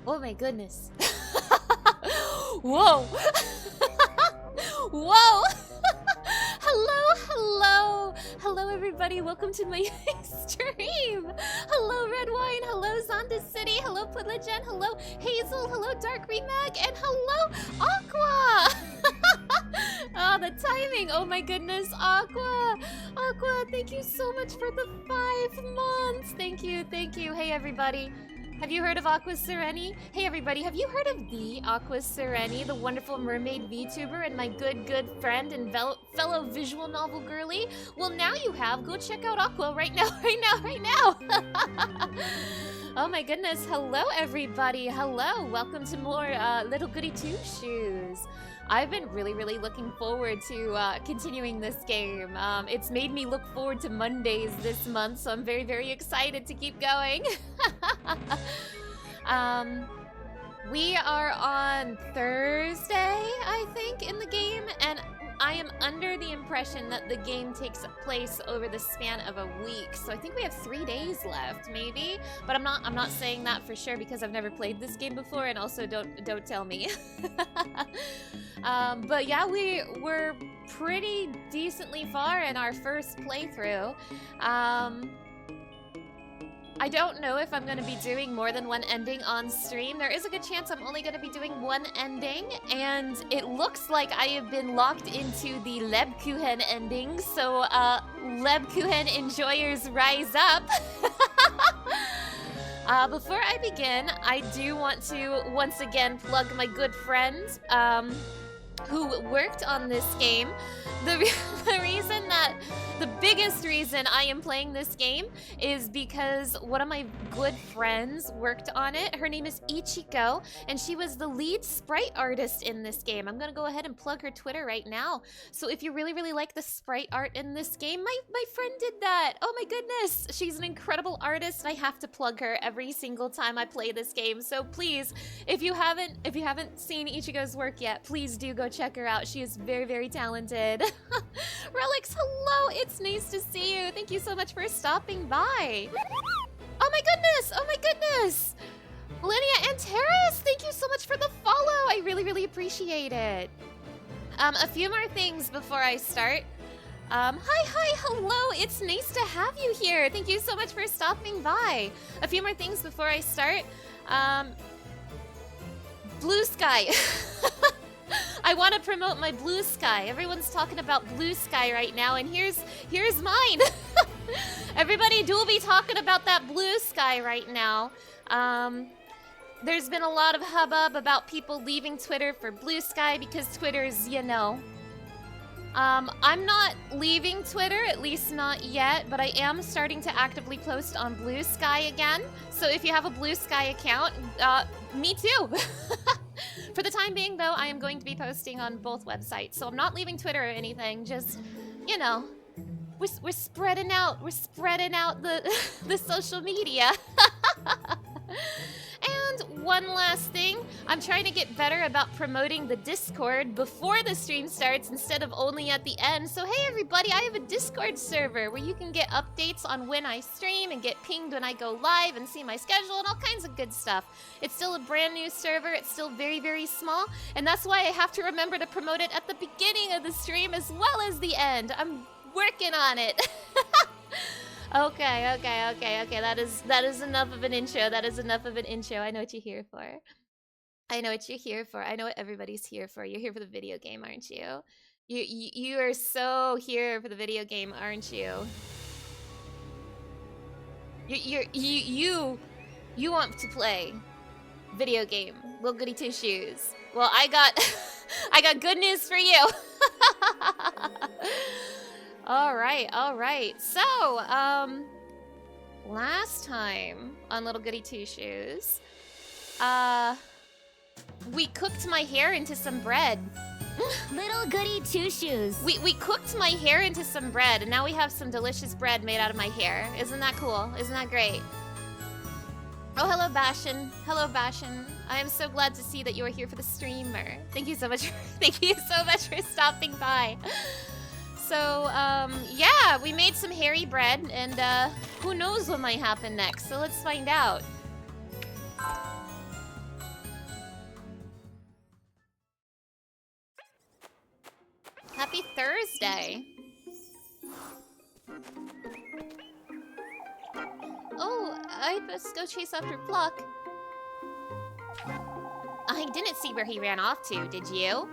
Oh my goodness. Whoa. Whoa. Hello everybody, welcome to my stream. Hello Red Wine, hello Zonda City, hello Pudlagen, hello Hazel, hello Dark Remag, and hello Aqua. Oh, the timing, oh my goodness, Aqua, thank you so much for the 5 months. Thank you. Hey everybody. Have you heard of Aqua Sereni? Hey everybody, have you heard of the Aqua Sereni, the wonderful mermaid VTuber and my good friend and fellow visual novel girly? Well, now you have. Go check out Aqua right now. Oh my goodness, hello everybody. Hello, welcome to more Little Goody 2 Shoes. I've been really looking forward to continuing this game. It's made me look forward to Mondays this month, so I'm very excited to keep going. We are on Thursday, I think, in the game, and I am under the impression that the game takes place over the span of a week. So I think we have 3 days left, maybe. But I'm not saying that for sure because I've never played this game before, and also don't tell me. But yeah, we're pretty decently far in our first playthrough. I don't know if I'm going to be doing more than one ending on stream. There is a good chance I'm only going to be doing one ending, and it looks like I have been locked into the Lebkuchen ending, so Lebkuchen enjoyers rise up. Before I begin, I do want to once again plug my good friend who worked on this game. The biggest reason I am playing this game is because one of my good friends worked on it. Her name is Ichiko, and she was the lead sprite artist in this game. I'm gonna go ahead and plug her Twitter right now. So if you really like the sprite art in this game, my friend did that. Oh my goodness, she's an incredible artist, and I have to plug her every single time I play this game. So please, if you haven't seen Ichiko's work yet, please do go check her out. She is very talented. Relics, hello, it's nice to see you. Thank you so much for stopping by. Oh my goodness. Linnea and Terrace, thank you so much for the follow. I really appreciate it. A few more things before I start. Hi, hello, it's nice to have you here. Thank you so much for stopping by. A few more things before I start. Blue Sky. I want to promote my Blue Sky. Everyone's talking about Blue Sky right now, and here's mine. Everybody do be talking about that Blue Sky right now. There's been a lot of hubbub about people leaving Twitter for Blue Sky because Twitter's, you know. I'm not leaving Twitter, at least not yet, but I am starting to actively post on Blue Sky again. So if you have a Blue Sky account, me too. For the time being, though, I am going to be posting on both websites, so I'm not leaving Twitter or anything. Just, you know, we're spreading out. We're spreading out the social media. And one last thing, I'm trying to get better about promoting the Discord before the stream starts instead of only at the end. So hey everybody, I have a Discord server where you can get updates on when I stream and get pinged when I go live and see my schedule and all kinds of good stuff. It's still a brand new server, it's still very small, and that's why I have to remember to promote it at the beginning of the stream as well as the end. I'm working on it. Okay. That is enough of an intro. I know what you're here for. I know what everybody's here for. You're here for the video game, aren't you? You are so here for the video game, aren't you? You want to play video game. Little Goody 2 Shoes. Well, I got good news for you. All right. So, last time on Little Goody 2 Shoes, we cooked my hair into some bread. Little Goody 2 Shoes. We cooked my hair into some bread, and now we have some delicious bread made out of my hair. Isn't that cool? Isn't that great? Oh, hello, Bashan. I am so glad to see that you are here for the streamer. Thank you so much for stopping by. So, yeah, we made some hairy bread, and, who knows what might happen next, so let's find out. Happy Thursday. Oh, I best go chase after Pluck. I didn't see where he ran off to, did you?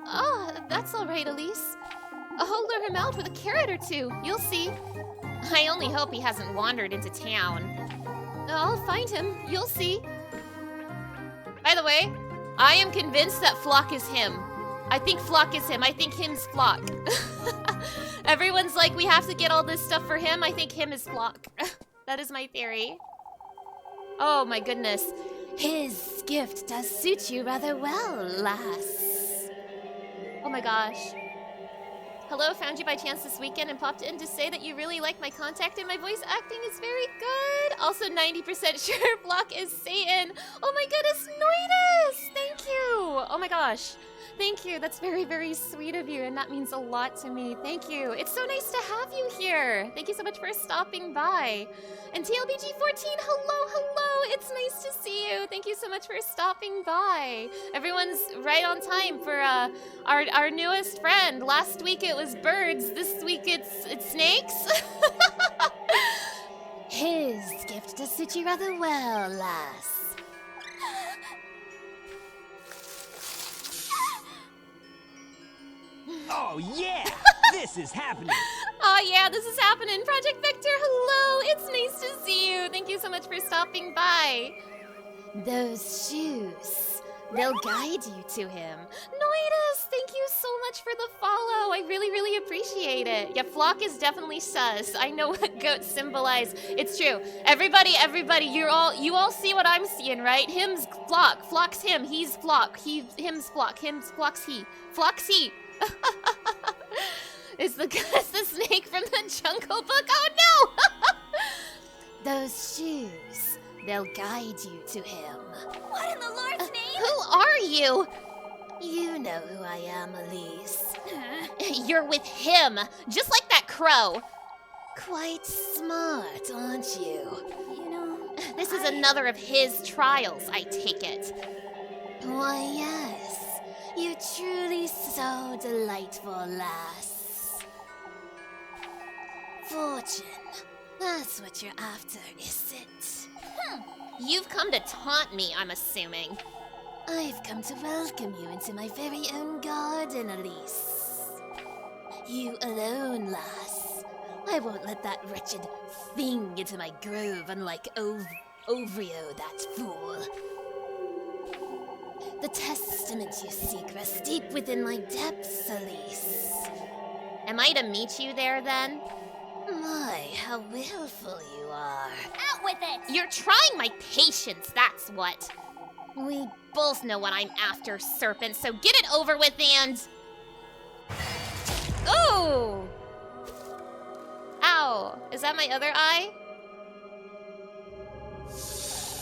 Oh, that's alright, Elise. I'll lure him out with a carrot or two, you'll see. I only hope he hasn't wandered into town. I'll find him, you'll see. By the way, I am convinced that Flock is him. I think Flock is him. I think him's Flock. Everyone's like, we have to get all this stuff for him. I think him is Flock. That is my theory. Oh my goodness. His gift does suit you rather well, lass. Oh my gosh. Hello, found you by chance this weekend and popped in to say that you really like my contact and my voice acting is very good. Also 90% sure Flock is Satan. Oh my goodness, Noidus! Thank you! Oh my gosh. Thank you. That's very, very sweet of you, and that means a lot to me. Thank you. It's so nice to have you here. Thank you so much for stopping by. And TLBG14, hello, hello. It's nice to see you. Thank you so much for stopping by. Everyone's right on time for our newest friend. Last week it was birds. This week it's snakes. His gift does suit you rather well, lass. Oh yeah, this is happening. Oh yeah, this is happening. Project Victor, hello. It's nice to see you. Thank you so much for stopping by. Those shoes, they'll guide you to him. Noidus, thank you so much for the follow. I really, really appreciate it. Yeah, Flock is definitely sus. I know what goats symbolize. It's true. Everybody, you all see what I'm seeing, right? Him's Flock. Flock's him. He's Flock. Him's Flock. Flock's he. Flock's he. It's the snake from the Jungle Book. Oh no! Those shoes, they'll guide you to him. What in the Lord's name? Who are you? You know who I am, Elise. You're with him, just like that crow. Quite smart, aren't you? You know, This is another of his trials, I take it. Why, yes. You're truly so delightful, lass. Fortune. That's what you're after, is it? You've come to taunt me, I'm assuming. I've come to welcome you into my very own garden, Elise. You alone, lass. I won't let that wretched thing into my grove, unlike Ovrio, that fool. The testament you seek rests deep within my depths, Elise. Am I to meet you there, then? My, how willful you are. out with it! You're trying my patience, that's what. We both know what I'm after, Serpent, so get it over with and... Ooh! Ow. Is that my other eye?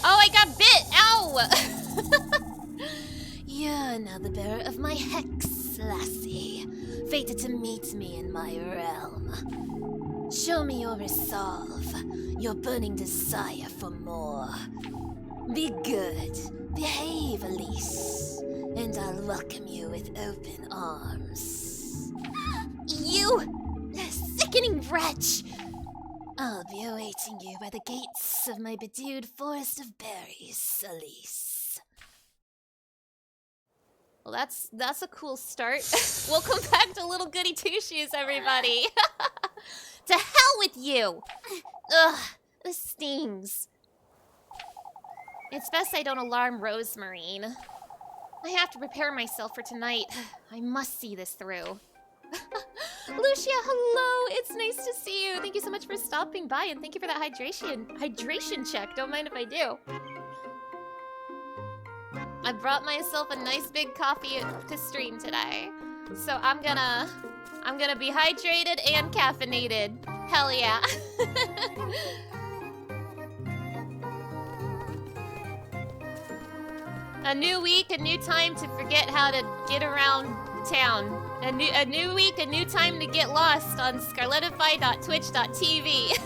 Oh, I got bit! Ow! You're now the bearer of my hex, lassie. Fated to meet me in my realm. Show me your resolve, your burning desire for more. Be good, behave, Elise, and I'll welcome you with open arms. You sickening wretch! I'll be awaiting you by the gates of my bedewed forest of berries, Elise. Well, that's a cool start. Welcome back to Little Goody Two Shoes, everybody. To hell with you! Ugh, this stings. It's best I don't alarm Rosemarine. I have to prepare myself for tonight. I must see this through. Lucia, hello! It's nice to see you. Thank you so much for stopping by, and thank you for that hydration check. Don't mind if I do. I brought myself a nice big coffee to stream today. So I'm gonna be hydrated and caffeinated. Hell yeah. A new week, a new time to forget how to get around town A new week, a new time to get lost on scarletify.twitch.tv.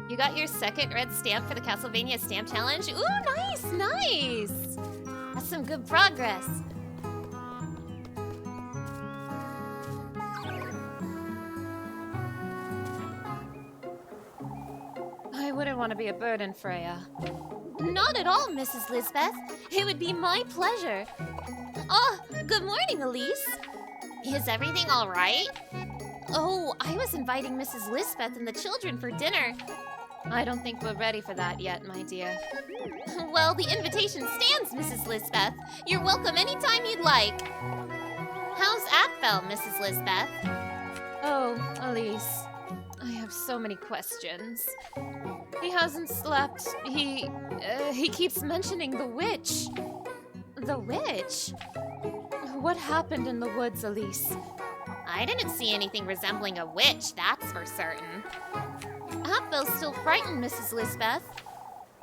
You got your second red stamp for the Castlevania Stamp Challenge? Ooh, nice, nice! That's some good progress. I wouldn't want to be a burden, Freya. Not at all, Mrs. Lisbeth. It would be my pleasure. Oh, good morning, Elise. Is everything all right? Oh, I was inviting Mrs. Lisbeth and the children for dinner. I don't think we're ready for that yet, my dear. Well, the invitation stands, Mrs. Lisbeth. You're welcome anytime you'd like. How's Apfel, Mrs. Lisbeth? Oh, Elise. I have so many questions. He hasn't slept. He keeps mentioning the witch. The witch? What happened in the woods, Elise? I didn't see anything resembling a witch, that's for certain. Apfel's still frightened, Mrs. Lisbeth.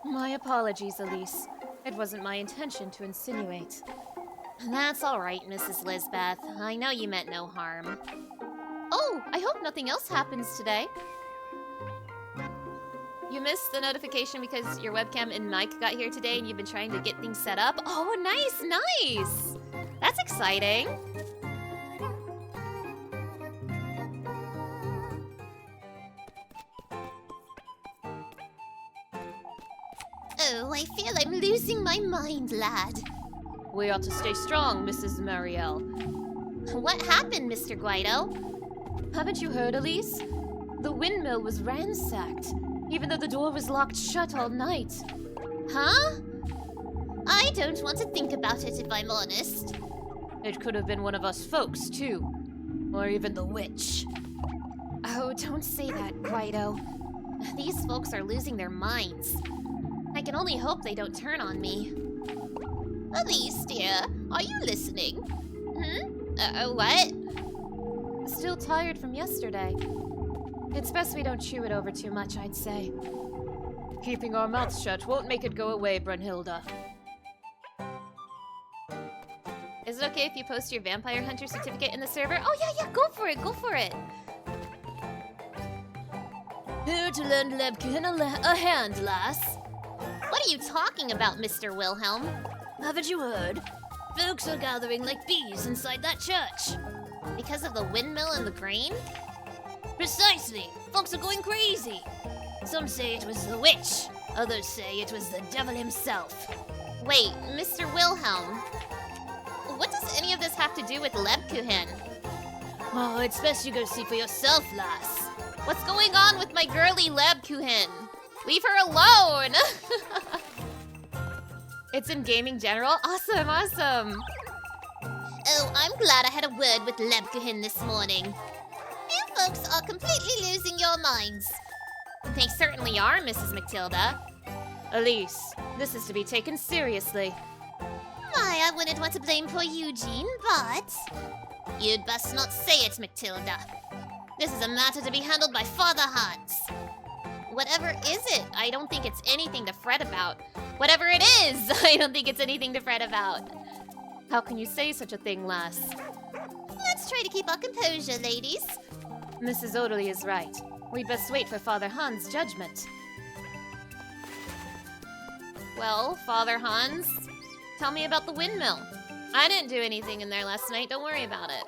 My apologies, Elise. It wasn't my intention to insinuate. That's all right, Mrs. Lisbeth. I know you meant no harm. Oh, I hope nothing else happens today. You missed the notification because your webcam and mic got here today and you've been trying to get things set up. Oh, nice, nice! That's exciting. Oh, I feel I'm losing my mind, lad. We ought to stay strong, Mrs. Muriel. What happened, Mr. Guido? Haven't you heard, Elise? The windmill was ransacked, even though the door was locked shut all night. Huh? I don't want to think about it, if I'm honest. It could have been one of us folks, too. Or even the witch. Oh, don't say that, Guido. These folks are losing their minds. I can only hope they don't turn on me. Elise, dear, are you listening? What? Still tired from yesterday. It's best we don't chew it over too much, I'd say. Keeping our mouths shut won't make it go away, Brunhilde. Is it okay if you post your Vampire Hunter certificate in the server? Oh yeah, go for it, go for it! Here to lend Lebkin a hand, lass. What are you talking about, Mr. Wilhelm? Haven't you heard? Folks are gathering like bees inside that church. Because of the windmill and the grain? Precisely! Folks are going crazy! Some say it was the witch. Others say it was the devil himself. Wait, Mr. Wilhelm. What does any of this have to do with Lebkuchen? Oh, it's best you go see for yourself, lass. What's going on with my girly Lebkuchen? Leave her alone! It's in gaming general? Awesome, awesome! Oh, I'm glad I had a word with Lebkuchen this morning. You folks are completely losing your minds. They certainly are, Mrs. Matilda. Elise, this is to be taken seriously. My, I wouldn't want to blame poor Eugene, but... You'd best not say it, Matilda. This is a matter to be handled by Father Hans. Whatever is it, I don't think it's anything to fret about. Whatever it is, I don't think it's anything to fret about. How can you say such a thing, lass? Let's try to keep our composure, ladies. Mrs. Oderly is right. We'd best wait for Father Hans' judgment. Well, Father Hans, tell me about the windmill. I didn't do anything in there last night, don't worry about it.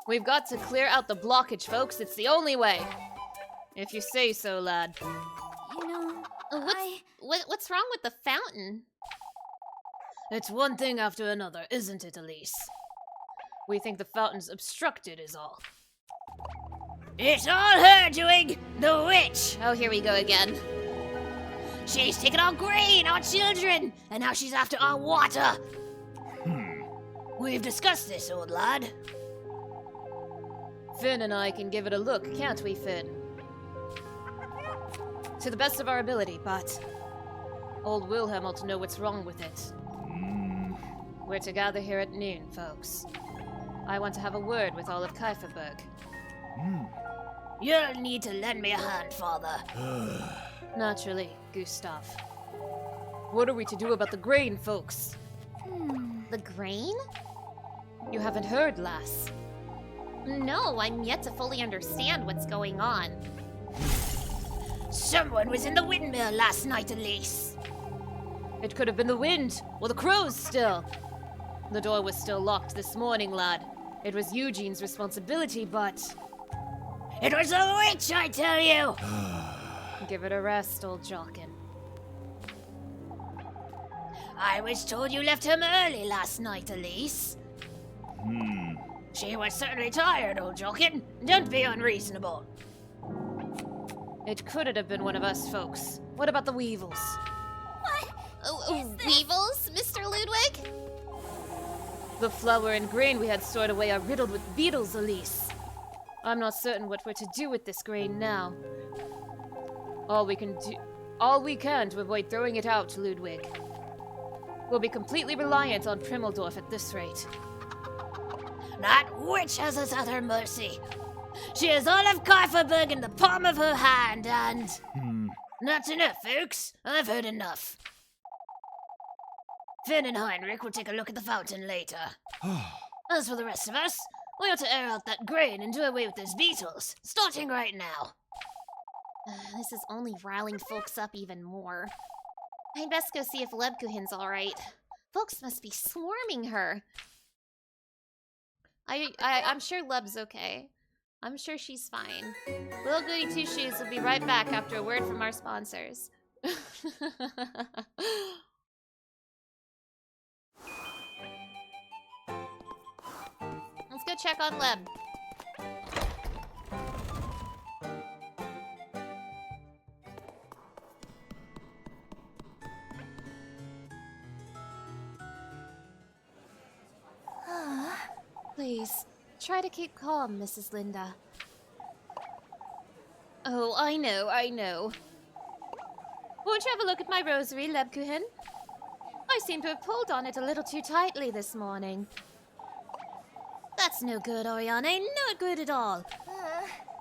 We've got to clear out the blockage, folks. It's the only way. If you say so, lad. You know, what's wrong with the fountain? It's one thing after another, isn't it, Elise? We think the fountain's obstructed is all. It's all her doing! The witch! Oh, here we go again. She's taken our grain, our children, and now she's after our water! We've discussed this, old lad. Finn and I can give it a look, can't we, Finn? To the best of our ability, but... Old Wilhelm ought to know what's wrong with it. We're to gather here at noon, folks. I want to have a word with all of Kieferberg. You'll need to lend me a hand, Father. Naturally, Gustav. What are we to do about the grain, folks? The grain? You haven't heard, lass. No, I'm yet to fully understand what's going on. Someone was in the windmill last night, Elise. It could have been the wind, or the crows still. The door was still locked this morning, lad. It was Eugene's responsibility, but... It was a witch, I tell you! Give it a rest, old Jockin. I was told you left him early last night, Elise. She was certainly tired, old Jockin. Don't be unreasonable. It couldn't have been one of us folks. What about the weevils? Weevils, Mr. Ludwig? The flour and grain we had stored away are riddled with beetles, Elise. I'm not certain what we're to do with this grain now. All we can to avoid throwing it out, Ludwig. We'll be completely reliant on Primmeldorf at this rate. That witch has us at her mercy. She has all of Kieferberg in the palm of her hand, and... That's enough, folks. I've heard enough. Finn and Heinrich will take a look at the fountain later. As for the rest of us, we ought to air out that grain and do away with those beetles, starting right now. This is only riling folks up even more. I'd best go see if Lebkuchen's alright. Folks must be swarming her. I'm sure Leb's okay. I'm sure she's fine. Little Goody Two-Shoes will be right back after a word from our sponsors. Let's go check on Leb. Please, try to keep calm, Mrs. Linda. Oh, I know. Won't you have a look at my rosary, Lebkuchen? I seem to have pulled on it a little too tightly this morning. That's no good, Ariane. Not good at all.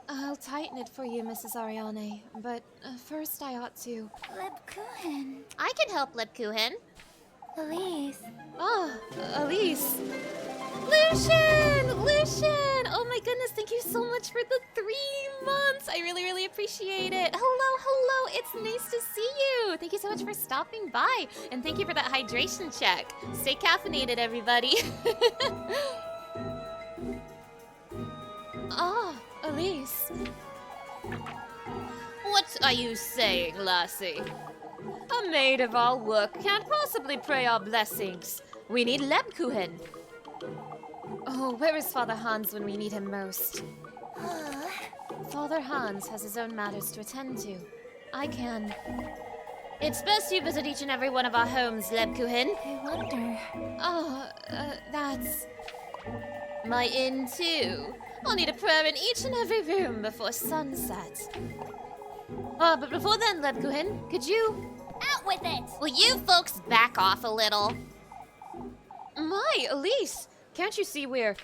I'll tighten it for you, Mrs. Ariane. But first I ought to... Lebkuchen. I can help, Lebkuchen. Elise. Oh, Elise. Lucian! Oh my goodness, thank you so much for the 3 months. I really, really appreciate it. Hello. It's nice to see you. Thank you so much for stopping by. And thank you for that hydration check. Stay caffeinated, everybody. Ah, Elise. What are you saying, lassie? A maid of all work can't possibly pray our blessings. We need Lebkuchen. Oh, where is Father Hans when we need him most? Father Hans has his own matters to attend to. I can. It's best you visit each and every one of our homes, Lebkuchen. I wonder. Oh, that's... my inn, too. I'll need a prayer in each and every room before sunset. Oh, but before then, Lebkuchen, could you... Out with it! Will you folks back off a little? My, Elise! Can't you see we're...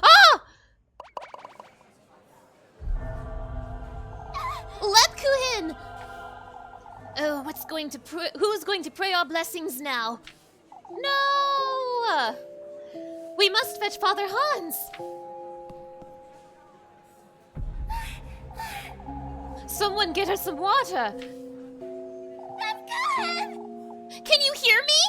Ah! Lebkuchen! Oh, who's going to pray our blessings now? No! We must fetch Father Hans! Someone get her some water! Lebkuchen! Can you hear me?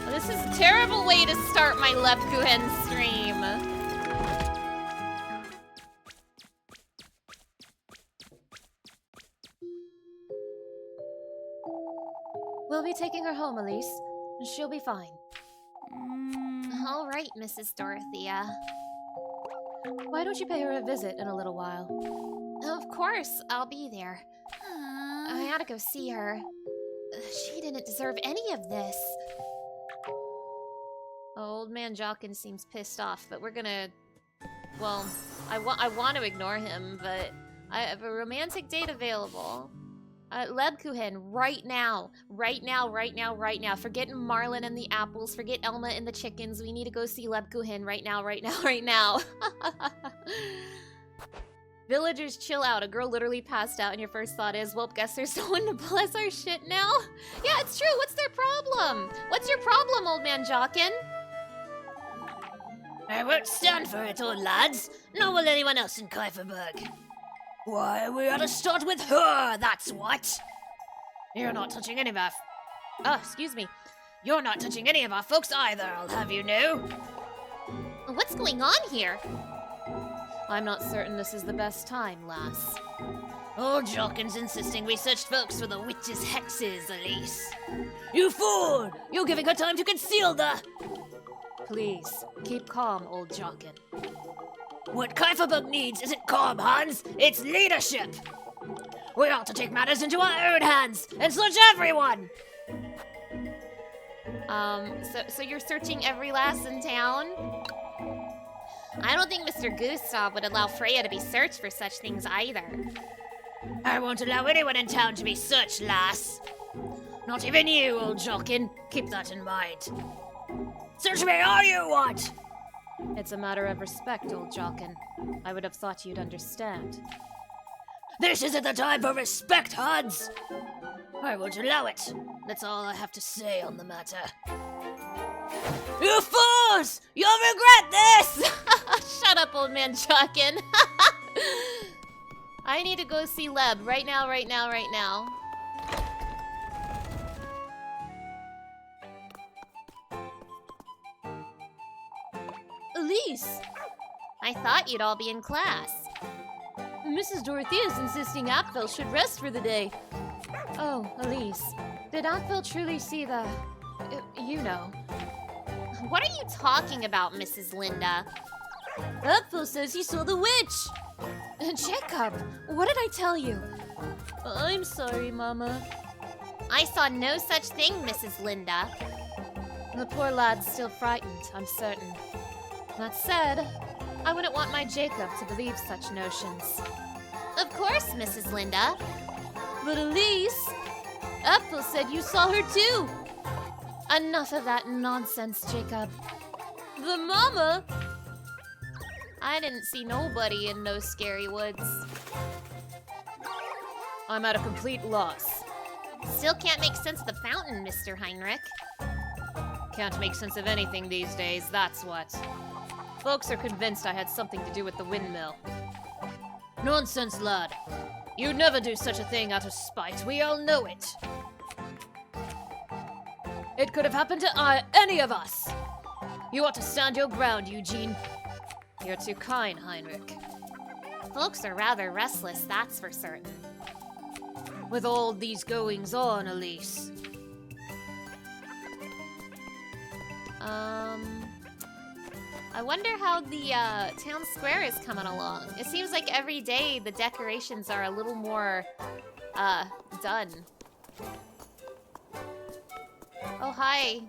This is a terrible way to start my Lebkuchen stream. We'll be taking her home, Elise. She'll be fine. All right, Mrs. Dorothea. Why don't you pay her a visit in a little while? Of course, I'll be there. I gotta go see her. She didn't deserve any of this. Old man Jockin seems pissed off, but we're gonna Well, I want to ignore him, but I have a romantic date available. Lebkuchen, right now. Right now, right now, right now. Forget Marlin and the apples. Forget Elma and the chickens. We need to go see Lebkuchen right now, right now, right now. Villagers, chill out. A girl literally passed out and your first thought is, well, guess there's no one to bless our shit now? Yeah, it's true. What's their problem? What's your problem, old man Jockin? I won't stand for it, old lads. Nor will anyone else in Kuiperberg. Why, we ought to start with her, that's what. You're not touching any of our... Oh, excuse me. You're not touching any of our folks either, I'll have you know. What's going on here? I'm not certain this is the best time, lass. Old Jockin's insisting we searched folks for the witch's hexes, Elise. You fool! You're giving her time to conceal the... Please, keep calm, old Jockin. What Kuiperberg needs isn't calm, Hans. It's leadership. We ought to take matters into our own hands and search everyone. So you're searching every lass in town? I don't think Mr. Gustav would allow Freya to be searched for such things either. I won't allow anyone in town to be searched, lass. Not even you, old Jockin. Keep that in mind. Search me all you want. It's a matter of respect, old Jockin. I would have thought you'd understand. This isn't the time for respect, Hans. I won't allow it. That's all I have to say on the matter. You fools! You'll regret this! Shut up, old man Jockin. I need to go see Leb right now, right now, right now. Elise! I thought you'd all be in class. Mrs. Dorothea's insisting Apfel should rest for the day. Oh, Elise, did Apfel truly see the... you know. What are you talking about, Mrs. Linda? Apfel says he saw the witch! Jacob, what did I tell you? I'm sorry, Mama. I saw no such thing, Mrs. Linda. The poor lad's still frightened, I'm certain. That said, I wouldn't want my Jacob to believe such notions. Of course, Mrs. Linda. But Elise, Apfel said you saw her too. Enough of that nonsense, Jacob. The mama? I didn't see nobody in those scary woods. I'm at a complete loss. Still can't make sense of the fountain, Mr. Heinrich. Can't make sense of anything these days, that's what. Folks are convinced I had something to do with the windmill. Nonsense, lad. You'd never do such a thing out of spite, we all know it. It could have happened to any of us. You ought to stand your ground, Eugene. You're too kind, Heinrich. Folks are rather restless, that's for certain. With all these goings on, Elise. I wonder how the town square is coming along. It seems like every day the decorations are a little more done. Oh, hi.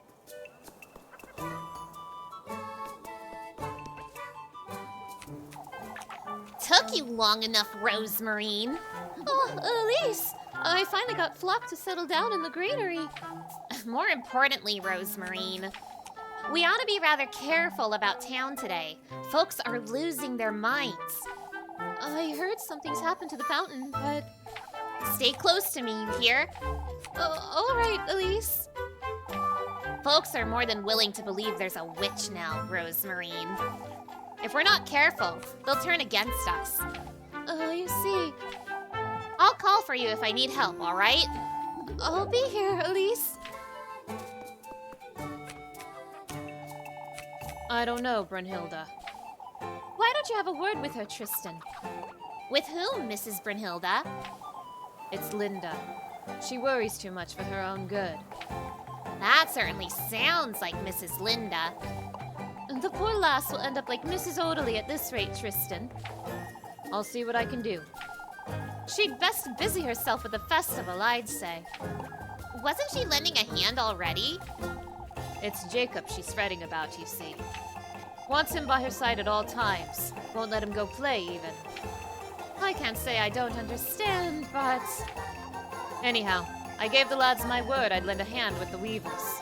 Took you long enough, Rosemarine. Oh, Elise! I finally got Flock to settle down in the granary. More importantly, Rosemarine, we ought to be rather careful about town today. Folks are losing their minds. I heard something's happened to the fountain, but... Stay close to me, you hear? All right, Elise. Folks are more than willing to believe there's a witch now, Rosemarine. If we're not careful, they'll turn against us. I see. I'll call for you if I need help, all right? I'll be here, Elise. I don't know, Brunhilde. Why don't you have a word with her, Tristan? With whom, Mrs. Brunhilde? It's Linda. She worries too much for her own good. That certainly sounds like Mrs. Linda. The poor lass will end up like Mrs. Odeley at this rate, Tristan. I'll see what I can do. She'd best busy herself with the festival, I'd say. Wasn't she lending a hand already? It's Jacob she's fretting about, you see. Wants him by her side at all times. Won't let him go play, even. I can't say I don't understand, but... Anyhow, I gave the lads my word I'd lend a hand with the weevils.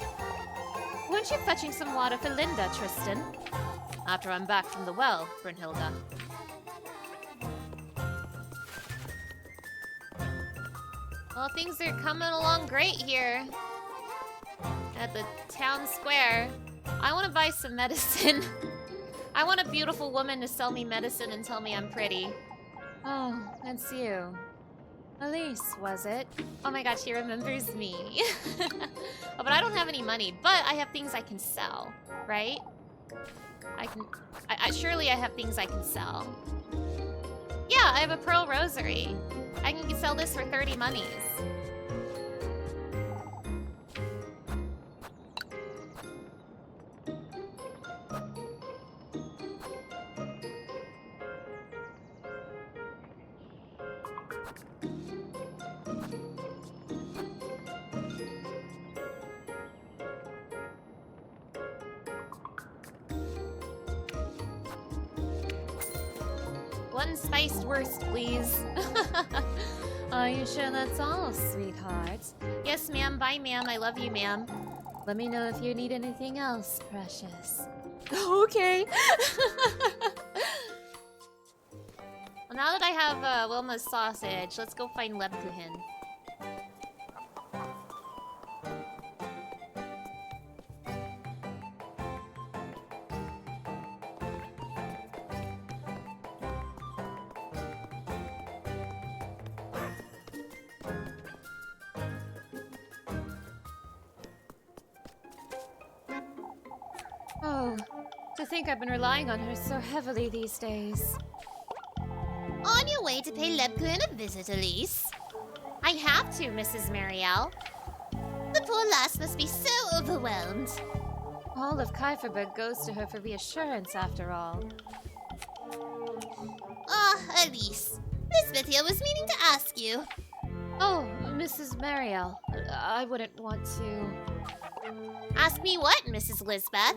Weren't you fetching some water for Linda, Tristan? After I'm back from the well, Brunhilde. Well, things are coming along great here. At the town square. I want to buy some medicine. I want a beautiful woman to sell me medicine and tell me I'm pretty. Oh, it's you. Elise, was it? Oh my god, she remembers me. Oh, but I don't have any money, but I have things I can sell, right? Surely I have things I can sell. Yeah, I have a pearl rosary. I can sell this for 30 monies. One spiced worst, please. Are you sure that's all, sweetheart? Yes, ma'am. Bye, ma'am. I love you, ma'am. Let me know if you need anything else, precious. Okay. Well, now that I have Wilma's sausage, let's go find Lebkuchen. Oh, to think I've been relying on her so heavily these days. On your way to pay Lebkuchen a visit, Elise? I have to, Mrs. Marielle. The poor lass must be so overwhelmed. All of Kieferberg goes to her for reassurance, after all. Ah, Elise. Lisbeth here was meaning to ask you. Oh, Mrs. Marielle, I wouldn't want to... Ask me what, Mrs. Lisbeth?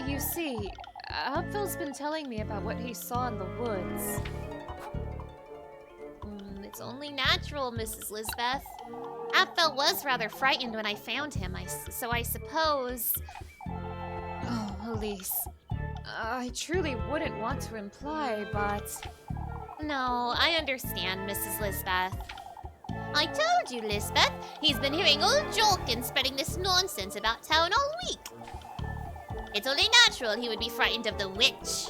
You see, Apfel's been telling me about what he saw in the woods. It's only natural, Mrs. Lisbeth. Apfel was rather frightened when I found him, so I suppose... Oh, Elise. I truly wouldn't want to imply, but... No, I understand, Mrs. Lisbeth. I told you, Lisbeth. He's been hearing old Jolkin spreading this nonsense about town all week. It's only natural he would be frightened of the witch.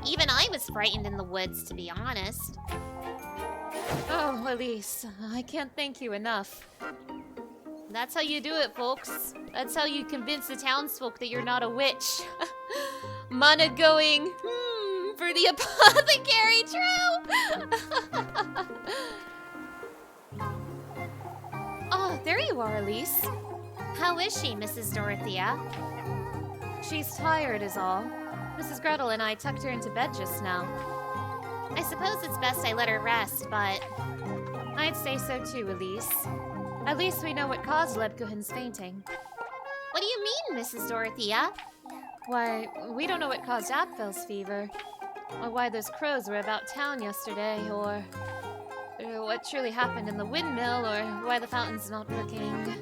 Even I was frightened in the woods, to be honest. Oh, Elise, I can't thank you enough. That's how you do it, folks. That's how you convince the townsfolk that you're not a witch. Mana going, for the apothecary, true? Oh, there you are, Elise. How is she, Mrs. Dorothea? She's tired is all. Mrs. Gretel and I tucked her into bed just now. I suppose it's best I let her rest, but... I'd say so too, Elise. At least we know what caused Lebkuchen's fainting. What do you mean, Mrs. Dorothea? Why, we don't know what caused Apfel's fever. Or why those crows were about town yesterday, or what truly happened in the windmill, or why the fountain's not working.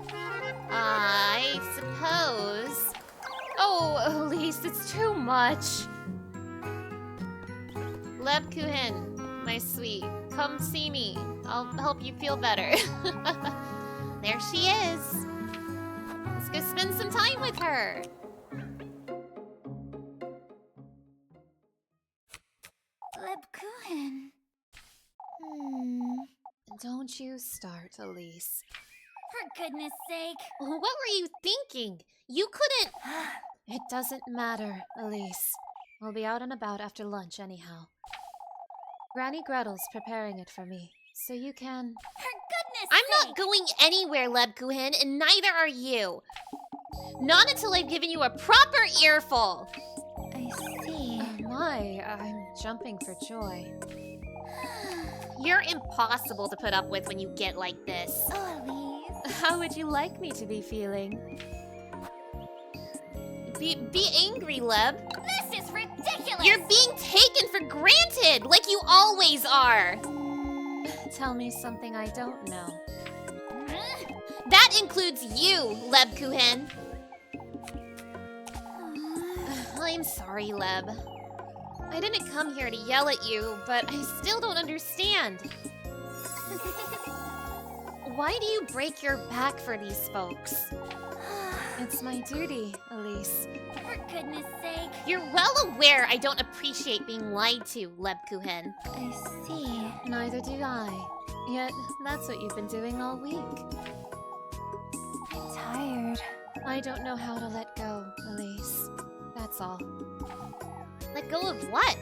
I suppose... Oh, Elise, it's too much. Lebkuchen, my sweet, come see me. I'll help you feel better. There she is. Let's go spend some time with her. Lebkuchen. Don't you start, Elise. For goodness sake. What were you thinking? You couldn't... It doesn't matter, Elise. We'll be out and about after lunch anyhow. Granny Gretel's preparing it for me, so you can... For goodness I'm sake. not going anywhere, Lebkuchen, and neither are you. Not until I've given you a proper earful. I see. Oh my, I'm jumping for joy. You're impossible to put up with when you get like this. Oh, Elise. How would you like me to be feeling? Be angry, Leb. This is ridiculous! You're being taken for granted, like you always are. Tell me something I don't know. That includes you, Leb Kuhen. I'm sorry, Leb. I didn't come here to yell at you, but I still don't understand. Why do you break your back for these folks? It's my duty, Elise. For goodness sake. You're well aware I don't appreciate being lied to, Leb Kuhen. I see. Neither do I. Yet, that's what you've been doing all week. I'm tired. I don't know how to let go, Elise. That's all. Let go of what?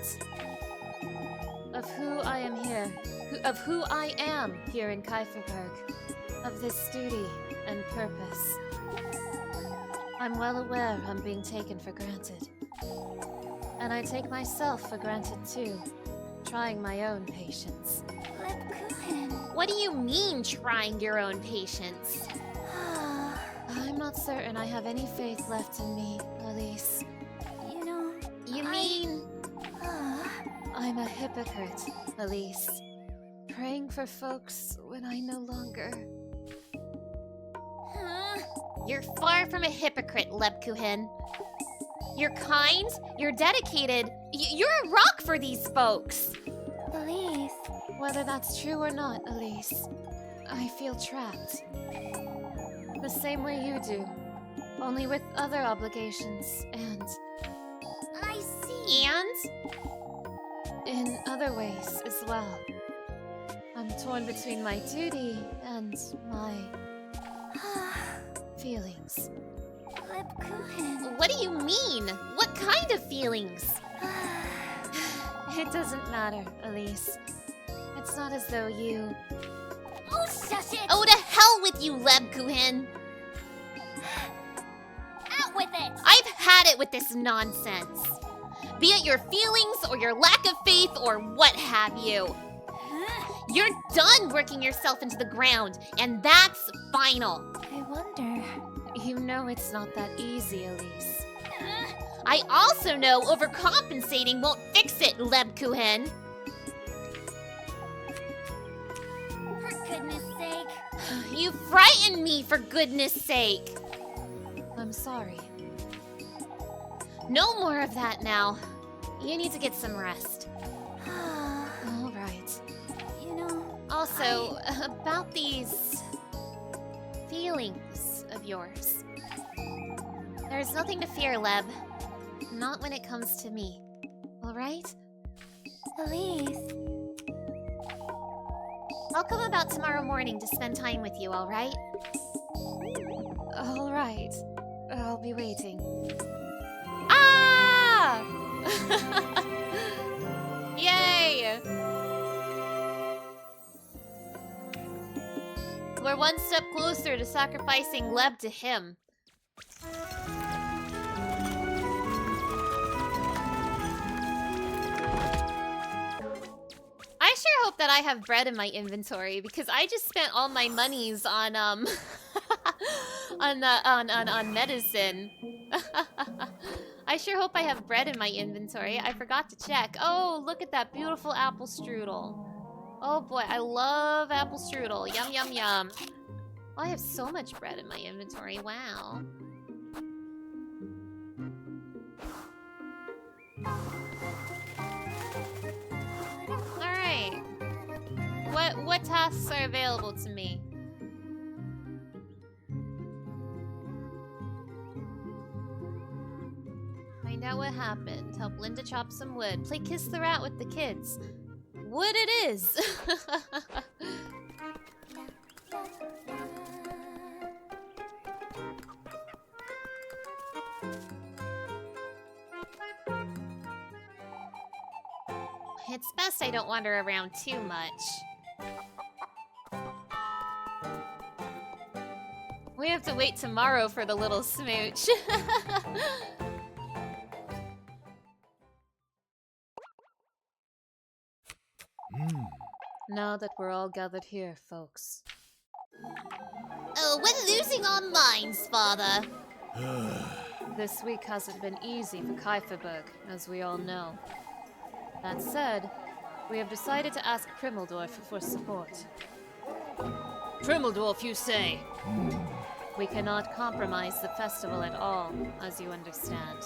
Of who I am here. Of who I am here in Kieferberg. Of this duty and purpose. I'm well aware I'm being taken for granted. And I take myself for granted too, trying my own patience. What do you mean, trying your own patience? I'm not certain I have any faith left in me, Elise. You know, You mean... I'm a hypocrite, Elise. Praying for folks when I no longer... You're far from a hypocrite, Leb Kuhen. You're kind, you're dedicated, you're a rock for these folks. Elise. Whether that's true or not, Elise, I feel trapped. The same way you do, only with other obligations and... I see. And? in other ways as well. I'm torn between my duty and my... feelings. What do you mean? What kind of feelings? It doesn't matter, Elise. It's not as though you... Oh, shush it! Oh, to hell with you, Leb Kuhen! Out with it! I've had it with this nonsense. Be it your feelings or your lack of faith or what have you. You're done working yourself into the ground, and that's final. I wonder. You know it's not that easy, Elise. I also know overcompensating won't fix it, Leb Kuhen. For goodness sake. You frighten me, for goodness sake. I'm sorry. No more of that now. You need to get some rest. All right. You know, Also, about these feelings of yours. There's nothing to fear, Leb. Not when it comes to me. Alright? Elise. I'll come about tomorrow morning to spend time with you, alright? All right. I'll be waiting. Ah! Yay! We're one step closer to sacrificing Leb to him. I sure hope that I have bread in my inventory because I just spent all my monies on on medicine. I sure hope I have bread in my inventory. I forgot to check. Oh, look at that beautiful apple strudel. Oh boy, I love apple strudel. Yum, yum, yum. Oh, I have so much bread in my inventory. Wow. Alright. What tasks are available to me? Find out what happened. Help Linda chop some wood. Play Kiss the Rat with the kids. Wood it is! It's best I don't wander around too much. We have to wait tomorrow for the little smooch. Now that we're all gathered here, folks. Oh, we're losing our minds, Father. This week hasn't been easy for Kieferberg, as we all know. That said, we have decided to ask Primmeldorf for support. Primmeldorf, you say? We cannot compromise the festival at all, as you understand.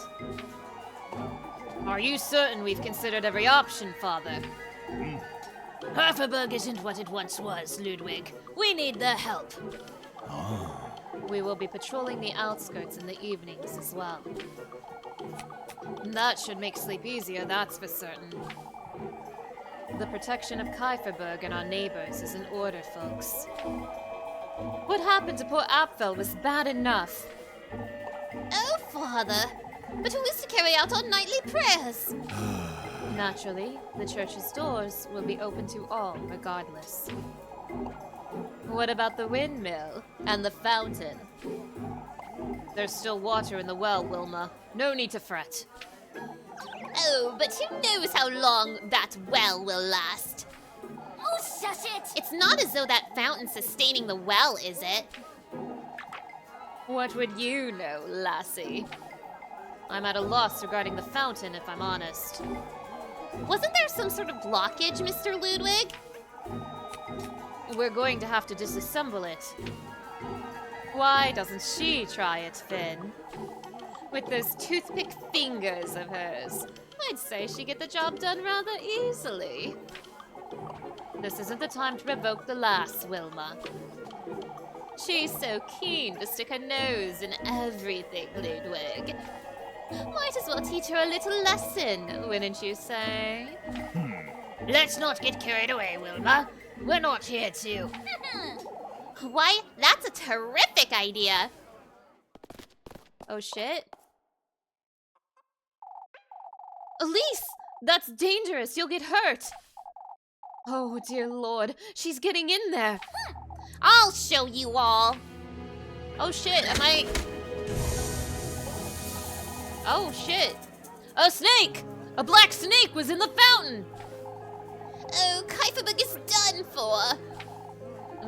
Are you certain we've considered every option, Father? Kieferberg isn't what it once was, Ludwig. We need their help. We will be patrolling the outskirts in the evenings as well. That should make sleep easier, that's for certain. The protection of Kieferberg and our neighbors is in order, folks. What happened to poor Apfel was bad enough. Oh, Father. But who is to carry out our nightly prayers? Naturally, the church's doors will be open to all, regardless. What about the windmill and the fountain? There's still water in the well, Wilma. No need to fret. Oh, but who knows how long that well will last? Oh, shush it! It's not as though that fountain's sustaining the well, is it? What would you know, lassie? I'm at a loss regarding the fountain, if I'm honest. Wasn't there some sort of blockage, Mr. Ludwig? We're going to have to disassemble it. Why doesn't she try it, Finn? With those toothpick fingers of hers, I'd say she'd get the job done rather easily. This isn't the time to provoke the lass, Wilma. She's so keen to stick her nose in everything, Ludwig. Might as well teach her a little lesson, wouldn't you say? Let's not get carried away, Wilma. We're not here to... Why, that's a terrific idea. Oh shit. Elise! That's dangerous, you'll get hurt! Oh dear lord, she's getting in there! I'll show you all. Oh shit, am I... Oh shit! A snake! A black snake was in the fountain! Oh, Kieferberg is done for.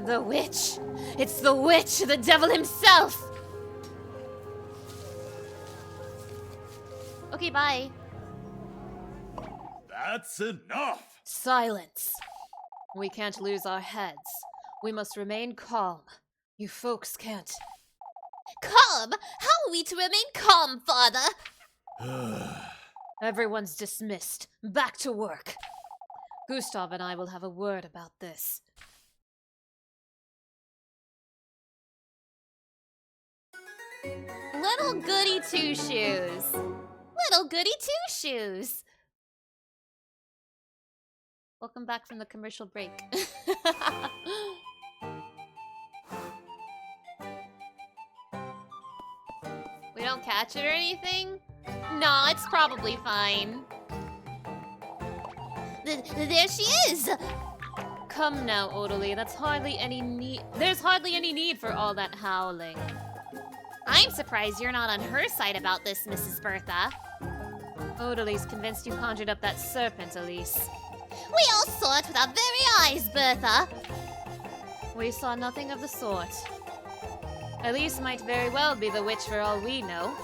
The witch! It's the witch, the devil himself! Okay, bye. That's enough! Silence! We can't lose our heads. We must remain calm. You folks can't. Calm? How are we to remain calm, Father? Everyone's dismissed. Back to work. Gustav and I will have a word about this. Little Goody Two-Shoes. Little Goody Two-Shoes. Welcome back from the commercial break. We don't catch it or anything? No, it's probably fine. There she is! Come now, Odalie, there's hardly any need for all that howling. I'm surprised you're not on her side about this, Mrs. Bertha. Odalie's convinced you conjured up that serpent, Elise. We all saw it with our very eyes, Bertha. We saw nothing of the sort. Elise might very well be the witch for all we know.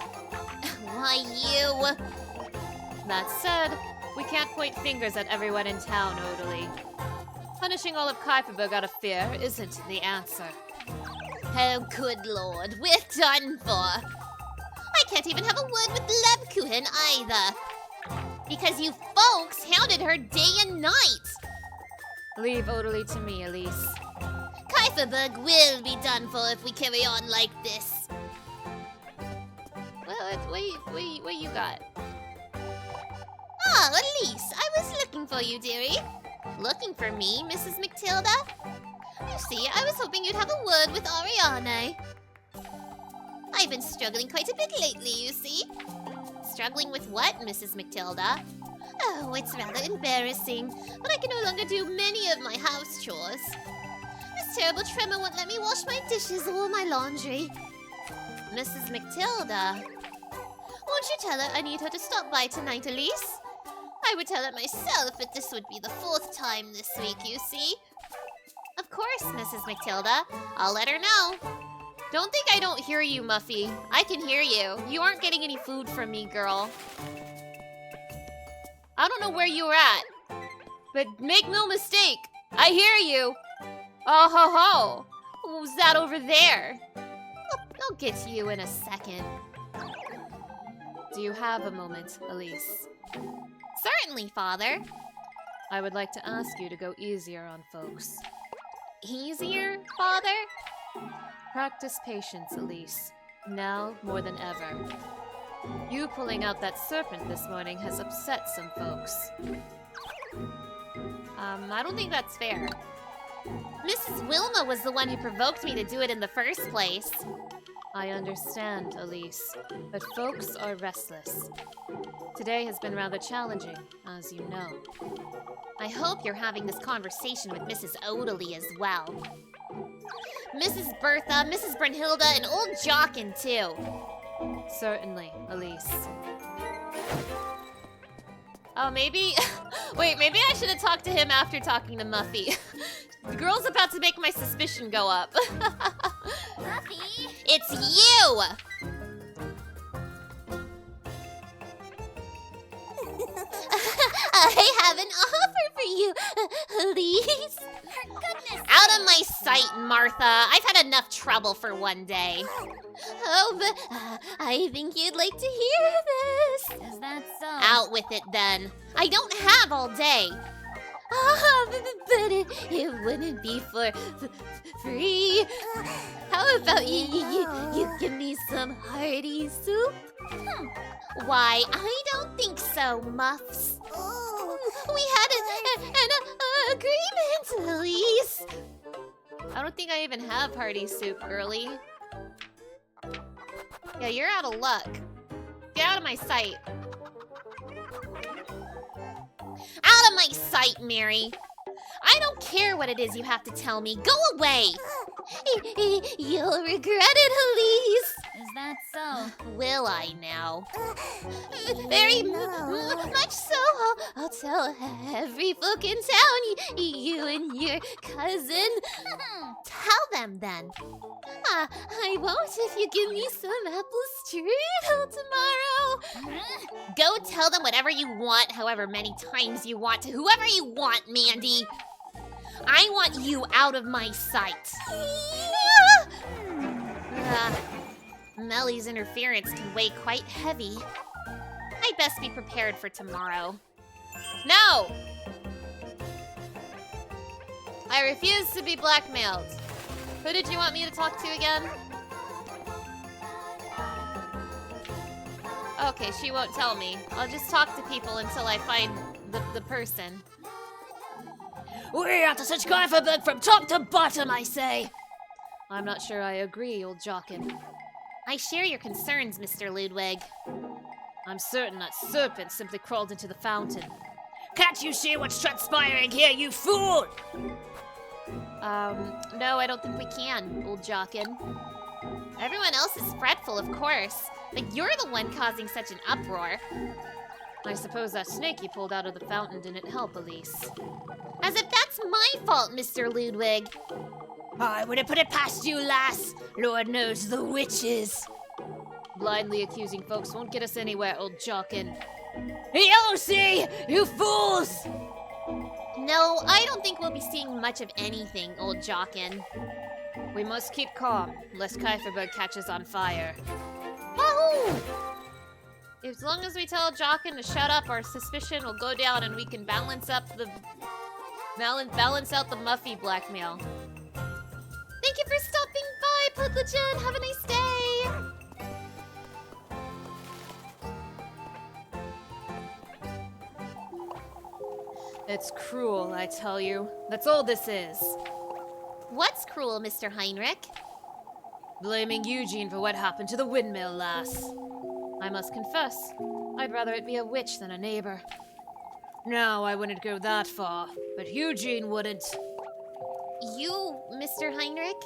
Why, you... That said, we can't point fingers at everyone in town, Odalie. Punishing all of Kieferberg out of fear isn't the answer. Oh, good lord, we're done for. I can't even have a word with Lebkuchen either. Because you folks hounded her day and night. Leave Odalie to me, Elise. Kieferberg will be done for if we carry on like this. Well, what you got? Oh, Elise, I was looking for you, dearie. Looking for me, Mrs. Matilda? You see, I was hoping you'd have a word with Ariane. I've been struggling quite a bit lately, you see. Struggling with what, Mrs. Matilda? Oh, it's rather embarrassing, but I can no longer do many of my house chores. This terrible tremor won't let me wash my dishes or my laundry. Mrs. Matilda, won't you tell her I need her to stop by tonight, Elise? I would tell her myself, but this would be the 4th time this week, you see. Of course, Mrs. Matilda. I'll let her know. Don't think I don't hear you, Muffy. I can hear you. You aren't getting any food from me, girl. I don't know where you were at, but make no mistake, I hear you. Oh ho ho! Who's that over there? I'll get to you in a second. Do you have a moment, Elise? Certainly, Father. I would like to ask you to go easier on folks. Easier, Father? Practice patience, Elise. Now more than ever. You pulling out that serpent this morning has upset some folks. I don't think that's fair. Mrs. Wilma was the one who provoked me to do it in the first place. I understand, Elise, but folks are restless. Today has been rather challenging, as you know. I hope you're having this conversation with Mrs. Odalie as well. Mrs. Bertha, Mrs. Brunhilde, and old Jockin, too. Certainly, Elise. Oh, maybe... Wait, maybe I should have talked to him after talking to Muffy. The girl's about to make my suspicion go up. Muffy! It's you! I have an offer for you, Elise. For goodness Out of my sight, Martha. I've had enough trouble for one day. Oh, but I think you'd like to hear this. Is that so? Out with it, then. I don't have all day. But it wouldn't be for free. How about you give me some hearty soup? Why, I don't think so, Muffs. We had an agreement, Elise. I don't think I even have hearty soup, girly. Yeah, you're out of luck. Get out of my sight. Out of my sight, Mary. I don't care what it is you have to tell me. Go away. You'll regret it, Elise. Is that so? Will I now? Very much so. I'll tell every folk in town you and your cousin. Tell them then. I won't if you give me some apple strudel tomorrow. Go tell them whatever you want, however many times you want, to whoever you want, Mandy. I want you out of my sight. Melly's interference can weigh quite heavy. I'd best be prepared for tomorrow. No! I refuse to be blackmailed. Who did you want me to talk to again? Okay, she won't tell me. I'll just talk to people until I find the person. We're out to search Gryffindor from top to bottom, I say. I'm not sure I agree, old Jockin. I share your concerns, Mr. Ludwig. I'm certain that serpent simply crawled into the fountain. Can't you see what's transpiring here, you fool? No, I don't think we can, old Jockin. Everyone else is fretful, of course, but you're the one causing such an uproar. I suppose that snake you pulled out of the fountain didn't help, Elise. As if that's my fault, Mr. Ludwig. I wouldn't put it past you, lass. Lord knows the witches. Blindly accusing folks won't get us anywhere, old Jockin. You'll see, you fools! No, I don't think we'll be seeing much of anything, old Jockin. We must keep calm, lest Kieferberg catches on fire. Wahoo! As long as we tell Jockin to shut up, our suspicion will go down and we can balance out the Muffy blackmail. Thank you for stopping by, Puglagen. Have a nice day. It's cruel, I tell you. That's all this is. What's cruel, Mr. Heinrich? Blaming Eugene for what happened to the windmill lass. I must confess, I'd rather it be a witch than a neighbor. No, I wouldn't go that far, but Eugene wouldn't. You, Mr. Heinrich?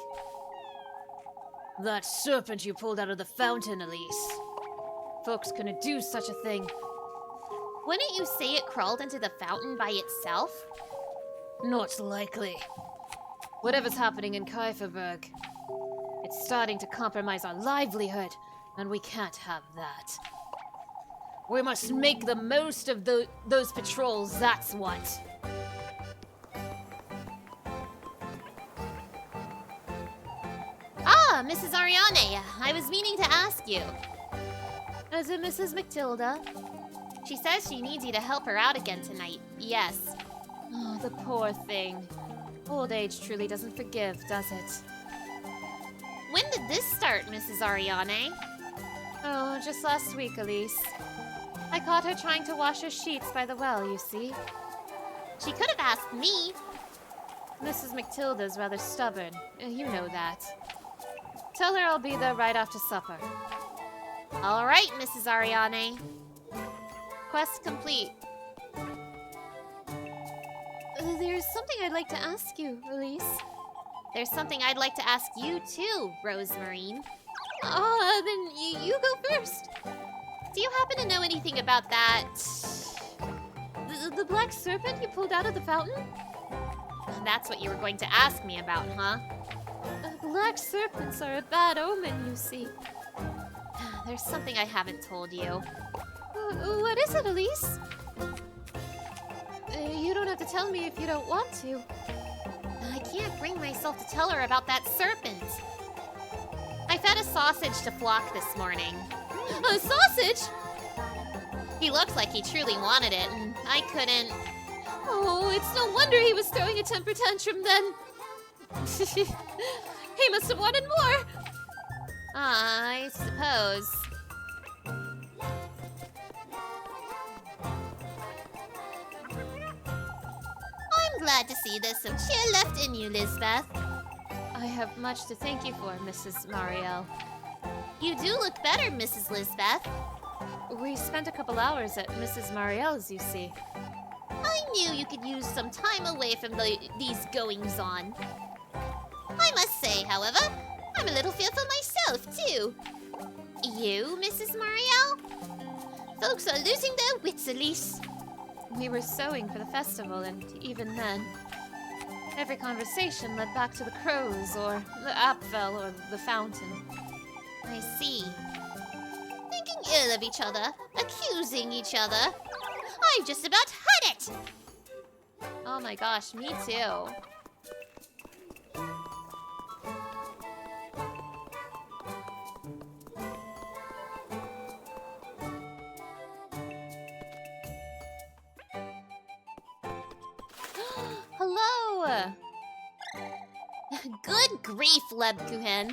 That serpent you pulled out of the fountain, Elise. Folks couldn't do such a thing. Wouldn't you say it crawled into the fountain by itself? Not likely. Whatever's happening in Kieferberg, It's starting to compromise our livelihood, and we can't have that. We must make the most of those patrols, that's what. Ah, Mrs. Ariane, I was meaning to ask you. Is it Mrs. Matilda? She says she needs you to help her out again tonight. Yes. Oh, the poor thing. Old age truly doesn't forgive, does it? When did this start, Mrs. Ariane? Oh, just last week, Elise. I caught her trying to wash her sheets by the well, you see. She could have asked me. Mrs. Matilda's rather stubborn. You know that. Tell her I'll be there right after supper. All right, Mrs. Ariane. Quest complete. There's something I'd like to ask you, Elise. There's something I'd like to ask you too, Rosemarine. Then you go first. Do you happen to know anything about that? The black serpent you pulled out of the fountain? That's what you were going to ask me about, huh? Black serpents are a bad omen, you see. There's something I haven't told you. What is it, Elise? You don't have to tell me if you don't want to. I can't bring myself to tell her about that serpent. I fed a sausage to Flock this morning. A sausage? He looked like he truly wanted it, and I couldn't. Oh, it's no wonder he was throwing a temper tantrum then. He must have wanted more. I suppose. I'm glad to see there's some cheer left in you, Lisbeth. I have much to thank you for, Mrs. Marielle. You do look better, Mrs. Lisbeth. We spent a couple hours at Mrs. Marielle's, you see. I knew you could use some time away from these goings-on. I must say, however, I'm a little fearful myself, too. You, Mrs. Marielle? Folks are losing their wits, Elise. We were sewing for the festival, and even then, every conversation led back to the crows, or the Apfel, or the fountain. I see. Thinking ill of each other, accusing each other. I've just about had it! Oh my gosh, me too. Hello! Good grief, Lebkuchen.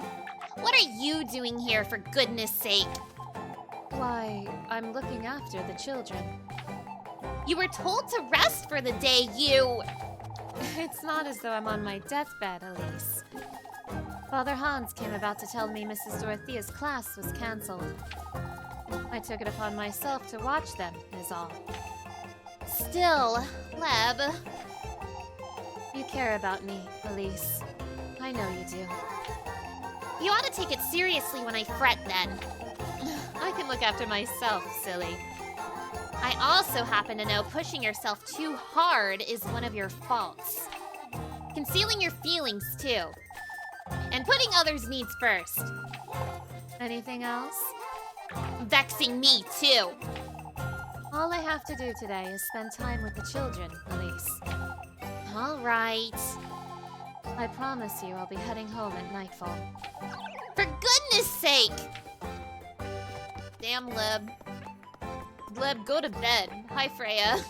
What are you doing here, for goodness sake? Why, I'm looking after the children. You were told to rest for the day, you... It's not as though I'm on my deathbed, Elise. Father Hans came about to tell me Mrs. Dorothea's class was cancelled. I took it upon myself to watch them, is all. Still, Leb... You care about me, Elise. I know you do. You ought to take it seriously when I fret, then. I can look after myself, silly. I also happen to know pushing yourself too hard is one of your faults. Concealing your feelings, too. And putting others' needs first. Anything else? Vexing me, too. All I have to do today is spend time with the children, Elise. All right. I promise you I'll be heading home at nightfall. For goodness sake! Damn, Leb. Gleb, go to bed. Hi, Freya.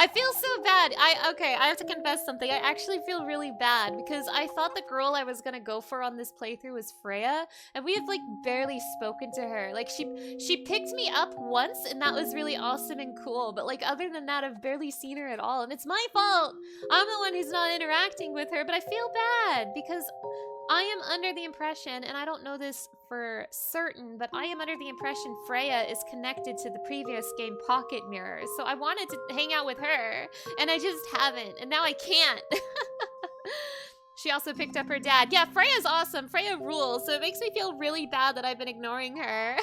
I feel so bad. I have to confess something. I actually feel really bad because I thought the girl I was gonna go for on this playthrough was Freya, and we have like barely spoken to her. Like she picked me up once, and that was really awesome and cool. But like other than that, I've barely seen her at all, and it's my fault. I'm the one who's not interacting with her, but I feel bad because I am under the impression, and I don't know this for certain, but I am under the impression Freya is connected to the previous game Pocket Mirrors. So I wanted to hang out with her, and I just haven't, and now I can't. She also picked up her dad. Yeah, Freya's awesome. Freya rules, so it makes me feel really bad that I've been ignoring her.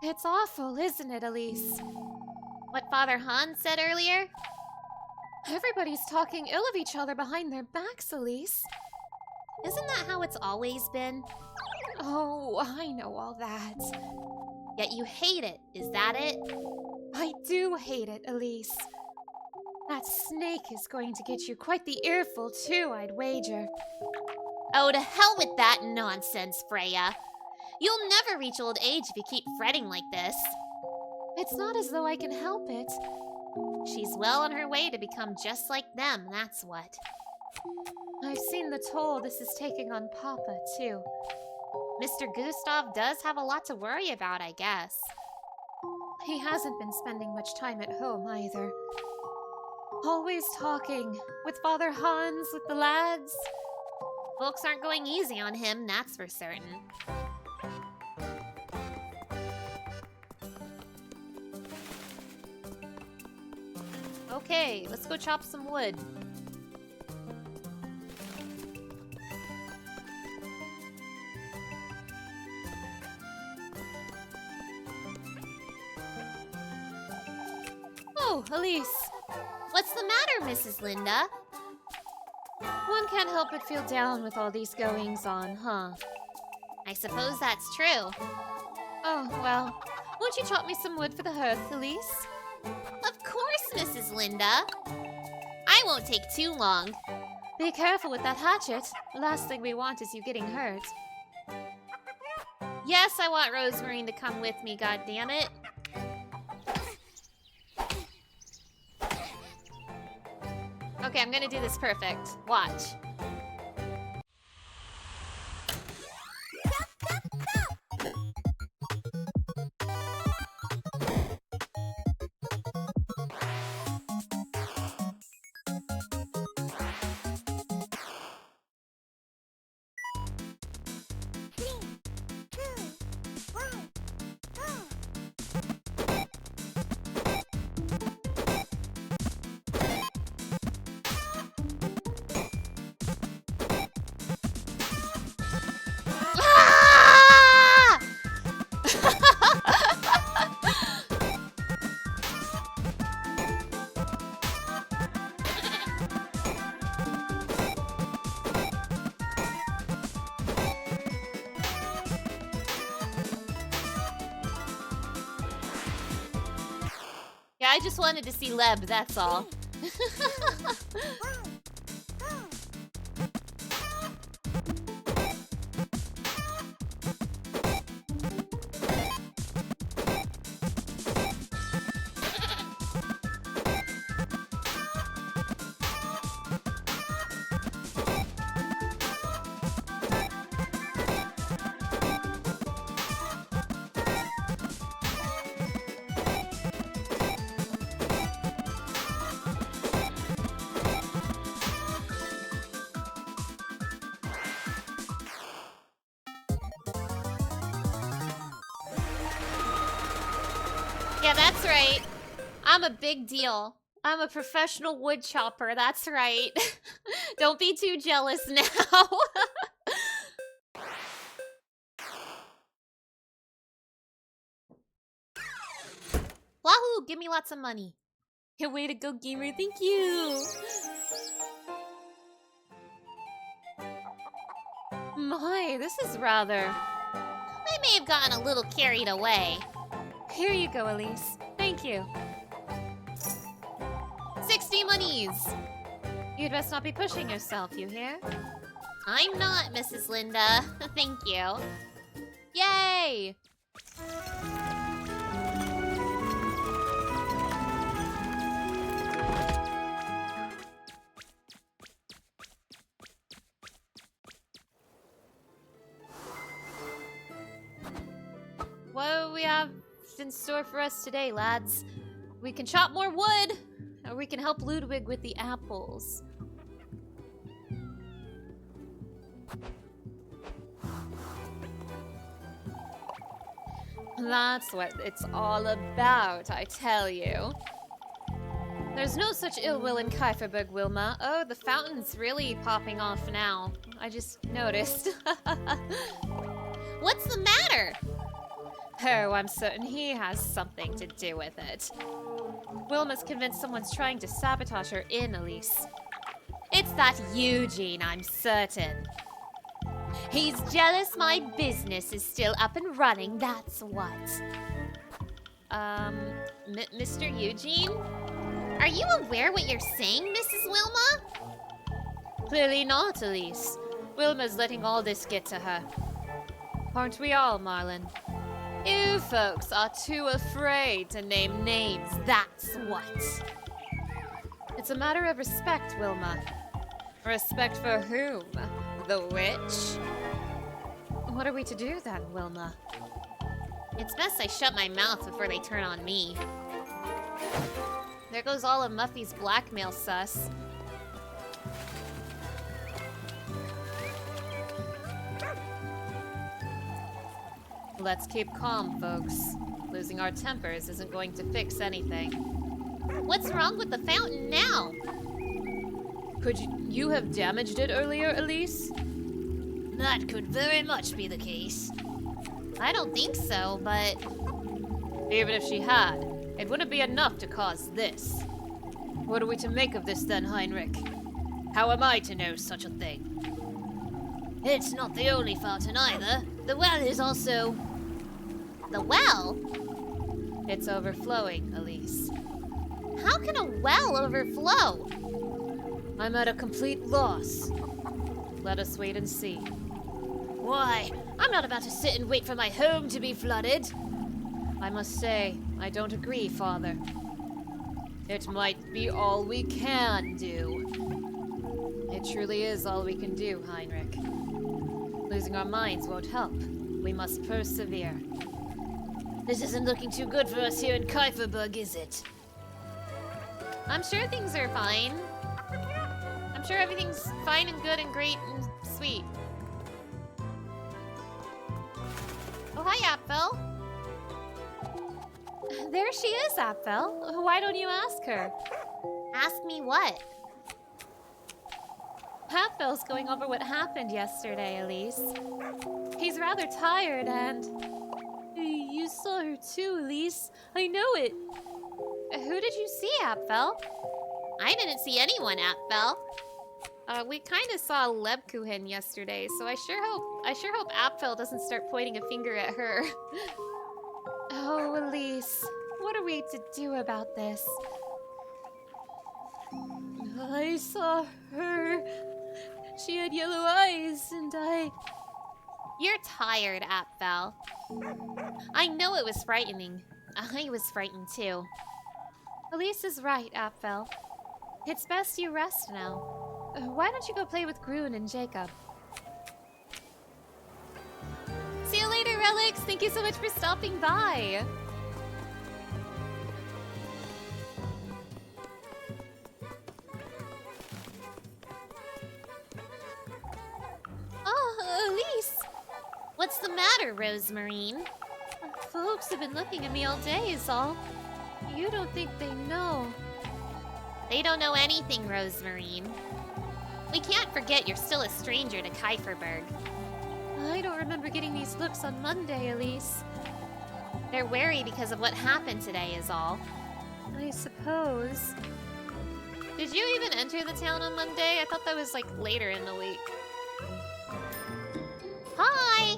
It's awful, isn't it, Elise? What Father Hans said earlier? Everybody's talking ill of each other behind their backs, Elise. Isn't that how it's always been? Oh, I know all that. Yet you hate it, is that it? I do hate it, Elise. That snake is going to get you quite the earful, too, I'd wager. Oh, to hell with that nonsense, Freya. You'll never reach old age if you keep fretting like this. It's not as though I can help it. She's well on her way to become just like them, that's what. I've seen the toll this is taking on Papa, too. Mr. Gustav does have a lot to worry about, I guess. He hasn't been spending much time at home, either. Always talking, with Father Hans, with the lads. Folks aren't going easy on him, that's for certain. Okay, let's go chop some wood. Oh, Elise. What's the matter, Mrs. Linda? One can't help but feel down with all these goings-on, huh? I suppose that's true. Oh, well. Won't you chop me some wood for the hearth, Elise? Of course, Mrs. Linda. I won't take too long. Be careful with that hatchet. The last thing we want is you getting hurt. Yes, I want Rosemary to come with me, goddammit. Okay, I'm gonna do this perfect. Watch. Ah! Yeah, I just wanted to see Leb, that's all. Yeah, that's right. I'm a big deal. I'm a professional wood chopper, that's right. Don't be too jealous now. Wahoo! Give me lots of money. Yeah, way to go, gamer. Thank you. My, this is rather... I may have gotten a little carried away. Here you go, Elise. Thank you. 60 monies! You'd best not be pushing yourself, you hear? I'm not, Mrs. Linda. Thank you. Yay! What do we have in store for us today, lads? We can chop more wood, or we can help Ludwig with the apples. That's what it's all about, I tell you. There's no such ill will in Kieferberg, Wilma. Oh, the fountain's really popping off now. I just noticed. What's the matter? Oh, I'm certain he has something to do with it. Wilma's convinced someone's trying to sabotage her in, Elise. It's that Eugene, I'm certain. He's jealous my business is still up and running, that's what. Mr. Eugene? Are you aware what you're saying, Mrs. Wilma? Clearly not, Elise. Wilma's letting all this get to her. Aren't we all, Marlon? You folks are too afraid to name names, that's what. It's a matter of respect, Wilma. Respect for whom? The witch? What are we to do then, Wilma? It's best I shut my mouth before they turn on me. There goes all of Muffy's blackmail sus. Let's keep calm, folks. Losing our tempers isn't going to fix anything. What's wrong with the fountain now? Could you have damaged it earlier, Elise? That could very much be the case. I don't think so, but... Even if she had, it wouldn't be enough to cause this. What are we to make of this then, Heinrich? How am I to know such a thing? It's not the only fountain either. The well is also... The well? It's overflowing, Elise. How can a well overflow? I'm at a complete loss. Let us wait and see. Why? I'm not about to sit and wait for my home to be flooded. I must say, I don't agree, Father. It might be all we can do. It truly is all we can do, Heinrich. Losing our minds won't help. We must persevere. This isn't looking too good for us here in Kieferberg, is it? I'm sure things are fine. I'm sure everything's fine and good and great and sweet. Oh, hi, Apfel. There she is, Apfel. Why don't you ask her? Ask me what? Apfel's going over what happened yesterday, Elise. He's rather tired and... You saw her too, Elise. I know it. Who did you see, Apfel? I didn't see anyone, Apfel. We kind of saw Lebkuchen yesterday, so I sure hope Apfel doesn't start pointing a finger at her. Oh, Elise, what are we to do about this? I saw her. She had yellow eyes, and You're tired, Apfel. I know it was frightening. I was frightened too. Elise is right, Apfel. It's best you rest now. Why don't you go play with Grun and Jacob? See you later, Relics! Thank you so much for stopping by! Oh, Elise! What's the matter, Rosemarine? Folks have been looking at me all day, is all. You don't think they know. They don't know anything, Rosemarine. We can't forget you're still a stranger to Kieferberg. I don't remember getting these looks on Monday, Elise. They're wary because of what happened today is all. I suppose. Did you even enter the town on Monday? I thought that was like later in the week. Hi!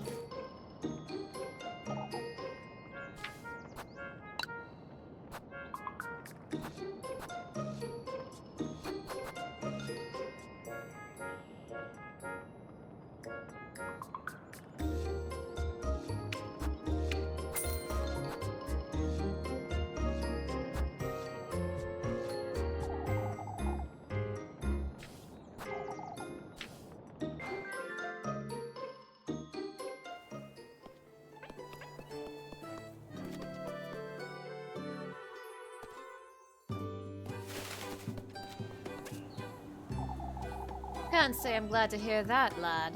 Can't say I'm glad to hear that, lad.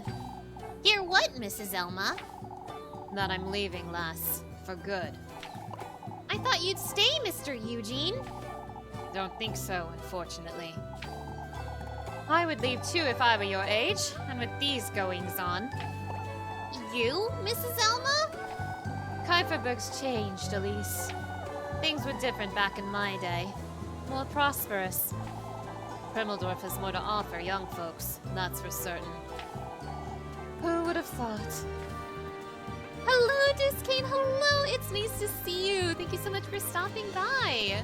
Hear what, Mrs. Elma? That I'm leaving, lass. For good. I thought you'd stay, Mr. Eugene. Don't think so, unfortunately. I would leave too if I were your age, and with these goings on. You, Mrs. Elma? Kieferberg's changed, Elise. Things were different back in my day. More prosperous. Kremmeldorf has more to offer young folks, that's for certain. Who would have thought? Hello, Discane. Hello. It's nice to see you. Thank you so much for stopping by.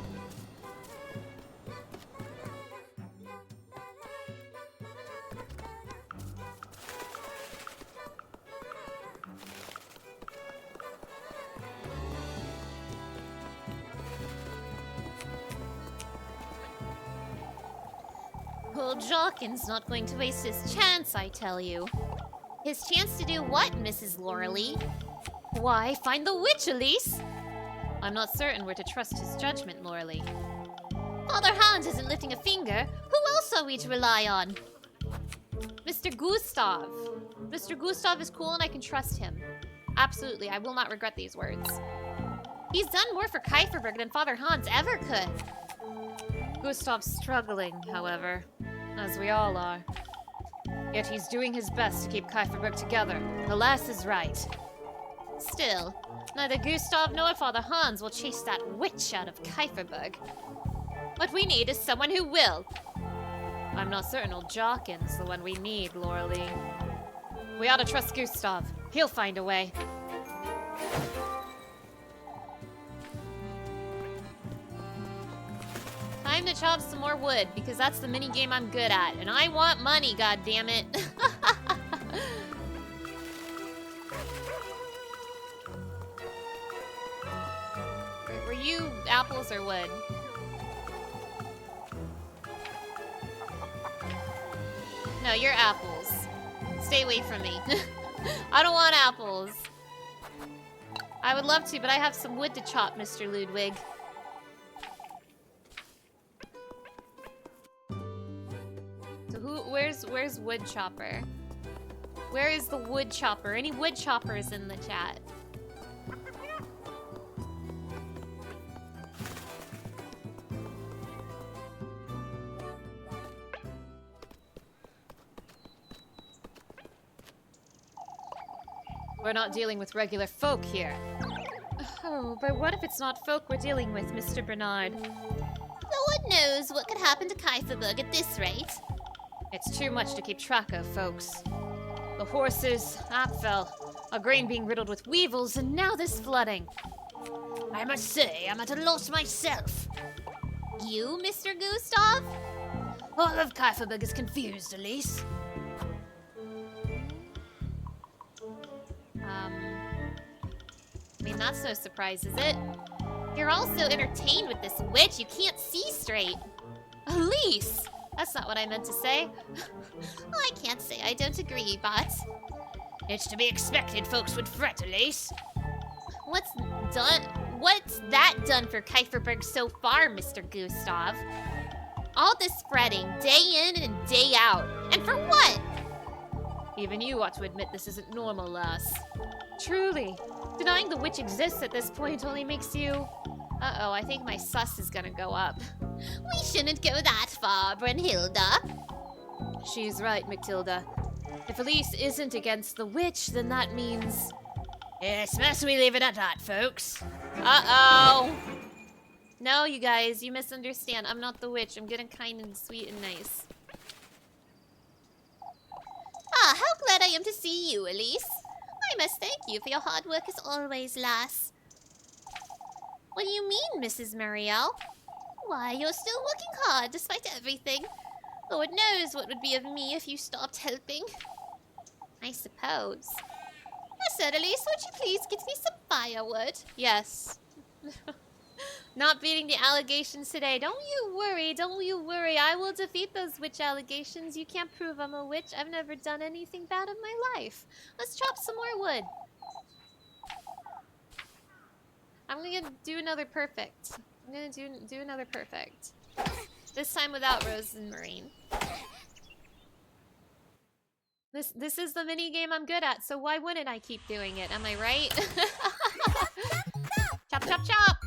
Old Jawkin's not going to waste his chance, I tell you. His chance to do what, Mrs. Lauralee? Why, find the witch, Elise. I'm not certain where to trust his judgment, Lauralee. Father Hans isn't lifting a finger. Who else are we to rely on? Mr. Gustav. Mr. Gustav is cool and I can trust him. Absolutely, I will not regret these words. He's done more for Kieferberg than Father Hans ever could. Gustav's struggling, however, as we all are. Yet he's doing his best to keep Kieferberg together. The lass is right. Still, Neither Gustav nor Father Hans will chase that witch out of Kieferberg. What we need is someone who will. I'm not certain old Jawkin's the one we need, Lauralee. We ought to trust Gustav. He'll find a way. Time to chop some more wood, because that's the mini game I'm good at, and I want money, goddammit. Were you apples or wood? No, you're apples. Stay away from me. I don't want apples. I would love to, but I have some wood to chop, Mr. Ludwig. So where's wood chopper? Where is the wood chopper? Any wood choppers in the chat? We're not dealing with regular folk here. Oh, but what if it's not folk we're dealing with, Mr. Bernard? no one knows what could happen to Kieferberg at this rate. It's too much to keep track of, folks. The horses, Apfel, a grain being riddled with weevils, and now this flooding. I must say, I'm at a loss myself. You, Mr. Gustav? All of Kieferberg is confused, Elise. I mean, that's no surprise, is it? You're all so entertained with this witch, you can't see straight. Elise! That's not what I meant to say. I can't say I don't agree, but... It's to be expected folks would fret, Elise. What's that done for Kieferberg so far, Mr. Gustav? All this fretting, day in and day out. And for what? Even you ought to admit this isn't normal, lass. Truly. Denying the witch exists at this point only makes you... Uh-oh, I think my sus is gonna go up. We shouldn't go that far, Brunhilde. She's right, Matilda. If Elise isn't against the witch, then that means... Yes, must we leave it at that, folks? Uh-oh! No, you guys, you misunderstand. I'm not the witch. I'm getting kind and sweet and nice. Ah, how glad I am to see you, Elise. I must thank you for your hard work as always, lass. What do you mean, Mrs. Marielle? Why, you're still working hard despite everything. Lord knows what would be of me if you stopped helping. I suppose. I said, Elise, would you please get me some firewood? Yes. Not beating the allegations today. Don't you worry, don't you worry. I will defeat those witch allegations. You can't prove I'm a witch. I've never done anything bad in my life. Let's chop some more wood. I'm gonna do another perfect. I'm gonna do another perfect. This time without Rose and Marine. This is the mini game I'm good at, so why wouldn't I keep doing it? Am I right? Chop, chop, chop!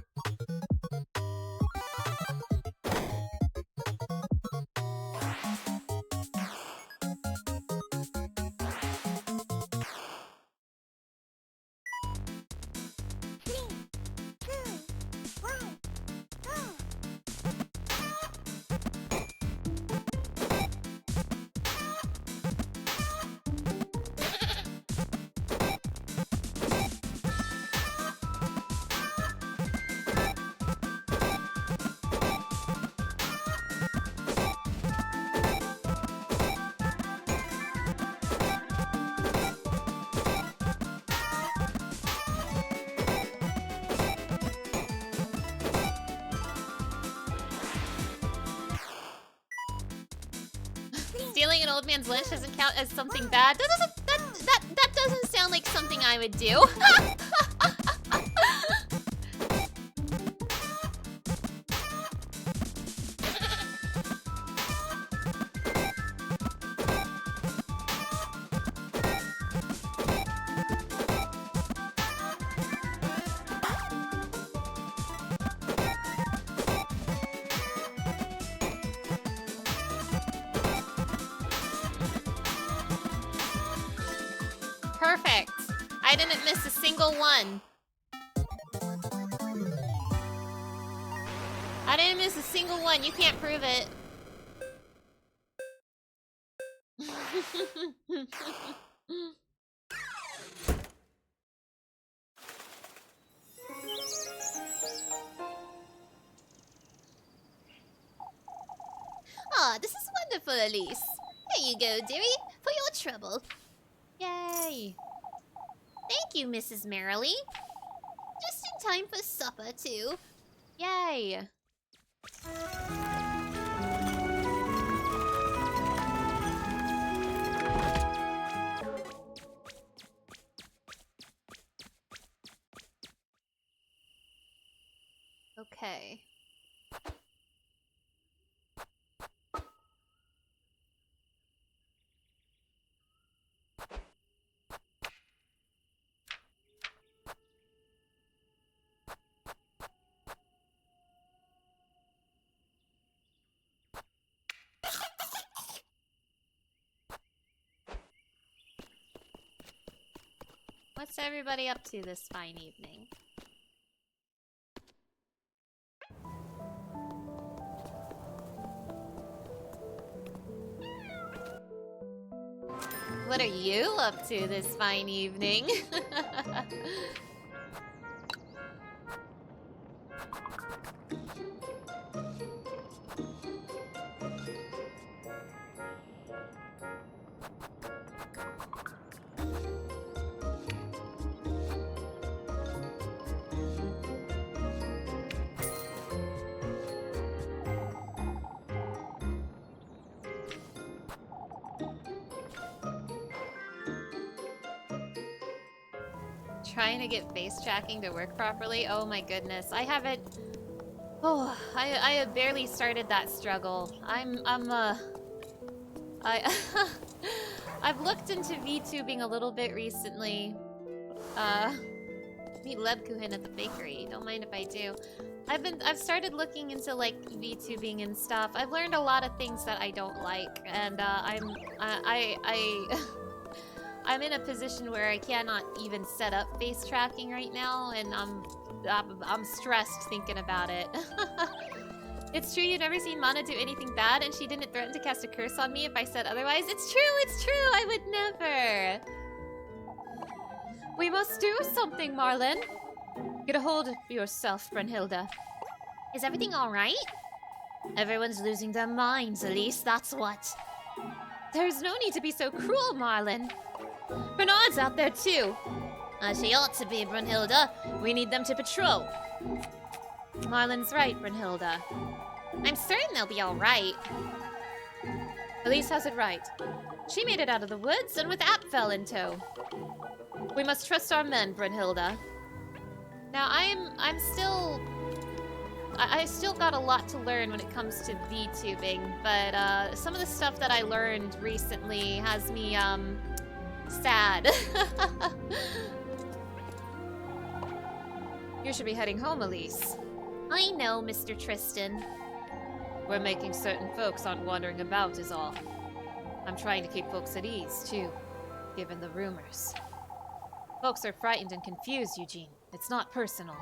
old man's lunch doesn't count as something bad. That doesn't sound like something I would do. Perfect. I didn't miss a single one. I didn't miss a single one. You can't prove it. Aw, this is wonderful, Elise. Here you go, dearie, for your trouble. Yay. Thank you, Mrs. Merrily. Just in time for supper, too. Yay. Okay. What's everybody up to this fine evening? What are you up to this fine evening? Trying to get face tracking to work properly. Oh my goodness. I haven't... Oh, I have barely started that struggle. I've looked into VTubing a little bit recently. Meet Lebkuchen at the bakery. Don't mind if I do. I've started looking into like VTubing and stuff. I've learned a lot of things that I don't like, and I'm in a position where I cannot even set up face tracking right now, and I'm stressed thinking about it. It's true you've never seen Mana do anything bad, and she didn't threaten to cast a curse on me if I said otherwise. It's true, I would never. We must do something, Marlin. Get a hold of yourself, Brunhilde. Is everything alright? Everyone's losing their minds, Elise, that's what. There's no need to be so cruel, Marlin. Bernard's out there too. She ought to be, Brunhilde. We need them to patrol. Marlin's right, Brunhilde. I'm certain they'll be alright. Elise has it right. She made it out of the woods and with Apfel in tow. We must trust our men, Brunhilde. Now I still got a lot to learn when it comes to VTubing, but some of the stuff that I learned recently has me sad. You should be heading home, Elise. I know, Mr. Tristan. We're making certain folks aren't wandering about is all. I'm trying to keep folks at ease, too, given the rumors. Folks are frightened and confused, Eugene. It's not personal.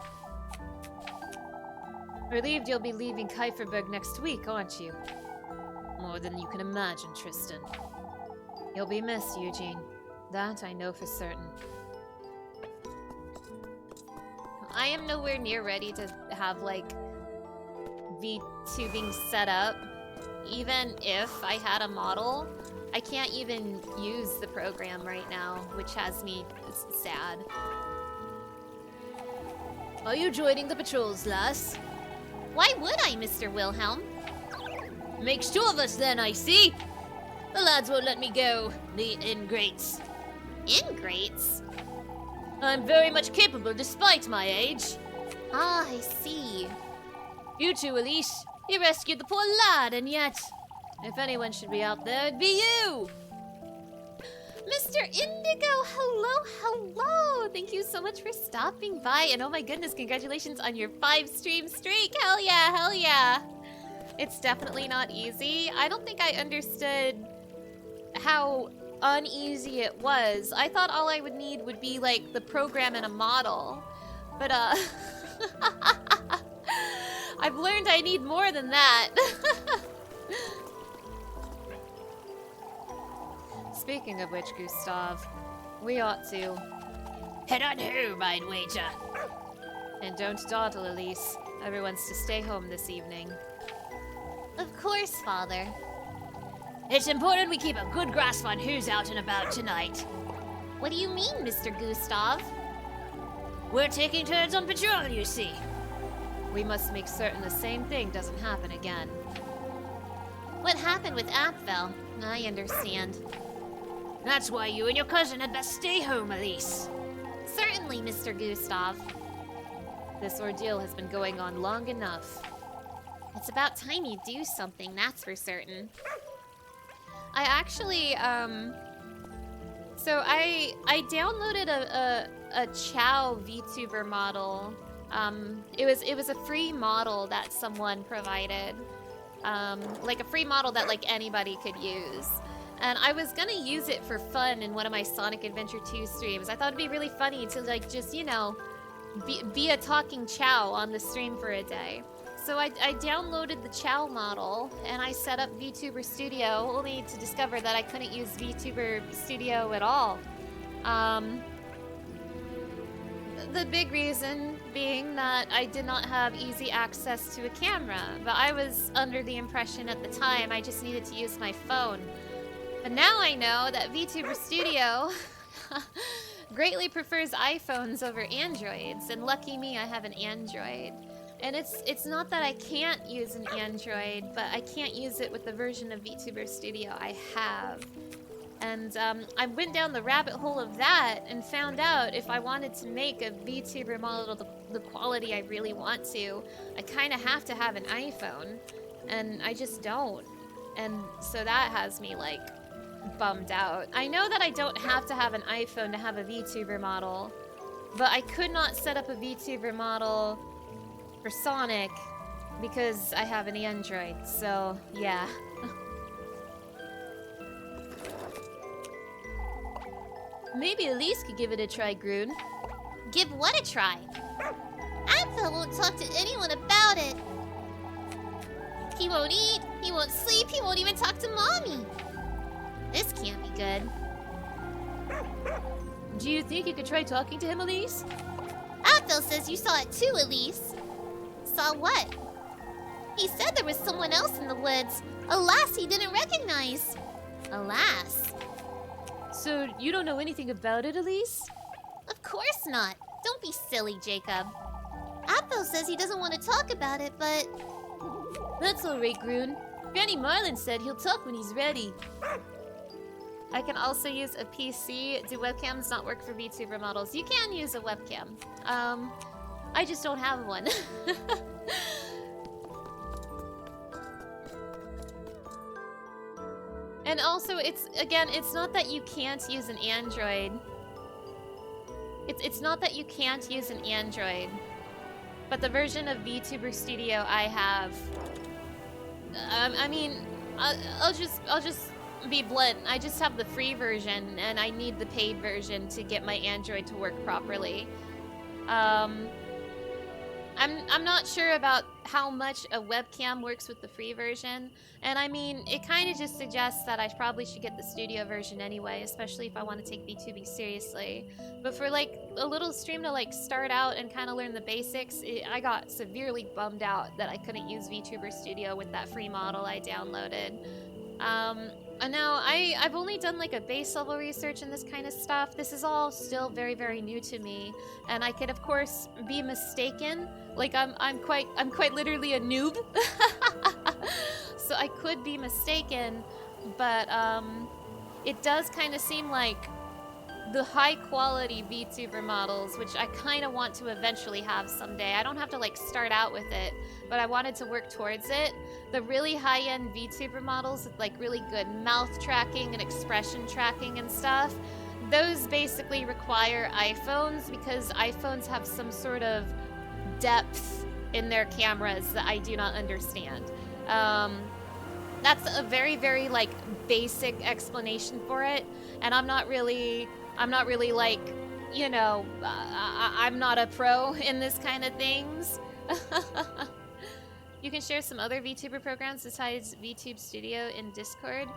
Relieved you'll be leaving Kieferberg next week, aren't you? More than you can imagine, Tristan. You'll be missed, Eugene. That I know for certain. I am nowhere near ready to have, like, VTubing set up. Even if I had a model, I can't even use the program right now, which has me sad. Are you joining the patrols, lass? Why would I, Mr. Wilhelm? Makes two of us then, I see. The lads won't let me go. The ingrates. Ingrates? I'm very much capable despite my age. Ah, I see. You too, Elise. You rescued the poor lad, and yet, if anyone should be out there, it'd be you! Mr. Indigo, hello. Thank you so much for stopping by. And oh my goodness, congratulations on your 5-stream streak. Hell yeah. It's definitely not easy. I don't think I understood how uneasy it was. I thought all I would need would be like the program and a model. But I've learned I need more than that. Speaking of which, Gustav, we ought to Head on home, I'd wager. And don't dawdle, Elise. Everyone's to stay home this evening. Of course, Father. It's important we keep a good grasp on who's out and about tonight. What do you mean, Mr. Gustav? We're taking turns on patrol, you see. We must make certain the same thing doesn't happen again. What happened with Apfel? I understand. That's why you and your cousin had best stay home, Elise. Certainly, Mr. Gustav. This ordeal has been going on long enough. It's about time you do something, that's for certain. I actually, so I downloaded a Chow VTuber model. It was a free model that someone provided. Like a free model that like anybody could use. And I was gonna use it for fun in one of my Sonic Adventure 2 streams. I thought it'd be really funny to like just, you know, be a talking Chow on the stream for a day. So I downloaded the Chow model and I set up VTuber Studio, only to discover that I couldn't use VTuber Studio at all. The big reason being that I did not have easy access to a camera, but I was under the impression at the time I just needed to use my phone. But now I know that VTuber Studio greatly prefers iPhones over Androids, and lucky me, I have an Android. And it's not that I can't use an Android, but I can't use it with the version of VTuber Studio I have. And I went down the rabbit hole of that and found out if I wanted to make a VTuber model the quality I really want to, I kind of have to have an iPhone, and I just don't. And so that has me like bummed out. I know that I don't have to have an iPhone to have a VTuber model, but I could not set up a VTuber model for Sonic because I have an Android, so yeah. Maybe Elise could give it a try, Groon. Give what a try? Apfel won't talk to anyone about it. He won't eat, he won't sleep, he won't even talk to Mommy. This can't be good. Do you think you could try talking to him, Elise? Apfel says you saw it too, Elise. Saw what? He said there was someone else in the woods. A lass he didn't recognize. A lass? So you don't know anything about it, Elise? Of course not. Don't be silly, Jacob. Apfel says he doesn't want to talk about it, but... That's alright, Groon. Granny Marlin said he'll talk when he's ready. I can also use a PC. Do webcams not work for VTuber models? You can use a webcam. I just don't have one. And also, it's not that you can't use an Android. It's not that you can't use an Android. But the version of VTuber Studio I have... I mean, I'll just be blunt. I just have the free version, and I need the paid version to get my Android to work properly. I'm not sure about how much a webcam works with the free version, and I mean, it kind of just suggests that I probably should get the studio version anyway, especially if I want to take VTubing seriously. But for like a little stream to like start out and kind of learn the basics, I got severely bummed out that I couldn't use VTuber Studio with that free model I downloaded. And now I've only done like a base level research in this kind of stuff. This is all still very, very new to me, and I could of course be mistaken. Like I'm quite literally a noob. So I could be mistaken, but it does kind of seem like the high quality VTuber models, which I kind of want to eventually have someday. I don't have to like start out with it, but I wanted to work towards it. The really high end VTuber models with like really good mouth tracking and expression tracking and stuff, those basically require iPhones because iPhones have some sort of depth in their cameras that I do not understand. That's a very, very like basic explanation for it, and I'm not really like, you know, I'm not a pro in this kind of things. You can share some other VTuber programs besides VTube Studio in Discord.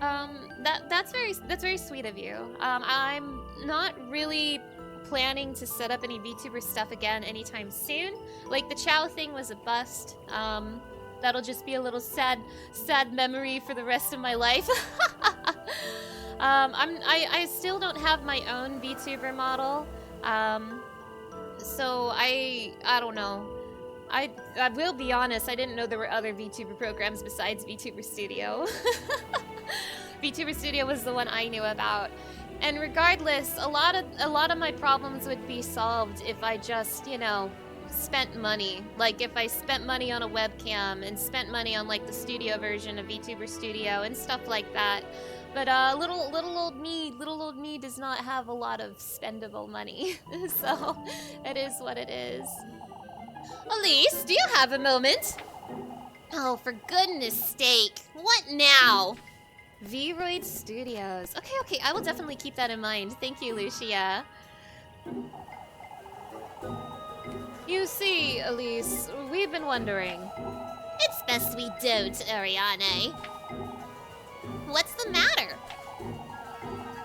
That's very sweet of you. I'm not really planning to set up any VTuber stuff again anytime soon. Like the Chow thing was a bust. That'll just be a little sad memory for the rest of my life. I still don't have my own VTuber model. So I don't know. I will be honest, I didn't know there were other VTuber programs besides VTuber Studio. VTuber Studio was the one I knew about. And regardless, a lot of my problems would be solved if I just, you know, spent money. Like if I spent money on a webcam and spent money on like the studio version of VTuber Studio and stuff like that. But little old me does not have a lot of spendable money. So it is what it is. Elise, do you have a moment? Oh, for goodness sake. What now? Vroid Studios. Okay, I will definitely keep that in mind. Thank you, Lucia. You see, Elise, we've been wondering. It's best we don't, Ariane. What's the matter?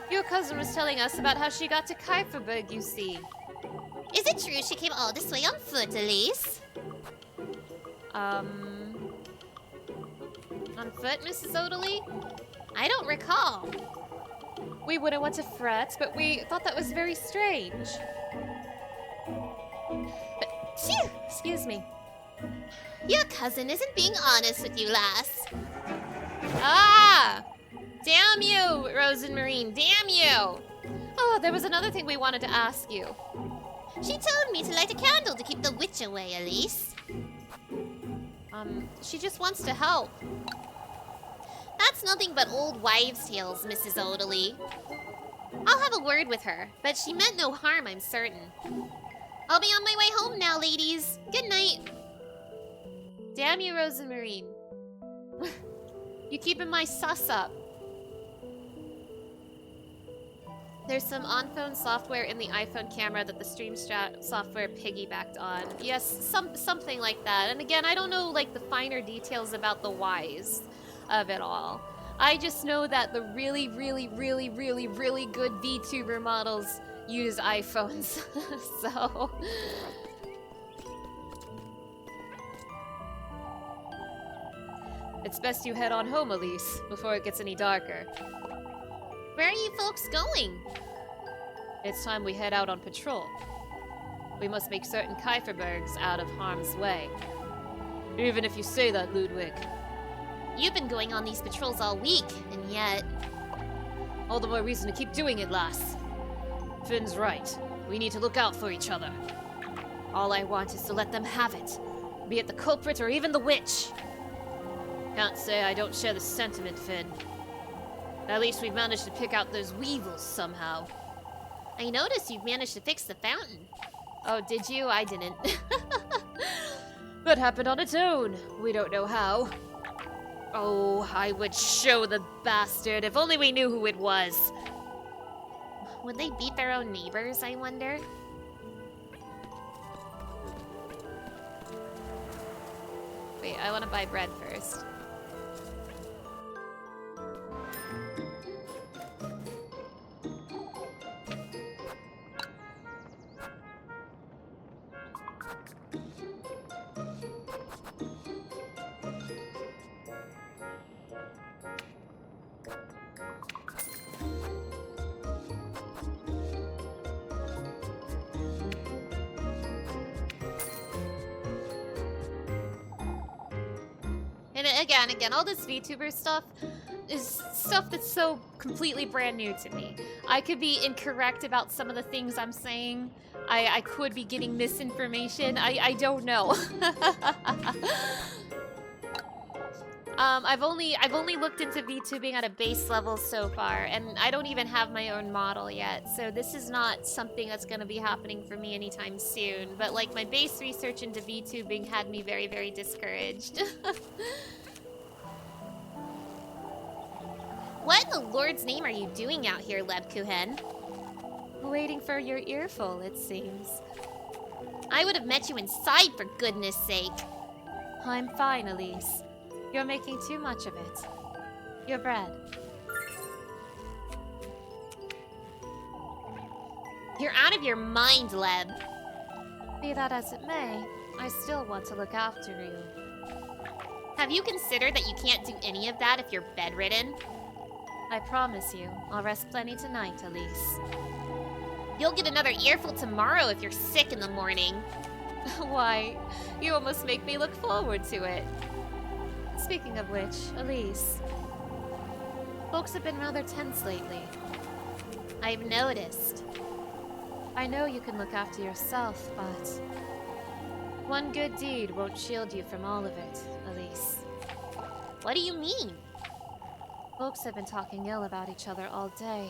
Your cousin was telling us about how she got to Kuiperberg, you see. Is it true she came all this way on foot, Elise? On foot, Mrs. Odalie? I don't recall. We wouldn't want to fret, but we thought that was very strange. But, phew, excuse me. Your cousin isn't being honest with you, lass. Ah! Damn you, Rose and Marine, damn you! Oh, there was another thing we wanted to ask you. She told me to light a candle to keep the witch away, Elise. She just wants to help. That's nothing but old wives' tales, Mrs. Odalie. I'll have a word with her, but she meant no harm, I'm certain. I'll be on my way home now, ladies. Good night. Damn you, Rose and Marine. You keeping my sus up. There's some on-phone software in the iPhone camera that the StreamStrat software piggybacked on. Yes, something like that. And again, I don't know like the finer details about the whys of it all. I just know that the really good VTuber models use iPhones. So... It's best you head on home, Elise, before it gets any darker. Where are you folks going? It's time we head out on patrol. We must make certain Kuiperberg's out of harm's way. Even if you say that, Ludwig. You've been going on these patrols all week, and yet... All the more reason to keep doing it, lass. Finn's right. We need to look out for each other. All I want is to let them have it, be it the culprit or even the witch. Can't say I don't share the sentiment, Finn. At least we've managed to pick out those weevils somehow. I noticed you've managed to fix the fountain. Oh, did you? I didn't. That happened on its own. We don't know how. Oh, I would show the bastard if only we knew who it was. Would they beat their own neighbors, I wonder? Wait, I want to buy bread first. And again, all this VTuber stuff, is stuff that's so completely brand new to me. I could be incorrect about some of the things I'm saying. I could be getting misinformation. I don't know. I've only looked into VTubing at a base level so far, and I don't even have my own model yet. So this is not something that's going to be happening for me anytime soon. But like my base research into VTubing had me very, very discouraged. What in the Lord's name are you doing out here, Lebkuchen? Waiting for your earful, it seems. I would have met you inside, for goodness sake. I'm fine, Elise. You're making too much of it. Your bread. You're out of your mind, Leb. Be that as it may, I still want to look after you. Have you considered that you can't do any of that if you're bedridden? I promise you, I'll rest plenty tonight, Elise. You'll get another earful tomorrow if you're sick in the morning. Why, you almost make me look forward to it. Speaking of which, Elise, folks have been rather tense lately. I've noticed. I know you can look after yourself, but one good deed won't shield you from all of it, Elise. What do you mean? Folks have been talking ill about each other all day.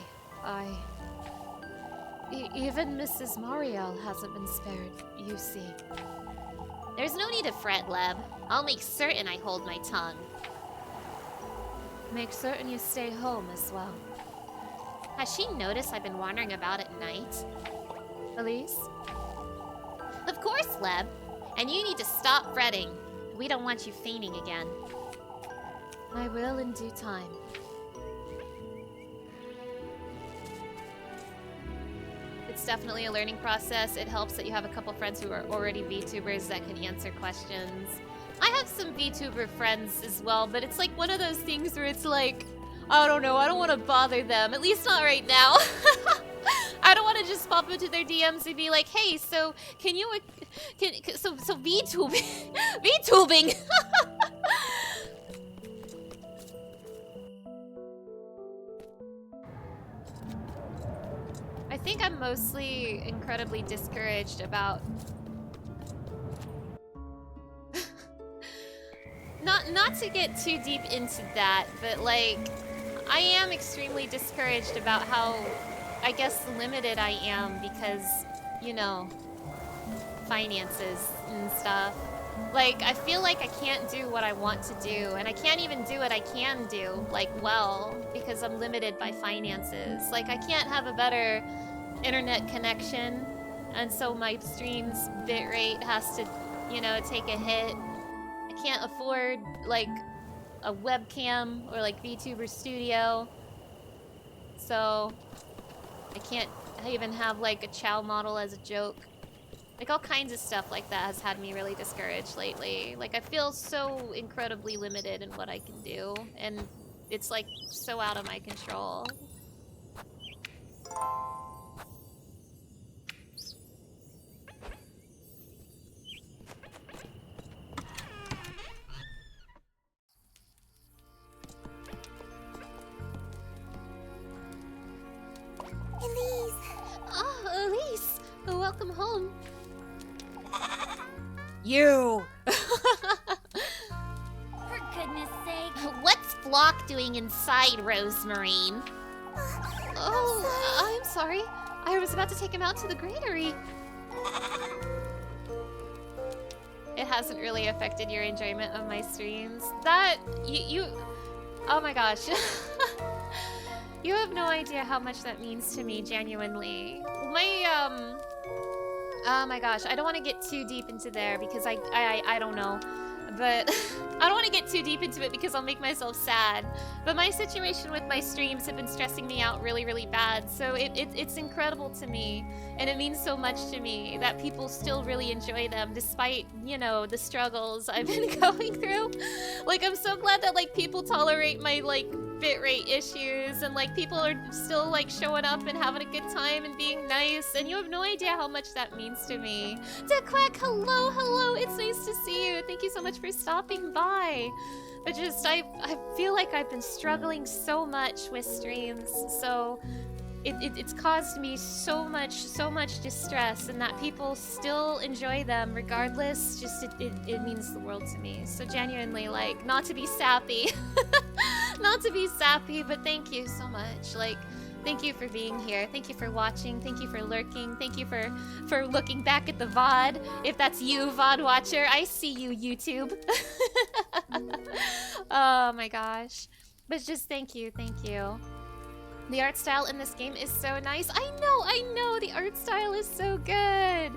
Even Mrs. Mariel hasn't been spared, you see. There's no need to fret, Leb. I'll make certain I hold my tongue. Make certain you stay home as well. Has she noticed I've been wandering about at night? Elise? Of course, Leb. And you need to stop fretting. We don't want you fainting again. I will in due time. It's definitely a learning process. It helps that you have a couple friends who are already VTubers that can answer questions. I have some VTuber friends as well, but it's like one of those things where it's like, I don't know, I don't want to bother them. At least not right now. I don't want to just pop into their DMs and be like, hey, so can you, so VTubing, VTubing. I think I'm mostly incredibly discouraged about not to get too deep into that, but like I am extremely discouraged about how I guess limited I am because, you know, finances and stuff. Like I feel like I can't do what I want to do, and I can't even do what I can do like well because I'm limited by finances. Like I can't have a better internet connection, and so my stream's bitrate has to, you know, take a hit. I can't afford like a webcam or like VTuber Studio, so I can't even have like a Chow model as a joke. Like all kinds of stuff like that has had me really discouraged lately. Like I feel so incredibly limited in what I can do, and it's like so out of my control. Elise! Oh, Elise! Welcome home. You! For goodness sake. What's Flock doing inside, Rosemarine? Oh, I'm sorry. I was about to take him out to the granary. It hasn't really affected your enjoyment of my streams. That, you oh my gosh. You have no idea how much that means to me, genuinely. Oh my gosh, I don't want to get too deep into there because I don't know. But I don't want to get too deep into it because I'll make myself sad. But my situation with my streams have been stressing me out really, really bad. So it's incredible to me. And it means so much to me that people still really enjoy them despite, you know, the struggles I've been going through. Like, I'm so glad that, like, people tolerate my, like, bitrate issues, and like people are still like showing up and having a good time and being nice, and you have no idea how much that means to me. Quack, hello, it's nice to see you. Thank you so much for stopping by. But just, I feel like I've been struggling so much with streams, so it's caused me so much distress, and that people still enjoy them regardless, just it means the world to me. So genuinely, like, not to be sappy, not to be sappy, but thank you so much. Like, thank you for being here. Thank you for watching. Thank you for lurking. Thank you for looking back at the VOD. If that's you, VOD watcher, I see you, YouTube. Oh my gosh. But just thank you, thank you. The art style in this game is so nice. I know, the art style is so good.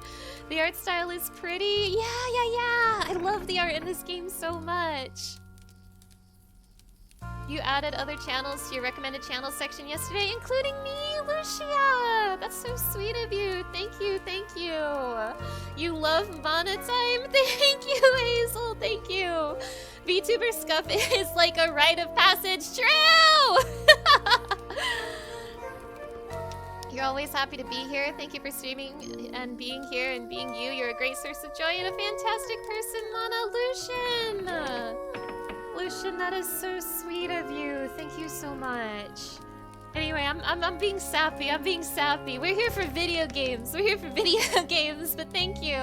The art style is pretty. Yeah. I love the art in this game so much. You added other channels to your recommended channels section yesterday, including me, Lucia. That's so sweet of you. Thank you. You love Mana Time. Thank you, Hazel. Thank you. VTuber scuff is like a rite of passage. True. You're always happy to be here. Thank you for streaming and being here and being you. You're a great source of joy and a fantastic person, Mana. Lucian, that is so sweet of you. Thank you so much. Anyway, I'm being sappy. We're here for video games. But thank you.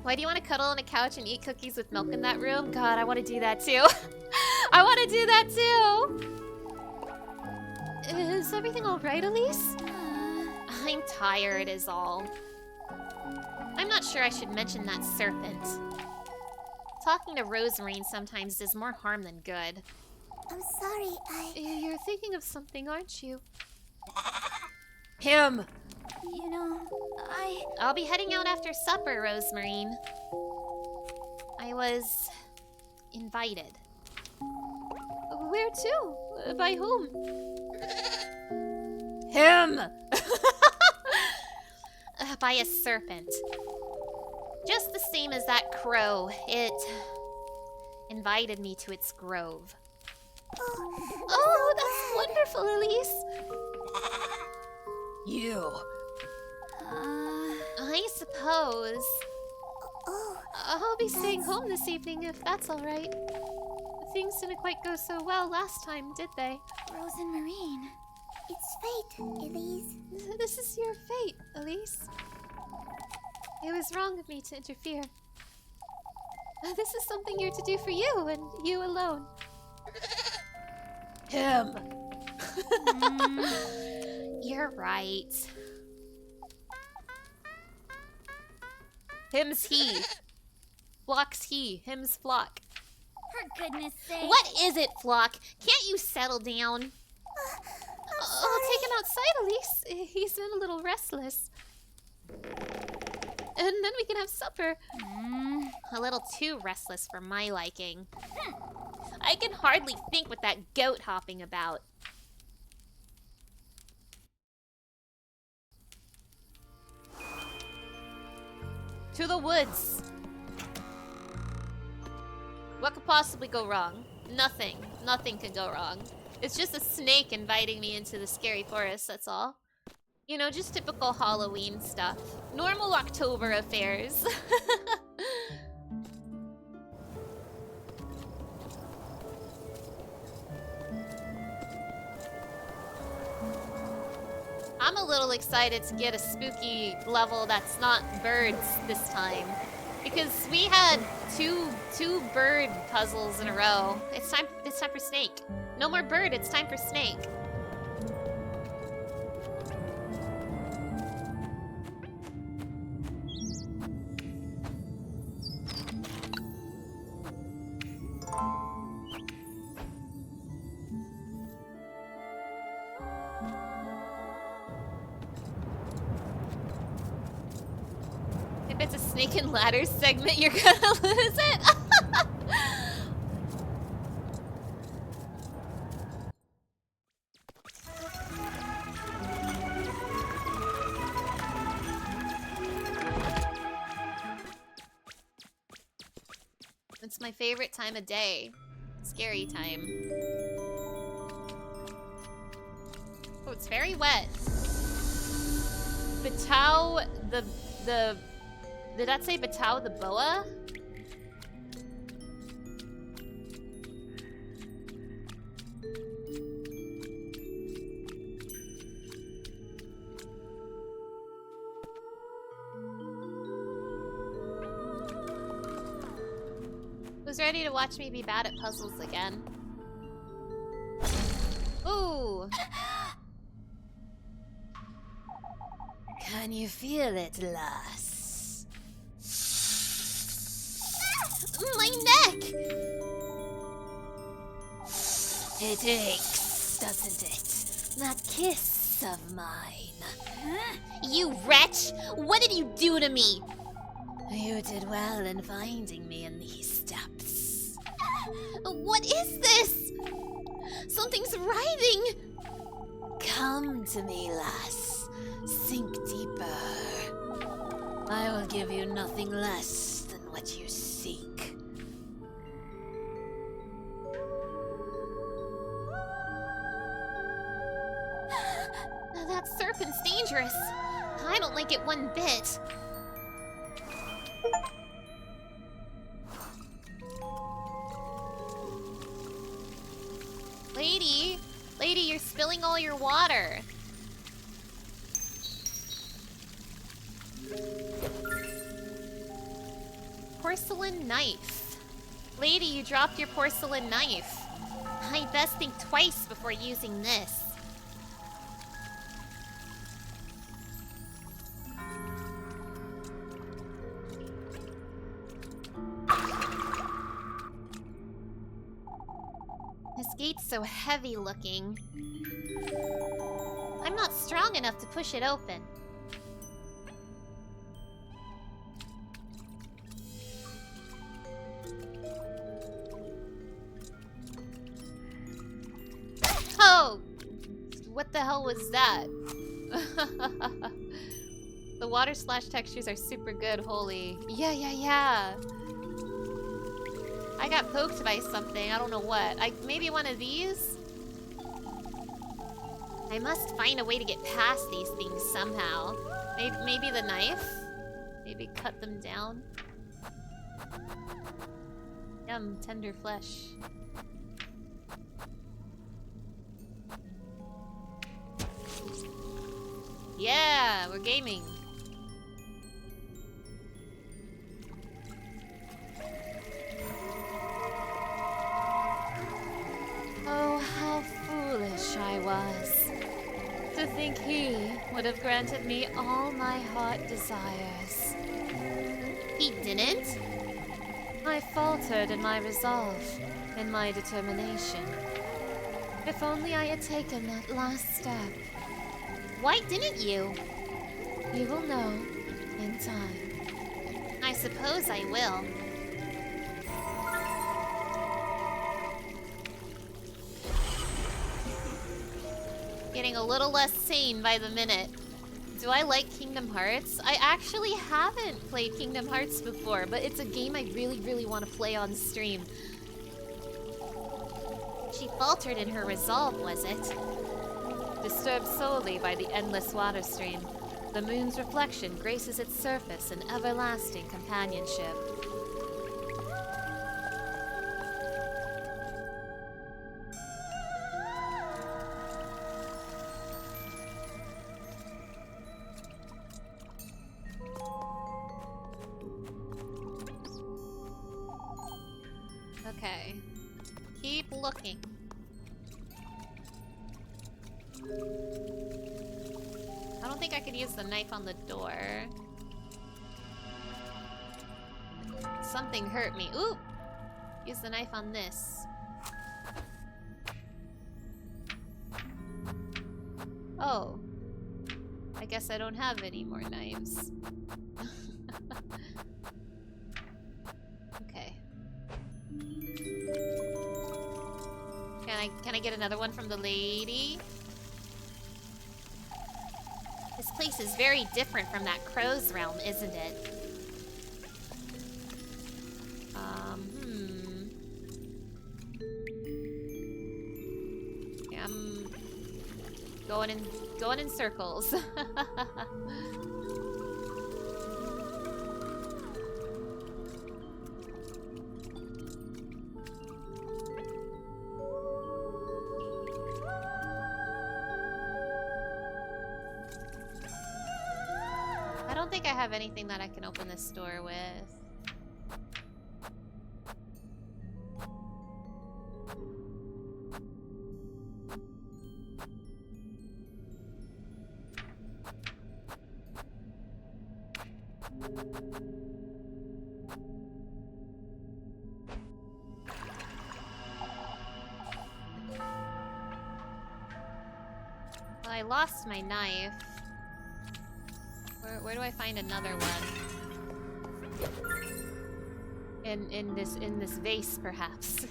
Why do you want to cuddle on a couch and eat cookies with milk in that room? God, I want to do that too. Is everything alright, Elise? I'm tired is all. I'm not sure I should mention that serpent. Talking to Rosemarine sometimes does more harm than good. I'm sorry, You're thinking of something, aren't you? Him! You know, I'll be heading out after supper, Rosemarine. I was invited. Where to? By whom? Him! By a serpent. Just the same as that crow. It invited me to its grove. Oh, that's wonderful, Elise. You. I suppose. I'll be staying home this evening if that's all right. Things didn't quite go so well last time, did they? Rose and Marine. It's fate, Elise. This is your fate, Elise. It was wrong of me to interfere. This is something you're to do for you and you alone. Him. You're right. Him's he. Flock's he. Him's flock. For goodness sake. What is it, Flock? Can't you settle down? I'll take him outside, Elise. He's been a little restless. And then we can have supper. A little too restless for my liking. I can hardly think with that goat hopping about. To the woods. What could possibly go wrong? Nothing. Nothing could go wrong. It's just a snake inviting me into the scary forest, that's all. You know, just typical Halloween stuff. Normal October affairs. I'm a little excited to get a spooky level that's not birds this time. Because we had two bird puzzles in a row. It's time for snake. No more bird, it's time for snake. If it's a snake and ladders segment, you're gonna lose it. It's my favorite time of day. Scary time. Oh, it's very wet. Batao the did that say Batao the boa? ready to watch me be bad at puzzles again. Ooh! Can you feel it, lass? My neck! It aches, doesn't it? That kiss of mine. You wretch! What did you do to me? You did well in finding me in these steps. What is this? Something's writhing! Come to me, lass. Sink deeper. I will give you nothing less than what you seek. That serpent's dangerous. I don't like it one bit. Lady! Lady, you're spilling all your water. Porcelain knife. Lady, you dropped your porcelain knife. I best think twice before using this. This gate's so heavy looking. I'm not strong enough to push it open. Oh! What the hell was that? The water splash textures are super good, holy. Yeah. I got poked by something, I don't know what. Maybe one of these? I must find a way to get past these things somehow. Maybe the knife? Maybe cut them down? Yum, tender flesh. Yeah, we're gaming. Oh, how foolish I was. To think he would have granted me all my heart desires. He didn't? I faltered in my resolve, in my determination. If only I had taken that last step. Why didn't you? You will know in time. I suppose I will. Getting a little less sane by the minute. Do I like Kingdom Hearts? I actually haven't played Kingdom Hearts before, but it's a game I really want to play on stream. She faltered in her resolve, was it? Disturbed solely by the endless water stream, the moon's reflection graces its surface in everlasting companionship. Okay. Keep looking. I don't think I could use the knife on the door. Something hurt me. Ooh! Use the knife on this. Oh. I guess I don't have any more knives. Okay. Can I get another one from the lady? This place is very different from that crow's realm, isn't it? Yeah, I'm going in circles. I don't think I have anything that I can open this door with. Well, I lost my knife. Where do I find another one? In this vase, perhaps.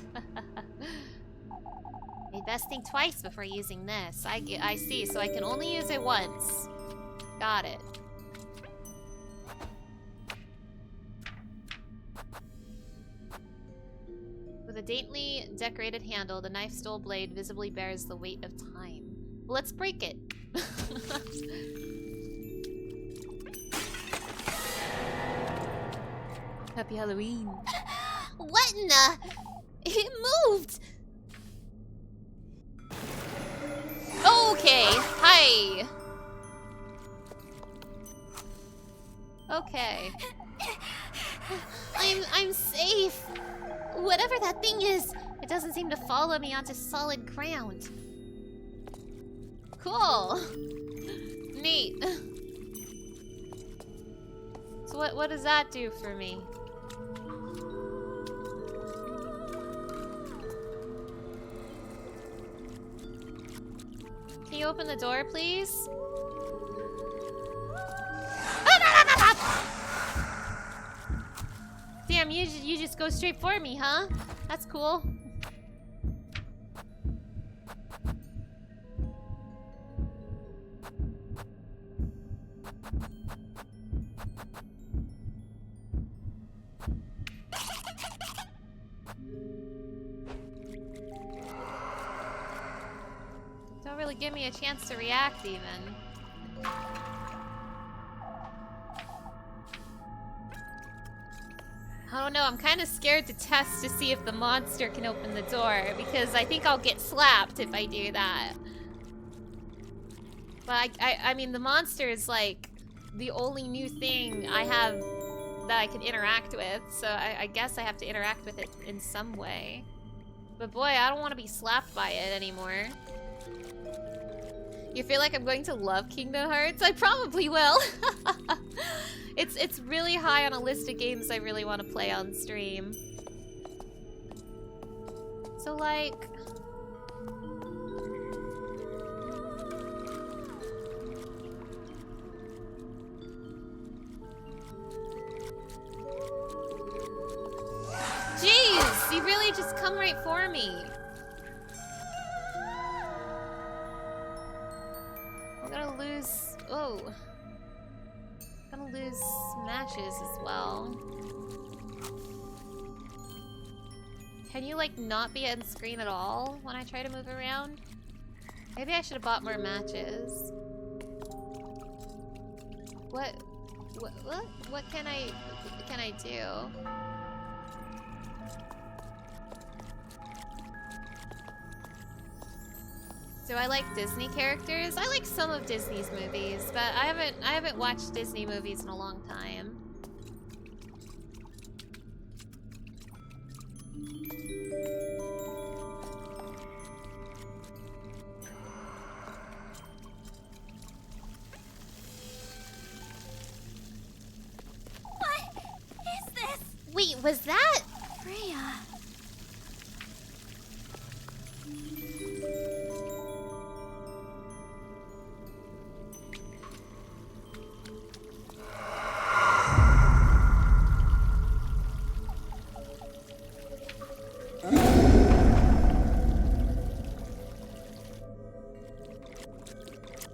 You'd best think twice before using this. I see, so I can only use it once. Got it. With a daintily decorated handle, the knife's dull blade visibly bears the weight of time. Well, let's break it. Happy Halloween. What in the... It moved! Okay, hi. Okay. I'm safe. Whatever that thing is, it doesn't seem to follow me onto solid ground. Cool. Neat. So what does that do for me? Can you open the door, please? Damn, you just go straight for me, huh? That's cool. Don't really give me a chance to react, even. I don't know, I'm kind of scared to test to see if the monster can open the door, because I think I'll get slapped if I do that. But I mean, the monster is like the only new thing I have that I can interact with, so I guess I have to interact with it in some way. But boy, I don't want to be slapped by it anymore. You feel like I'm going to love Kingdom Hearts? I probably will. It's really high on a list of games I really want to play on stream. So like... Jeez, you really just come right for me. I'm gonna lose... Oh. I'm gonna lose matches as well. Can you, like, not be on screen at all when I try to move around? Maybe I should have bought more matches. What can I do? Do I like Disney characters? I like some of Disney's movies, but I haven't watched Disney movies in a long time. What is this? Wait, was that... Freya.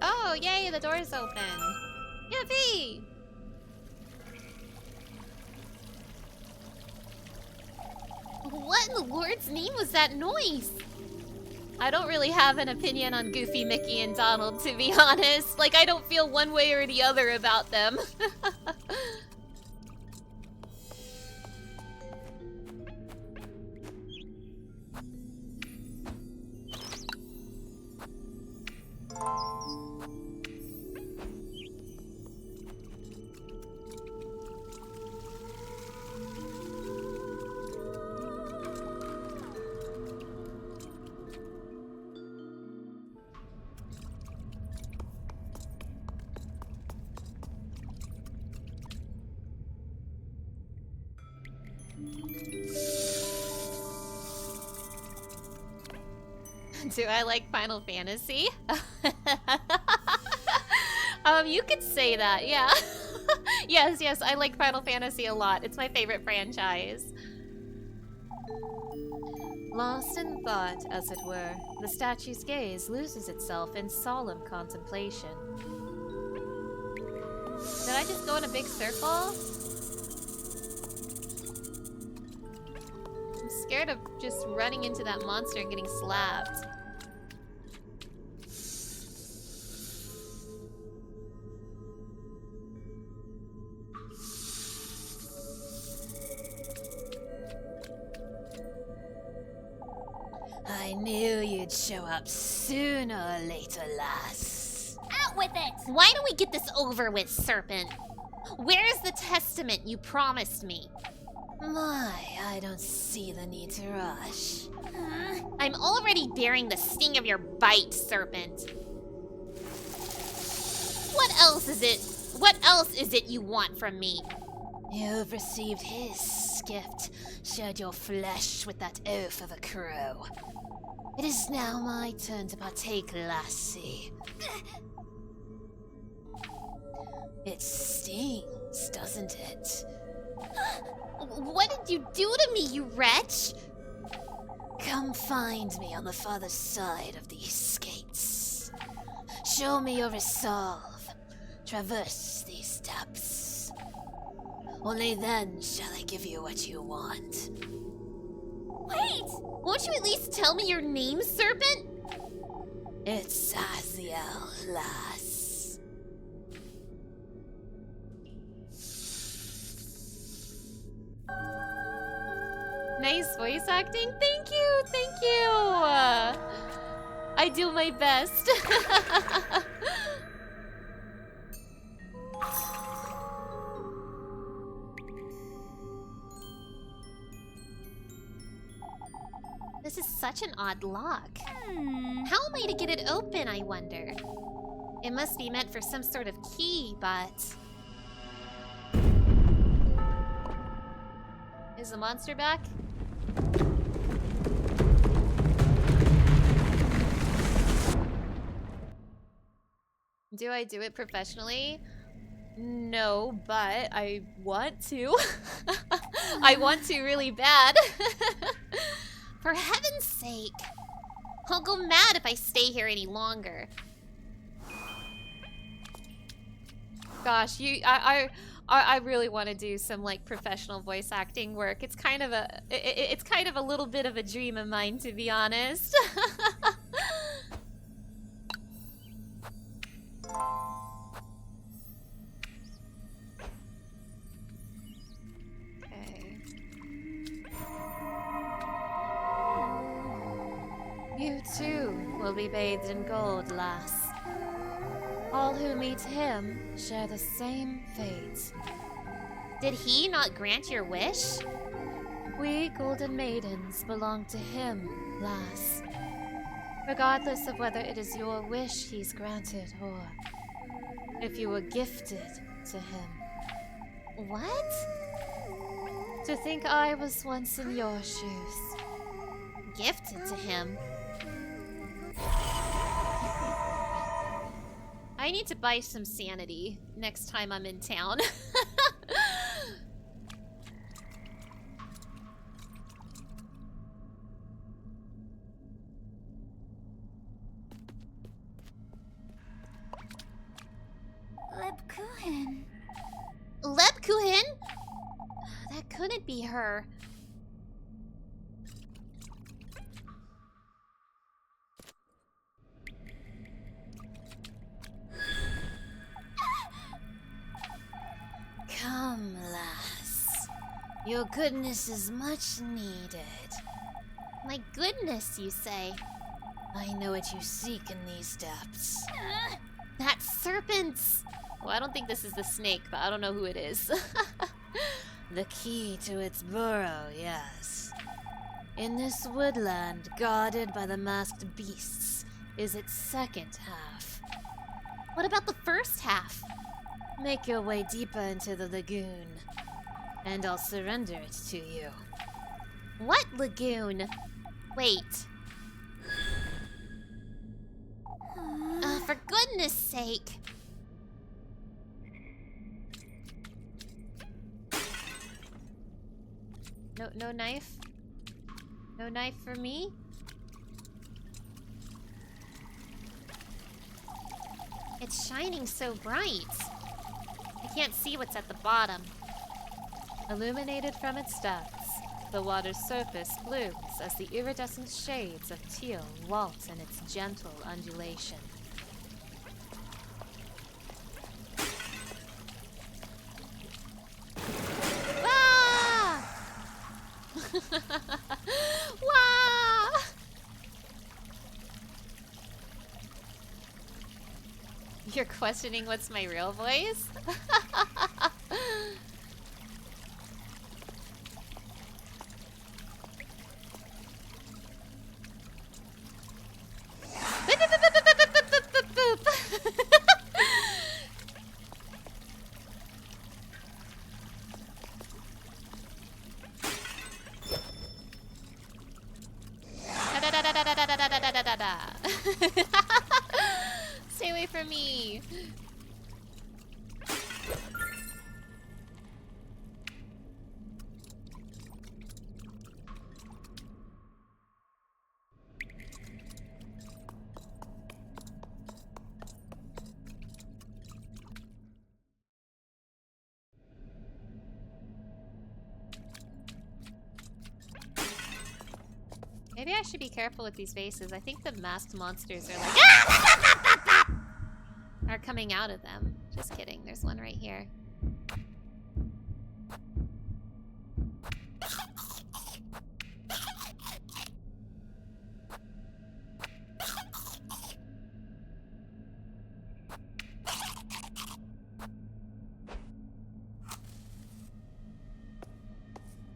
Oh, yay, the door's open. Yippee! What in the Lord's name was that noise? I don't really have an opinion on Goofy, Mickey, and Donald, to be honest. Like, I don't feel one way or the other about them. Do I like Final Fantasy? You could say that, yeah. Yes, I like Final Fantasy a lot. It's my favorite franchise. Lost in thought, as it were, the statue's gaze loses itself in solemn contemplation. Did I just go in a big circle? I'm scared of just running into that monster and getting slapped. I knew you'd show up sooner or later, lass. Out with it! Why don't we get this over with, Serpent? Where's the testament you promised me? My, I don't see the need to rush. I'm already bearing the sting of your bite, Serpent. What else is it? What else is it you want from me? You've received his gift, shared your flesh with that oaf of a crow. It is now my turn to partake, lassie. It stings, doesn't it? What did you do to me, you wretch? Come find me on the farther side of these gates. Show me your resolve. Traverse these depths. Only then shall I give you what you want. Wait! Won't you at least tell me your name, Serpent? It's Aziel, lass. Nice voice acting. Thank you. I do my best. This is such an odd lock. Hmm. How am I to get it open, I wonder? It must be meant for some sort of key, but... Is the monster back? Do I do it professionally? No, but I want to. I want to really bad. For heaven's sake! I'll go mad if I stay here any longer. Gosh, I really want to do some like professional voice acting work. It's kind of a little bit of a dream of mine, to be honest. Okay. You too will be bathed in gold, lass. All who meet him share the same fate. Did he not grant your wish? We golden maidens belong to him, lass. Regardless of whether it is your wish he's granted or if you were gifted to him. What? To think I was once in your shoes. Gifted to him? I need to buy some sanity next time I'm in town. Lebkuchen. Lebkuchen? That couldn't be her. Come, lass. Your goodness is much needed. My goodness, you say. I know what you seek in these depths. That serpent's... Well, I don't think this is the snake, but I don't know who it is. The key to its burrow, yes. In this woodland, guarded by the masked beasts, is its second half. What about the first half? Make your way deeper into the lagoon. And I'll surrender it to you. What lagoon? Wait. For goodness sake. No knife? No knife for me? It's shining so bright. I can't see what's at the bottom. Illuminated from its depths, the water's surface blooms as the iridescent shades of teal waltz in its gentle undulation. Ah! Wah! You're questioning what's my real voice? Stay away from me. Maybe I should be careful with these vases. I think the masked monsters are like are coming out of them. Just kidding. There's one right here.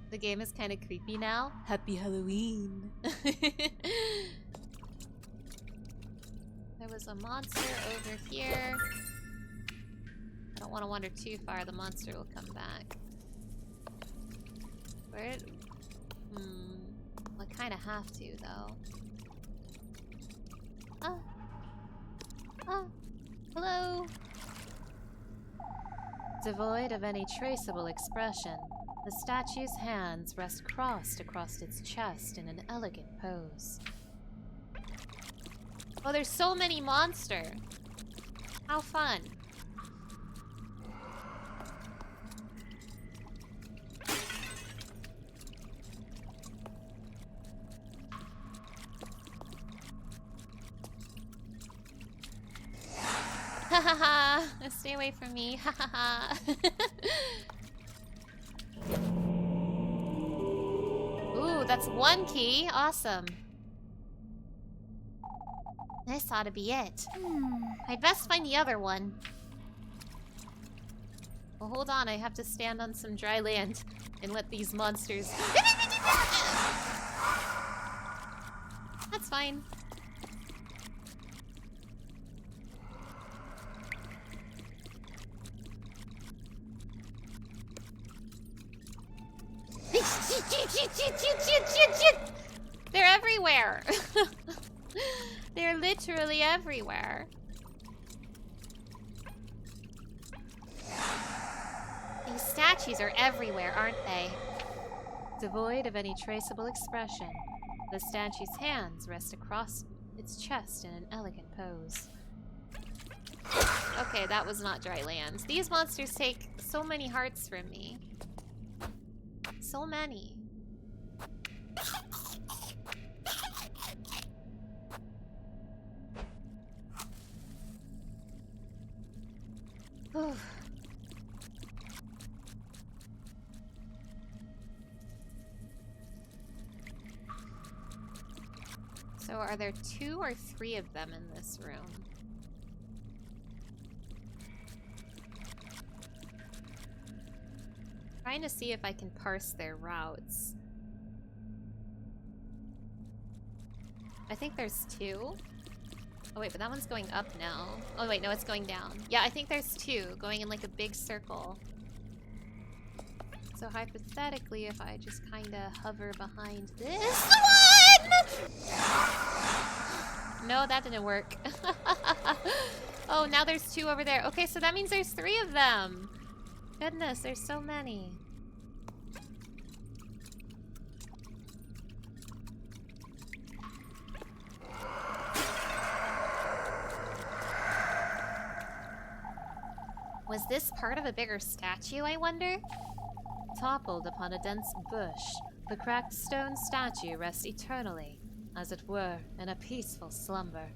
The game is kind of creepy now. Happy Halloween. There was a monster over here. I don't want to wander too far. The monster will come back. Where? I kind of have to, though. Hello? Devoid of any traceable expression, the statue's hands rest crossed across its chest in an elegant pose. Oh, there's so many monsters. How fun. Ha ha ha! Stay away from me. Ha ha ha! Ooh, that's one key. Awesome. This ought to be it. I'd best find the other one. Well, hold on. I have to stand on some dry land and let these monsters... That's fine. They're everywhere. They're literally everywhere. These statues are everywhere, aren't they? Devoid of any traceable expression, the statue's hands rest across its chest in an elegant pose. Okay, that was not dry land. These monsters take so many hearts from me. So many. So are there 2 or 3 of them in this room? Trying to see if I can parse their routes. I think there's 2. Oh wait, but that one's going up now. Oh wait, no, it's going down. Yeah, I think there's 2 going in like a big circle. So hypothetically, if I just kind of hover behind this one... No, that didn't work. Oh, now there's 2 over there. Okay, so that means there's 3 of them. Goodness, there's so many. Was this part of a bigger statue, I wonder? Toppled upon a dense bush, the cracked stone statue rests eternally, as it were, in a peaceful slumber.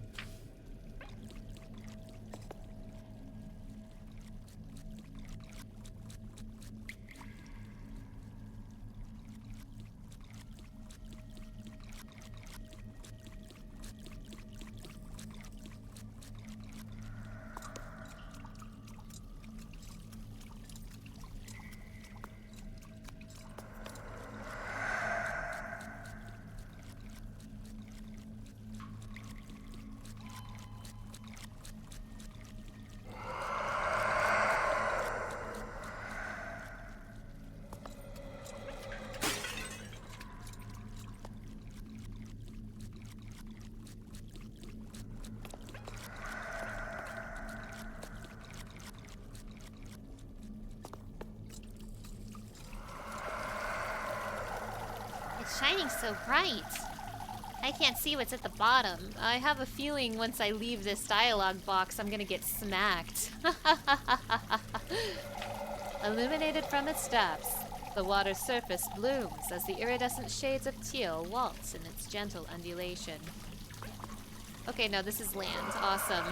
It's shining so bright. I can't see what's at the bottom. I have a feeling once I leave this dialogue box, I'm gonna get smacked. Illuminated from its depths, the water's surface blooms as the iridescent shades of teal waltz in its gentle undulation. Okay, no, this is land. Awesome.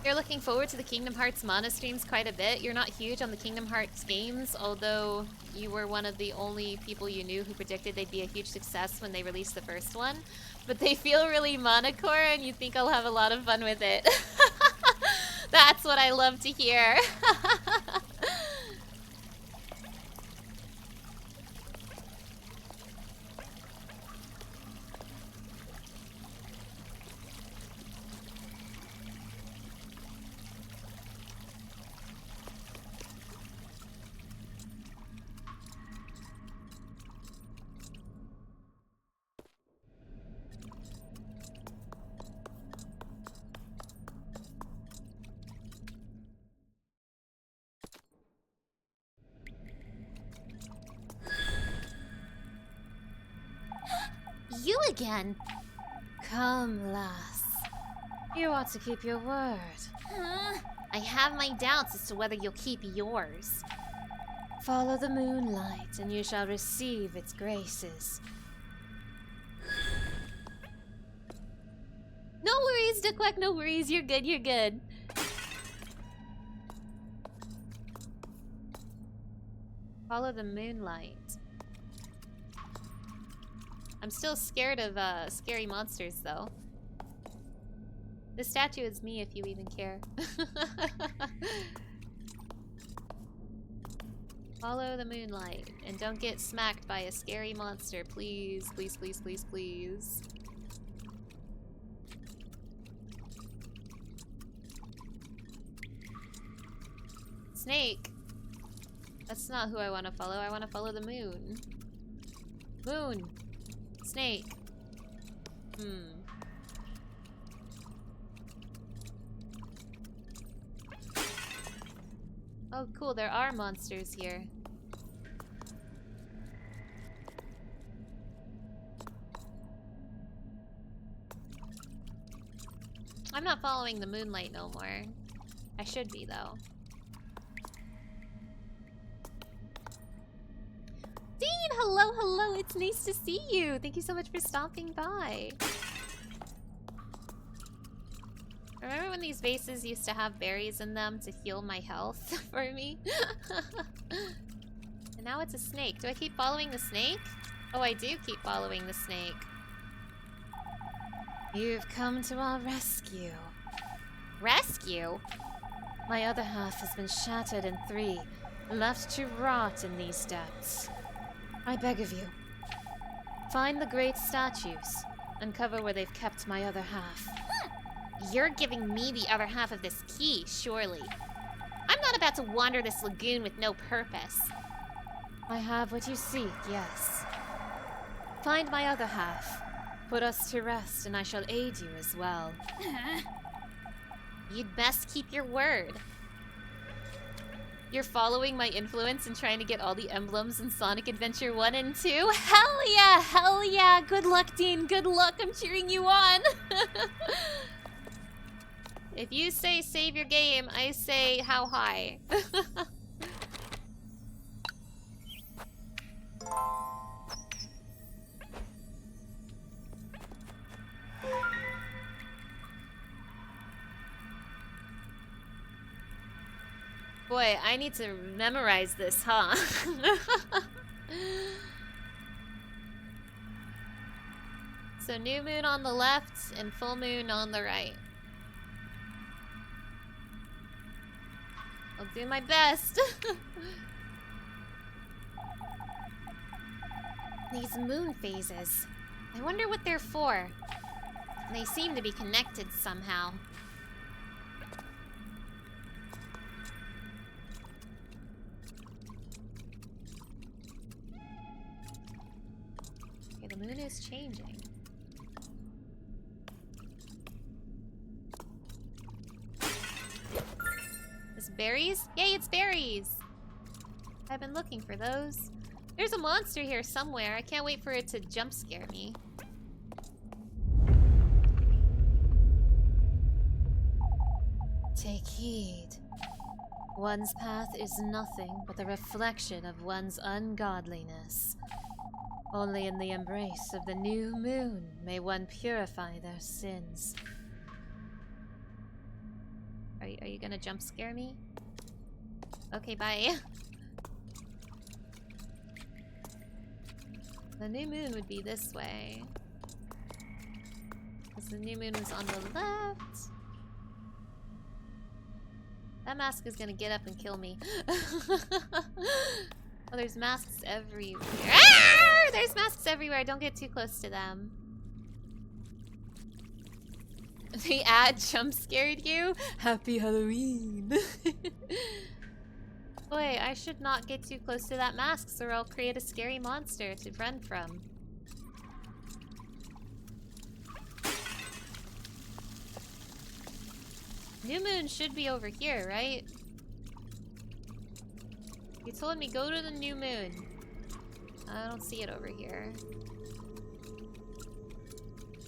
You're looking forward to the Kingdom Hearts mana streams quite a bit. You're not huge on the Kingdom Hearts games, although you were one of the only people you knew who predicted they'd be a huge success when they released the first one. But they feel really mana-core, and you think I'll have a lot of fun with it. That's what I love to hear. You again? Come, lass. You ought to keep your word. I have my doubts as to whether you'll keep yours. Follow the moonlight, and you shall receive its graces. No worries, Duckwack, no worries. You're good, you're good. Follow the moonlight. I'm still scared of scary monsters, though. The statue is me, if you even care. Follow the moonlight, and don't get smacked by a scary monster, please. Please, please, please, please. Snake! That's not who I want to follow. I want to follow the moon. Moon! Snake. Oh, cool. There are monsters here. I'm not following the moonlight no more. I should be, though. Dean, hello, hello. It's nice to see you. Thank you so much for stopping by. Remember when these vases used to have berries in them to heal my health for me? And now it's a snake. Do I keep following the snake? Oh, I do keep following the snake. You've come to our rescue. Rescue? My other half has been shattered in 3, left to rot in these depths. I beg of you, find the great statues, uncover where they've kept my other half. You're giving me the other half of this key, surely. I'm not about to wander this lagoon with no purpose. I have what you seek, yes. Find my other half. Put us to rest, and I shall aid you as well. You'd best keep your word. You're following my influence and trying to get all the emblems in Sonic Adventure 1 and 2? Hell yeah! Hell yeah! Good luck, Dean! Good luck! I'm cheering you on! If you say save your game, I say how high. Boy, I need to memorize this, huh? So new moon on the left and full moon on the right. I'll do my best. These moon phases. I wonder what they're for. They seem to be connected somehow. Okay, the moon is changing. Is berries? Yay, it's berries! I've been looking for those. There's a monster here somewhere. I can't wait for it to jump scare me. Take heed. One's path is nothing but the reflection of one's ungodliness. Only in the embrace of the new moon may one purify their sins. Are you gonna jump scare me? Okay, bye. The new moon would be this way. Because the new moon was on the left. That mask is gonna get up and kill me. Oh, there's masks everywhere. Ah! There's masks everywhere. Don't get too close to them. The ad jump scared you? Happy Halloween. Boy, I should not get too close to that mask, or I'll create a scary monster to run from. New moon should be over here, right? You told me go to the new moon. I don't see it over here.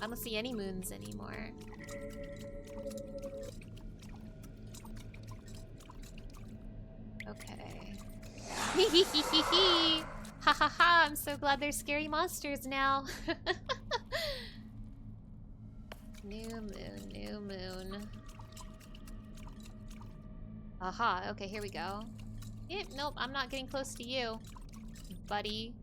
I don't see any moons anymore. Okay. Hee ha ha ha, I'm so glad there's scary monsters now. New moon, new moon. Aha, okay, here we go. Nope, I'm not getting close to you, buddy.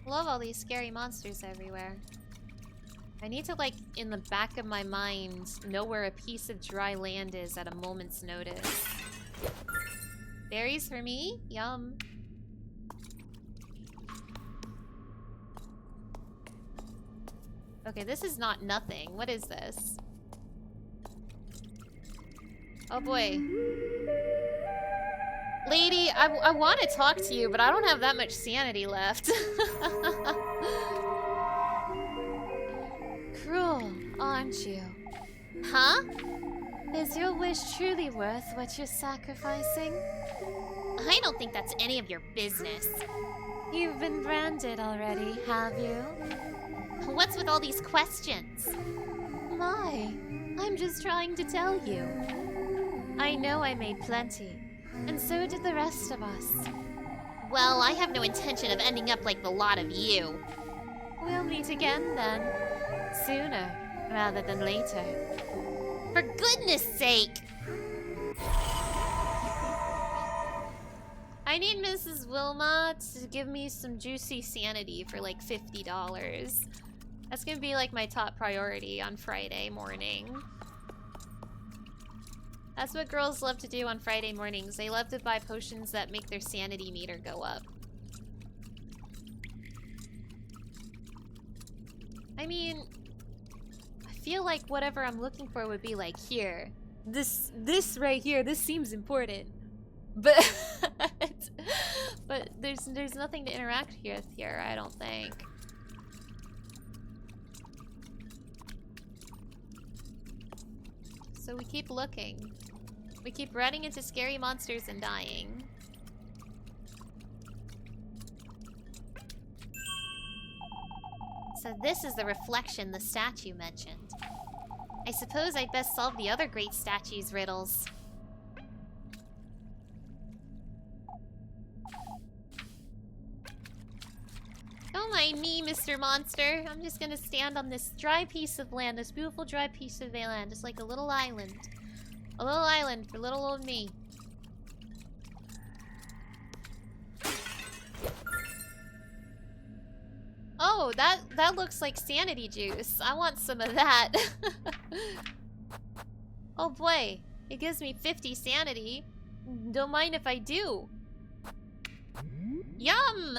Love all these scary monsters everywhere. I need to, like, in the back of my mind, know where a piece of dry land is at a moment's notice. Berries for me? Yum. Okay, this is not nothing. What is this? Oh boy. Lady, I want to talk to you, but I don't have that much sanity left. Cruel, aren't you? Huh? Is your wish truly worth what you're sacrificing? I don't think that's any of your business. You've been branded already, have you? What's with all these questions? My, I'm just trying to tell you. I know I made plenty, and so did the rest of us. Well, I have no intention of ending up like the lot of you. We'll meet again then. Sooner rather than later. For goodness sake! I need Mrs. Wilma to give me some juicy sanity for like $50. That's gonna be like my top priority on Friday morning. That's what girls love to do on Friday mornings. They love to buy potions that make their sanity meter go up. I mean, feel like whatever I'm looking for would be like here. This right here, this seems important. But but there's nothing to interact with here, I don't think. So we keep looking. We keep running into scary monsters and dying. So this is the reflection the statue mentioned. I suppose I'd best solve the other great statue's riddles. Don't mind me, Mr. Monster. I'm just gonna stand on this dry piece of land, this beautiful dry piece of land, just like a little island. A little island for little old me. Oh, that looks like sanity juice. I want some of that. Oh boy, it gives me 50 sanity. Don't mind if I do. Yum!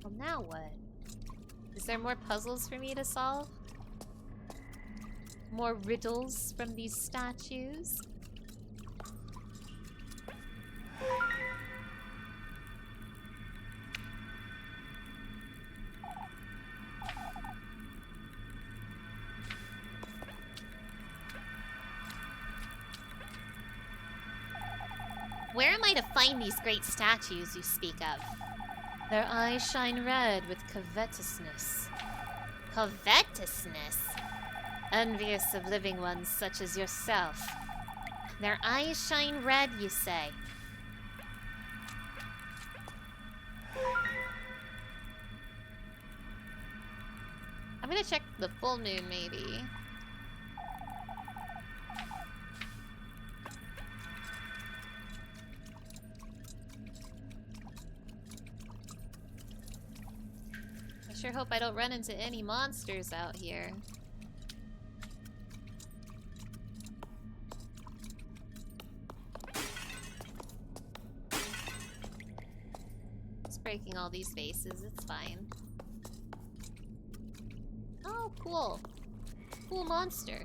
Well, now what? Is there more puzzles for me to solve? More riddles from these statues? Where am I to find these great statues you speak of? Their eyes shine red with covetousness. Covetousness? Envious of living ones such as yourself. Their eyes shine red, you say? I'm gonna check the full moon, maybe. I sure hope I don't run into any monsters out here. It's breaking all these vases, it's fine. Oh, cool. Cool monster.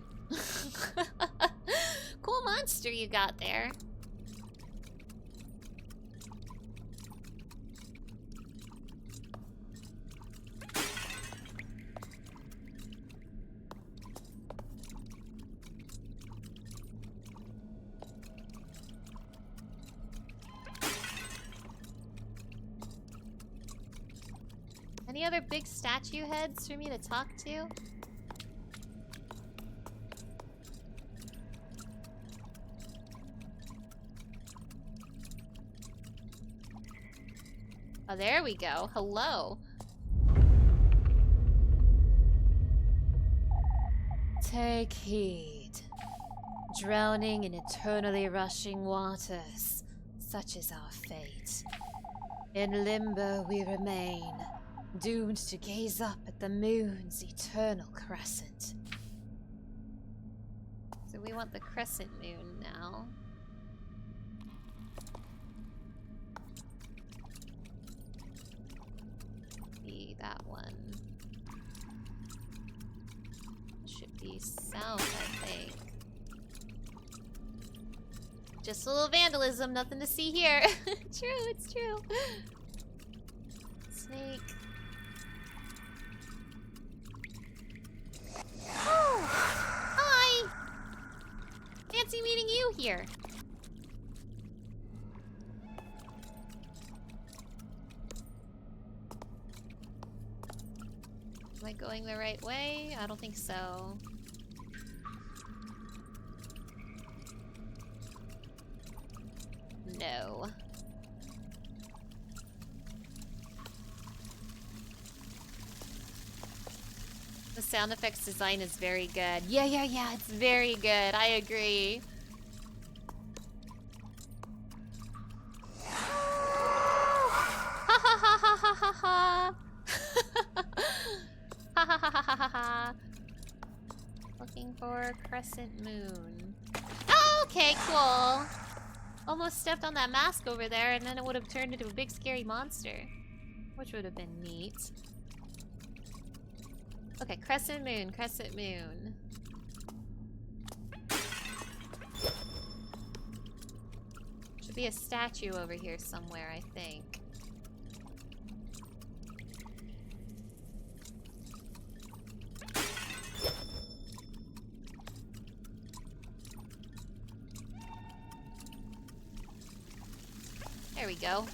Cool monster you got there. Any other big statue heads for me to talk to? Oh, there we go. Hello. Take heed. Drowning in eternally rushing waters, such is our fate. In limbo we remain, doomed to gaze up at the moon's eternal crescent. So we want the crescent moon now. Be that one. Should be south, I think. Just a little vandalism, nothing to see here. True, it's true. Snake. Oh, hi! Fancy meeting you here. Am I going the right way? I don't think so. No. The sound effects design is very good. Yeah, it's very good. I agree. Ha ha ha ha ha ha ha. Ha ha ha ha ha ha. Looking for crescent moon. Oh, okay, cool. Almost stepped on that mask over there and then it would have turned into a big scary monster. Which would have been neat. Okay, crescent moon, crescent moon. Should be a statue over here somewhere, I think. There we go.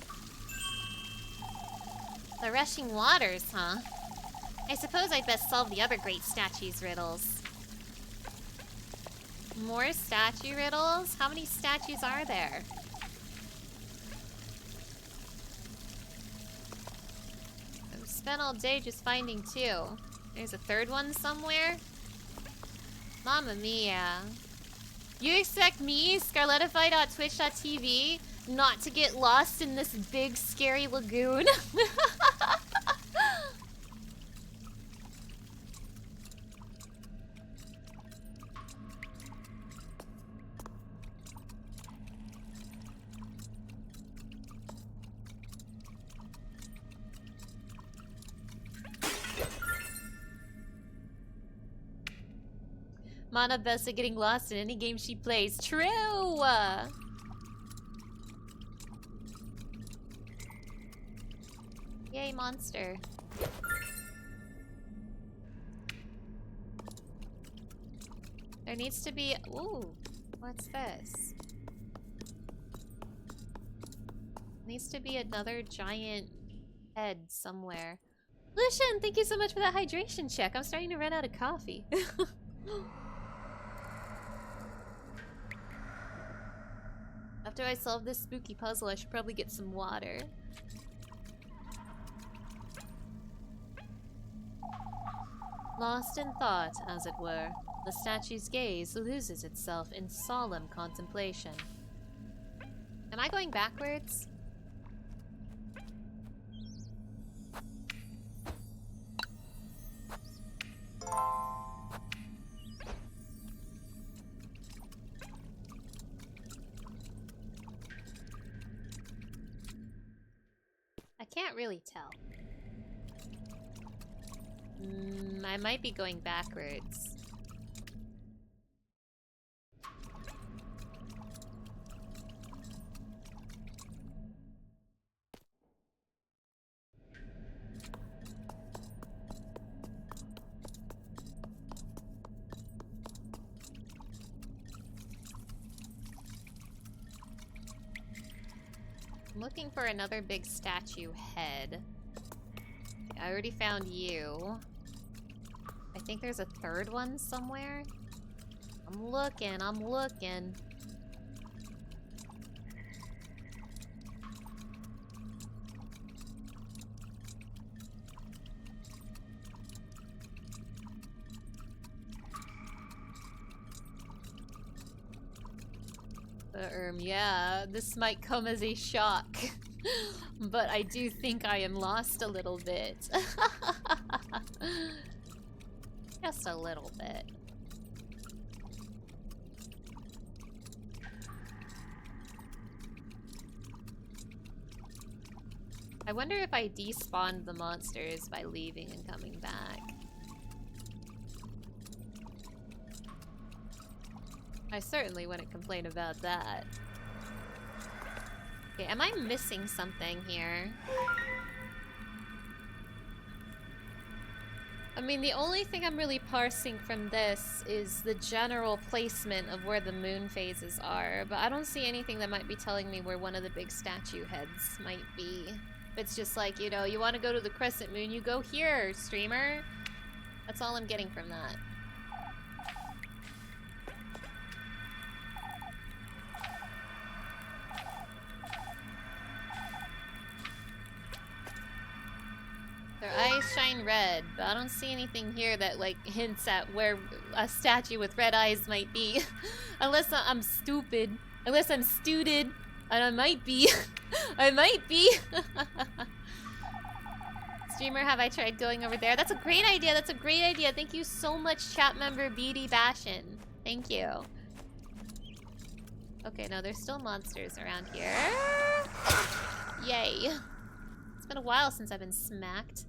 The rushing waters, huh? I suppose I'd best solve the other great statues riddles. More statue riddles? How many statues are there? I've spent all day just finding 2. There's a third one somewhere? Mamma mia. You expect me, scarletify.twitch.tv, not to get lost in this big scary lagoon? Mana best at getting lost in any game she plays. True! Yay, monster. There needs to be... Ooh, what's this? Needs to be another giant head somewhere. Lucian, thank you so much for that hydration check. I'm starting to run out of coffee. After I solve this spooky puzzle, I should probably get some water. Lost in thought, as it were, the statue's gaze loses itself in solemn contemplation. Am I going backwards? I can't really tell. I might be going backwards. I'm looking for another big statue head. I already found you. I think there's a third one somewhere. I'm looking, I'm looking. Yeah, this might come as a shock. But I do think I am lost a little bit. Just a little bit. I wonder if I despawned the monsters by leaving and coming back. I certainly wouldn't complain about that. Okay, am I missing something here? I mean, the only thing I'm really parsing from this is the general placement of where the moon phases are, but I don't see anything that might be telling me where one of the big statue heads might be. It's just like, you know, you want to go to the crescent moon, you go here, streamer. That's all I'm getting from that. Their eyes shine red, but I don't see anything here that, like, hints at where a statue with red eyes might be. Unless I'm stupid. Unless I'm stupid. And I might be. I might be. Streamer, have I tried going over there? That's a great idea. That's a great idea. Thank you so much, chat member BD Bashin. Thank you. Okay, no, there's still monsters around here. Yay. It's been a while since I've been smacked.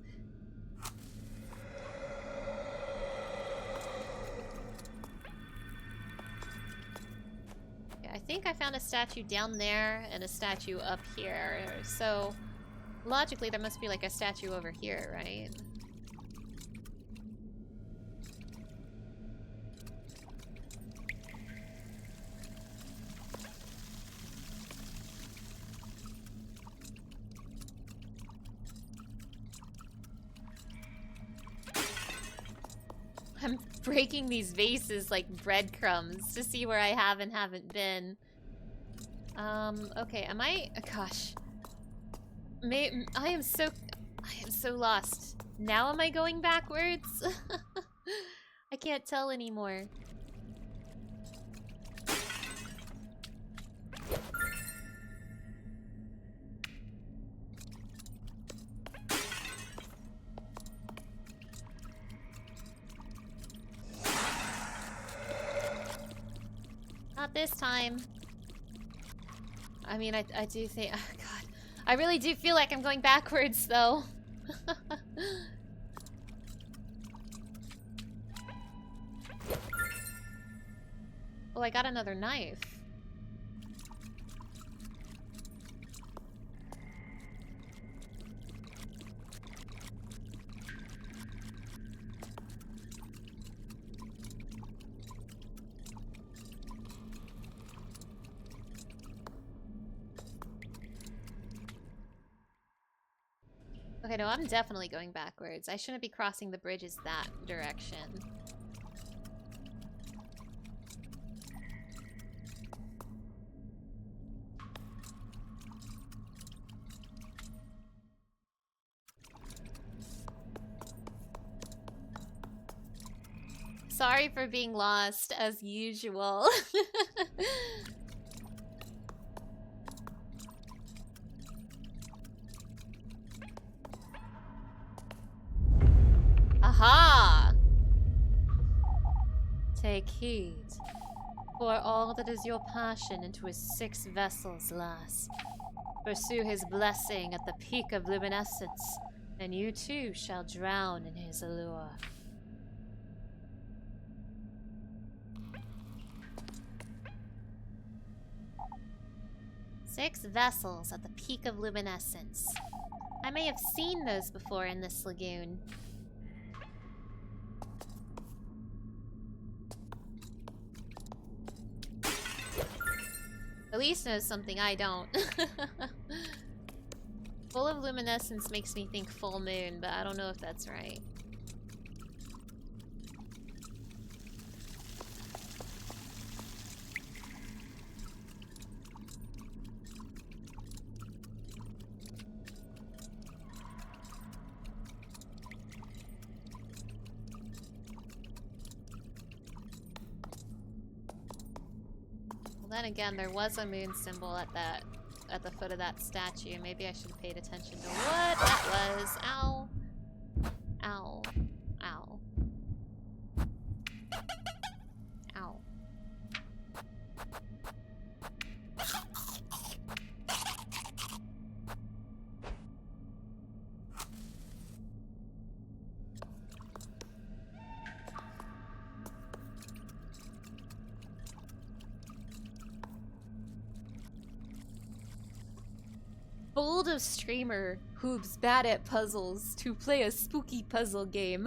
Okay, I think I found a statue down there and a statue up here. So, logically, there must be like a statue over here, right? I'm breaking these vases like breadcrumbs to see where I have and haven't been. Okay, am I... gosh. I am so lost. Now am I going backwards? I can't tell anymore. Not this time. I mean, I do think... oh, God. I really do feel like I'm going backwards, though. Oh, I got another knife. Okay, no, I'm definitely going backwards. I shouldn't be crossing the bridges that direction. Sorry for being lost, as usual. Aha! Take heed, pour all that is your passion into his 6 vessels last. Pursue his blessing at the peak of luminescence, and you too shall drown in his allure. Six vessels at the peak of luminescence. I may have seen those before in this lagoon. Elise knows something I don't. Full of luminescence makes me think full moon, but I don't know if that's right. Then again, there was a moon symbol at the foot of that statue. Maybe I should have paid attention to what that was. Ow. Ow. Ow. Ow. Bold of streamer who's bad at puzzles to play a spooky puzzle game.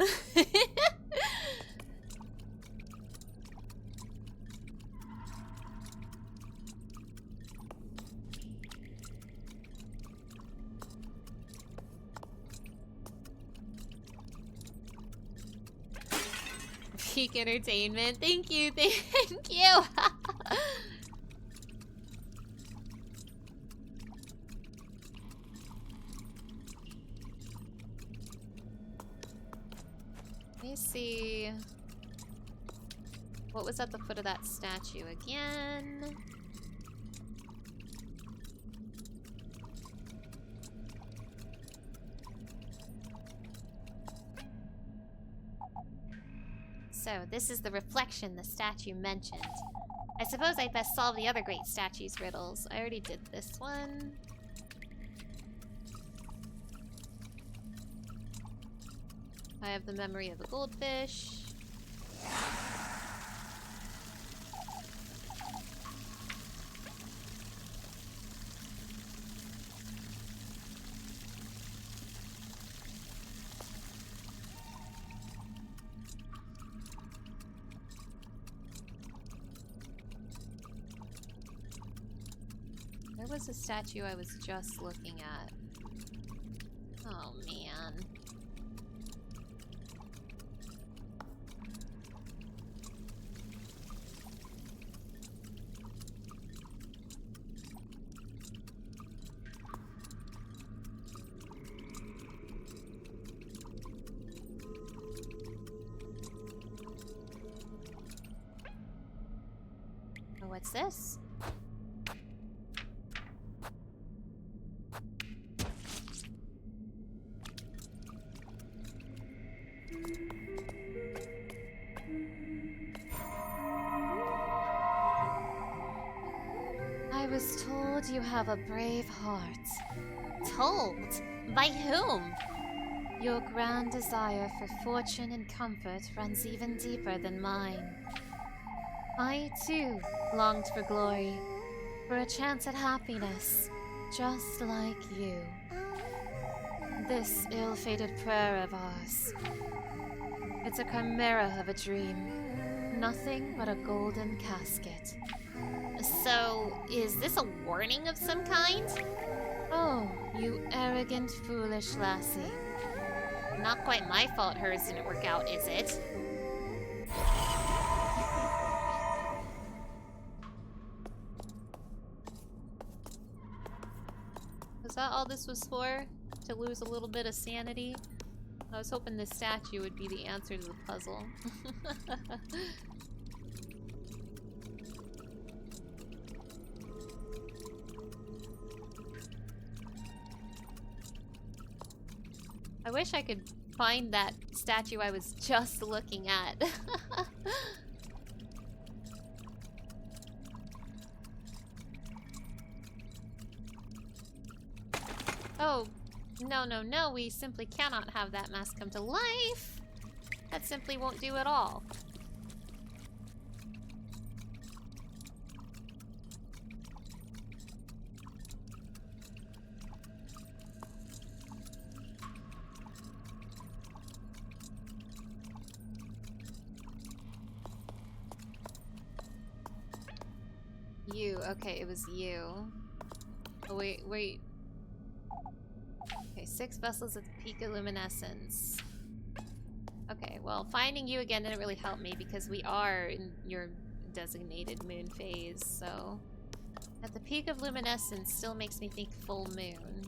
Peak entertainment. Thank you. Thank you. Let me see. What was at the foot of that statue again? So, this is the reflection the statue mentioned. I suppose I'd best solve the other great statues riddles. I already did this one. I have the memory of a goldfish. Where was the statue I was just looking at? Oh man. Oh, what's this? I was told you have a brave heart. Told? By whom? Your grand desire for fortune and comfort runs even deeper than mine. I, too, longed for glory, for a chance at happiness, just like you. This ill-fated prayer of ours. It's a chimera of a dream. Nothing but a golden casket. So, is this a warning of some kind? Oh, you arrogant, foolish lassie. Not quite my fault hers didn't work out, is it? Was that all this was for? To lose a little bit of sanity? I was hoping this statue would be the answer to the puzzle. I wish I could find that statue I was just looking at. Oh, no, no, no, we simply cannot have that mask come to life. That simply won't do at all. You, okay, it was you. Oh, wait, wait. Okay, 6 vessels at the peak of luminescence. Okay, well, finding you again didn't really help me because we are in your designated moon phase, so... At the peak of luminescence still makes me think full moon.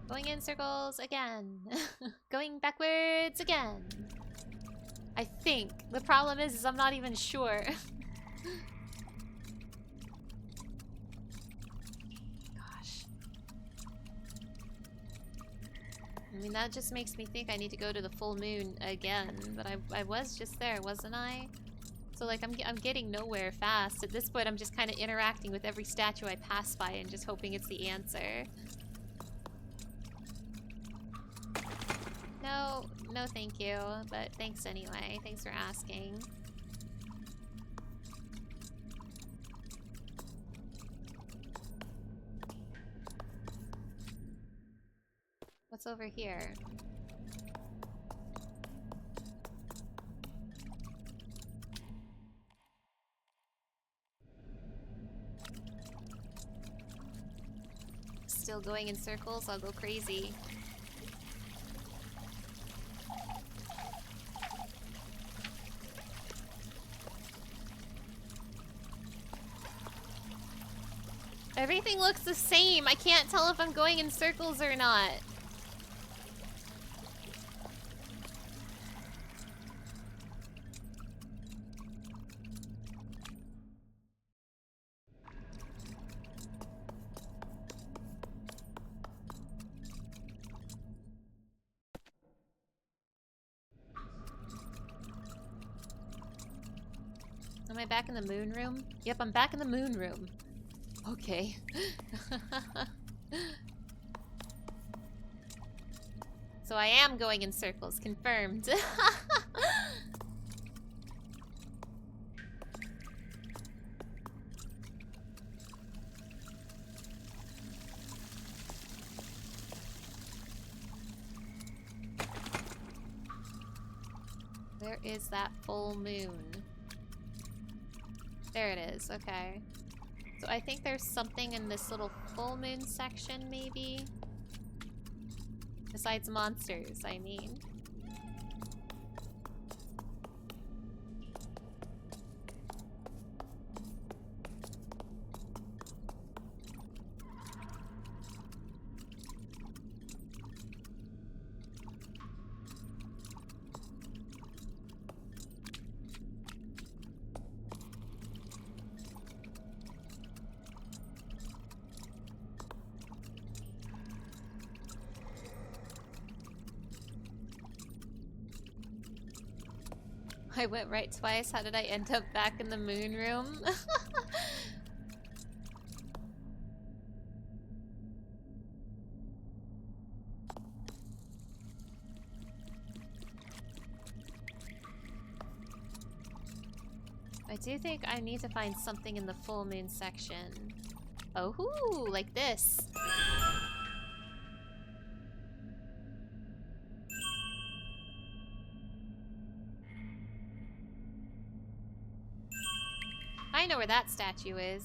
Going in circles again. Going backwards again. I think. The problem is I'm not even sure. Gosh. I mean, that just makes me think I need to go to the full moon again. But I was just there, wasn't I? So, like, I'm getting nowhere fast. At this point, I'm just kind of interacting with every statue I pass by and just hoping it's the answer. No, no thank you, but thanks anyway. Thanks for asking. What's over here? Still going in circles? I'll go crazy. Everything looks the same. I can't tell if I'm going in circles or not. Am I back in the moon room? Yep, I'm back in the moon room. Okay. So I am going in circles, confirmed. Where is that full moon? There it is, okay. So I think there's something in this little full moon section, maybe? Besides monsters, I mean. I went right twice. How did I end up back in the moon room? I do think I need to find something in the full moon section. Oh, like this. I know where that statue is.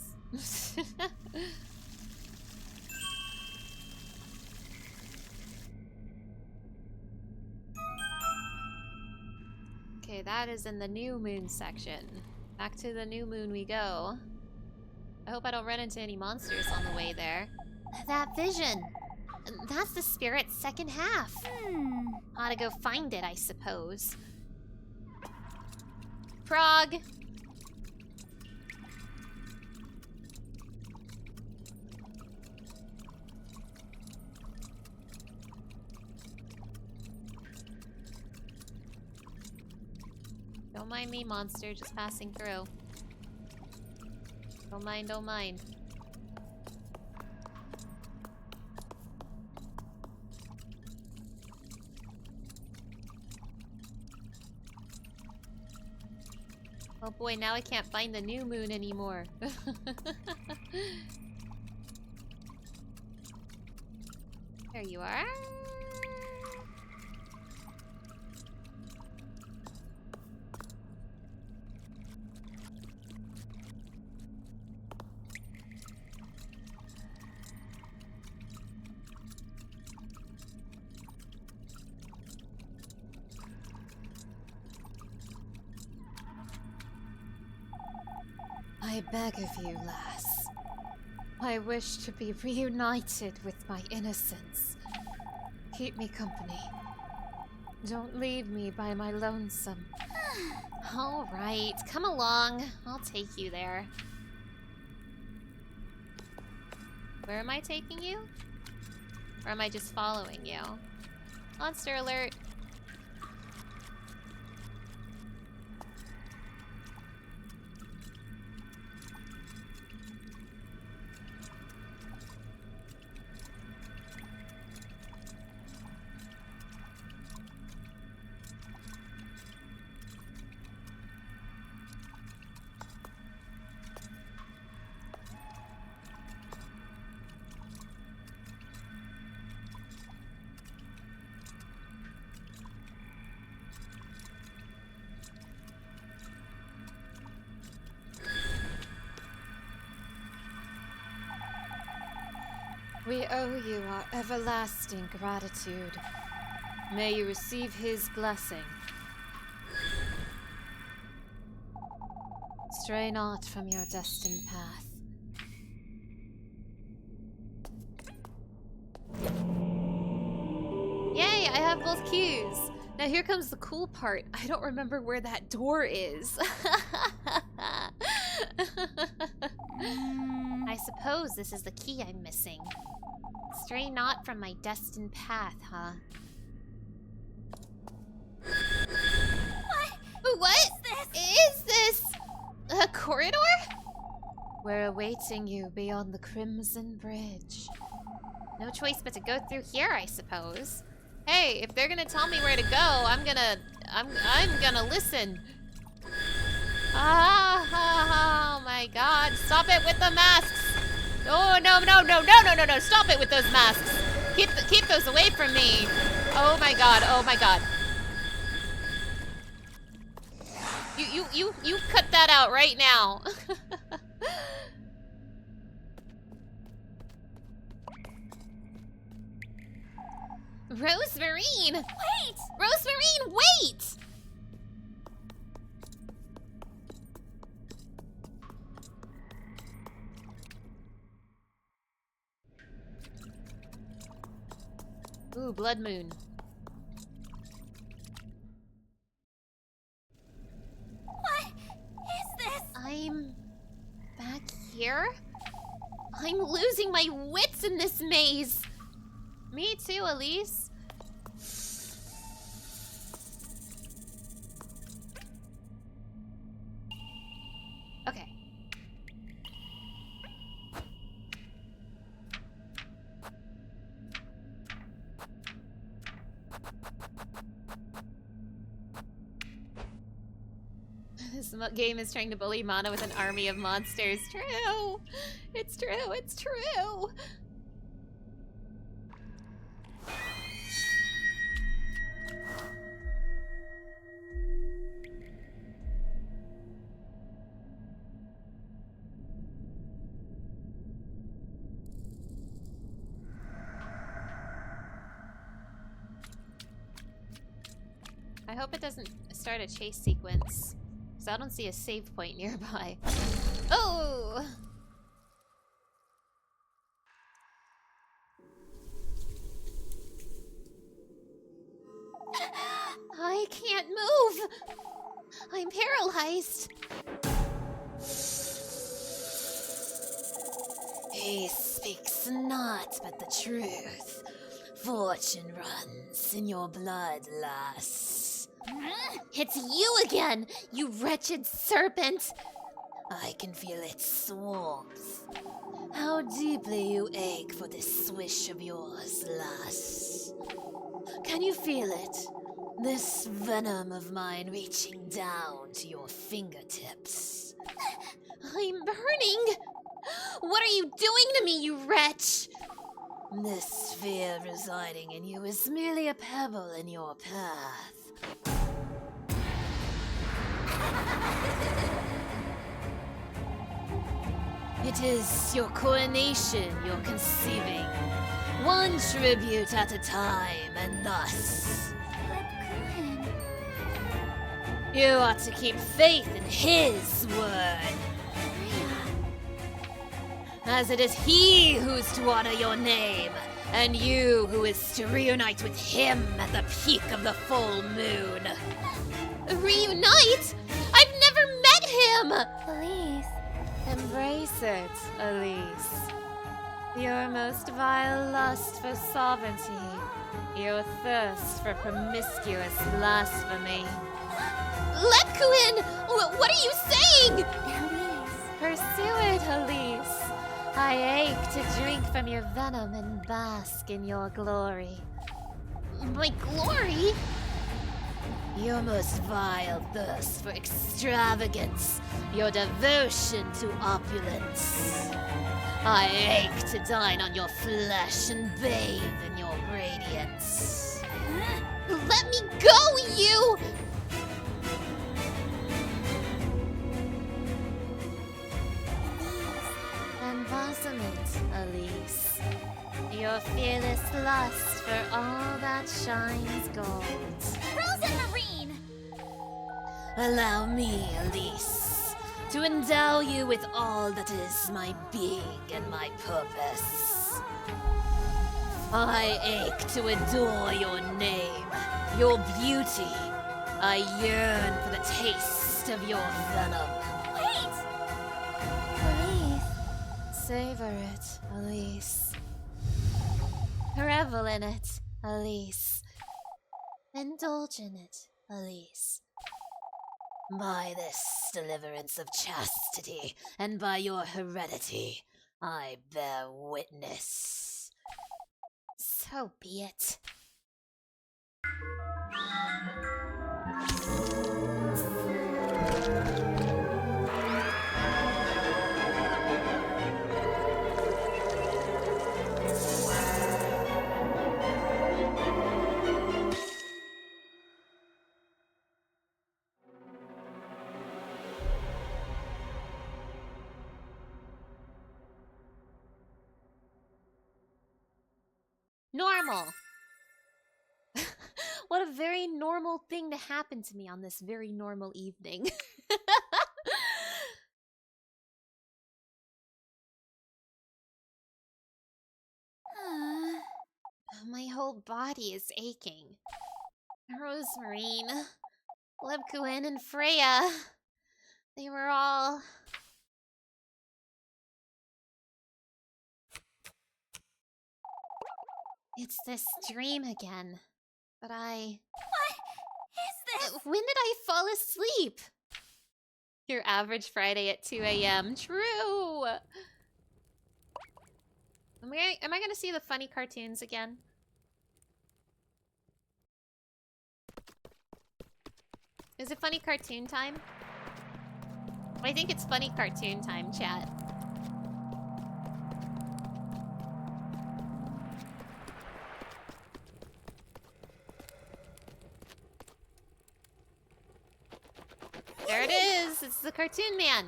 Okay, that is in the new moon section. Back to the new moon we go. I hope I don't run into any monsters on the way there. That vision. That's the spirit's second half. Ought to go find it, I suppose. Prague! Don't mind me, monster, just passing through. Don't mind, don't mind. Oh boy, now I can't find the new moon anymore. There you are. I beg of you, lass. I wish to be reunited with my innocence. Keep me company. Don't leave me by my lonesome. All right, come along. I'll take you there. Where am I taking you? Or am I just following you? Monster alert! We owe you our everlasting gratitude. May you receive his blessing. Stray not from your destined path. Yay, I have both cues. Now here comes the cool part. I don't remember where that door is. I suppose this is the key I'm missing. Stray not from my destined path, huh? What is this? A corridor? We're awaiting you beyond the Crimson Bridge. No choice but to go through here, I suppose. Hey, if they're gonna tell me where to go, I'm gonna listen. Oh my god, stop it with the masks! Oh no, stop it with those masks! Keep those away from me! Oh my god, oh my god. You cut that out right now. Rosemarine! Wait! Rosemarine, wait! Ooh, blood moon. What is this? I'm back here? I'm losing my wits in this maze. Me too, Elise. Okay. This game is trying to bully Mana with an army of monsters. True. It's true. It's true. I hope it doesn't start a chase sequence, because I don't see a save point nearby. Oh! I can't move! I'm paralyzed! He speaks not but the truth. Fortune runs in your blood, lass. It's you again, you wretched serpent! I can feel its warmth. How deeply you ache for this swish of yours, lass. Can you feel it? This venom of mine reaching down to your fingertips. I'm burning! What are you doing to me, you wretch? This fear residing in you is merely a pebble in your path. It is your coronation you're conceiving. One tribute at a time, and thus... You ought to keep faith in his word. As it is he who's to honor your name, and you who is to reunite with him at the peak of the full moon. Reunite? I've never met him! Elise. Embrace it, Elise. Your most vile lust for sovereignty, your thirst for promiscuous blasphemy. Lepkuin! What are you saying? Elise. Pursue it, Elise. I ache to drink from your venom and bask in your glory. My glory? Your most vile thirst for extravagance, your devotion to opulence. I ache to dine on your flesh and bathe in your radiance. Let me go, you! Embosom it, Elise. Your fearless lust for all that shines gold. Frozen Marine! Allow me, Elise, to endow you with all that is my being and my purpose. I ache to adore your name, your beauty. I yearn for the taste of your venom. Wait! Elise. Savor it, Elise. Revel in it, Elise. Indulge in it, Elise. By this deliverance of chastity, and by your heredity, I bear witness. So be it. Normal. What a very normal thing to happen to me on this very normal evening. My whole body is aching. Rosemarine, Lebkuin, and Freya. They were all... It's this dream again. But I... What is this? When did I fall asleep? Your average Friday at 2 a.m. True! Am I gonna see the funny cartoons again? Is it funny cartoon time? I think it's funny cartoon time, chat. There it is! It's the cartoon man!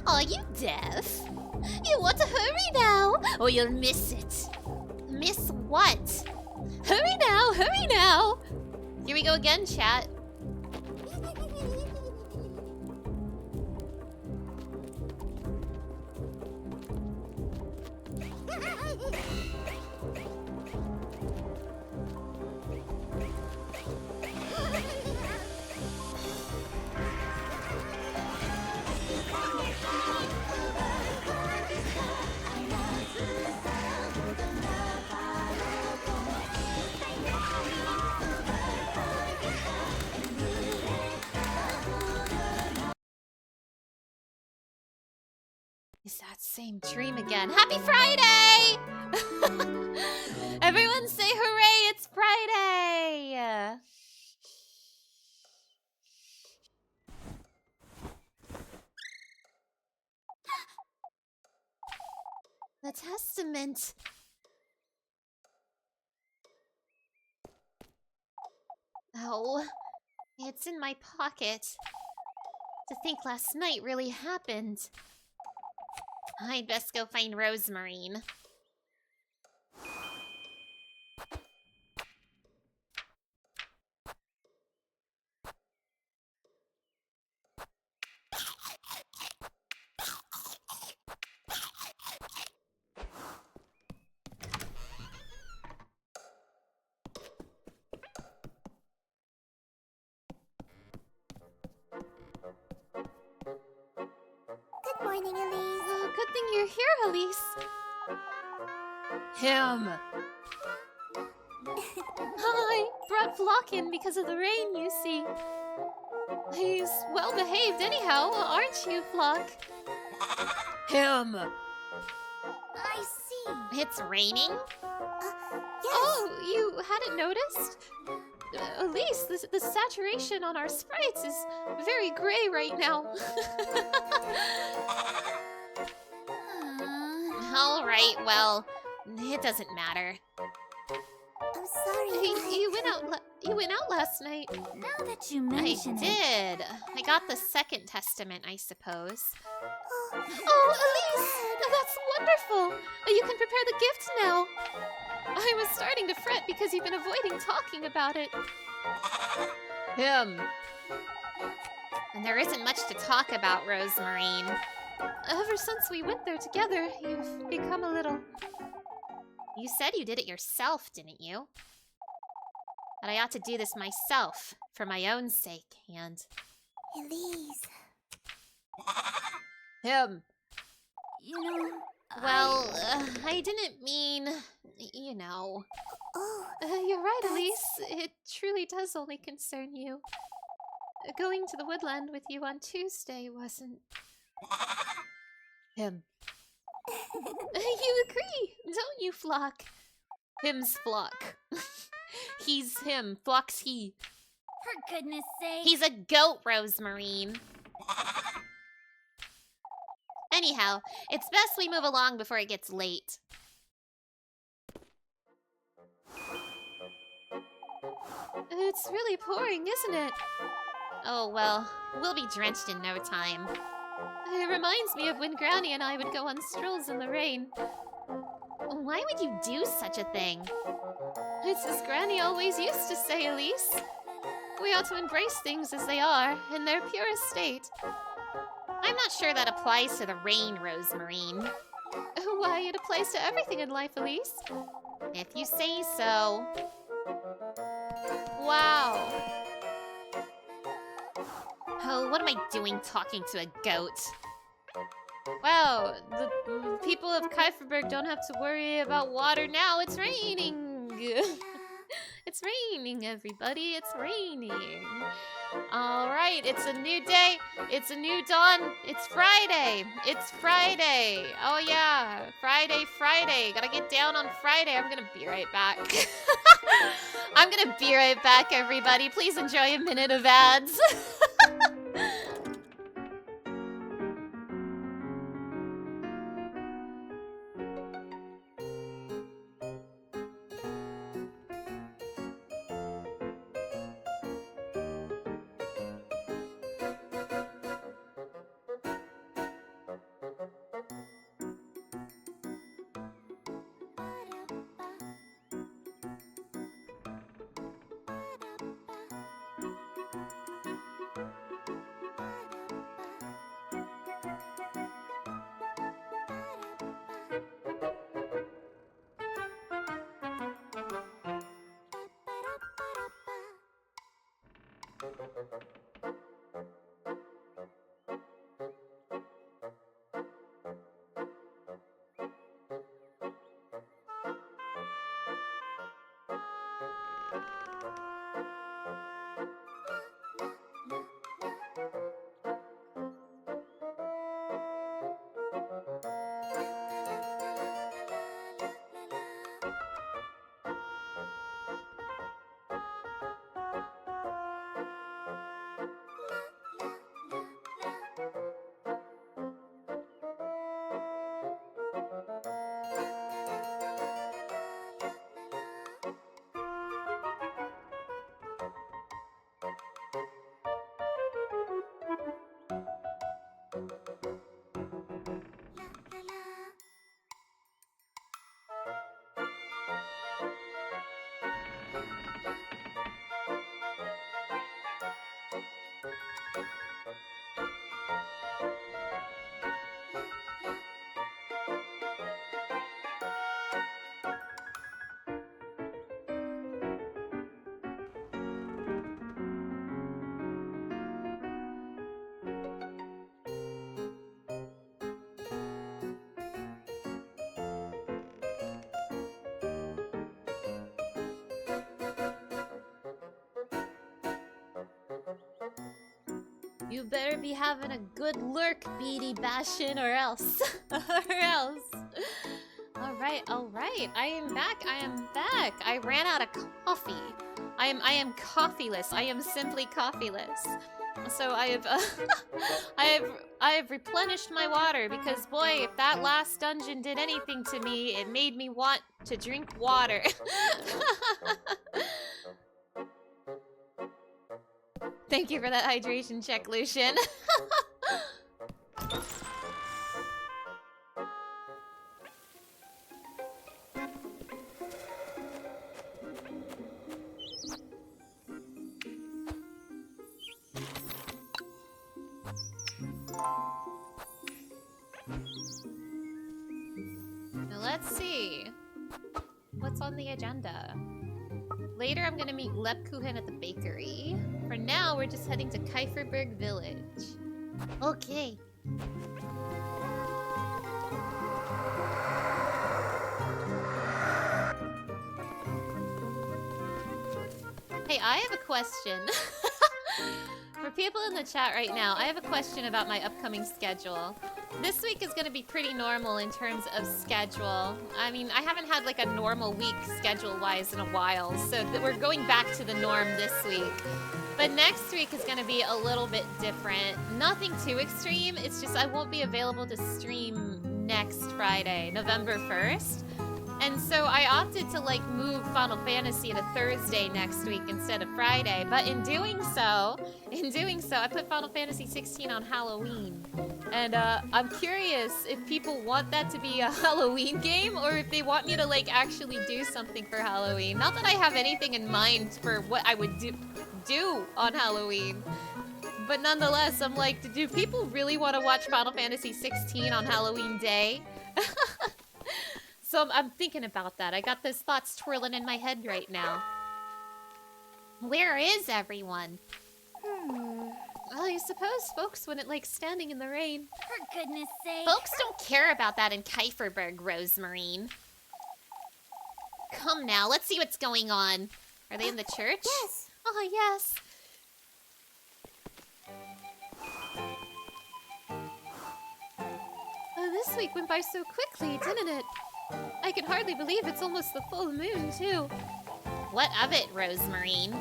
Are you deaf? You want to hurry now, or you'll miss it. Miss what? Hurry now! Hurry now! Here we go again, chat. It's that same dream again. Happy Friday! Everyone say hooray, it's Friday! The testament. Oh, it's in my pocket. To think last night really happened. I'd best go find Rosemarine. Good morning, Elise. Oh, good thing you're here, Elise. Him! Hi, brought Flock in because of the rain, you see. He's well behaved anyhow, aren't you, Flock? Him! I see. It's raining? Yes. Oh, you hadn't noticed? Elise, the saturation on our sprites is very gray right now. Alright, well, it doesn't matter. I'm sorry. You went out last night. Now that you I mention it. did. I got the second testament, I suppose. Oh, Oh, Elise! That's wonderful! You can prepare the gift now. I was starting to fret because you've been avoiding talking about it. Him! And there isn't much to talk about, Rosemarine. Ever since we went there together, you've become a little... You said you did it yourself, didn't you? That I ought to do this myself, for my own sake, and... Elise. Him! You know. Well, I didn't mean... You know... Oh, You're right, Elise. It truly does only concern you. going to the woodland with you on Tuesday wasn't him. You agree, don't you, Flock? Him's Flock. He's him. Flock's he. For goodness sake. He's a goat, Rosemarine. Anyhow, it's best we move along before it gets late. It's really pouring, isn't it? Oh, well, we'll be drenched in no time. It reminds me of when Granny and I would go on strolls in the rain. Why would you do such a thing? It's as Granny always used to say, Elise. We ought to embrace things as they are, in their purest state. I'm not sure that applies to the rain, Rosemarine. Why, it applies to everything in life, Elise. If you say so. Wow. Oh, what am I doing talking to a goat? Wow, the people of Kieferberg don't have to worry about water now. It's raining. It's raining, everybody. It's raining. All right, it's a new day. It's a new dawn. It's Friday. It's Friday. Oh, yeah. Friday. Gotta get down on Friday. I'm gonna be right back. I'm gonna be right back, everybody. Please enjoy a minute of ads. You better be having a good lurk, Beady Bastion, or else. Or else. Alright. I am back. I ran out of coffee. I am coffeeless. I am simply coffeeless. So I have I have replenished my water because boy, if that last dungeon did anything to me, it made me want to drink water. Thank you for that hydration check, Lucian. Now let's see. What's on the agenda? Later, I'm gonna meet Lebkuchen at the bakery. For now, we're just heading to Kieferberg Village. Okay. Hey, I have a question. For people in the chat right now, I have a question about my upcoming schedule. This week is going to be pretty normal in terms of schedule. I mean, I haven't had like a normal week schedule-wise in a while, so we're going back to the norm this week. But next week is going to be a little bit different. Nothing too extreme, it's just I won't be available to stream next Friday, November 1st. And so I opted to like move Final Fantasy to Thursday next week instead of Friday. But in doing so, I put Final Fantasy 16 on Halloween. And I'm curious if people want that to be a Halloween game or if they want me to like actually do something for Halloween. Not that I have anything in mind for what I would do on Halloween. But nonetheless, I'm like, do people really want to watch Final Fantasy 16 on Halloween Day? So I'm thinking about that. I got those thoughts twirling in my head right now. Where is everyone? Well, I suppose folks wouldn't like standing in the rain. For goodness sake. Folks don't care about that in Kieferberg, Rosemarine. Come now, let's see what's going on. Are they in the church? Yes. Oh, yes. Oh, this week went by so quickly, didn't it? I can hardly believe it's almost the full moon, too. What of it, Rosemarine?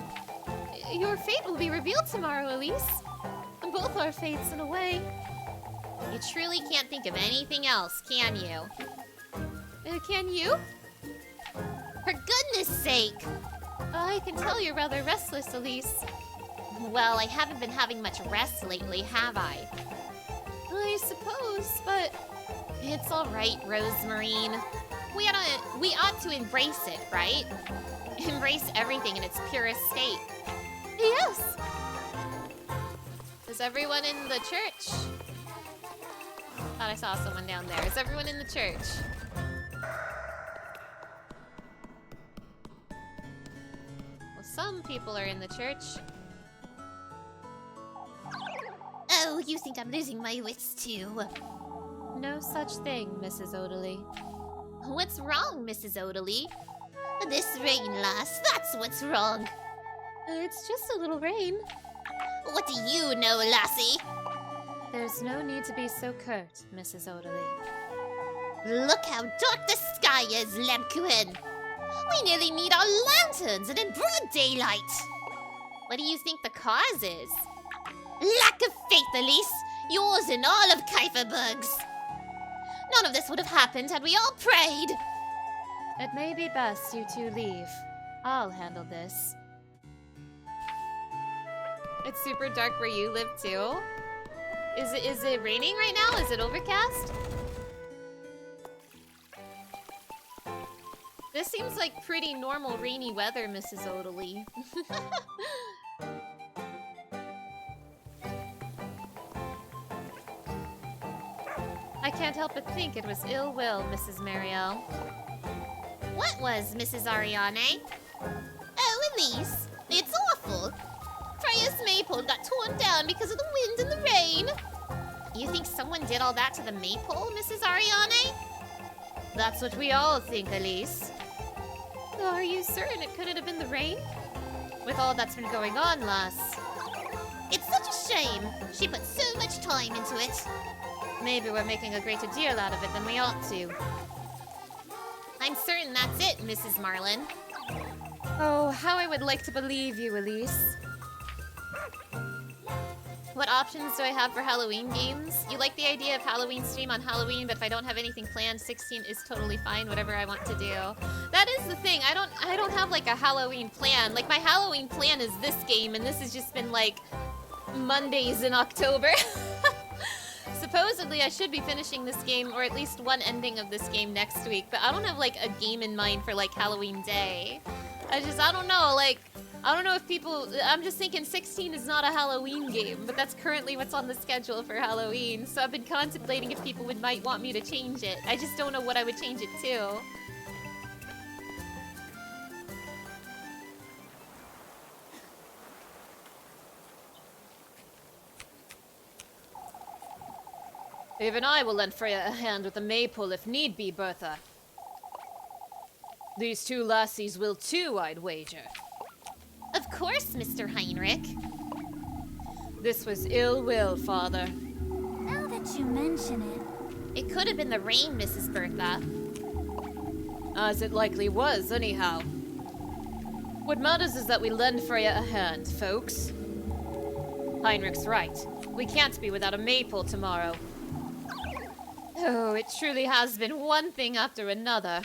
Your fate will be revealed tomorrow, Elise. Both our fates, in a way. You truly can't think of anything else, can you? Can you? For goodness sake! I can tell you're rather restless, Elise. Well, I haven't been having much rest lately, have I? I suppose, but... It's alright, Rosemarine. We ought to embrace it, right? Embrace everything in its purest state. Yes! Is everyone in the church? Thought I saw someone down there. Is everyone in the church? Well, some people are in the church. Oh, you think I'm losing my wits too? No such thing, Mrs. Odeley. What's wrong, Mrs. Odeley? This rain, lass, that's what's wrong. It's just a little rain. What do you know, lassie? There's no need to be so curt, Mrs. Odeley. Look how dark the sky is, Lemkuin. We nearly need our lanterns and in broad daylight. What do you think the cause is? Lack of faith, Elise. Yours and all of Kieferberg's. None of this would have happened had we all prayed. It may be best you two leave. I'll handle this. It's super dark where you live too? Is it raining right now? Is it overcast? This seems like pretty normal rainy weather, Mrs. Odeley. I can't help but think it was ill will, Mrs. Marielle. What was, Mrs. Ariane? Oh, Elise, it's awful. Freya's maypole got torn down because of the wind and the rain. You think someone did all that to the maypole, Mrs. Ariane? That's what we all think, Elise. Are you certain it couldn't have been the rain? With all that's been going on, lass. It's such a shame. She put so much time into it. Maybe we're making a greater deal out of it than we ought to. I'm certain that's it, Mrs. Marlin. Oh, how I would like to believe you, Elise. What options do I have for Halloween games? You like the idea of Halloween stream on Halloween, but if I don't have anything planned, 16 is totally fine, whatever I want to do. That is the thing, I don't have like a Halloween plan. Like my Halloween plan is this game, and this has just been like Mondays in October. Supposedly I should be finishing this game, or at least one ending of this game next week, but I don't have like a game in mind for like Halloween Day. I don't know, like, I don't know if people, I'm just thinking 16 is not a Halloween game, but that's currently what's on the schedule for Halloween, so I've been contemplating if people might want me to change it. I just don't know what I would change it to. Even I will lend Freya a hand with the maypole if need be, Bertha. These two lassies will too, I'd wager. Of course, Mr. Heinrich. This was ill will, Father. Now that you mention it. It could have been the rain, Mrs. Bertha. As it likely was, anyhow. What matters is that we lend Freya a hand, folks. Heinrich's right. We can't be without a maypole tomorrow. Oh, it truly has been one thing after another.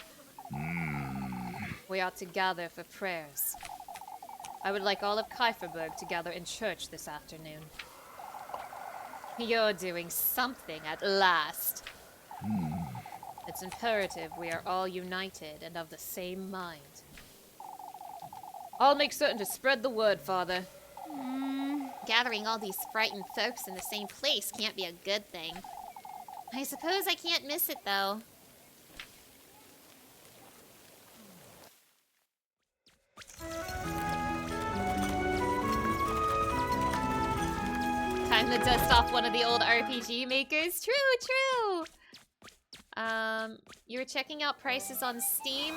We ought to gather for prayers. I would like all of Kieferberg to gather in church this afternoon. You're doing something at last. It's imperative we are all united and of the same mind. I'll make certain to spread the word, Father. Gathering all these frightened folks in the same place can't be a good thing. I suppose I can't miss it, though. Time to dust off one of the old RPG makers. True, true. You were checking out prices on Steam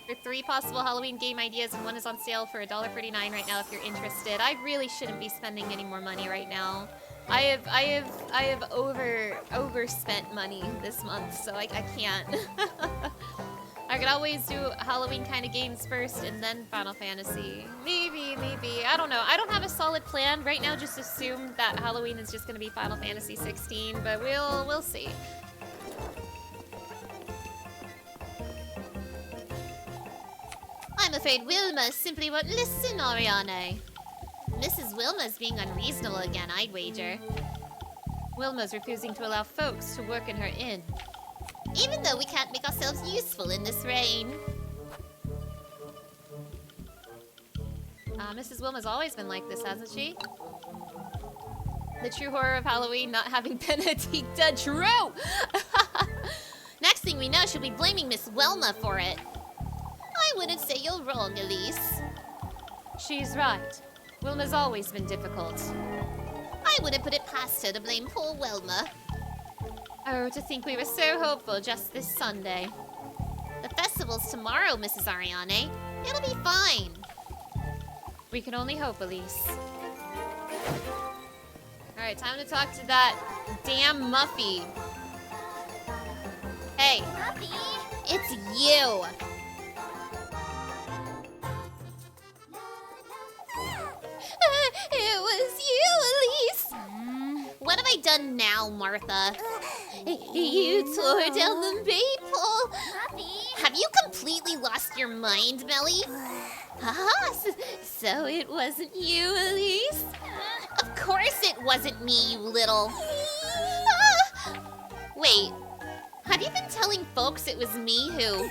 for 3 possible Halloween game ideas, and one is on sale for $1.49 right now if you're interested. I really shouldn't be spending any more money right now. I have overspent money this month, so I can't. I could always do Halloween kind of games first and then Final Fantasy. Maybe. I don't know. I don't have a solid plan right now. Just assume that Halloween is just going to be Final Fantasy 16, but we'll see. I'm afraid Wilma simply won't listen, Ariane. Mrs. Wilma's being unreasonable again, I'd wager. Wilma's refusing to allow folks to work in her inn. Even though we can't make ourselves useful in this rain. Mrs. Wilma's always been like this, hasn't she? The true horror of Halloween not having been a dead true! Next thing we know, she'll be blaming Miss Wilma for it. I wouldn't say you're wrong, Elise. She's right. Wilma's always been difficult. I wouldn't put it past her to blame poor Wilma. Oh, to think we were so hopeful just this Sunday. The festival's tomorrow, Mrs. Ariane. It'll be fine. We can only hope, Elise. Alright, time to talk to that damn Muffy. Hey, Puppy. It's you. It was you, Elise. What have I done now, Martha? You tore down the maple. Puppy. Have you completely lost your mind, Melly? So it wasn't you, Elise? Of course it wasn't me, you little... Wait, have you been telling folks it was me who...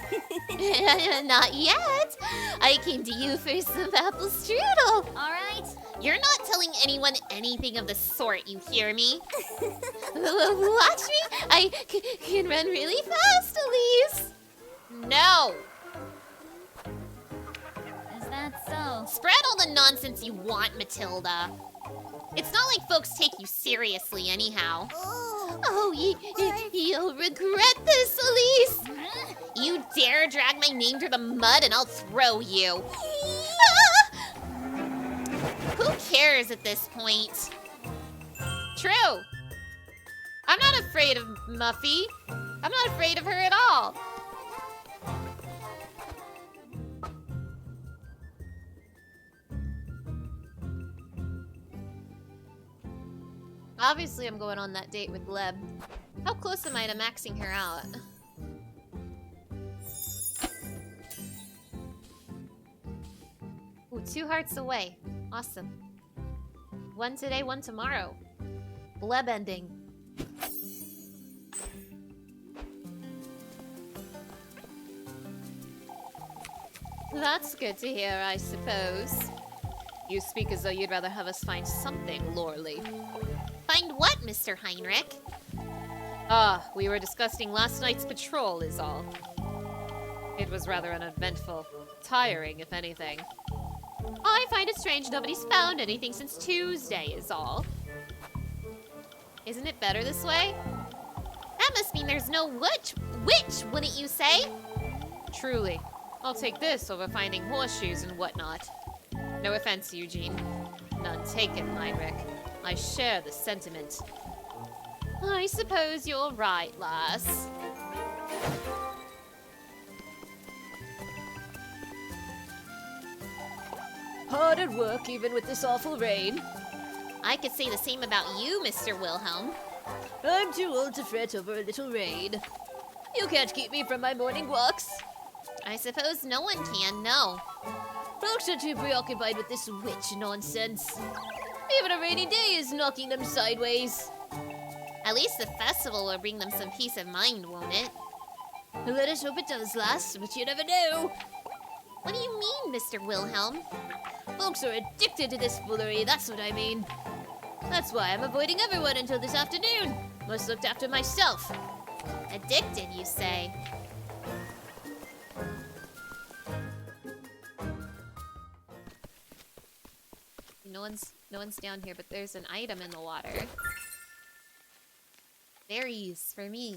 Not yet. I came to you for some apple strudel. All right. You're not telling anyone anything of the sort, you hear me? Watch me. I can run really fast, Elise. No. Is that so? Spread all the nonsense you want, Matilda. It's not like folks take you seriously anyhow. Oh, you'll regret this, Elise. You dare drag my name through the mud and I'll throw you. Who cares at this point? true. I'm not afraid of Muffy. I'm not afraid of her at all. Obviously, I'm going on that date with Gleb. How close am I to maxing her out? Ooh, 2 hearts away. Awesome. 1 today, 1 tomorrow. Gleb ending. That's good to hear, I suppose. You speak as though you'd rather have us find something, Lorley. Find what, Mr. Heinrich? Ah, we were discussing last night's patrol, is all. It was rather uneventful. Tiring, if anything. I find it strange nobody's found anything since Tuesday, is all. Isn't it better this way? That must mean there's no witch, wouldn't you say? Truly. I'll take this over finding horseshoes and whatnot. No offense, Eugene. None taken, Heinrich. I share the sentiment. I suppose you're right, lass. Hard at work even with this awful rain. I could say the same about you, Mr. Wilhelm. I'm too old to fret over a little rain. You can't keep me from my morning walks. I suppose no one can, no. Folks are too preoccupied with this witch nonsense. Even a rainy day is knocking them sideways. At least the festival will bring them some peace of mind, won't it? Let us hope it does last, but you never know. What do you mean, Mr. Wilhelm? Folks are addicted to this foolery, that's what I mean. That's why I'm avoiding everyone until this afternoon. Must looked after myself. Addicted, you say? No one's down here, but there's an item in the water. Berries for me.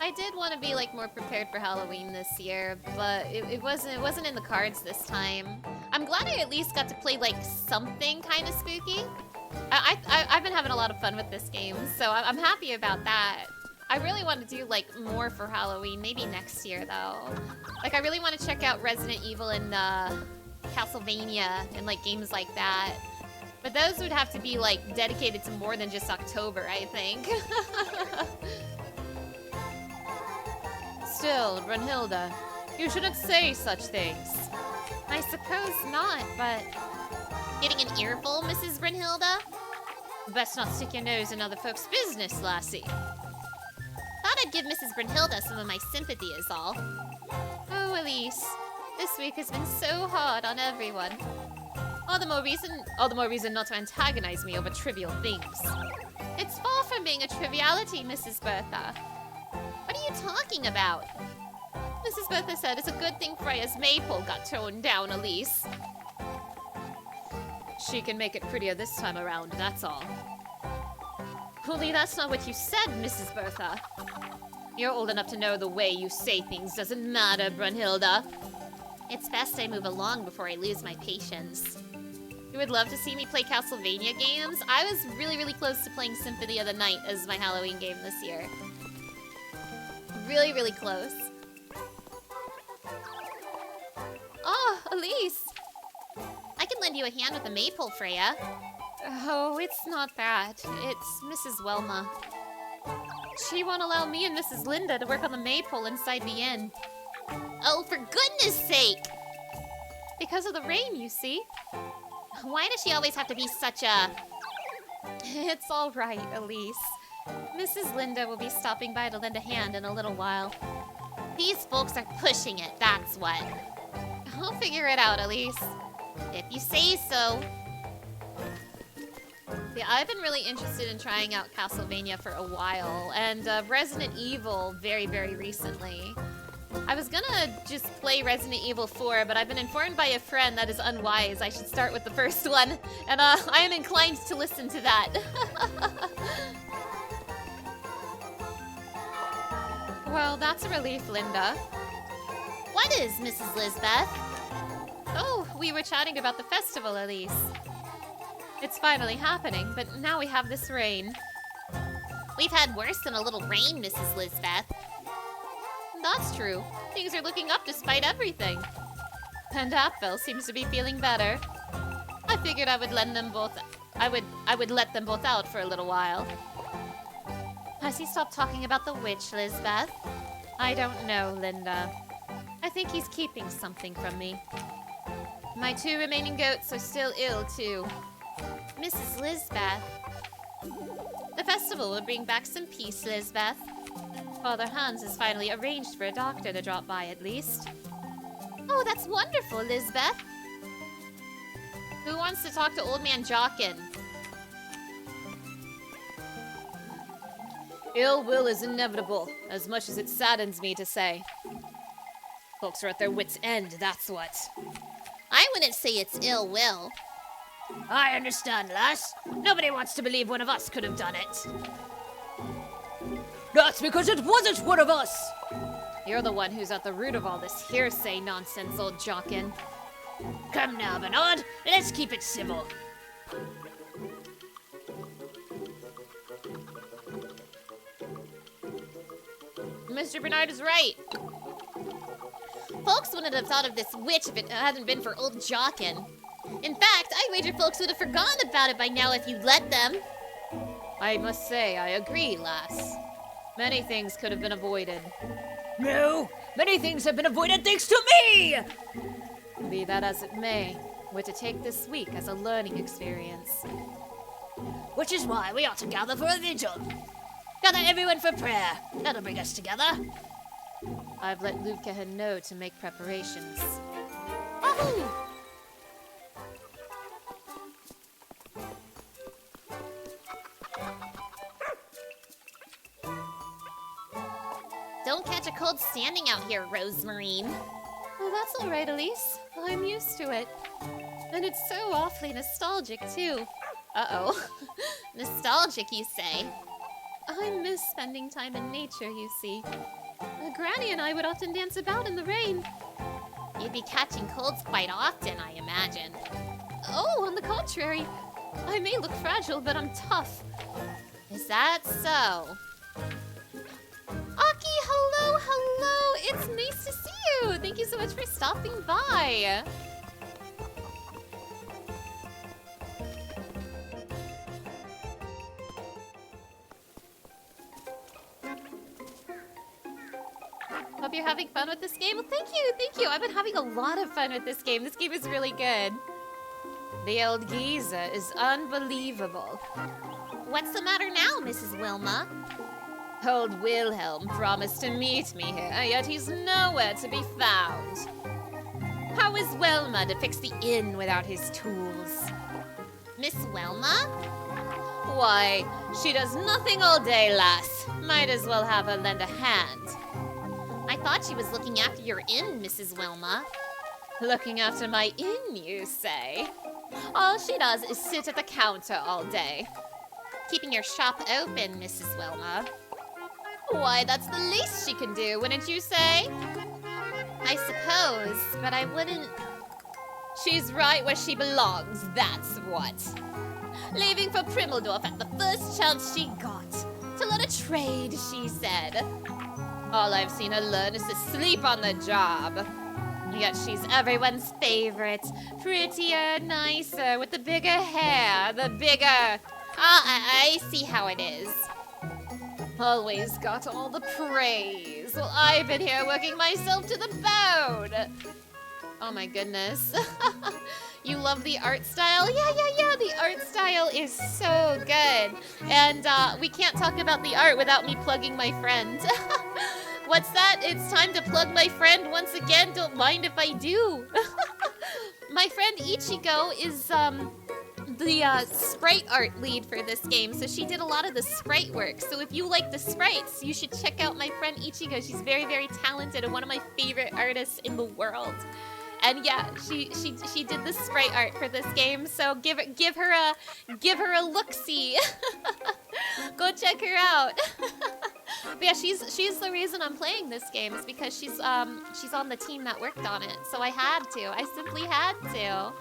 I did want to be like more prepared for Halloween this year, but it wasn't in the cards this time. I'm glad I at least got to play like something kind of spooky. I've been having a lot of fun with this game, so I'm happy about that. I really want to do like more for Halloween, maybe next year though. Like I really want to check out Resident Evil and Castlevania and like games like that. But those would have to be like dedicated to more than just October, I think. Still, Brunhilde, you shouldn't say such things. I suppose not, but... Getting an earful, Mrs. Brunhilde? Best not stick your nose in other folks' business, lassie. Thought I'd give Mrs. Brunhilde some of my sympathy is all. Oh, Elise, this week has been so hard on everyone. All the more reason not to antagonize me over trivial things. It's far from being a triviality, Mrs. Bertha. What are you talking about? Mrs. Bertha said it's a good thing Freya's maypole got torn down, Elise. She can make it prettier this time around, that's all. Only that's not what you said, Mrs. Bertha. You're old enough to know the way you say things doesn't matter, Brunhilde. It's best I move along before I lose my patience. You would love to see me play Castlevania games? I was really, really close to playing Symphony of the Night as my Halloween game this year. Really, really close. Oh, Elise! I can lend you a hand with the maypole, Freya. Oh, it's not that. It's Mrs. Welma. She won't allow me and Mrs. Linda to work on the maypole inside the inn. Oh, for goodness sake! Because of the rain, you see. Why does she always have to be such a... It's all right, Elise. Mrs. Linda will be stopping by to lend a hand in a little while. These folks are pushing it, that's what. I'll figure it out, Elise. If you say so. Yeah, I've been really interested in trying out Castlevania for a while, and Resident Evil very, very recently. I was gonna just play Resident Evil 4, but I've been informed by a friend that is unwise. I should start with the first one, and I am inclined to listen to that. Well, that's a relief, Linda. What is, Mrs. Lisbeth? Oh, we were chatting about the festival, Elise. It's finally happening, but now we have this rain. We've had worse than a little rain, Mrs. Lisbeth. That's true. Things are looking up despite everything. And Apfel seems to be feeling better. I figured I would lend them both... I would let them both out for a little while. Has he stopped talking about the witch, Lisbeth? I don't know, Linda. I think he's keeping something from me. My 2 remaining goats are still ill, too. Mrs. Lisbeth. The festival will bring back some peace, Lisbeth. Father Hans has finally arranged for a doctor to drop by, at least. Oh, that's wonderful, Lisbeth. Who wants to talk to Old Man Jockin? Ill will is inevitable, as much as it saddens me to say. Folks are at their wits' end, that's what. I wouldn't say it's ill will. I understand, lass. Nobody wants to believe one of us could have done it. That's because it wasn't one of us! You're the one who's at the root of all this hearsay nonsense, old Jockin. Come now, Bernard, let's keep it civil. Mr. Bernard is right. Folks wouldn't have thought of this witch if it hadn't been for old Jockin. In fact, I wager folks would have forgotten about it by now if you'd let them. I must say, I agree, lass. Many things could have been avoided. No, many things have been avoided thanks to me! Be that as it may, we're to take this week as a learning experience. Which is why we ought to gather for a vigil. Gather everyone for prayer. That'll bring us together. I've let Lubkehen know to make preparations. Wahoo! Don't catch a cold standing out here, Rosemarine. Well, that's all right, Elise. I'm used to it. And it's so awfully nostalgic, too. Uh-oh. Nostalgic, you say? I miss spending time in nature, you see. Granny and I would often dance about in the rain. You'd be catching colds quite often, I imagine. Oh, on the contrary. I may look fragile, but I'm tough. Is that so? Aki, hello! It's nice to see you! Thank you so much for stopping by. Hope you're having fun with this game. Well, thank you. I've been having a lot of fun with this game. This game is really good. The old geezer is unbelievable. What's the matter now, Mrs. Wilma? Old Wilhelm promised to meet me here, yet he's nowhere to be found. How is Wilma to fix the inn without his tools? Miss Wilma? Why, she does nothing all day, lass. Might as well have her lend a hand. I thought she was looking after your inn, Mrs. Wilma. Looking after my inn, you say? All she does is sit at the counter all day. Keeping your shop open, Mrs. Wilma. Why, that's the least she can do, wouldn't you say? I suppose, but I wouldn't... She's right where she belongs, that's what. Leaving for Primmeldorf at the first chance she got. To learn a trade, she said. All I've seen her learn is to sleep on the job. Yet she's everyone's favorite. Prettier, nicer, with the bigger hair, the bigger... I see how it is. Always got all the praise. Well, I've been here working myself to the bone. Oh my goodness. You love the art style? Yeah. The art style is so good. And we can't talk about the art without me plugging my friend. What's that? It's time to plug my friend once again. Don't mind if I do. My friend Ichigo is the sprite art lead for this game, so she did a lot of the sprite work. So if you like the sprites, you should check out my friend Ichigo. She's very, very talented and one of my favorite artists in the world. And yeah, she did the sprite art for this game, so give her a look-see. Go check her out. But yeah, she's the reason I'm playing this game, is because she's on the team that worked on it. So I simply had to.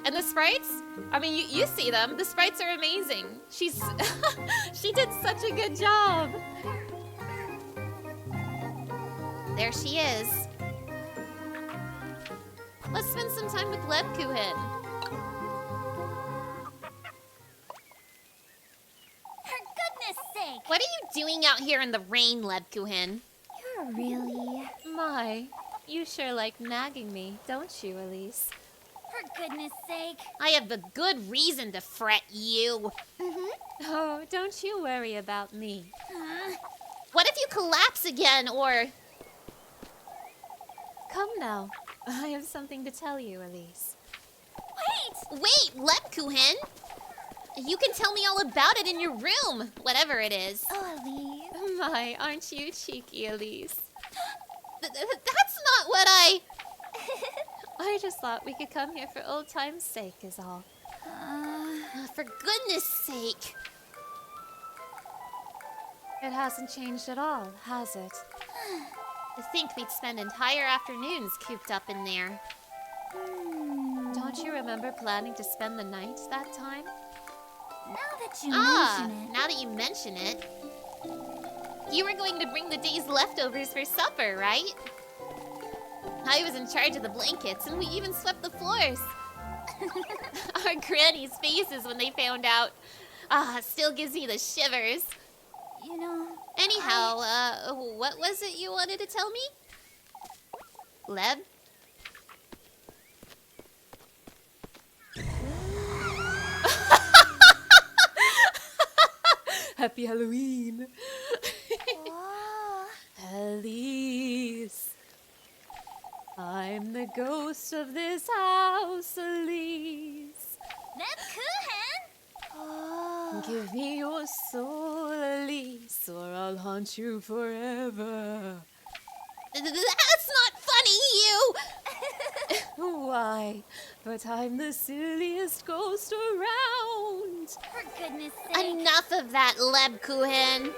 And the sprites, I mean, you see them. The sprites are amazing. She did such a good job. There she is. Let's spend some time with Lebkuchen. For goodness sake! What are you doing out here in the rain, Lebkuchen? You're really... My, you sure like nagging me, don't you, Elise? For goodness sake. I have the good reason to fret you. Oh, don't you worry about me. What if you collapse again, or... Come now. I have something to tell you, Elise. Wait, Lebkuchen! You can tell me all about it in your room, whatever it is. Oh, Elise. My, aren't you cheeky, Elise? That's not what I... I just thought we could come here for old time's sake is all. For goodness sake. It hasn't changed at all, has it? To think we'd spend entire afternoons cooped up in there. Don't you remember planning to spend the night that time? Now that you Ah, mention it. now that you mention it. You were going to bring the day's leftovers for supper, right? I was in charge of the blankets, and we even swept the floors. Our granny's faces when they found out. Still gives me the shivers. You know, Anyhow, what was it you wanted to tell me? Leb? Happy Halloween! whoa. Elise, I'm the ghost of this house, Elise. Lebkuchen? Oh. Give me your soul, Elise, or I'll haunt you forever. That's not funny, you! Why? But I'm the silliest ghost around. For goodness sake. Enough of that, Lebkuchen.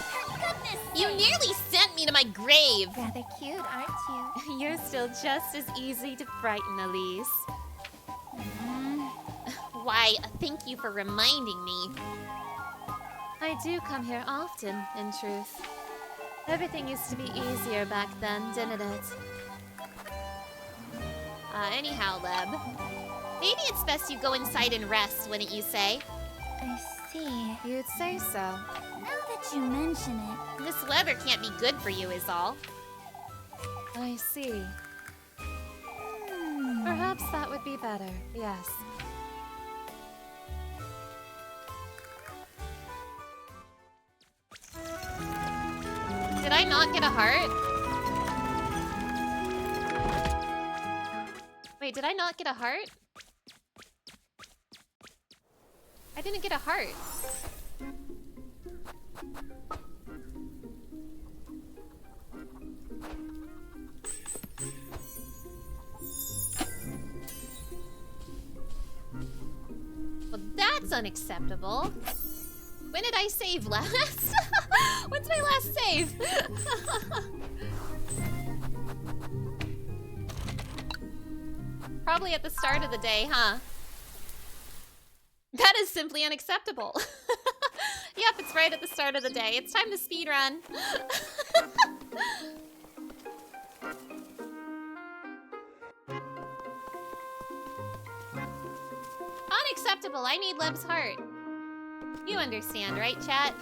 For goodness You sake. nearly sent me to my grave. Rather cute, aren't you? You're still just as easy to frighten, Elise. Why, thank you for reminding me. I do come here often, in truth. Everything used to be easier back then, didn't it? Anyhow, Leb. Maybe it's best you go inside and rest, wouldn't you say? I see. You'd say so. Now that you mention it. This weather can't be good for you, is all. I see. Perhaps that would be better, yes. Did I not get a heart? Wait, did I not get a heart? I didn't get a heart. Well, that's unacceptable. When did I save last? What's my last save? Probably at the start of the day, huh? That is simply unacceptable. Yep, it's right at the start of the day. It's time to speed run. Unacceptable. I need Leb's heart. You understand, right, chat?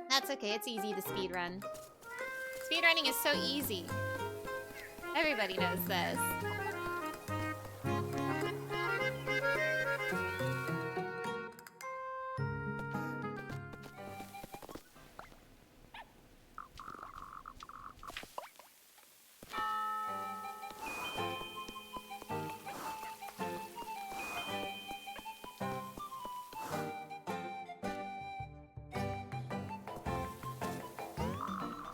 That's okay, it's easy to speedrun. Speedrunning is so easy. Everybody knows this.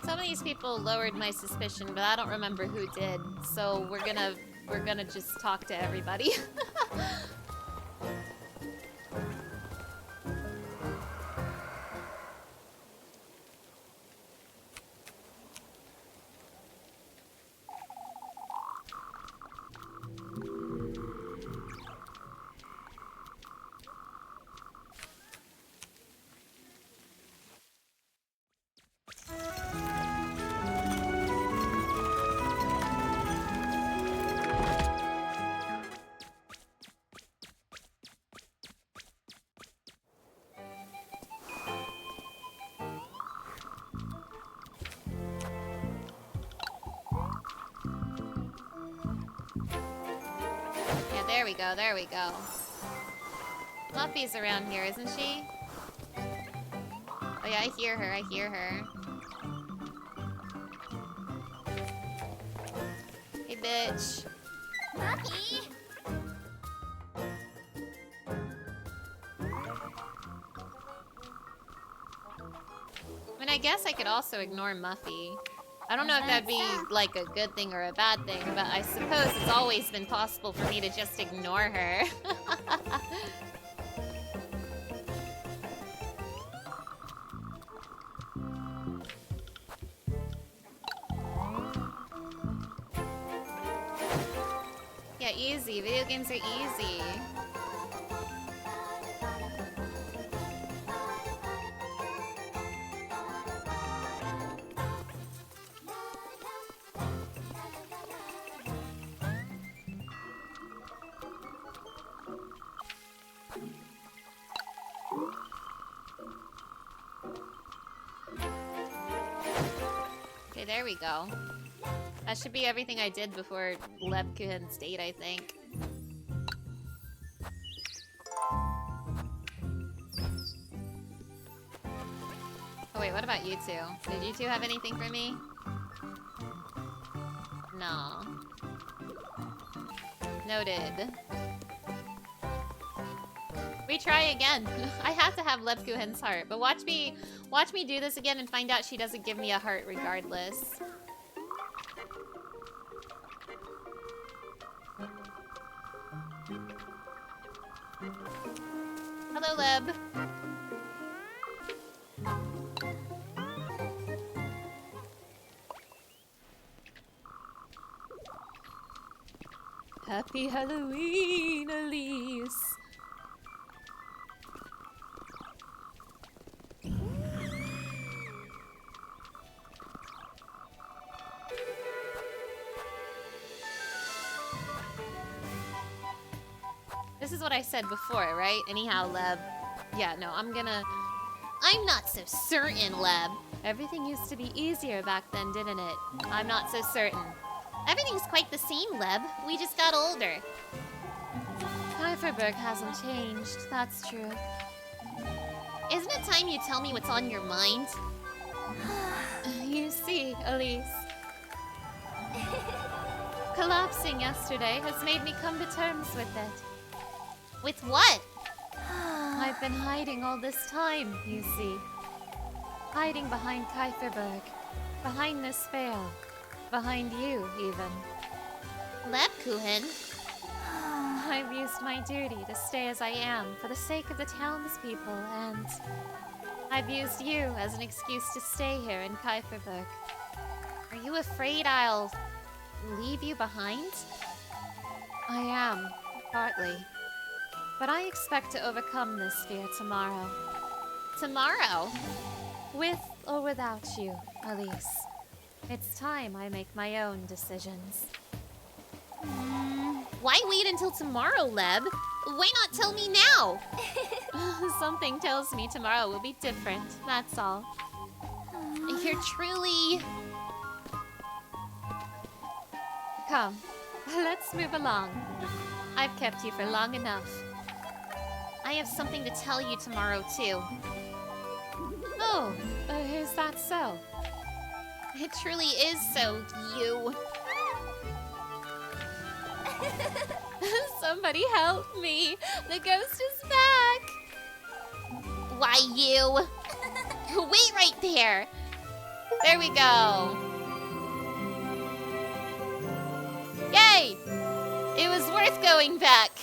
Some of these people lowered my suspicion, but I don't remember who did. So we're gonna just talk to everybody. Yeah, there we go, there we go. Fluffy's around here, isn't she? Oh yeah, I hear her, I hear her. bitch. Muffy! I mean, I guess I could also ignore Muffy. I don't know if that'd be like a good thing or a bad thing, but I suppose it's always been possible for me to just ignore her. Yeah, easy. Video games are easy. Okay, there we go. That should be everything I did before Lebkuchen's date, I think. Oh wait, what about you two? Did you two have anything for me? No. Noted. We try again. I have to have Lebkuchen's heart, but watch me do this again and find out she doesn't give me a heart regardless. Hello, Leb. Happy Halloween, Elise. This is what I said before, right? Anyhow, Leb. Yeah, no, I'm not so certain, Leb. Everything used to be easier back then, didn't it? I'm not so certain. Everything's quite the same, Leb. We just got older. Kieferberg hasn't changed, that's true. Isn't it time you tell me what's on your mind? You see, Elise. Collapsing yesterday has made me come to terms with it. With what? I've been hiding all this time, you see. Hiding behind Kieferberg, behind this veil, behind you, even. Lebkuchen? I've used my duty to stay as I am for the sake of the townspeople, and I've used you as an excuse to stay here in Kieferberg. Are you afraid I'll leave you behind? I am, partly. But I expect to overcome this fear tomorrow. Tomorrow? With or without you, Elise. It's time I make my own decisions. Why wait until tomorrow, Leb? Why not tell me now? Something tells me tomorrow will be different, that's all. You're truly... Come, let's move along. I've kept you for long enough. I have something to tell you tomorrow, too. Oh, is that so? It truly is so, you. Somebody help me! The ghost is back! Why, you? Wait right there! There we go! Yay! It was worth going back!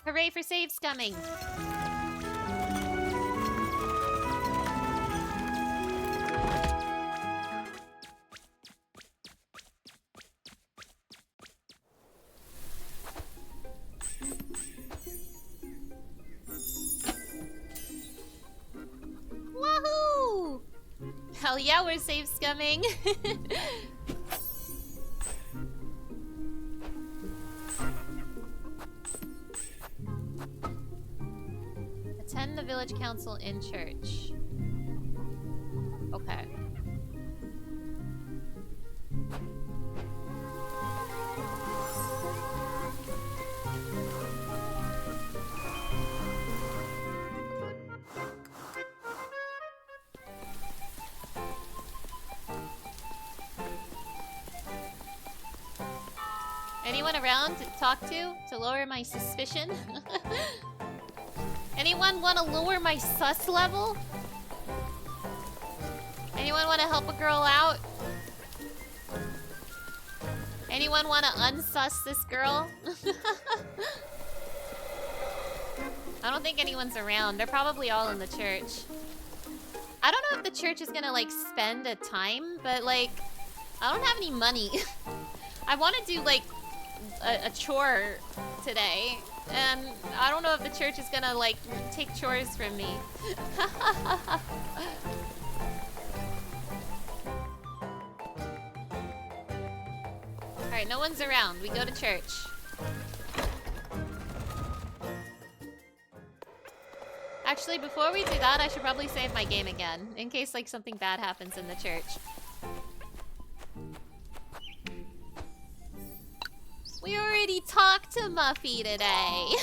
Hooray for save scumming! Wahoo! Hell yeah, we're save scumming! Attend the village council in church. Okay. Anyone around to talk to lower my suspicion? Anyone want to lower my sus level? Anyone want to help a girl out? Anyone want to unsus this girl? I don't think anyone's around. They're probably all in the church. I don't know if the church is gonna like spend a time, but like, I don't have any money. I want to do like a chore today, and I don't know if the church is gonna like take chores from me. Alright, no one's around. We go to church. Actually, before we do that, I should probably save my game again, in case like something bad happens in the church. We already talked to Muffy today.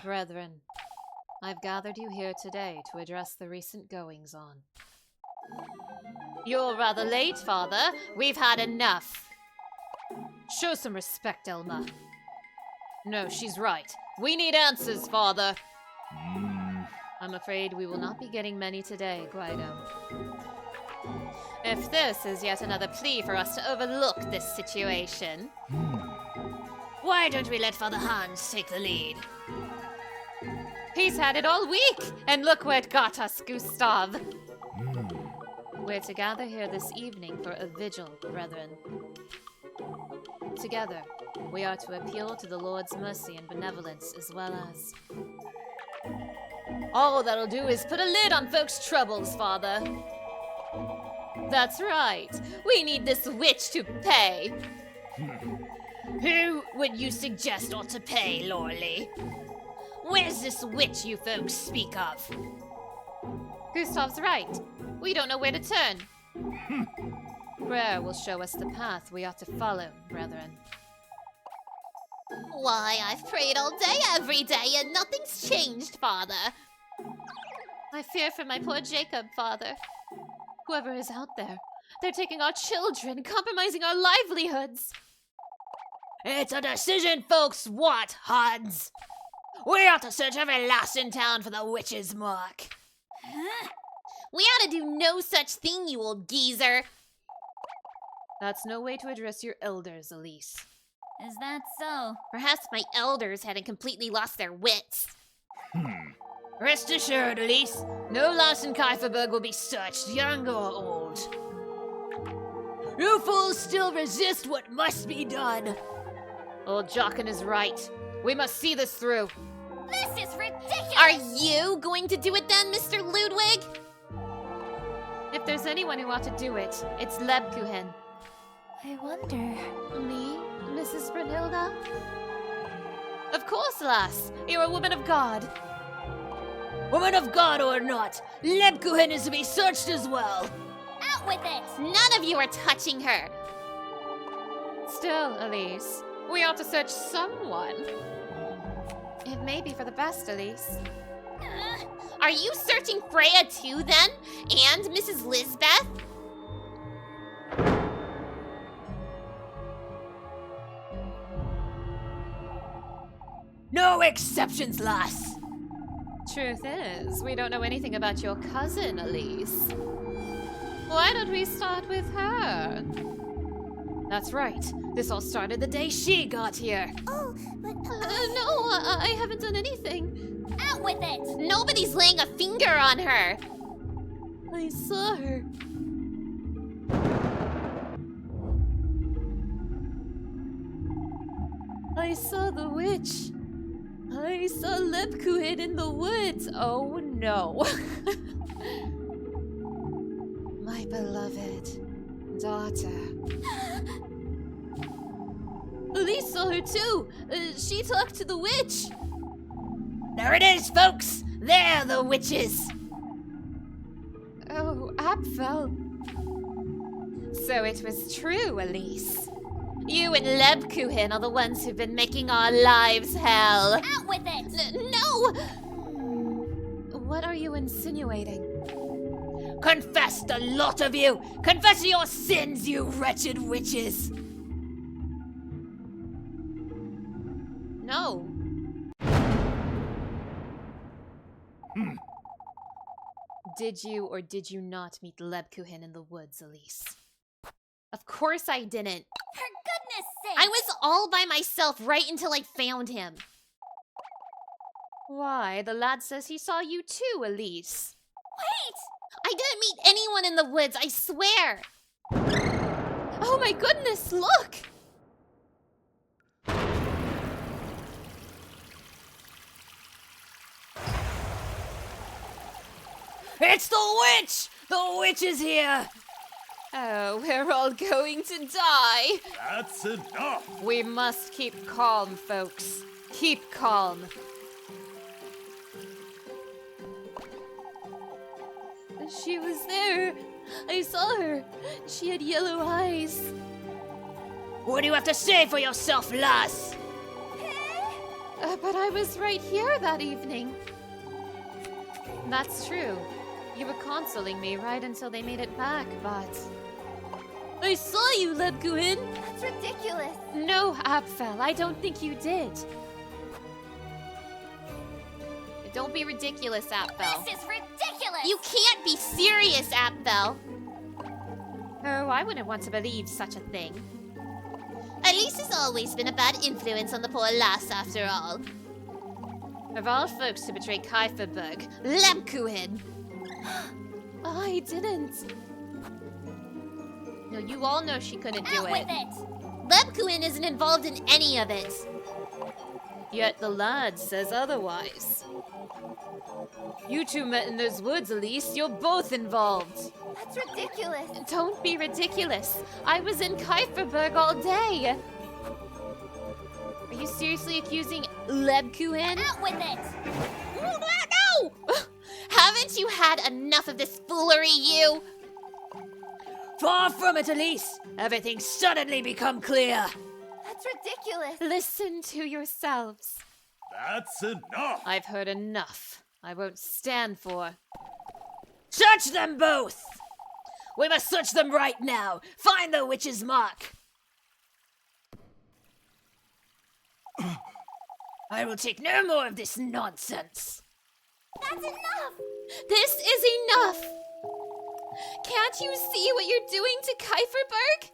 Brethren, I've gathered you here today to address the recent goings-on. You're rather late, Father. We've had enough. Show some respect, Elma. No, she's right. We need answers, Father. I'm afraid we will not be getting many today, Guido. If this is yet another plea for us to overlook this situation... Why don't we let Father Hans take the lead? He's had it all week, and look where it got us, Gustav. We're to gather here this evening for a vigil, brethren. Together, we are to appeal to the Lord's mercy and benevolence as well as... All that'll do is put a lid on folks' troubles, Father. That's right. We need this witch to pay. Who would you suggest ought to pay, Lorley? Where's this witch you folks speak of? Gustav's right. We don't know where to turn. Prayer will show us the path we ought to follow, brethren. Why, I've prayed all day every day and nothing's changed, Father. I fear for my poor Jacob, Father. Whoever is out there, they're taking our children, compromising our livelihoods. It's a decision folks want, Hans. We ought to search every lass in town for the witch's mark. We ought to do no such thing, you old geezer. That's no way to address your elders, Elise. Is that so? Perhaps my elders hadn't completely lost their wits. Rest assured, Elise, no lass in Kieferberg will be searched, young or old. You fools still resist what must be done. Old Jochen is right. We must see this through. This is ridiculous! Are you going to do it then, Mr. Ludwig? If there's anyone who ought to do it, it's Lebkuchen. I wonder... Me, Mrs. Brunhilde? Of course, lass. You're a woman of God. Woman of God or not, Lebkuchen is to be searched as well. Out with it! None of you are touching her. Still, Elise, we ought to search someone. It may be for the best, Elise. Are you searching Freya too, then? And Mrs. Lisbeth? No exceptions, lass. Truth is, we don't know anything about your cousin, Elise. Why don't we start with her? That's right. This all started the day she got here. Oh, but... No, I haven't done anything. Out with it! Nobody's laying a finger on her. I saw her. I saw the witch. I saw Lebkuchen in the woods. Oh no. My beloved daughter. Elise saw her too. She talked to the witch. There it is, folks. They're the witches. Oh, Apfel. So it was true, Elise. You and Lebkuhin are the ones who've been making our lives hell. Out with it! No! What are you insinuating? Confess, the lot of you! Confess your sins, you wretched witches! No. Did you or did you not meet Lebkuhin in the woods, Elise? Of course I didn't. For goodness sake! I was all by myself right until I found him. Why, the lad says he saw you too, Elise. Wait! I didn't meet anyone in the woods, I swear. Oh my goodness, look! It's the witch! The witch is here! Oh, we're all going to die. That's enough! We must keep calm, folks. Keep calm. She was there. I saw her. She had yellow eyes. What do you have to say for yourself, lass? But I was right here that evening. That's true. You were consoling me right until they made it back, but... I saw you, Lebkuhin! That's ridiculous. No, Apfel, I don't think you did. Don't be ridiculous, Apfel. This is ridiculous! You can't be serious, Apfel. Oh, I wouldn't want to believe such a thing. Elise has always been a bad influence on the poor lass, after all. Of all folks to betray Kieferberg, Lebkuhin. I didn't. No, you all know she couldn't do Out with it. it! Lebkuhin isn't involved in any of it. Yet the lad says otherwise. You two met in those woods, Elise. You're both involved. That's ridiculous. Don't be ridiculous. I was in Kieferberg all day. Are you seriously accusing Lebkuhin? Out with it! No! Haven't you had enough of this foolery, you? Far from it, Elise! Everything's suddenly become clear! That's ridiculous. Listen to yourselves. That's enough! I've heard enough. I won't stand for. Search them both! We must search them right now! Find the witch's mark! I will take no more of this nonsense! That's enough! This is enough! Can't you see what you're doing to Kieferberg?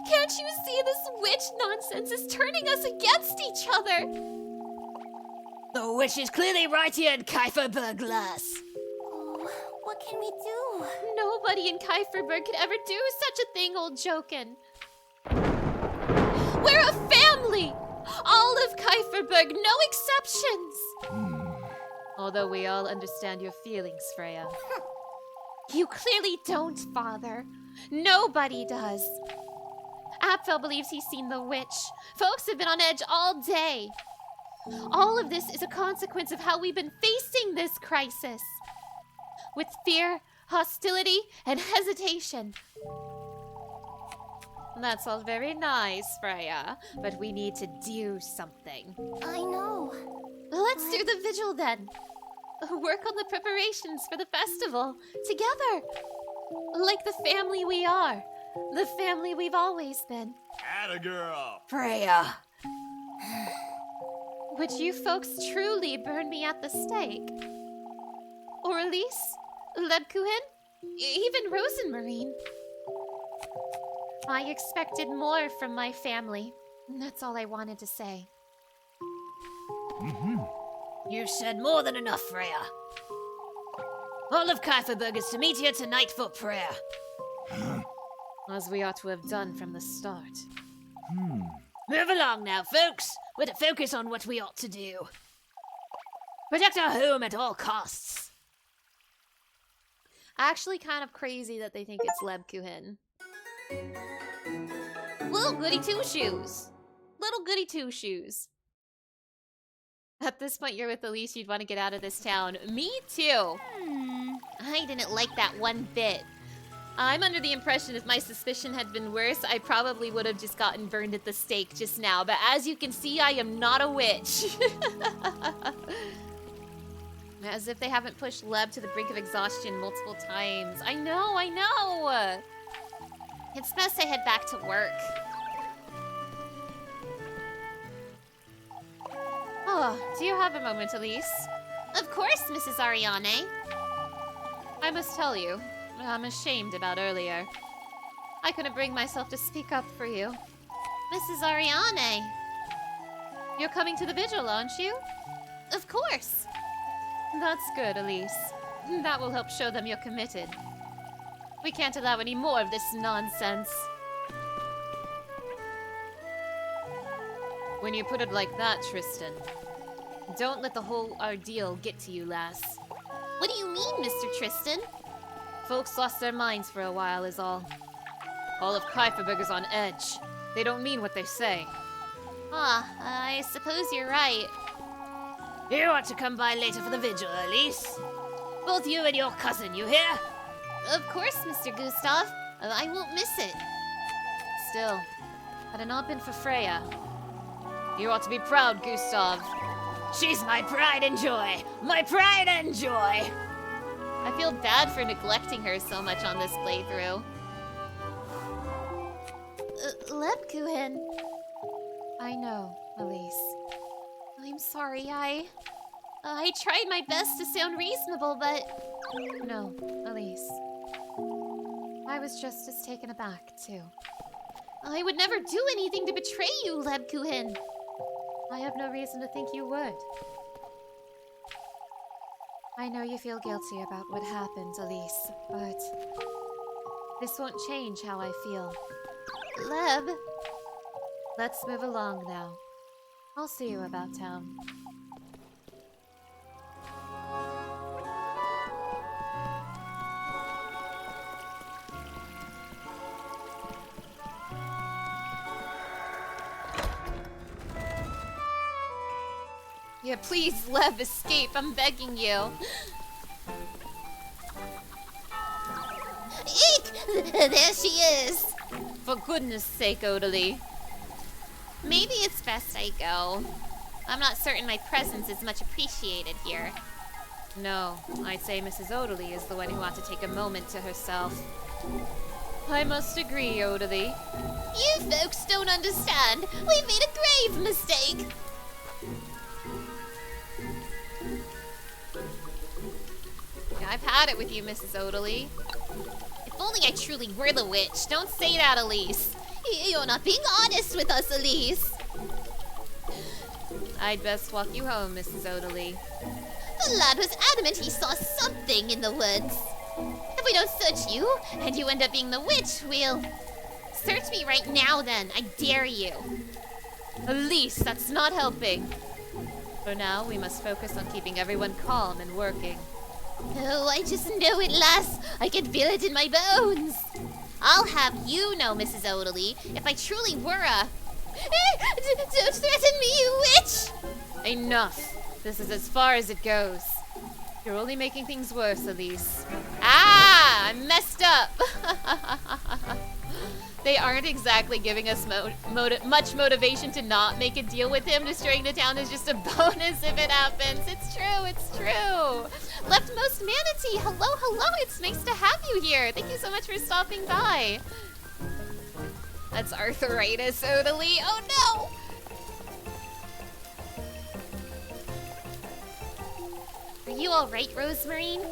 Can't you see this witch nonsense is turning us against each other? The witch is clearly right here in Kieferberg, lass. Oh, what can we do? Nobody in Kieferberg could ever do such a thing, old Jokin. We're a family! All of Kieferberg, no exceptions! Although we all understand your feelings, Freya. You clearly don't, Father. Nobody does. Apfel believes he's seen the witch. Folks have been on edge all day. All of this is a consequence of how we've been facing this crisis. With fear, hostility, and hesitation. That's all very nice, Freya, but we need to do something. I know. Let's do the vigil then. Work on the preparations for the festival together. Like the family we are. The family we've always been. Atta girl! Freya. Would you folks truly burn me at the stake? Or Elise? Lebkuhin? Even Rosenmarine? I expected more from my family. That's all I wanted to say. You've said more than enough, Freya. All of Kieferberg is to meet here tonight for prayer. As we ought to have done from the start. Move along now, folks. We're to focus on what we ought to do. Protect our home at all costs. Actually kind of crazy that they think it's Lebkuhin. Little goody two-shoes. Little goody two-shoes. At this point, you're with Elise, you'd want to get out of this town. Me too. I didn't like that one bit. I'm under the impression if my suspicion had been worse, I probably would have just gotten burned at the stake just now. But as you can see, I am not a witch. As if they haven't pushed Leb to the brink of exhaustion multiple times. I know, I know! It's best I head back to work. Oh, do you have a moment, Elise? Of course, Mrs. Ariane. I must tell you, I'm ashamed about earlier. I couldn't bring myself to speak up for you. Mrs. Ariane. You're coming to the vigil, aren't you? Of course. That's good, Elise. That will help show them you're committed. We can't allow any more of this nonsense. When you put it like that, Tristan, don't let the whole ordeal get to you, lass. What do you mean, Mr. Tristan? Folks lost their minds for a while is all. All of Kieferberg is on edge. They don't mean what they say. I suppose you're right. You ought to come by later for the vigil, Elise. Both you and your cousin, you hear? Of course, Mr. Gustav. I won't miss it. Still, had it not been for Freya, you ought to be proud, Gustav. She's my pride and joy. My pride and joy. I feel bad for neglecting her so much on this playthrough. Lebkuchen. I know, Elise. I'm sorry, I tried my best to sound reasonable, but... No, Elise. I was just as taken aback, too. I would never do anything to betray you, Lebkuchen. I have no reason to think you would. I know you feel guilty about what happened, Elise, but this won't change how I feel. Leb. Let's move along now. I'll see you about town. Yeah, please, Lev, escape. I'm begging you. Eek! There she is. For goodness sake, Odalie. Maybe it's best I go. I'm not certain my presence is much appreciated here. No, I'd say Mrs. Odalie is the one who ought to take a moment to herself. I must agree, Odalie. You folks don't understand. We made a grave mistake. I've had it with you, Mrs. Odalie. If only I truly were the witch. Don't say that, Elise. You're not being honest with us, Elise. I'd best walk you home, Mrs. Odalie. The lad was adamant he saw something in the woods. If we don't search you, and you end up being the witch, we'll... Search me right now, then. I dare you. Elise, that's not helping. For now, we must focus on keeping everyone calm and working. Oh, I just know it, lass. I can feel it in my bones. I'll have you know, Mrs. Odalie, if I truly were a... Don't threaten me, you witch! Enough. This is as far as it goes. You're only making things worse, Elise. Ah! I messed up! They aren't exactly giving us much motivation to not make a deal with him. Destroying the town is just a bonus if it happens. It's true, it's true. Leftmost Manatee, hello, hello. It's nice to have you here. Thank you so much for stopping by. That's arthritis, Odalie. Oh Are you alright, Rosemarine?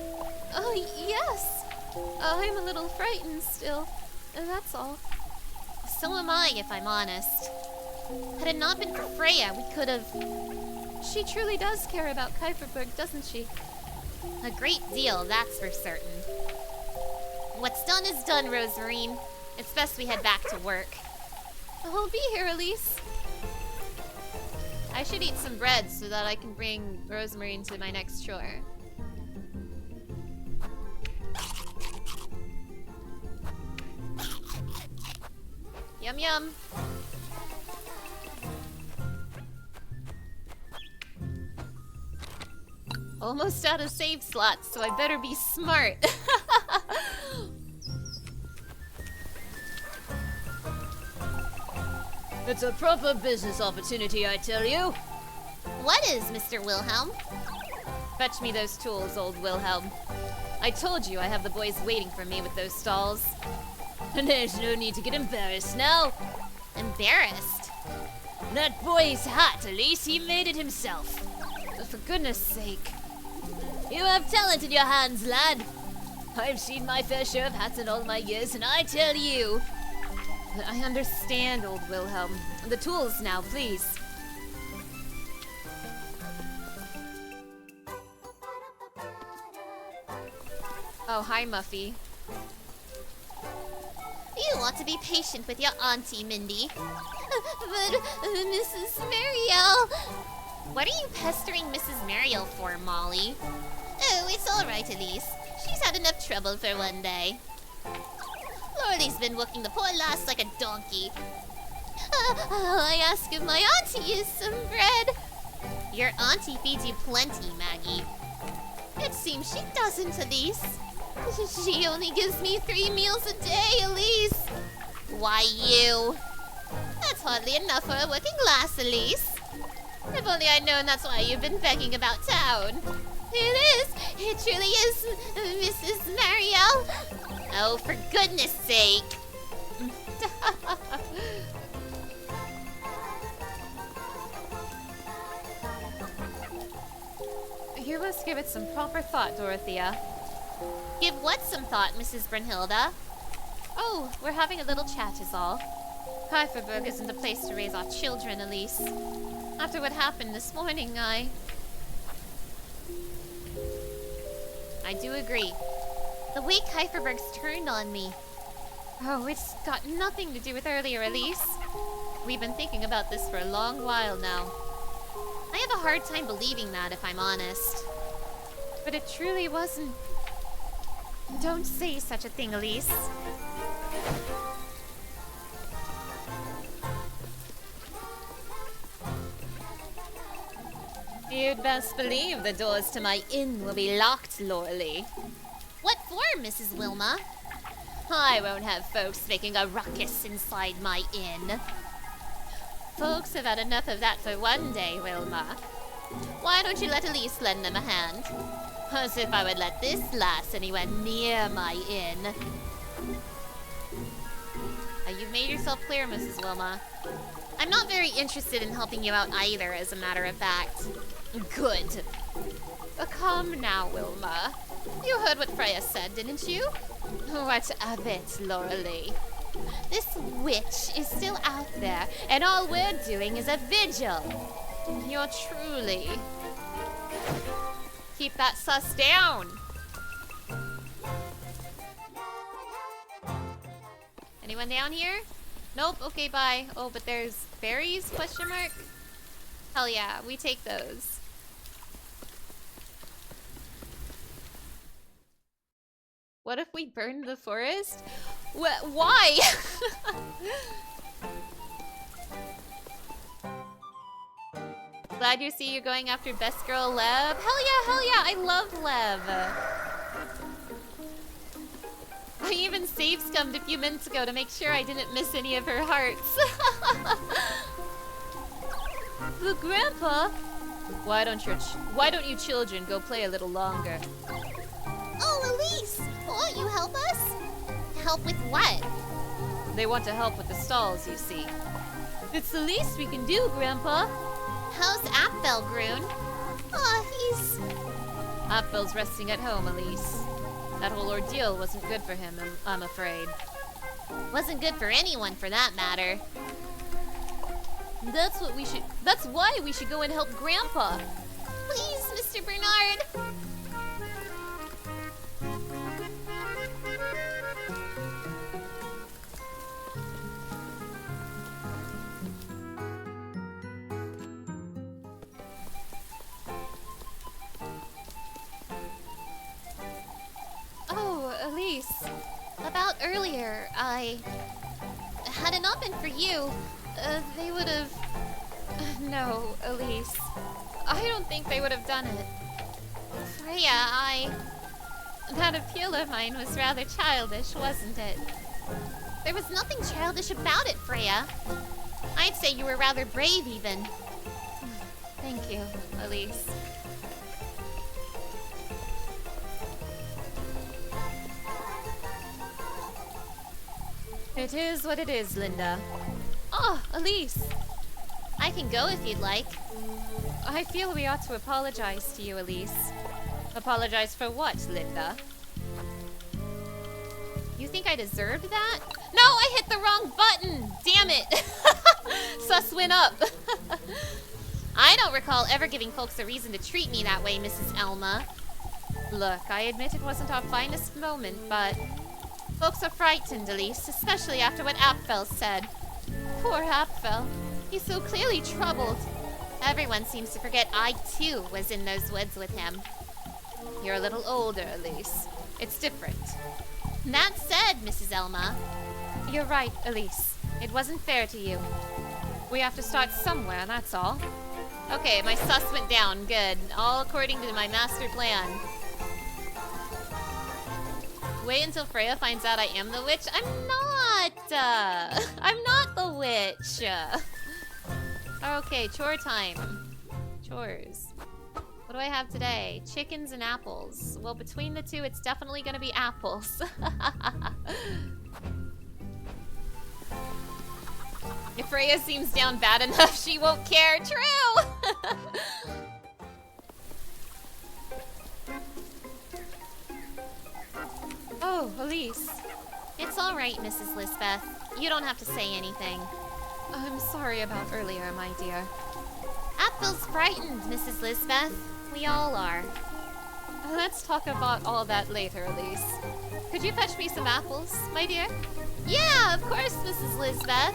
no! Yes. I'm a little frightened still. That's all. So am I, if I'm honest. Had it not been for Freya, we could have... She truly does care about Kieferberg, doesn't she? A great deal, that's for certain. What's done is done, Rosemarine. It's best we head back to work. I'll be here, Elise. I should eat some bread so that I can bring Rosemarine to my next chore. Yum yum. Almost out of save slots, so I better be smart. It's a proper business opportunity, I tell you. What is, Mr. Wilhelm? Fetch me those tools, old Wilhelm. I told you I have the boys waiting for me with those stalls. And there's no need to get embarrassed now. Embarrassed? That boy's hat, Elise. He made it himself. For goodness sake. You have talent in your hands, lad. I've seen my fair share of hats in all my years, and I tell you... I understand, old Wilhelm. The tools now, please. Oh, hi, Muffy. You ought to be patient with your auntie, Mindy. But, Mrs. Mariel... What are you pestering Mrs. Mariel for, Molly? Oh, it's all right, Elise. She's had enough trouble for one day. Loreley's been working the poor lass like a donkey. I ask if my auntie is some bread. Your auntie feeds you plenty, Maggie. It seems she doesn't, Elise. She only gives me 3 meals a day, Elise. Why, you? That's hardly enough for a working lass, Elise. If only I'd known that's why you've been begging about town. It is. It truly is, Mrs. Mariel. Oh, for goodness sake. You must give it some proper thought, Dorothea. Give what some thought, Mrs. Brunhilde? Oh, we're having a little chat is all. Kieferberg isn't the place to raise our children, Elise. After what happened this morning, I do agree. The way Kieferberg's turned on me. Oh, it's got nothing to do with earlier, Elise. We've been thinking about this for a long while now. I have a hard time believing that, if I'm honest. But it truly wasn't... Don't say such a thing, Elise. You'd best believe the doors to my inn will be locked, Loreley. What for, Mrs. Wilma? I won't have folks making a ruckus inside my inn. Folks have had enough of that for one day, Wilma. Why don't you let Elise lend them a hand? As if I would let this lass anywhere near my inn. You've made yourself clear, Mrs. Wilma. I'm not very interested in helping you out either, as a matter of fact. Good. But come now, Wilma. You heard what Freya said, didn't you? What of it, Loreley? This witch is still out there, and all we're doing is a vigil. You're truly... Keep that sus down! Anyone down here? Nope, okay, bye. Oh, but there's berries, question mark? Hell yeah, we take those. What if we burned the forest? Why? Glad you see you're going after Best Girl Lev. Hell yeah, I love Lev. I even save scummed a few minutes ago to make sure I didn't miss any of her hearts. But Grandpa, why don't you children go play a little longer? Oh, Elise! Won't you help us? Help with what? They want to help with the stalls, you see. It's the least we can do, Grandpa. How's Apfel, Groon? He's... Apfel's resting at home, Elise. That whole ordeal wasn't good for him, I'm afraid. Wasn't good for anyone, for that matter. That's why we should go and help Grandpa. Please, Mr. Bernard. Oh, Elise. About earlier, had it not been for you, they would have... No, Elise. I don't think they would have done it. Freya, That appeal of mine was rather childish, wasn't it? There was nothing childish about it, Freya. I'd say you were rather brave, even. Thank you, Elise. It is what it is, Linda. Oh, Elise! I can go if you'd like. I feel we ought to apologize to you, Elise. Apologize for what, Linda? You think I deserved that? No, I hit the wrong button! Damn it! Sus went up! I don't recall ever giving folks a reason to treat me that way, Mrs. Elma. Look, I admit it wasn't our finest moment, but Folks are frightened, Elise, especially after what Apfel said. poor Apfel. He's so clearly troubled. Everyone seems to forget I, too, was in those woods with him. You're a little older, Elise. It's different. That said, Mrs. Elma, You're right, Elise. It wasn't fair to you. We have to start somewhere, that's all. okay, my sus went down. Good. All according to my master plan. Wait until Freya finds out I am the witch. I'm not! I'm not the witch! Okay, chore time. Chores. What do I have today? Chickens and apples. Well, between the two, it's definitely gonna be apples. If Freya seems down bad enough, she won't care. True! Oh, Elise. It's all right, Mrs. Lisbeth. You don't have to say anything. I'm sorry about earlier, my dear. Apfel's frightened, Mrs. Lisbeth. We all are. Let's talk about all that later, Elise. Could you fetch me some apples, my dear? Yeah, of course, Mrs. Lisbeth.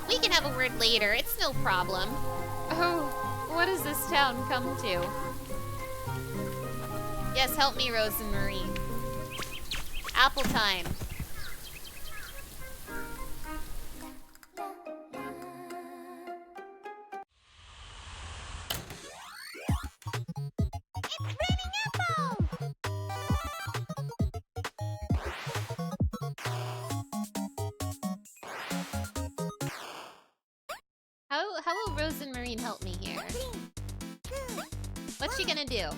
We can have a word later. It's no problem. Oh, what does this town come to? Yes, help me, Rose and Marie. Apple time. How will Rose and Marine help me here? What's she gonna do?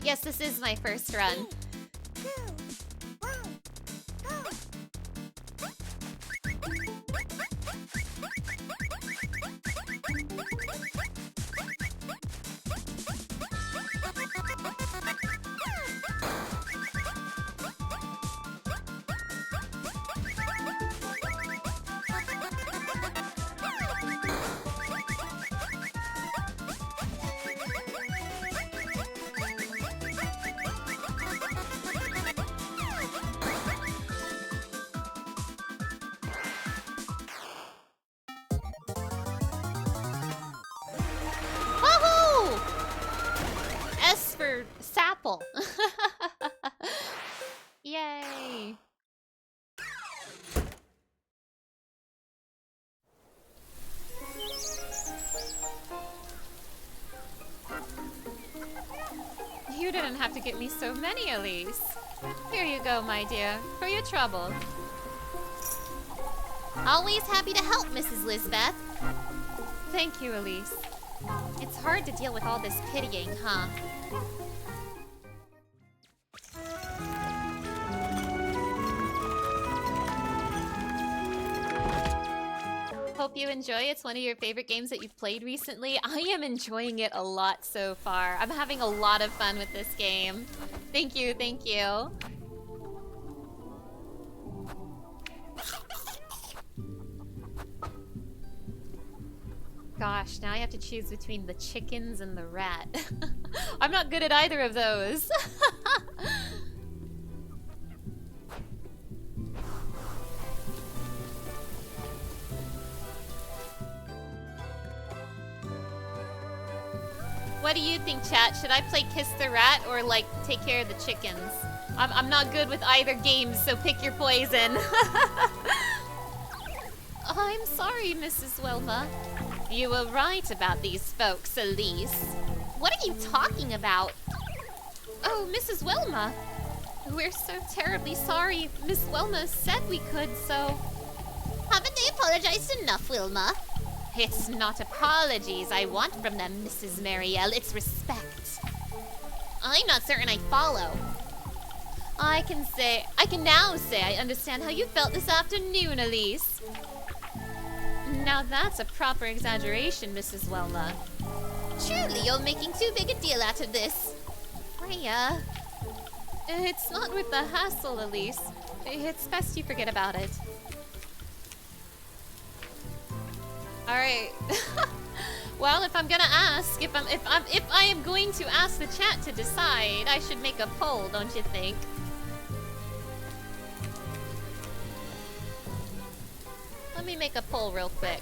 Yes, this is my first run. Woohoo! S for Sapple. Yay. You didn't have to get me so many, Elise. Here you go, my dear, for your trouble. Always happy to help, Mrs. Lisbeth. Thank you, Elise. It's hard to deal with all this pitying, huh? Hope you enjoy. It's one of your favorite games that you've played recently. I am enjoying it a lot so far. I'm having a lot of fun with this game. Thank you, thank you. Gosh, now I have to choose between the chickens and the rat. I'm not good at either of those. What do you think, chat? Should I play Kiss the Rat or, like, take care of the chickens? I'm not good with either game, so pick your poison. I'm sorry, Mrs. Wilma. You were right about these folks, Elise. What are you talking about? Oh, Mrs. Wilma. We're so terribly sorry. Miss Wilma said we could, so... Haven't they apologized enough, Wilma? It's not apologies I want from them, Mrs. Marielle. It's respect. I'm not certain I follow. I can now say I understand how you felt this afternoon, Elise. Now that's a proper exaggeration, Mrs. Wilma. Truly, you're making too big a deal out of this. Freya. It's not worth the hassle, Elise. It's best you forget about it. Alright. Well, if I'm gonna ask, if I am going to ask the chat to decide, I should make a poll, don't you think? Let me make a poll real quick.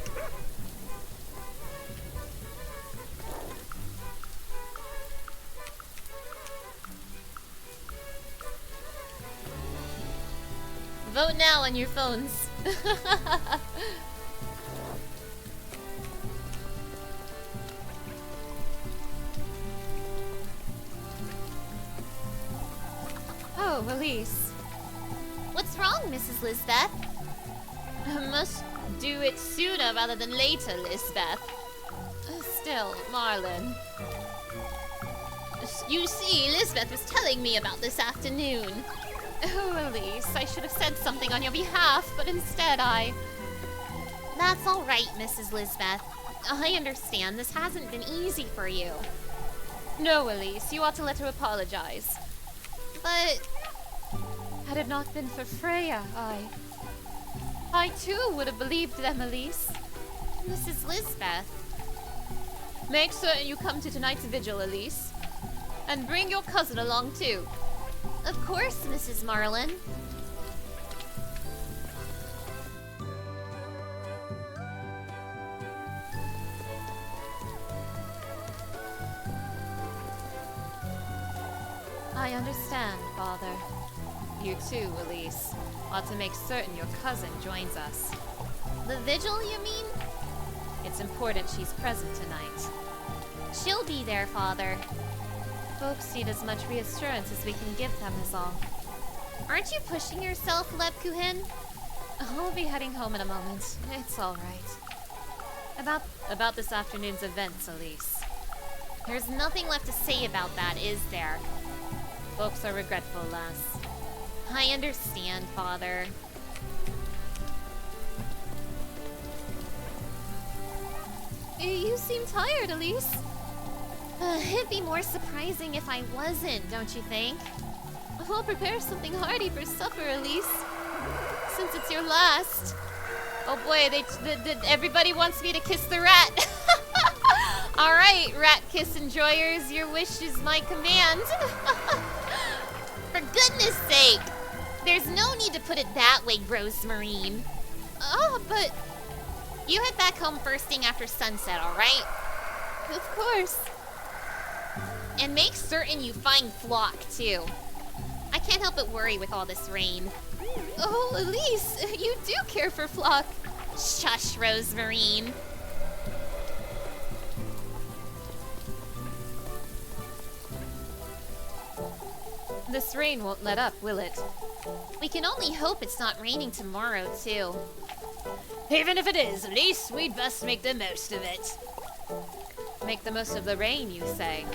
Vote now on your phones. Oh, Elise. What's wrong, Mrs. Lisbeth? I must do it sooner rather than later, Lisbeth. Still, Marlon. You see, Lisbeth was telling me about this afternoon. Oh, Elise, I should have said something on your behalf, but instead I... That's all right, Mrs. Lisbeth. I understand this hasn't been easy for you. No, Elise, you ought to let her apologize. But... Had it not been for Freya, I too would have believed them, Elise. Mrs. Lisbeth... Make certain you come to tonight's vigil, Elise. And bring your cousin along, too. Of course, Mrs. Marlin. I understand, Father. You too, Elise, ought to make certain your cousin joins us. The vigil, you mean? It's important she's present tonight. She'll be there, Father. Folks need as much reassurance as we can give them is all. Aren't you pushing yourself, Lebkuchen? I'll be heading home in a moment. It's all right. About this afternoon's events, Elise. There's nothing left to say about that, is there? Folks are regretful, lass. I understand, Father. You seem tired, Elise. It'd be more surprising if I wasn't, don't you think? I'll prepare something hearty for supper, Elise. Since it's your last. Oh boy, everybody wants me to kiss the rat. Alright, rat kiss enjoyers, your wish is my command. For goodness sake! There's no need to put it that way, Rosemarine. Oh, but... You head back home first thing after sunset, alright? Of course. And make certain you find Flock, too. I can't help but worry with all this rain. Oh, Elise, you do care for Flock. Shush, Rosemarine. This rain won't let up, will it? We can only hope it's not raining tomorrow, too. Even if it is, Elise, we'd best make the most of it. Make the most of the rain, you say?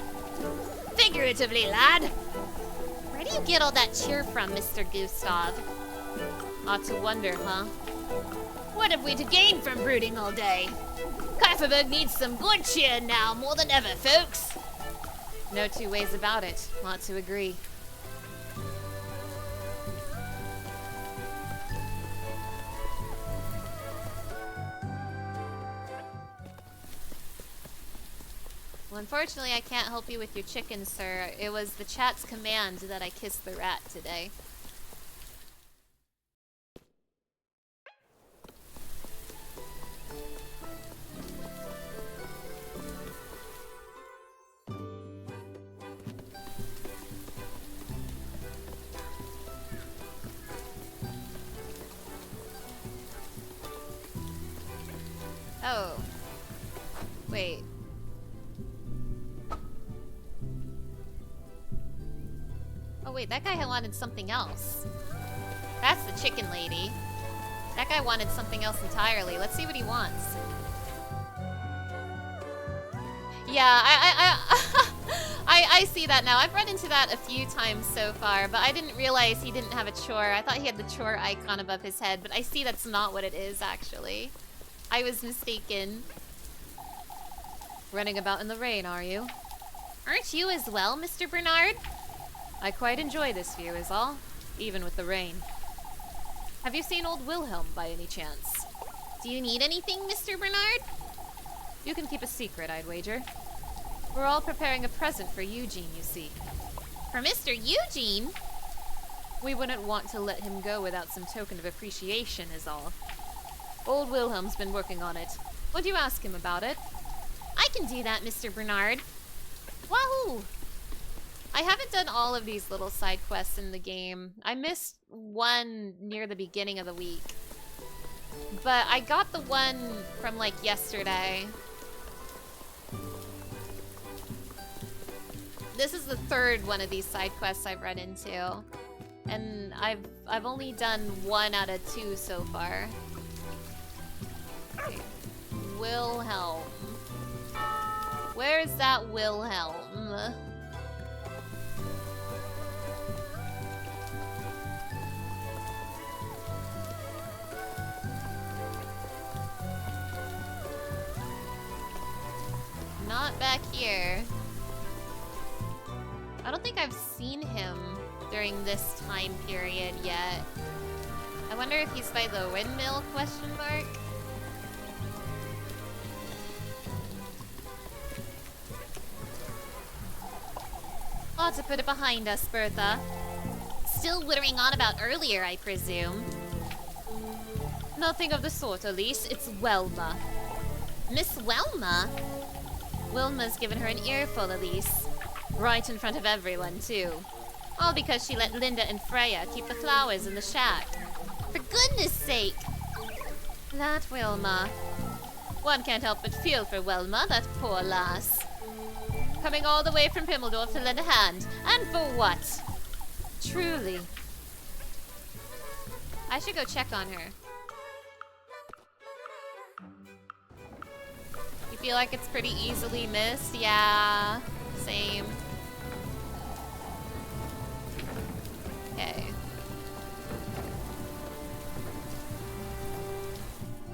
Figuratively, lad. Where do you get all that cheer from, Mr. Gustav? Ought to wonder, huh? What have we to gain from brooding all day? Kaiferberg needs some good cheer now more than ever, folks. No two ways about it. Ought to agree. Well, unfortunately, I can't help you with your chicken, sir. It was the chat's command that I kissed the rat today. Wait. Oh wait, that guy wanted something else. That's the chicken lady. That guy wanted something else entirely. Let's see what he wants. Yeah, I see that now. I've run into that a few times so far, but I didn't realize he didn't have a chore. I thought he had the chore icon above his head, but I see that's not what it is, actually. I was mistaken. Running about in the rain, are you? Aren't you as well, Mr. Bernard? I quite enjoy this view, is all. Even with the rain. Have you seen old Wilhelm by any chance? Do you need anything, Mr. Bernard? You can keep a secret, I'd wager. We're all preparing a present for Eugene, you see. For Mr. Eugene? We wouldn't want to let him go without some token of appreciation, is all. Old Wilhelm's been working on it. Would you ask him about it? I can do that, Mr. Bernard. Wahoo! I haven't done all of these little side quests in the game. I missed one near the beginning of the week. But I got the one from, like, yesterday. This is the third one of these side quests I've run into. And I've only done 1 out of 2 so far. Okay. Wilhelm. Where's that Wilhelm? Not back here. I don't think I've seen him during this time period yet. I wonder if he's by the windmill, question mark? Ought to put it behind us, Bertha. Still wittering on about earlier, I presume. Nothing of the sort, Elise. It's Welma. Miss Welma? Wilma's given her an earful, Elise. Right in front of everyone, too. All because she let Linda and Freya keep the flowers in the shack. For goodness sake! That Wilma. One can't help but feel for Welma, that poor lass. Coming all the way from Pimmeldorf to lend a hand. And for what? Truly. I should go check on her. You feel like it's pretty easily missed? Yeah, same. Okay.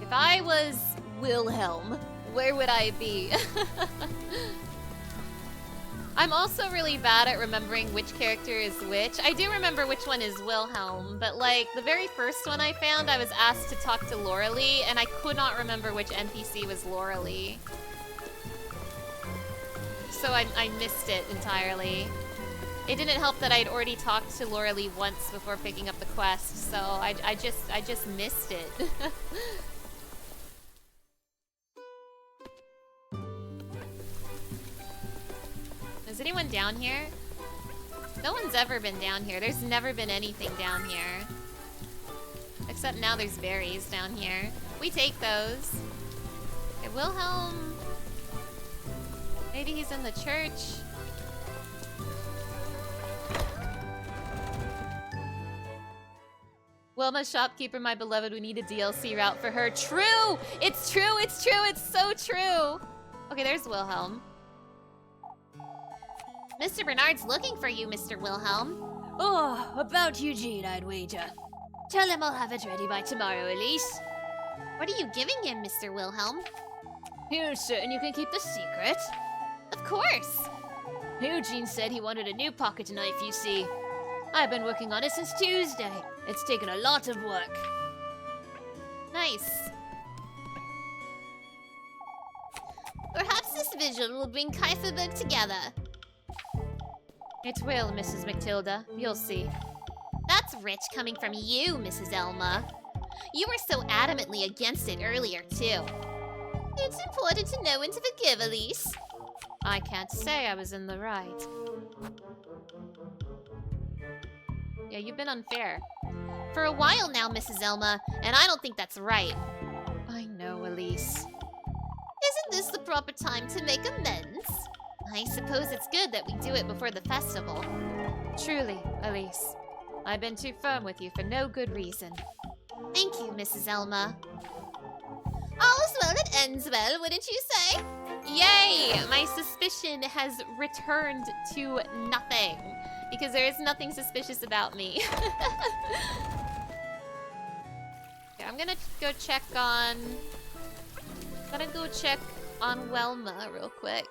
If I was Wilhelm, where would I be? I'm also really bad at remembering which character is which. I do remember which one is Wilhelm, but like the very first one I found, I was asked to talk to Lauralee, and I could not remember which NPC was Lauralee. So I missed it entirely. It didn't help that I'd already talked to Lauralee once before picking up the quest, so I just missed it. Is anyone down here? No one's ever been down here. There's never been anything down here. Except now there's berries down here. We take those. Okay, Wilhelm. Maybe he's in the church. Wilma, shopkeeper, my beloved, we need a DLC route for her. True! It's true, it's true, it's so true! Okay, there's Wilhelm. Mr. Bernard's looking for you, Mr. Wilhelm. Oh, about Eugene, I'd wager. Tell him I'll have it ready by tomorrow, Elise. What are you giving him, Mr. Wilhelm? You're certain you can keep the secret? Of course. Eugene said he wanted a new pocket knife, you see. I've been working on it since Tuesday. It's taken a lot of work. Nice. Perhaps this vigil will bring Kaiferberg together. It will, Mrs. Matilda. You'll see. That's rich coming from you, Mrs. Elma. You were so adamantly against it earlier, too. It's important to know when to forgive, Elise. I can't say I was in the right. Yeah, you've been unfair. For a while now, Mrs. Elma, and I don't think that's right. I know, Elise. Isn't this the proper time to make amends? I suppose it's good that we do it before the festival. Truly, Elise. I've been too firm with you for no good reason. Thank you, Mrs. Elma. All's well that ends well, wouldn't you say? Yay! My suspicion has returned to nothing. Because there is nothing suspicious about me. Okay, I'm gonna go check on... Welma real quick.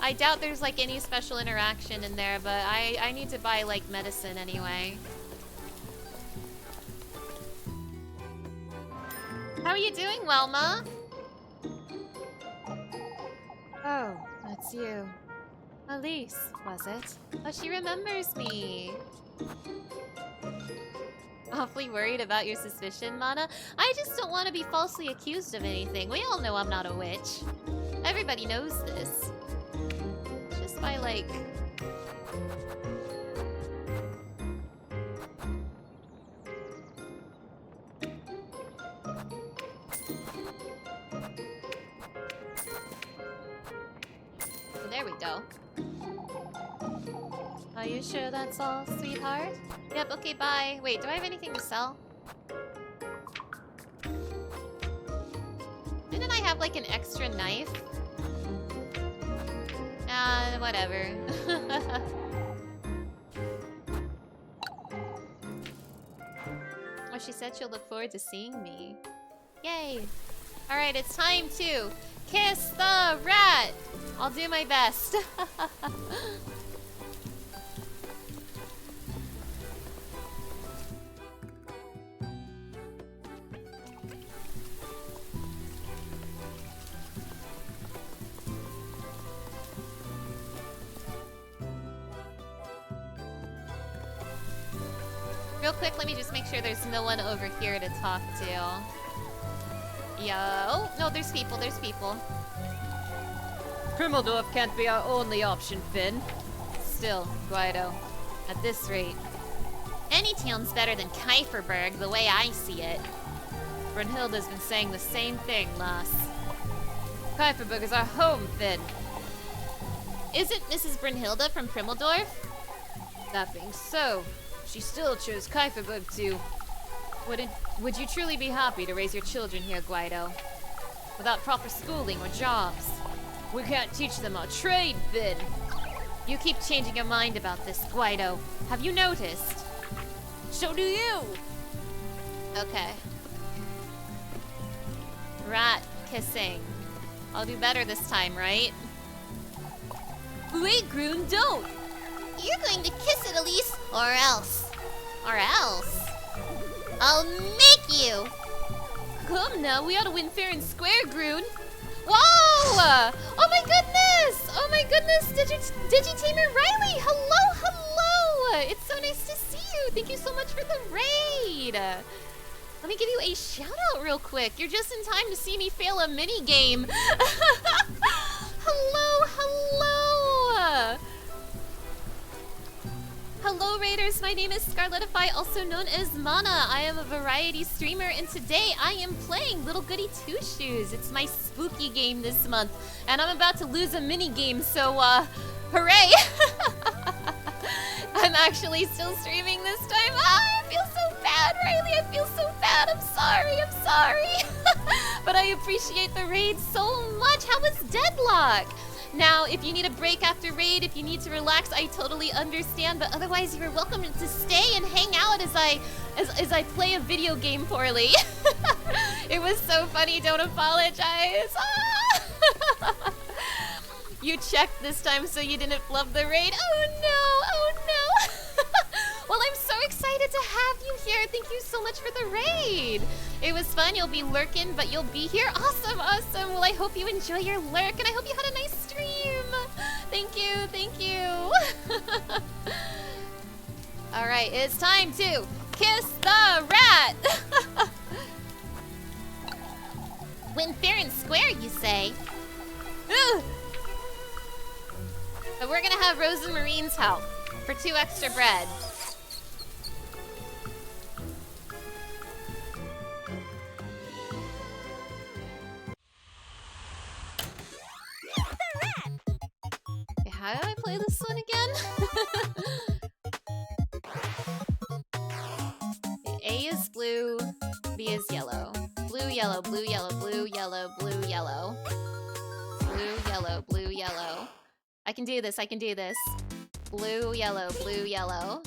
I doubt there's like any special interaction in there, but I need to buy like medicine anyway. How are you doing, Welma? Oh, that's you. Elise, was it? Oh, she remembers me. Awfully worried about your suspicion, Mana. I just don't want to be falsely accused of anything. We all know I'm not a witch. Everybody knows this. Just by, like... There we go. Are you sure that's all, sweetheart? Yep, okay, bye. Wait, do I have anything to sell? Didn't I have like an extra knife? Whatever. Oh, she said she'll look forward to seeing me. Yay! Alright, it's time to kiss the rat! I'll do my best. Real quick, let me just make sure there's no one over here to talk to. Yo. No, there's people, there's people. Krimeldorf can't be our only option, Finn. Still, Guido, at this rate. Any town's better than Kieferberg, the way I see it. Brunhilde's been saying the same thing, lass. Kieferberg is our home, Finn. Isn't Mrs. Brunhilde from Krimeldorf? That being so, she still chose Kieferberg to... Would you truly be happy to raise your children here, Guido? Without proper schooling or jobs? We can't teach them our trade, Finn. You keep changing your mind about this, Guido. Have you noticed? So do you! Okay. Rat kissing. I'll do better this time, right? Wait, Groon, don't! You're going to kiss it, Elise, or else. Or else. I'll make you! Come now, we ought to win fair and square, Groon. Whoa! Oh my goodness! Oh my goodness! Digitamer Riley! Hello, hello! It's so nice to see you! Thank you so much for the raid! Let me give you a shout out real quick. You're just in time to see me fail a mini game. Hello, hello! Hello Raiders, my name is Scarletify, also known as Mana. I am a variety streamer and today I am playing Little Goody Two Shoes. It's my spooky game this month and I'm about to lose a mini game, so hooray! I'm actually still streaming this time. Ah, I feel so bad, Riley, I feel so bad. I'm sorry. But I appreciate the raid so much. How was Deadlock? Now, if you need a break after raid, if you need to relax, I totally understand. But otherwise, you're welcome to stay and hang out as I play a video game poorly. It was so funny. Don't apologize. Ah! You checked this time, so you didn't flub the raid. Oh no! Oh no! Well, I'm so excited to have you here. Thank you so much for the raid. It was fun. You'll be lurking, but you'll be here. Awesome, awesome. Well, I hope you enjoy your lurk, and I hope you had a nice stream. Thank you, thank you. All right, it's time to kiss the rat. Win fair and square, you say? Ugh. But we're gonna have Rose and Marine's help for 2 extra bread. How do I play this one again? A is blue, B is yellow. Blue, yellow, blue, yellow, blue, yellow, blue, yellow. Blue, yellow, blue, yellow. I can do this, I can do this. Blue, yellow, blue, yellow.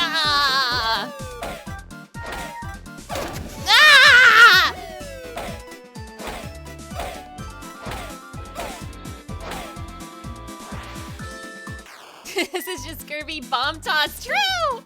Ah! Ah! This is just Kirby bomb toss. True!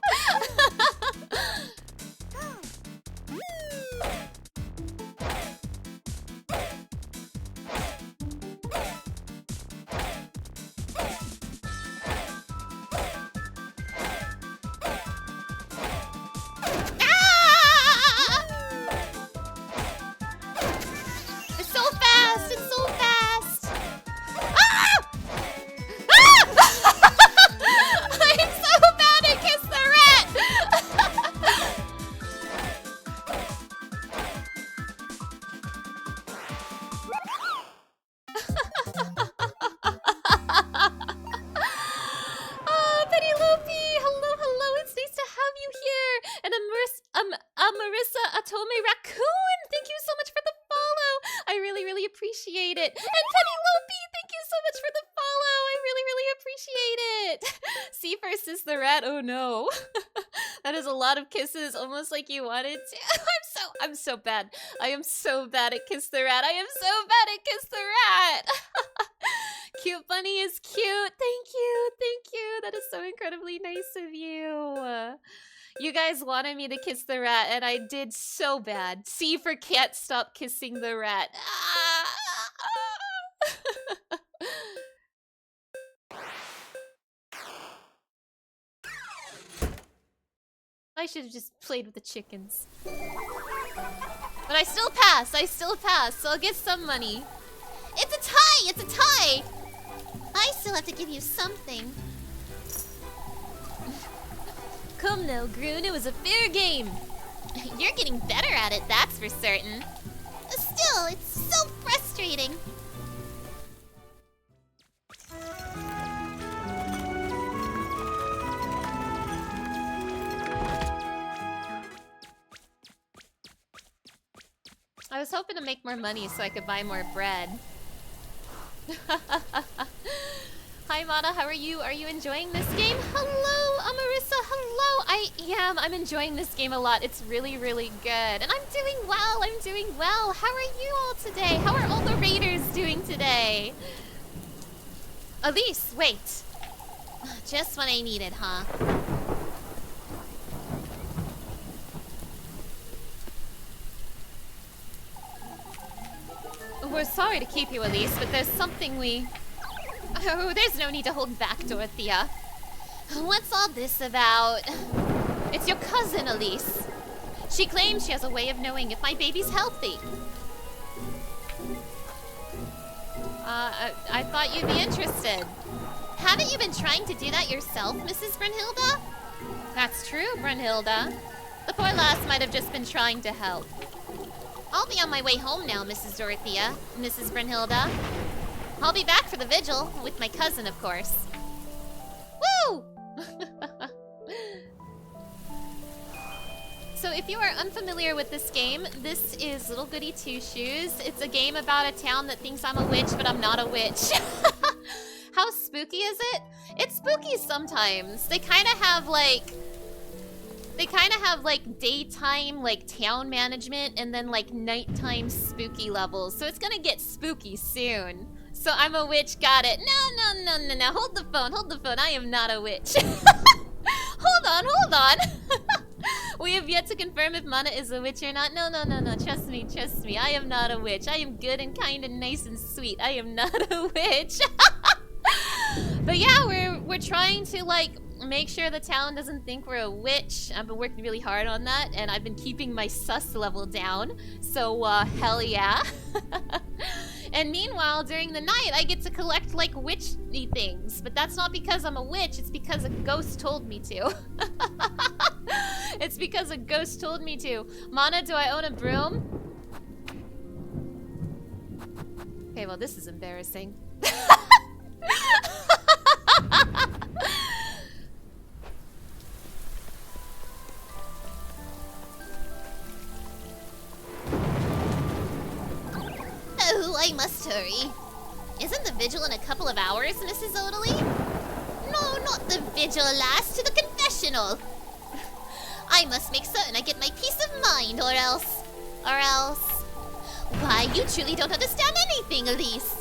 Ah! It's so fast! It's so fast! Ah! Ah! I'm so bad at Kiss the Rat! Oh, Penelope! Hello, hello. It's nice to have you here. And Marissa Atome Raccoon, thank you so much for the follow. I really, really appreciate it. And Penelope, thank you so much for the follow. I really, really appreciate it. C versus the rat. Oh no. That is a lot of kisses, almost like you wanted to. I'm so bad. I am so bad at Kiss the Rat. I am so bad at Kiss the Rat. Cute bunny is cute. Thank you. Thank you. That is so incredibly nice of you. You guys wanted me to kiss the rat, and I did so bad. C for can't stop kissing the rat. I should have just played with the chickens. But I still pass. I still pass, so I'll get some money. It's a tie! It's a tie! I still have to give you something. Come now, Groon. It was a fair game. You're getting better at it, that's for certain. Still, it's so frustrating. I was hoping to make more money so I could buy more bread. Hi, Mata. How are you? Are you enjoying this game? Hello, Amarissa. Hello. I am. I'm enjoying this game a lot. It's really, really good. And I'm doing well. I'm doing well. How are you all today? How are all the raiders doing today? Elise, wait. Just what I needed, huh? We're sorry to keep you, Elise, but there's something we... Oh, there's no need to hold back, Dorothea. What's all this about? It's your cousin, Elise. She claims she has a way of knowing if my baby's healthy. I thought you'd be interested. Haven't you been trying to do that yourself, Mrs. Brunhilde? That's true, Brunhilde. The poor lass might have just been trying to help. I'll be on my way home now, Mrs. Dorothea, Mrs. Brunhilde. I'll be back for the vigil, with my cousin, of course. Woo! So if you are unfamiliar with this game, this is Little Goody Two Shoes. It's a game about a town that thinks I'm a witch, but I'm not a witch. How spooky is it? It's spooky sometimes. They kind of have like daytime like town management and then like nighttime spooky levels. So it's gonna get spooky soon. So I'm a witch, got it. No. Hold the phone. I am not a witch. Hold on. We have yet to confirm if Mana is a witch or not. No. Trust me. I am not a witch. I am good and kind and nice and sweet. I am not a witch. But yeah, we're trying to like make sure the town doesn't think we're a witch. I've been working really hard on that, and I've been keeping my sus level down. So, hell yeah. And meanwhile, during the night, I get to collect, like, witchy things. But that's not because I'm a witch, it's because a ghost told me to. It's because a ghost told me to. Mana, do I own a broom? Okay, well, this is embarrassing. Oh, I must hurry. Isn't the vigil in a couple of hours, Mrs. Odely? No, not the vigil, lass, to the confessional. I must make certain I get my peace of mind, or else... Why, you truly don't understand anything, Elise.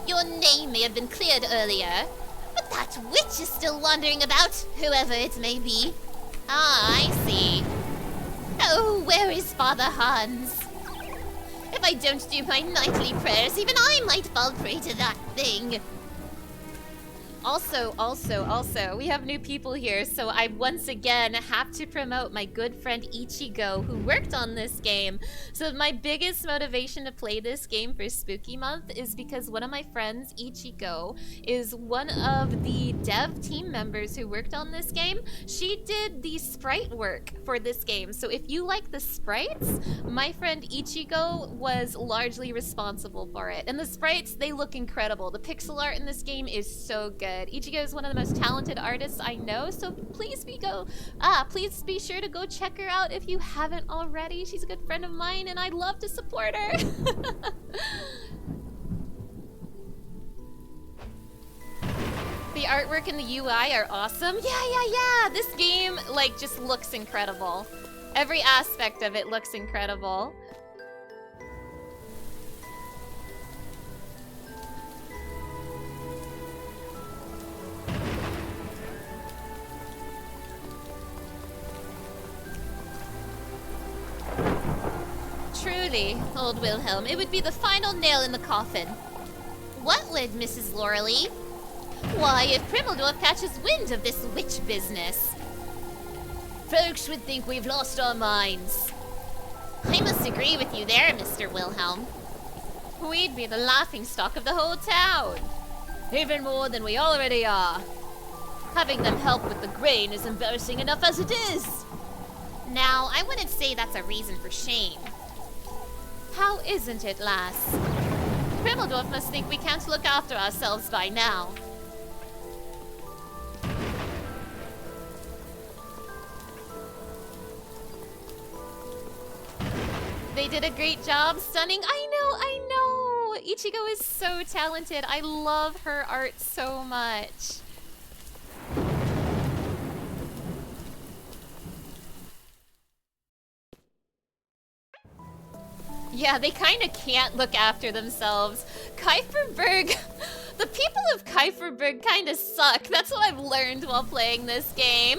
Your name may have been cleared earlier, but that witch is still wandering about, whoever it may be. Ah, I see. Oh, where is Father Hans? If I don't do my nightly prayers, even I might fall prey to that thing. Also, we have new people here, so I once again have to promote my good friend Ichigo, who worked on this game. So my biggest motivation to play this game for Spooky Month is because one of my friends, Ichigo, is one of the dev team members who worked on this game. She did the sprite work for this game, so if you like the sprites, my friend Ichigo was largely responsible for it. And the sprites, they look incredible. The pixel art in this game is so good. Ichigo is one of the most talented artists I know, so please be sure to go check her out if you haven't already. She's a good friend of mine, and I'd love to support her. The artwork and the UI are awesome. Yeah. This game, like, just looks incredible. Every aspect of it looks incredible. Truly, old Wilhelm, it would be the final nail in the coffin. What would, Mrs. Lauralee? Why, if Primeldorf catches wind of this witch business, Folks would think we've lost our minds. I must agree with you there, Mr. Wilhelm. We'd be the laughingstock of the whole town. Even more than we already are. Having them help with the grain is embarrassing enough as it is. Now, I wouldn't say that's a reason for shame. How isn't it, lass? Primeldorf must think we can't look after ourselves by now. They did a great job stunning. I know. Ichigo is so talented. I love her art so much. Yeah, they kind of can't look after themselves. Kieferberg, the people of Kieferberg kind of suck. That's what I've learned while playing this game.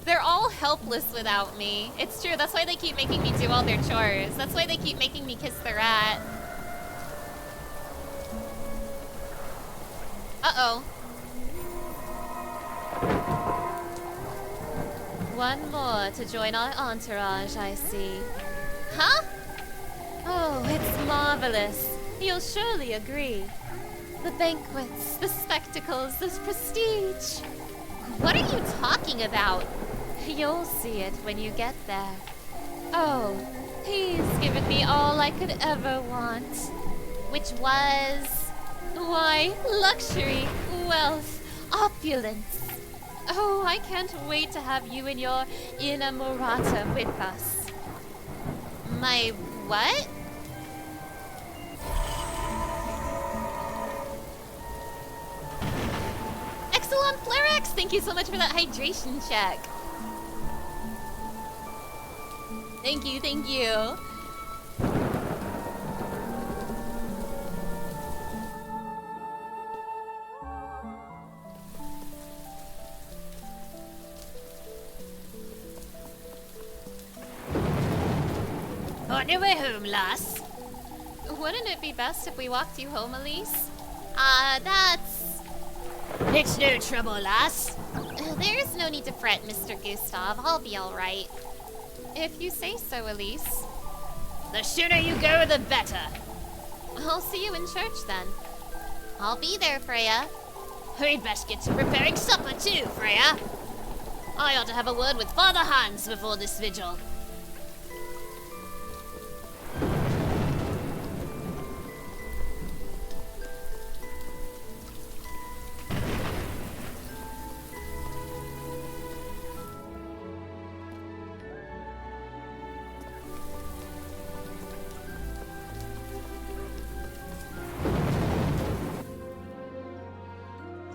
They're all helpless without me. It's true, that's why they keep making me do all their chores. That's why they keep making me kiss the rat. Uh-oh. One more to join our entourage, I see. Huh? Oh, it's marvelous. You'll surely agree. The banquets, the spectacles, the prestige. What are you talking about? You'll see it when you get there. Oh, he's given me all I could ever want. Which was... Why, luxury, wealth, opulence. Oh, I can't wait to have you and your inamorata with us. My what? Excellent Flarex! Thank you so much for that hydration check. Thank you. On your way home, lass. Wouldn't it be best if we walked you home, Elise? That's... It's no trouble, lass. There's no need to fret, Mr. Gustav. I'll be alright. If you say so, Elise. The sooner you go, the better. I'll see you in church then. I'll be there, Freya. We'd best get to preparing supper too, Freya. I ought to have a word with Father Hans before this vigil.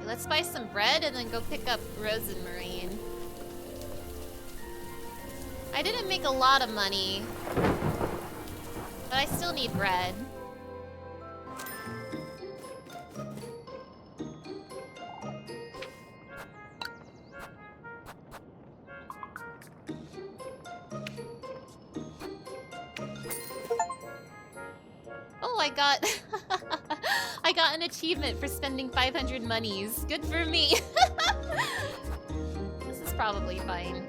Let's buy some bread and then go pick up Rose and Marine. I didn't make a lot of money, but I still need bread. Oh, I got I got an achievement for spending 500 monies. Good for me. This is probably fine.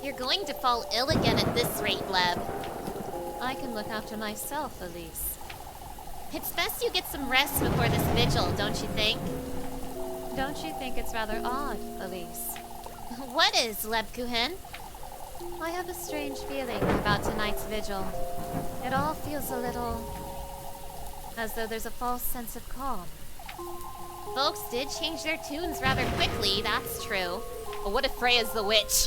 You're going to fall ill again at this rate, Leb. I can look after myself, Elise. It's best you get some rest before this vigil, don't you think? Don't you think it's rather odd, Elise? What is, Lebkuchen? I have a strange feeling about tonight's vigil. It all feels a little... as though there's a false sense of calm. Folks did change their tunes rather quickly, that's true. But what if Freya's the witch?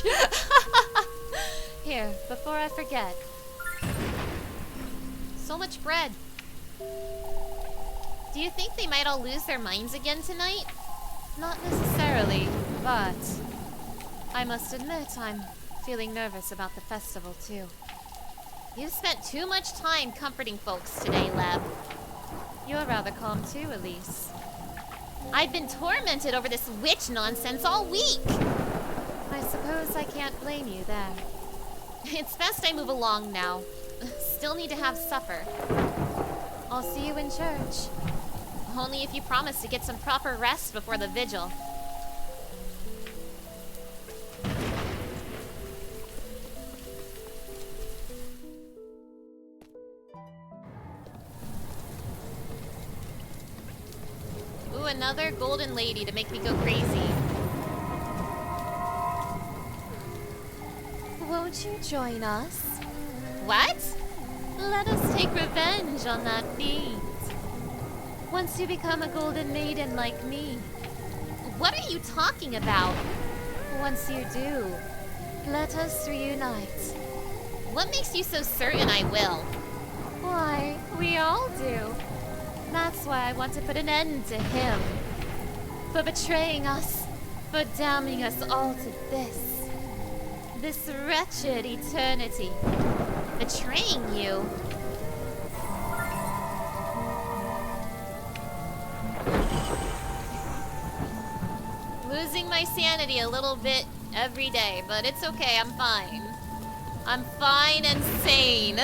Here, before I forget. So much bread. Do you think they might all lose their minds again tonight? Not necessarily, but... I must admit I'm feeling nervous about the festival, too. You've spent too much time comforting folks today, Leb. You're rather calm too, Elise. I've been tormented over this witch nonsense all week. I suppose I can't blame you there. It's best I move along now. Still need to have supper. I'll see you in church. Only if you promise to get some proper rest before the vigil. Ooh, another golden lady to make me go crazy. Won't you join us? What? Let us take revenge on that fiend. Once you become a golden maiden like me. What are you talking about? Once you do, let us reunite. What makes you so certain I will? Why, we all do. That's why I want to put an end to him. For betraying us. For damning us all to this. This wretched eternity. Betraying you? Losing my sanity a little bit every day, but it's okay, I'm fine. I'm fine and sane.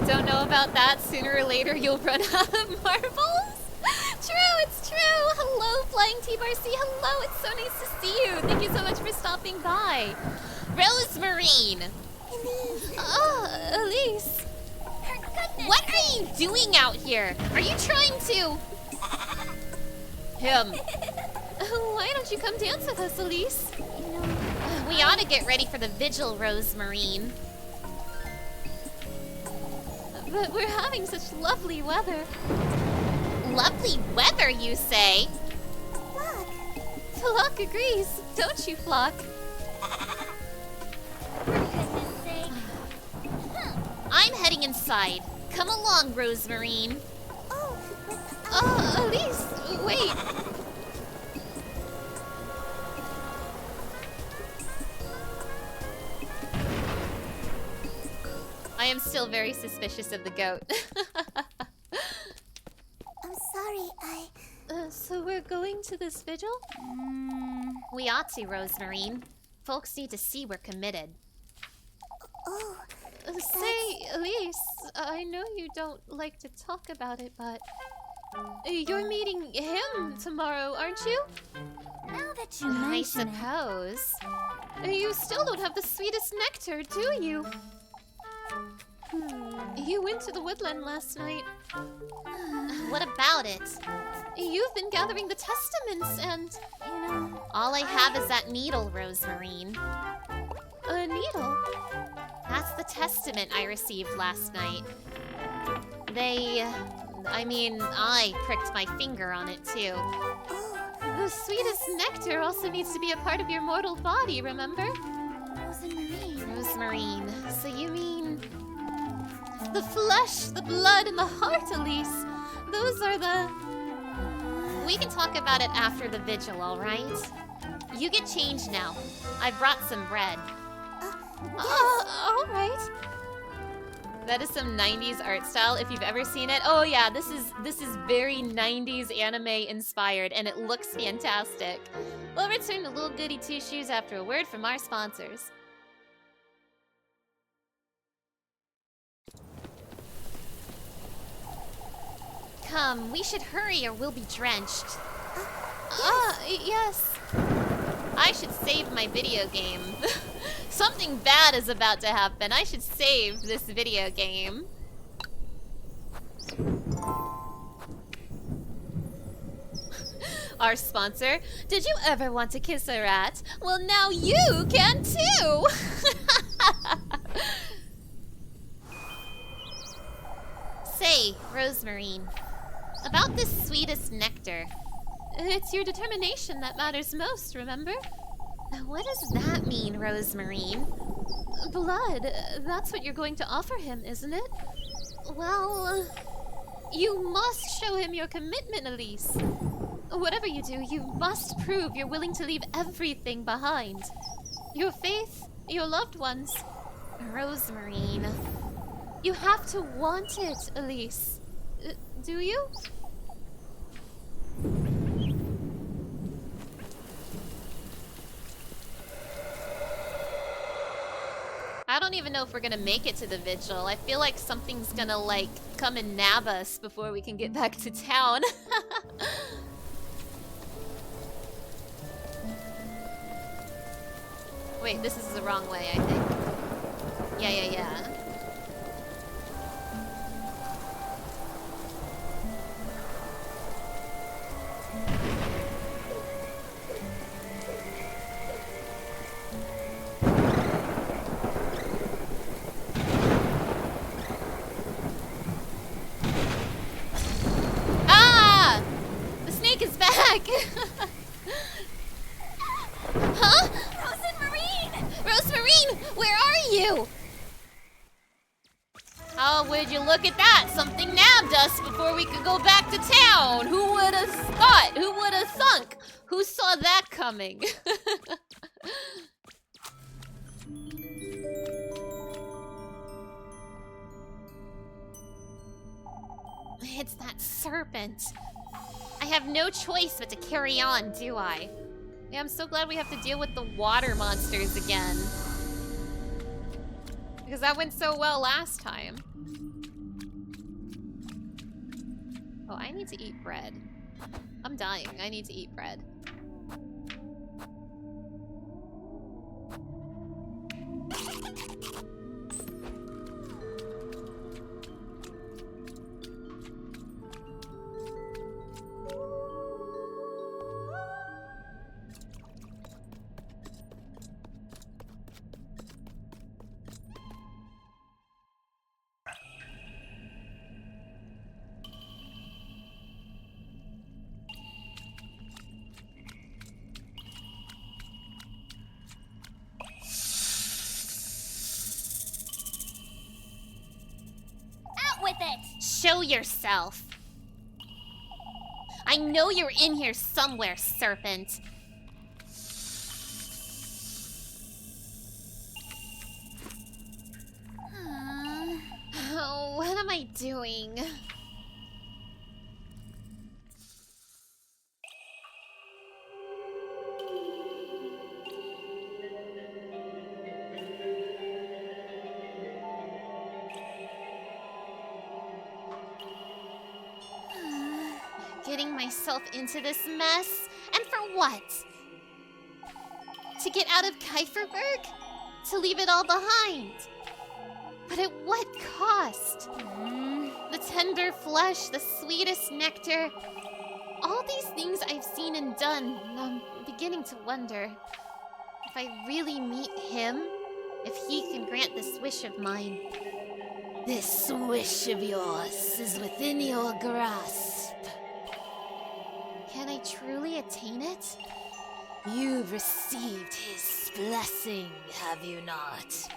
Don't know about that. Sooner or later, you'll run out of marbles. True, it's true. Hello, Flying T-Bar C. Hello, it's so nice to see you. Thank you so much for stopping by. Rosemarine! Oh, Elise. Her goodness. What are you doing out here? Are you trying to... Him. Why don't you come dance with us, Elise? We ought to get ready for the vigil, Rosemarine. But we're having such lovely weather. Lovely weather, you say? Look, Flock agrees, don't you, Flock? for goodness sake. I'm heading inside. Come along, Rosemarine. Oh, Elise, wait. I am still very suspicious of the goat. I'm sorry, So we're going to this vigil? We ought to, Rosemarine. Folks need to see we're committed. oh, Say, Elise, I know you don't like to talk about it, but you're meeting him tomorrow, aren't you? now that you I mention it. suppose. You still don't have the sweetest nectar, do you? You went to the woodland last night. What about it? You've been gathering the testaments and... You know, All I have is that needle, Rosemarine. a needle. That's the testament I received last night. I pricked my finger on it too. The sweetest nectar also needs to be a part of your mortal body, remember? Rose and Marie. Rosemarine, so you mean... The flesh, the blood, and the heart, Elise. Those are the... We can talk about it after the vigil, alright? You get changed now. I brought some bread. all right. That is some 90s art style if you've ever seen it. Oh yeah, this is very 90s anime inspired and it looks fantastic. We'll return to Little Goody Two Shoes after a word from our sponsors. Come, we should hurry or we'll be drenched. Yes. I should save my video game. Something bad is about to happen. I should save this video game. Our sponsor. Did you ever want to kiss a rat? Well, now you can too. Say, Rosemarine, about this sweetest nectar. It's your determination that matters most, remember? What does that mean, Rosemarine? Blood. That's what you're going to offer him, isn't it? Well, You must show him your commitment, Elise. Whatever you do, you must prove you're willing to leave everything behind. Your faith, your loved ones. Rosemarine. You have to want it, Elise. Do you? I don't even know if we're gonna make it to the vigil. I feel like something's gonna, like, come and nab us before we can get back to town. Wait, this is the wrong way, I think. Yeah. Ah! The snake is back! Huh? Rosemarine, where are you? Oh, would you look at that? Something nabbed us before we could go back to town. Who would have thought? Who would have thunk? Who saw that coming? It's that serpent. I have no choice but to carry on, do I? Yeah, I'm so glad we have to deal with the water monsters again. Because that went so well last time. Oh, I need to eat bread. I'm dying. I need to eat bread. Show yourself. I know you're in here somewhere, serpent. Oh, what am I doing? Getting myself into this mess? And for what? To get out of Kieferberg? To leave it all behind? But at what cost? The tender flesh, the sweetest nectar. All these things I've seen and done, I'm beginning to wonder if I really meet him, if he can grant this wish of mine. This wish of yours is within your grasp. Can I truly attain it? You've received his blessing, have you not?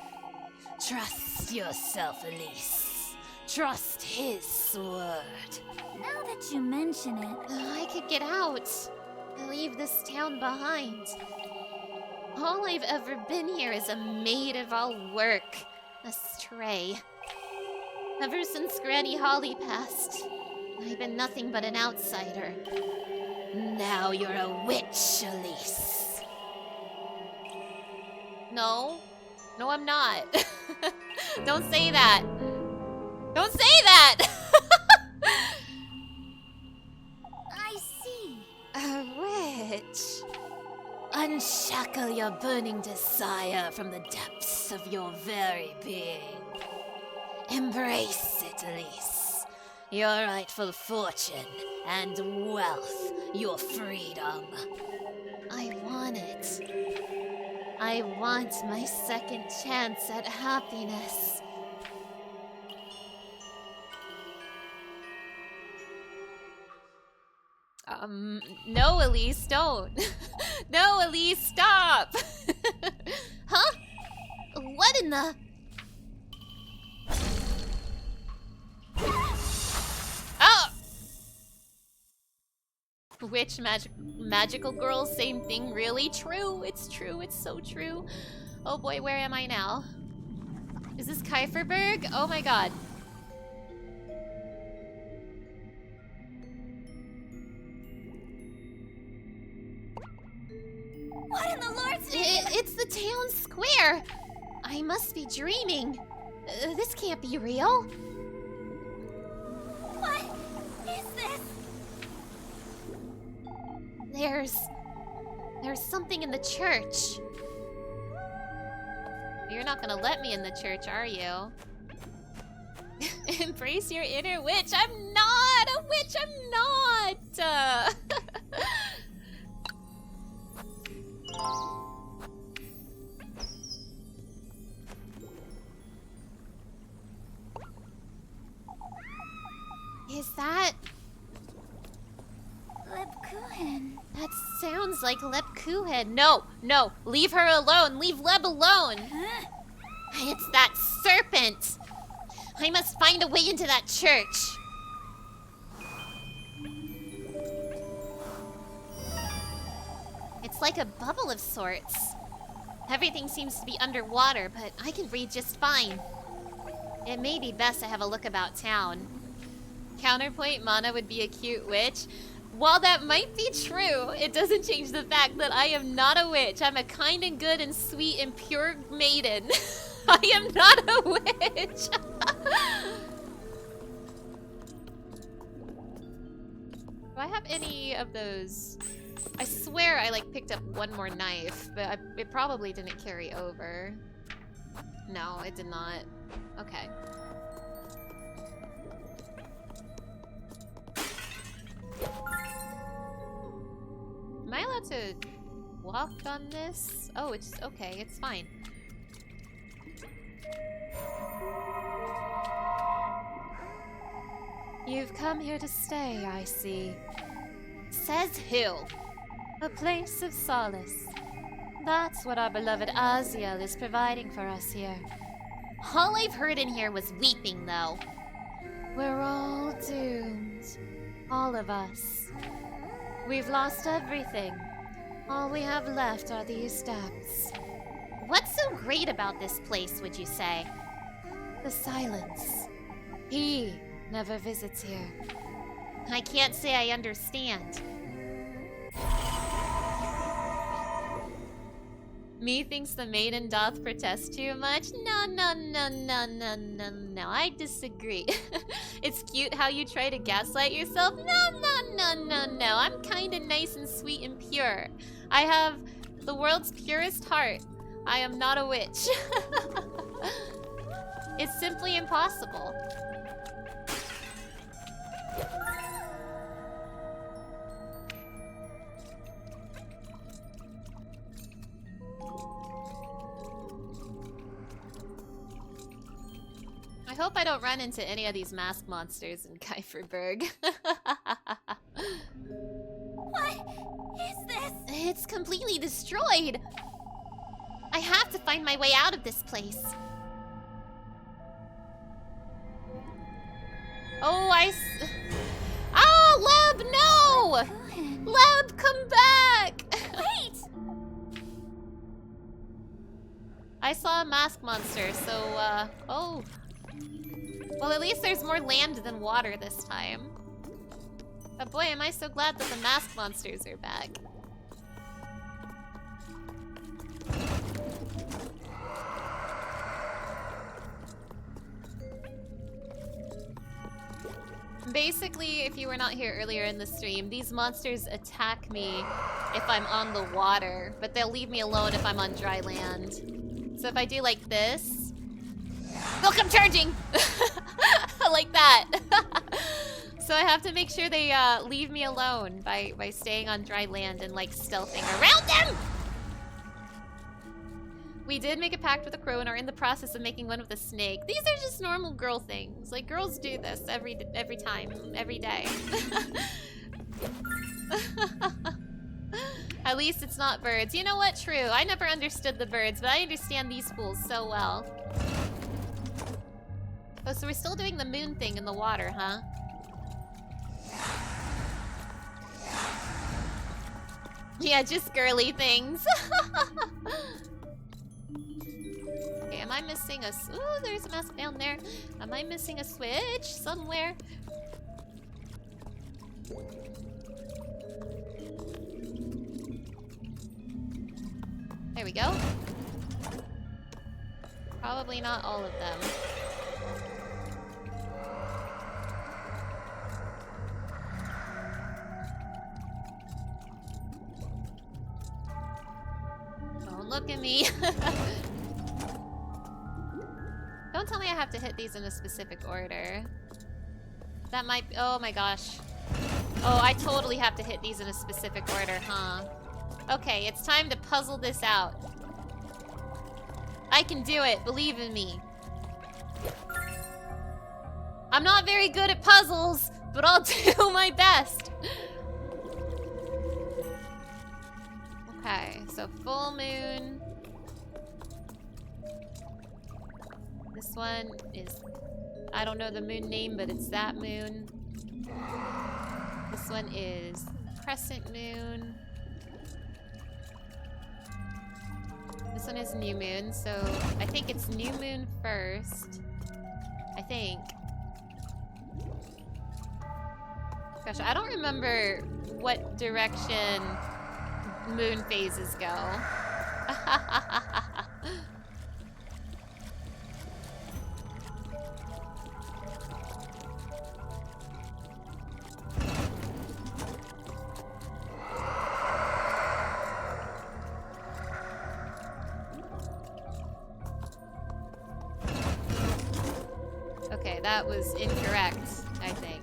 Trust yourself, Elise. Trust his word. Now that you mention it, I could get out. Leave this town behind. All I've ever been here is a maid of all work. A stray. Ever since Granny Holly passed, I've been nothing but an outsider. Now you're a witch, Elise. No. No, I'm not. Don't say that. Don't say that! I see. A witch. Unshackle your burning desire from the depths of your very being. Embrace it, Elise. Your rightful fortune and wealth, your freedom. I want it. I want my second chance at happiness. No, Elise, don't. No, Elise, stop! Huh? What in the... Oh! Witch, magical girl, same thing, really? True, it's so true. Oh boy, where am I now? Is this Kieferberg? Oh my god. What in the Lord's name? It's the town square. I must be dreaming. This can't be real. What is this? There's something in the church. You're not gonna let me in the church, are you? Embrace your inner witch. I'm not a witch. I'm not. Is that... Lebkuchen. That sounds like Lebkuchen. No, no, leave her alone. Leave Leb alone. Huh? It's that serpent. I must find a way into that church. It's like a bubble of sorts. Everything seems to be underwater, but I can breathe just fine. It may be best to have a look about town. Counterpoint, Mana would be a cute witch. While that might be true, it doesn't change the fact that I am not a witch. I'm a kind and good and sweet and pure maiden. I am not a witch. Do I have any of those? I swear I like picked up one more knife, but it probably didn't carry over. No, it did not. Okay. Am I allowed to walk on this? Oh, it's okay, it's fine. You've come here to stay, I see. Says who? A place of solace. That's what our beloved Aziel is providing for us here. All I've heard in here was weeping, though. We're all doomed. All of us. We've lost everything. All we have left are these steps. What's so great about this place, would you say? The silence. He never visits here. I can't say I understand. Methinks the maiden doth protest too much? No, I disagree. It's cute how you try to gaslight yourself. No, I'm kinda nice and sweet and pure. I have the world's purest heart. I am not a witch. It's simply impossible. I hope I don't run into any of these mask monsters in Kieferberg. What is this? It's completely destroyed. I have to find my way out of this place. Oh, Leb, no! Kuhen. Leb, come back! Wait! I saw a mask monster, so, oh. Well, at least there's more land than water this time. But boy, am I so glad that the mask monsters are back. Basically, if you were not here earlier in the stream, these monsters attack me if I'm on the water, but they'll leave me alone if I'm on dry land. So if I do like this, they'll come charging! Like that. So I have to make sure they leave me alone by staying on dry land and like stealthing around them! We did make a pact with a crow and are in the process of making one with a snake. These are just normal girl things. Like, girls do this every time, every day. At least it's not birds. You know what? True. I never understood the birds, but I understand these fools so well. Oh, so we're still doing the moon thing in the water, huh? Yeah, just girly things. Okay, am I missing a... Ooh, there's a mask down there. Am I missing a switch somewhere? There we go. Probably not all of them. Don't look at me. Don't tell me I have to hit these in a specific order. That might... Oh my gosh. Oh, I totally have to hit these in a specific order, huh? Okay, it's time to puzzle this out. I can do it, believe in me. I'm not very good at puzzles, but I'll do my best. Okay, so full moon. This one is... I don't know the moon name, but it's that moon. This one is crescent moon. This one is new moon, so I think it's new moon first. I think. Gosh, I don't remember what direction moon phases go. Okay, that was incorrect, I think.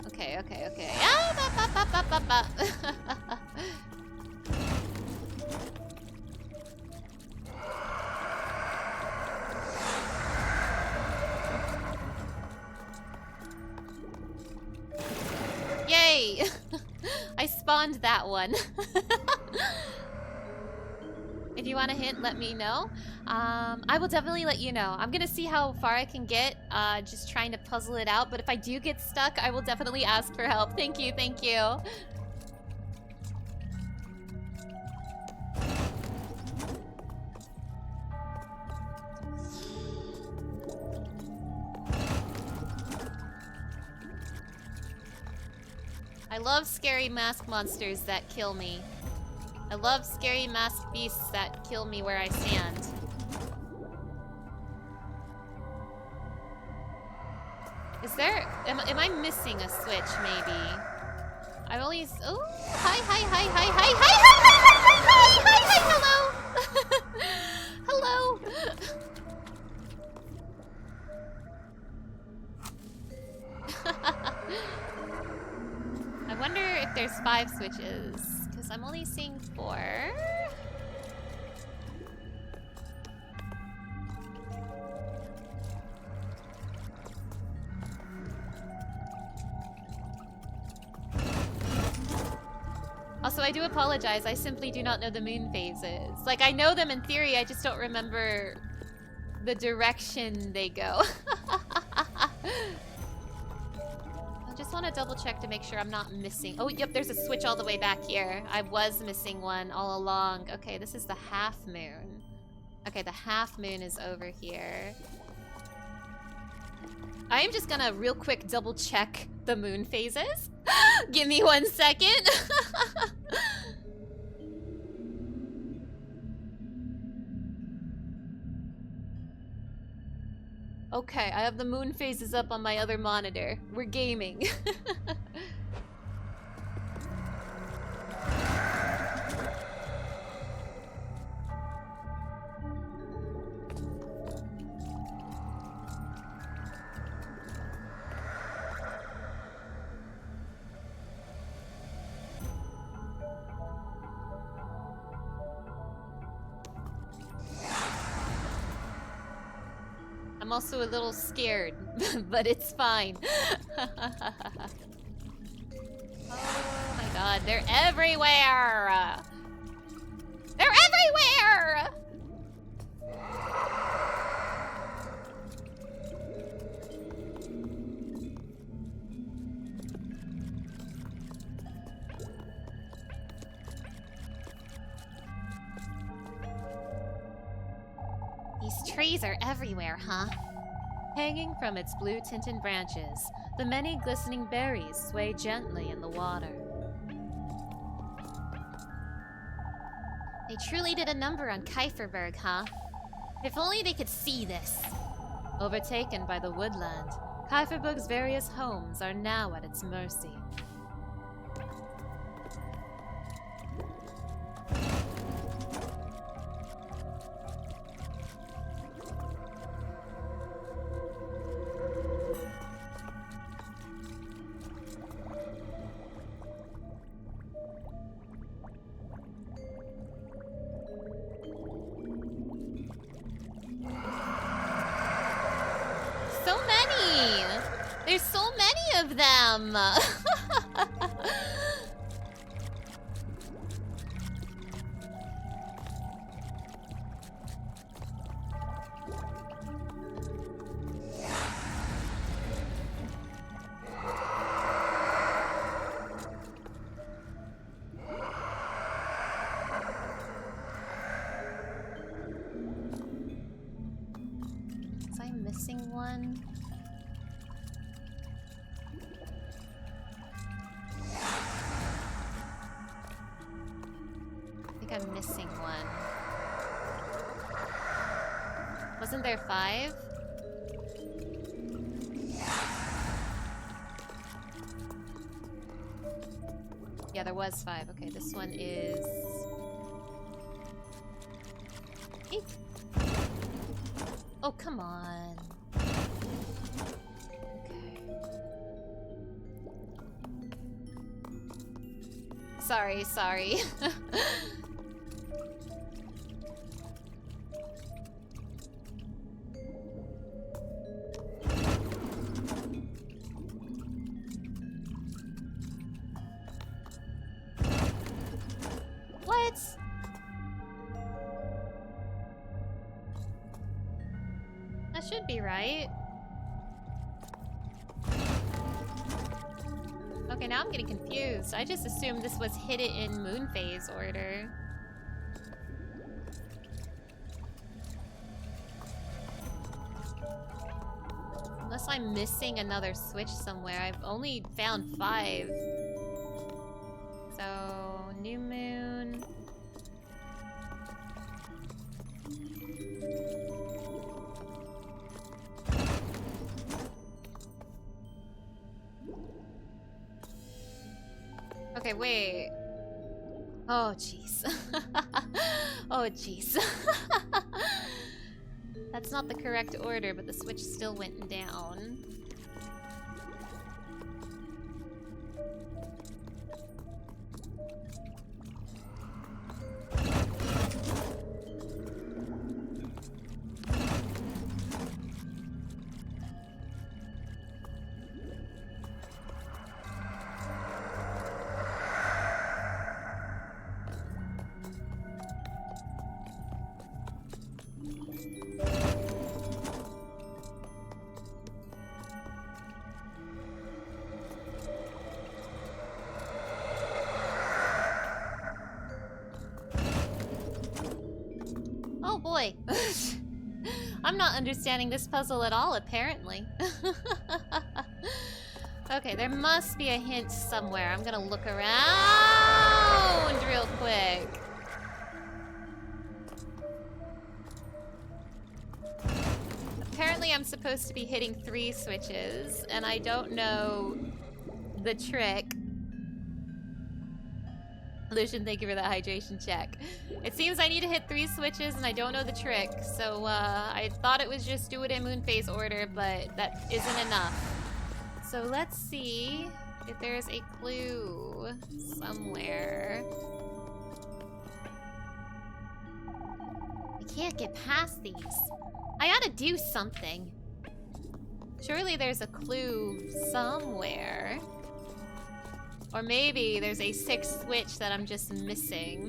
Okay. Ah, ba. Yay! I spawned that one. If you want a hint, let me know. I will definitely let you know. I'm gonna see how far I can get, just trying to puzzle it out. But if I do get stuck, I will definitely ask for help. Thank you, thank you. I love scary mask monsters that kill me. I love scary mask beasts that kill me where I stand. Is there... Am I missing a switch, maybe? I've only... Oh! Hi, hi, hi, hi, hi, hi, hi, hi, hi, hi, hello! Hello! I wonder if there's 5 switches, because I'm only seeing 4. Also, I do apologize. I simply do not know the moon phases. Like, I know them in theory, I just don't remember the direction they go. I just want to double check to make sure I'm not missing. Oh, yep, there's a switch all the way back here. I was missing one all along. Okay, this is the half moon. Okay, the half moon is over here. I am just gonna real quick double check the moon phases. Give me 1 second. Okay, I have the moon phases up on my other monitor. We're gaming. I'm also a little scared, but it's fine. Oh my god, they're everywhere! They're everywhere! These trees are everywhere, huh? Hanging from its blue-tinted branches, the many glistening berries sway gently in the water. They truly did a number on Kieferberg, huh? If only they could see this. Overtaken by the woodland, Kieferberg's various homes are now at its mercy. So many! There's so many of them! Was I missing one? I think I'm missing one. Wasn't there 5? Yeah, there was 5. Okay, this one is 8. Oh, come on. Okay. Sorry. What? should be right. Okay, now I'm getting confused. I just assumed this was hidden in moon phase order. Unless I'm missing another switch somewhere. I've only found 5. So, new moon. Okay, wait. Oh, jeez. Oh, jeez. That's not the correct order, but the switch still went down. Oh boy. I'm not understanding this puzzle at all, apparently. Okay, there must be a hint somewhere. I'm gonna look around real quick. Apparently I'm supposed to be hitting 3 switches, and I don't know the trick. Lucian, thank you for that hydration check. It seems I need to hit 3 switches and I don't know the trick, so I thought it was just do it in moon phase order, but that isn't enough. So let's see if there's a clue somewhere. I can't get past these. I gotta do something. Surely there's a clue somewhere. Or maybe there's a 6th switch that I'm just missing.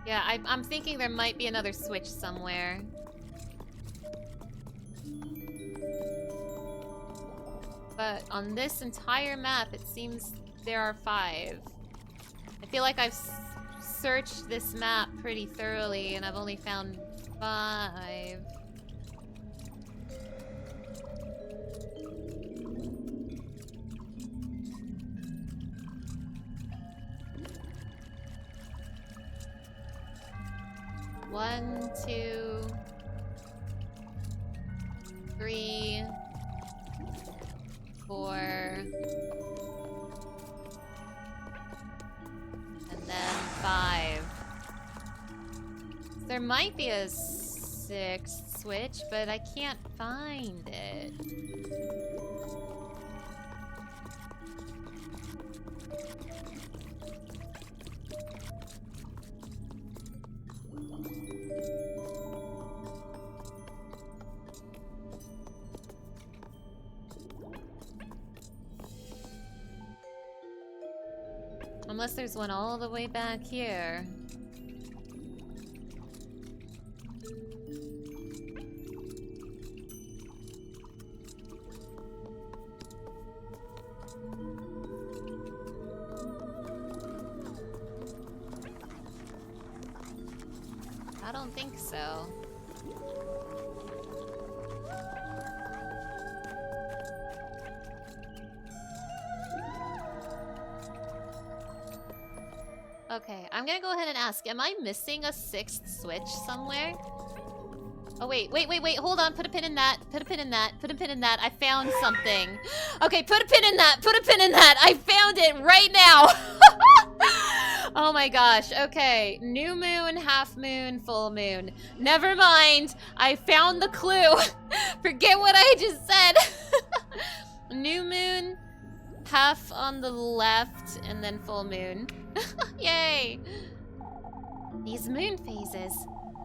Yeah, I'm thinking there might be another switch somewhere. But on this entire map, it seems there are 5. I feel like I've searched this map pretty thoroughly and I've only found 5. One, 2, 3, 4, and then 5. There might be a 6th switch, but I can't find it. Unless there's one all the way back here. I don't think so. Okay, I'm gonna go ahead and ask, am I missing a 6th switch somewhere? Oh, wait, hold on, put a pin in that, put a pin in that, put a pin in that, I found something. Okay, put a pin in that, put a pin in that, I found it right now! Oh my gosh, okay, new moon, half moon, full moon. Never mind, I found the clue. Forget what I just said. New moon, half on the left, and then full moon. Yay! These moon phases.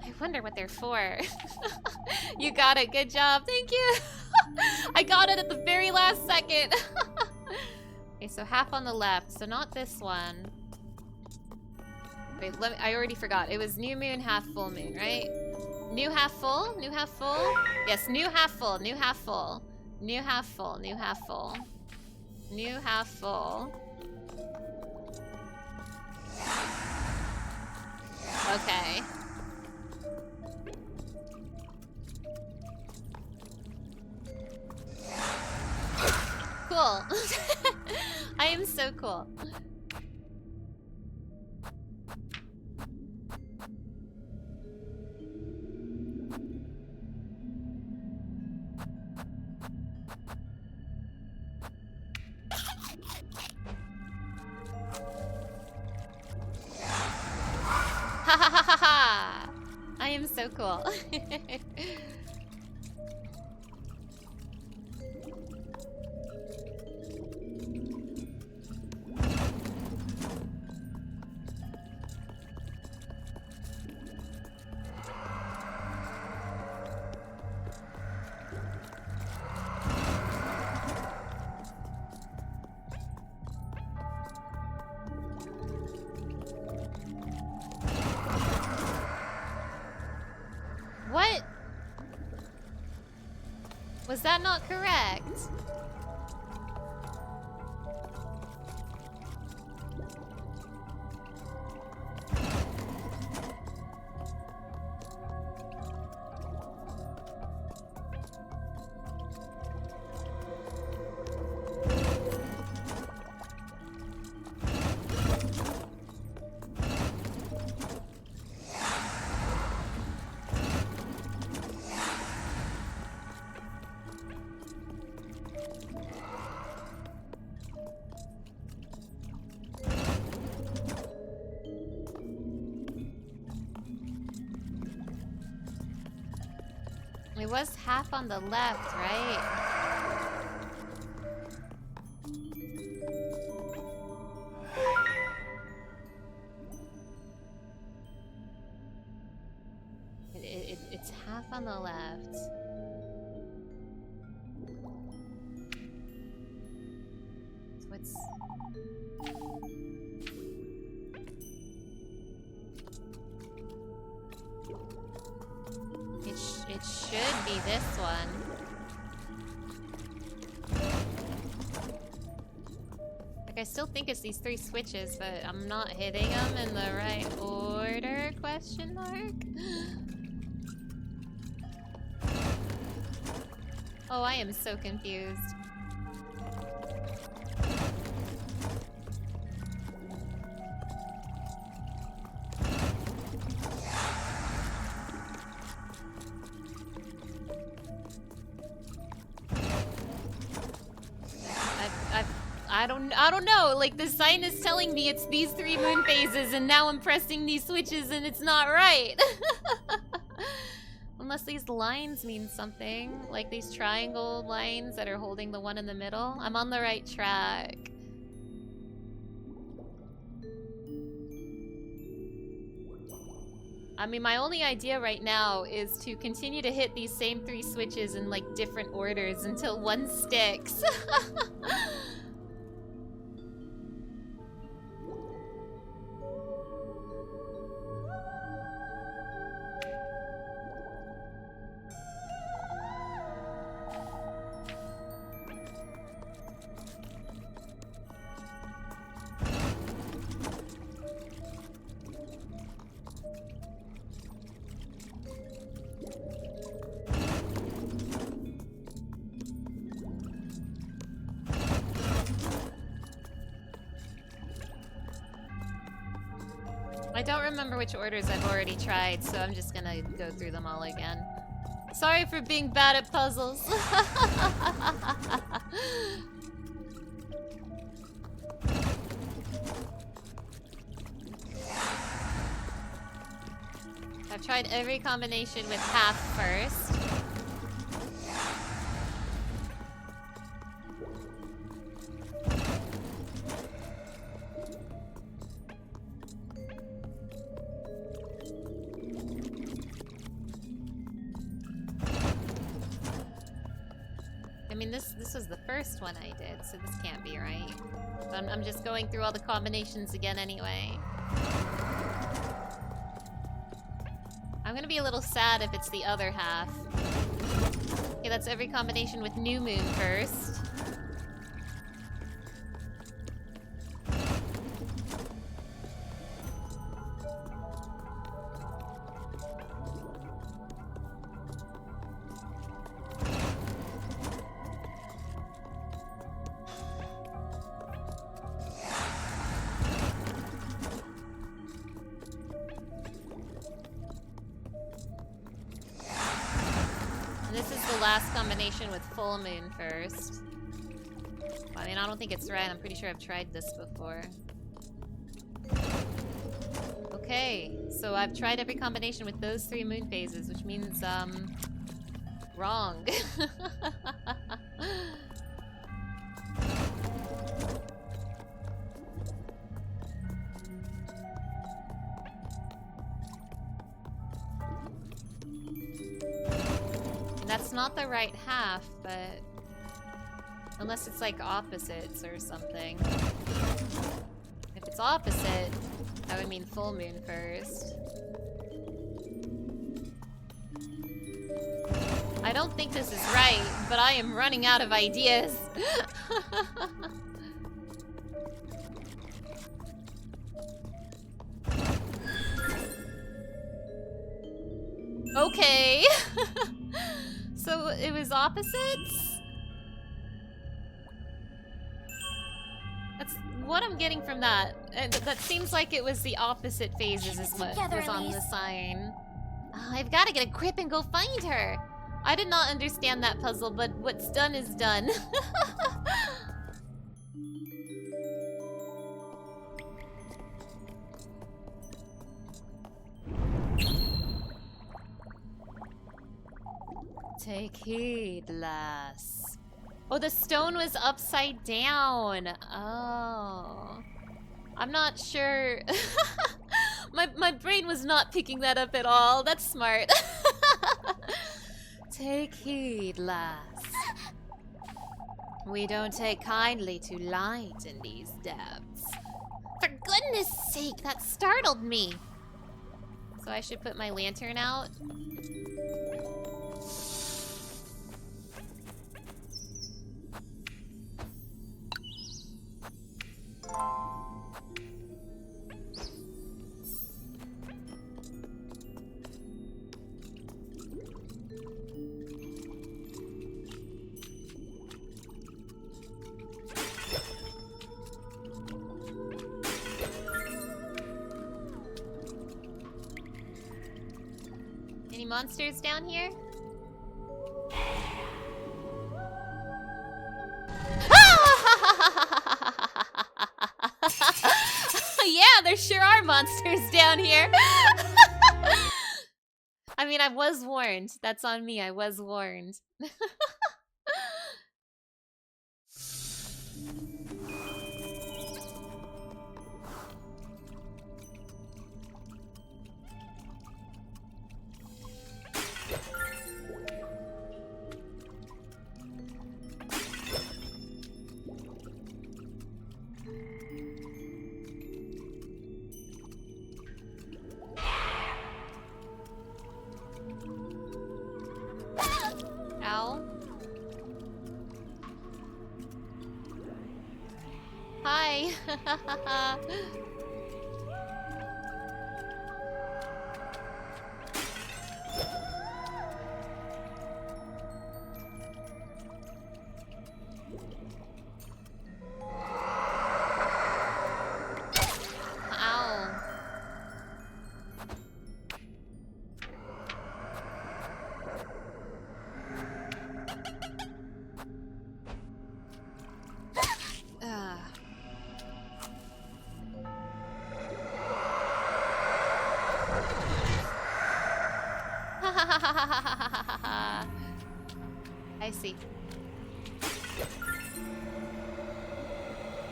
I wonder what they're for. You got it, good job, thank you! I got it at the very last second! Okay, so half on the left, so not this one. Wait, I already forgot. It was new moon, half full moon, right? New half full? New half full? Yes, new half full, new half full. New half full, new half full. New half full. Okay. Cool. I am so cool. Ha ha ha ha ha! I am so cool. What? Was that not correct? It was half on the left, right? It's half on the left. So it's... It should be this one. Like, I still think it's these 3 switches, but I'm not hitting them in the right order, question mark? Oh, I am so confused. I don't know, like the sign is telling me it's these 3 moon phases and now I'm pressing these switches and it's not right. Unless these lines mean something, like these triangle lines that are holding the one in the middle. I'm on the right track. I mean, my only idea right now is to continue to hit these same 3 switches in like different orders until one sticks. I don't remember which orders I've already tried, so I'm just gonna go through them all again. Sorry for being bad at puzzles. I've tried every combination with half first. I mean, this was the first one I did, so this can't be right. But I'm just going through all the combinations again anyway. I'm gonna be a little sad if it's the other half. Okay, that's every combination with new moon first. And this is the last combination with full moon first. I mean, I don't think it's right. I'm pretty sure I've tried this before. Okay, so I've tried every combination with those 3 moon phases, which means, wrong. That's not the right half, but... Unless it's like opposites or something. If it's opposite, that would mean full moon first. I don't think this is right, but I am running out of ideas. Okay. So it was opposites? That's what I'm getting from that. That seems like it was the opposite phases is what was on the sign. I've got to get a grip and go find her. I did not understand that puzzle, but what's done is done. Take heed, lass. Oh, the stone was upside down. Oh. I'm not sure. My brain was not picking that up at all. That's smart. Take heed, lass. We don't take kindly to light in these depths. For goodness sake, that startled me. So I should put my lantern out. Any monsters down here? Yeah, there sure are monsters down here. I mean, I was warned. That's on me. I was warned. Ow. Hi. Ow. I see.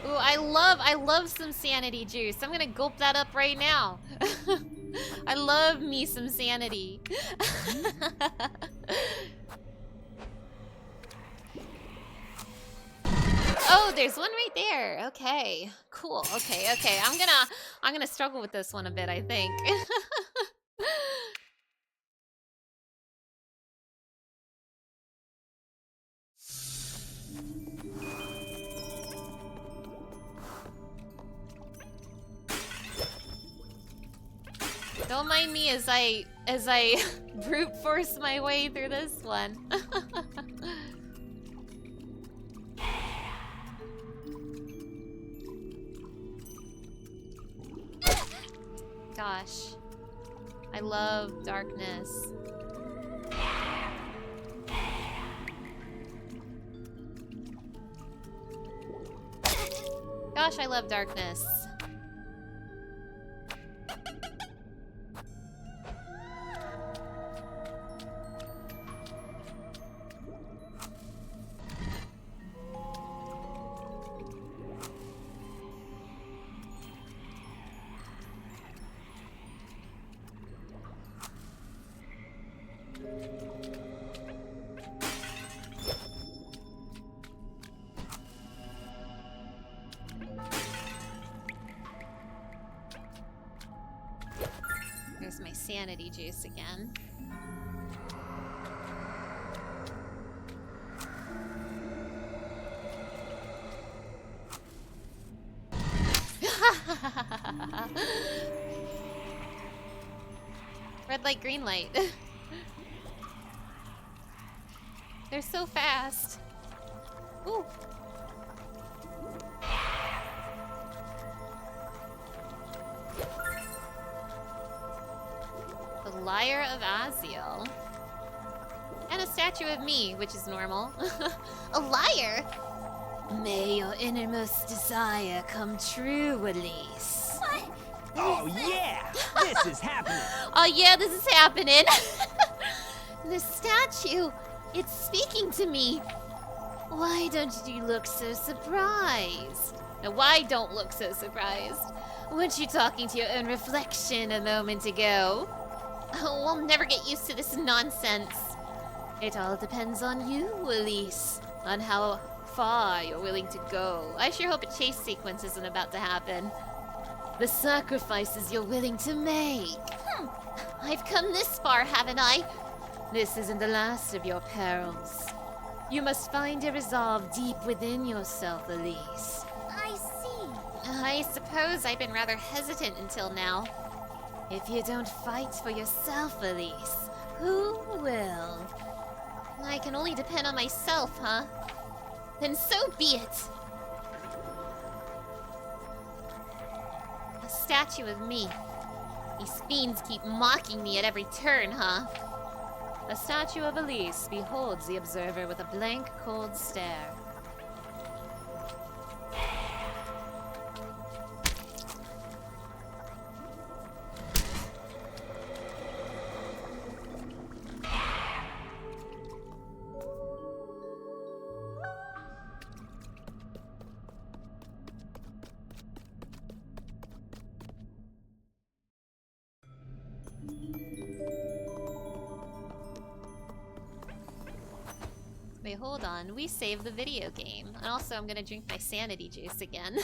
Ooh, I love some sanity juice. I'm gonna gulp that up right now. I love me some sanity. Oh, there's one right there. Okay, cool. Okay. I'm gonna struggle with this one a bit, I think. Don't mind me as I brute force my way through this one. Gosh. I love darkness. Gosh, I love darkness. There's my sanity juice again. Red light, green light. They're so fast. Ooh. The Lyre of Aziel. And a statue of me, which is normal. A liar? May your innermost desire come true, Elise. Oh yeah! This is happening! Oh yeah, this is happening. The statue, it's speaking to me. Why don't you look so surprised? Now, why don't look so surprised? Weren't you talking to your own reflection a moment ago? Oh, we'll never get used to this nonsense. It all depends on you, Elise. On how far you're willing to go. I sure hope a chase sequence isn't about to happen. The sacrifices you're willing to make. I've come this far, haven't I? This isn't the last of your perils. You must find a resolve deep within yourself, Elise. I see. I suppose I've been rather hesitant until now. If you don't fight for yourself, Elise, who will? I can only depend on myself, huh? Then so be it. A statue of me. These fiends keep mocking me at every turn, huh? A statue of Elise beholds the observer with a blank, cold stare. Wait, hold on. We saved the video game. And also, I'm gonna drink my sanity juice again.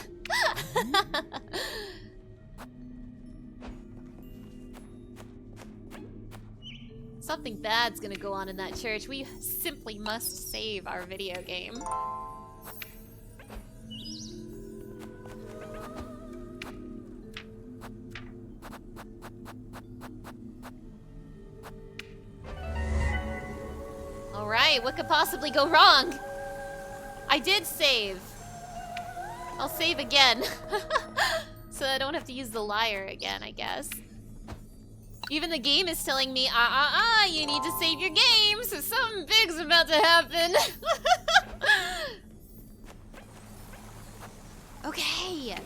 Something bad's gonna go on in that church. We simply must save our video game. Alright, what could possibly go wrong? I did save. I'll save again. So I don't have to use the lyre again, I guess. Even the game is telling me, you need to save your game, so something big's about to happen. Okay.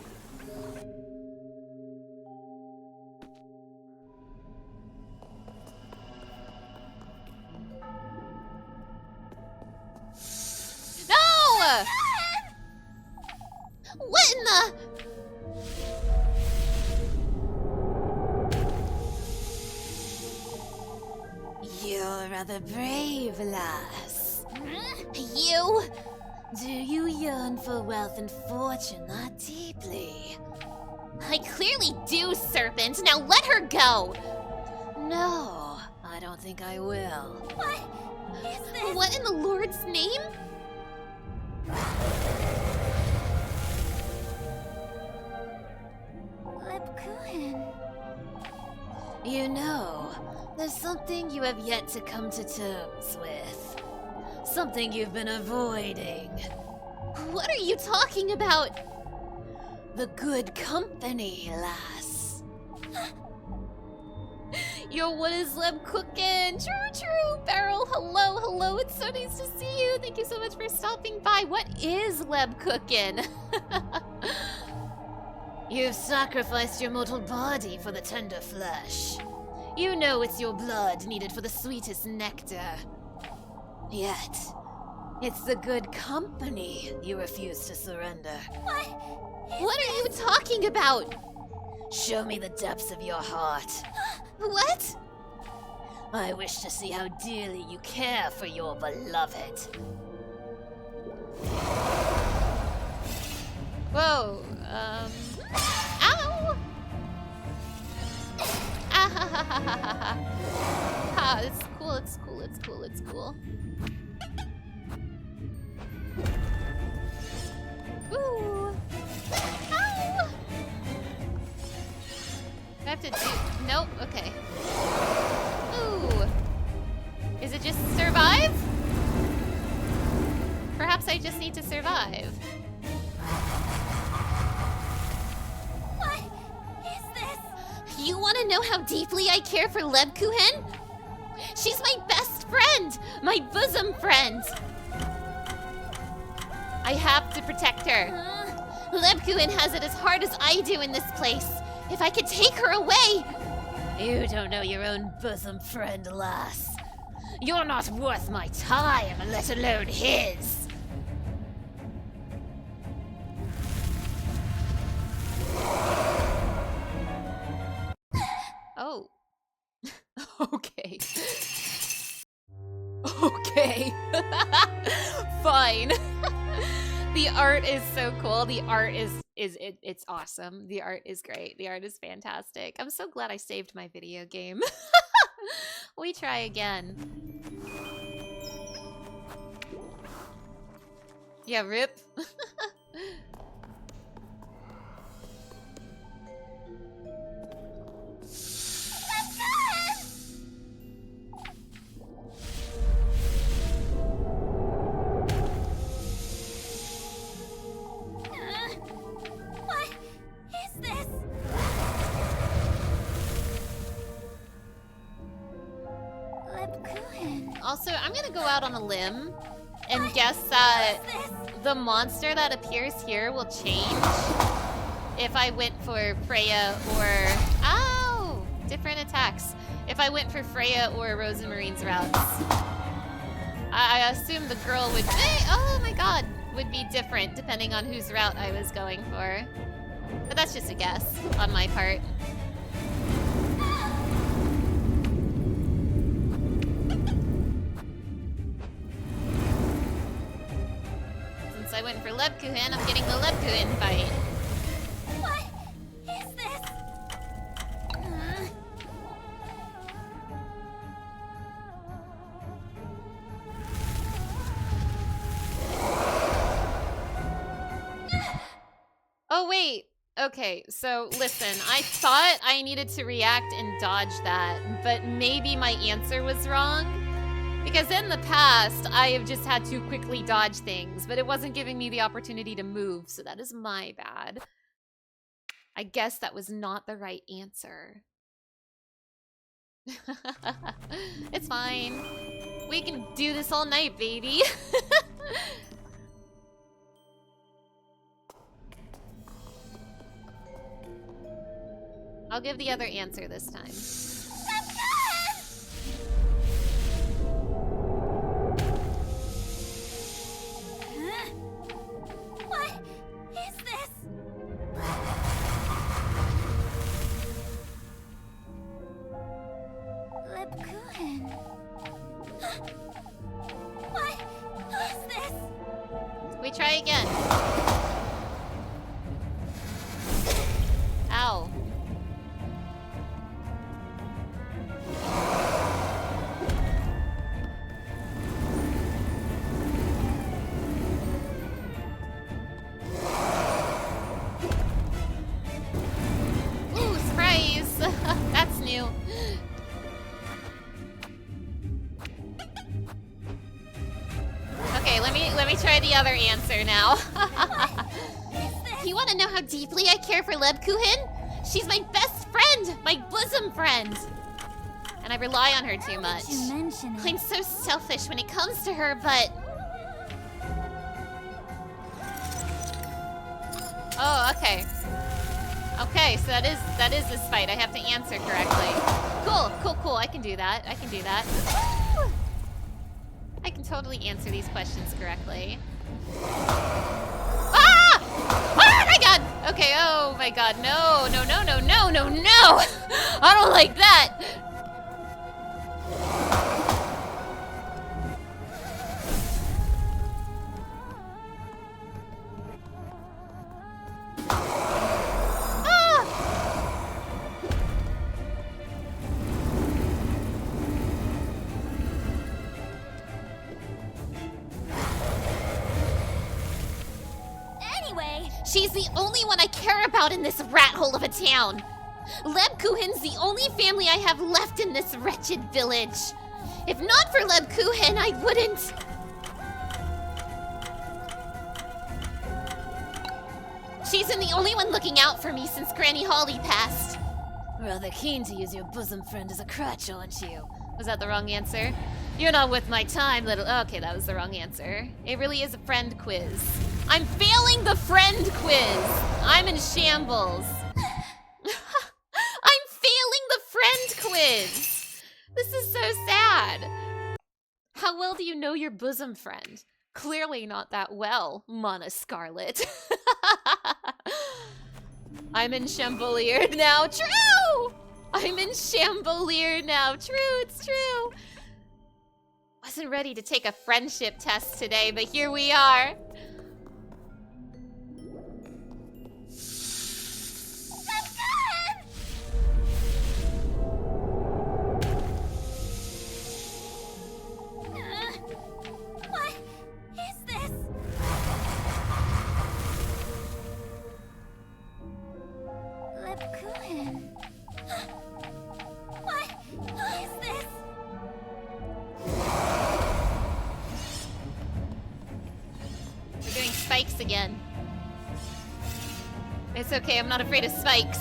No! What in the... You're rather brave, lass. You? Do you yearn for wealth and fortune that deeply? I clearly do, Serpent. Now let her go. No, I don't think I will. What is this? What in the Lord's name? Lepkuhin. You know, there's something you have yet to come to terms with. Something you've been avoiding. What are you talking about? The good company, lass. Yo, what is Leb cooking? True. Beryl, hello. It's so nice to see you. Thank you so much for stopping by. What is Leb cooking? You've sacrificed your mortal body for the tender flesh. You know it's your blood needed for the sweetest nectar. Yet, it's the good company you refuse to surrender. What are you talking about? Show me the depths of your heart. What? I wish to see how dearly you care for your beloved. Whoa, ow! Ah, it's cool. Ooh. Ow! I have to do, nope, okay. Ooh. Is it just survive? Perhaps I just need to survive. What is this? You want to know how deeply I care for Lebkuchen? She's my best friend! My bosom friend! I have to protect her. Lebkuchen has it as hard as I do in this place. If I could take her away... You don't know your own bosom friend, lass. You're not worth my time, let alone his. Oh. Okay. Okay. Fine. The art is so cool. The art it's awesome. The art is great. The art is fantastic. I'm so glad I saved my video game. We try again. Yeah, rip. What is this? Lebkuchen. Also, I'm gonna go out on a limb and guess that the monster that appears here will change if I went for Freya or... Ow! Different attacks. If I went for Freya or Rosamarine's routes. I assume the girl would... oh my god! Would be different depending on whose route I was going for. But that's just a guess on my part. Since I went for Lebkuchen, I'm getting the Lebkuchen fight. What is this? Oh wait, okay, so listen, I thought I needed to react and dodge that, but maybe my answer was wrong. Because in the past, I have just had to quickly dodge things, but it wasn't giving me the opportunity to move, so that is my bad. I guess that was not the right answer. It's fine. We can do this all night, baby. I'll give the other answer this time. What is this? Lebkuchen. What is this? We try again. Ow. answer now. You want to know how deeply I care for Lebkuchen? She's my best friend, my bosom friend. And I rely on her too much. You mention it. I'm so selfish when it comes to her, but Oh, okay. Okay, so that is this fight. I have to answer correctly. Cool, cool, cool. I can do that. I can do that. I can totally answer these questions correctly. Ah! Oh my god! Okay, oh my god. No, no, no, no, no, no, no! I don't like that! Anyway, she's the only one I care about in this rat hole of a town. Lebkuchen's the only family I have left in this wretched village. If not for Lebkuchen, I wouldn't. She's been the only one looking out for me since Granny Holly passed. Rather keen to use your bosom friend as a crutch, aren't you? Was that the wrong answer? You're not worth my time, little... Okay, that was the wrong answer. It really is a friend quiz. I'm failing the friend quiz! I'm in shambles. I'm failing the friend quiz! This is so sad. How well do you know your bosom friend? Clearly not that well, Mana Scarlet. I'm in Chambolier now. True! I'm in Chambolier now. True, it's true. Wasn't ready to take a friendship test today, but here we are. what is this? Lebkuchen. What is this? We're doing spikes again. It's okay, I'm not afraid of spikes.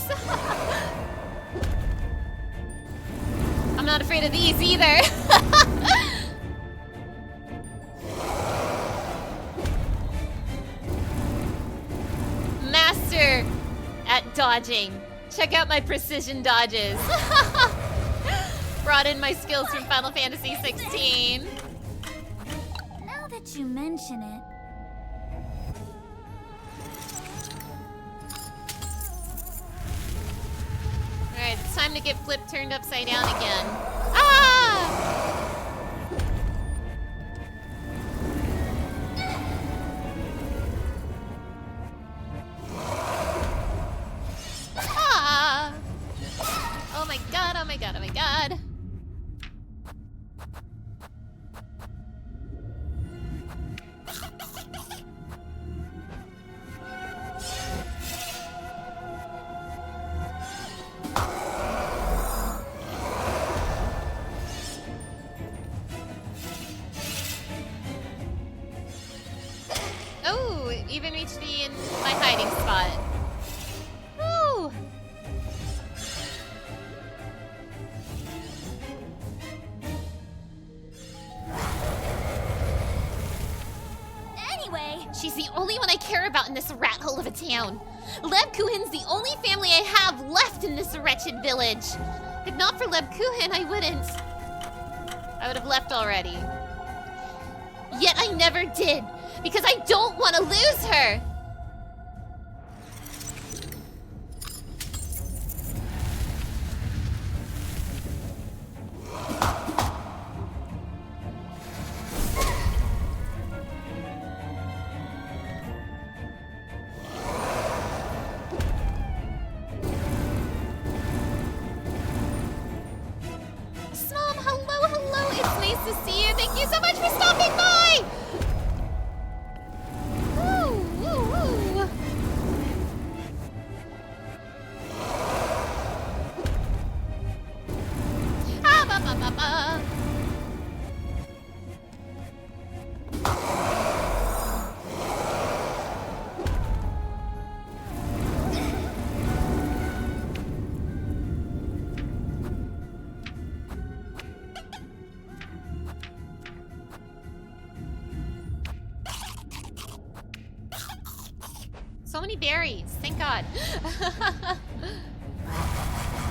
I'm not afraid of these either. Master at dodging. Check out my precision dodges. Brought in my skills from Final Fantasy 16. Now that you mention it, Alright, it's time to get Flip turned upside down again. Ah! Ah! Oh my god, oh my god, oh my god. Oh, it even reached me in my hiding spot. Woo! anyway, She's the only one I care about in this rat hole of a town. Lebkuchen's the only family I have left in this wretched village. If not for Lebkuchen, I wouldn't. I would have left already. Yet I never did, because I don't want to lose her. Mom, hello, hello. It's nice to see you. Thank you so much for stopping by. Woo, woo. So many berries. Thank God.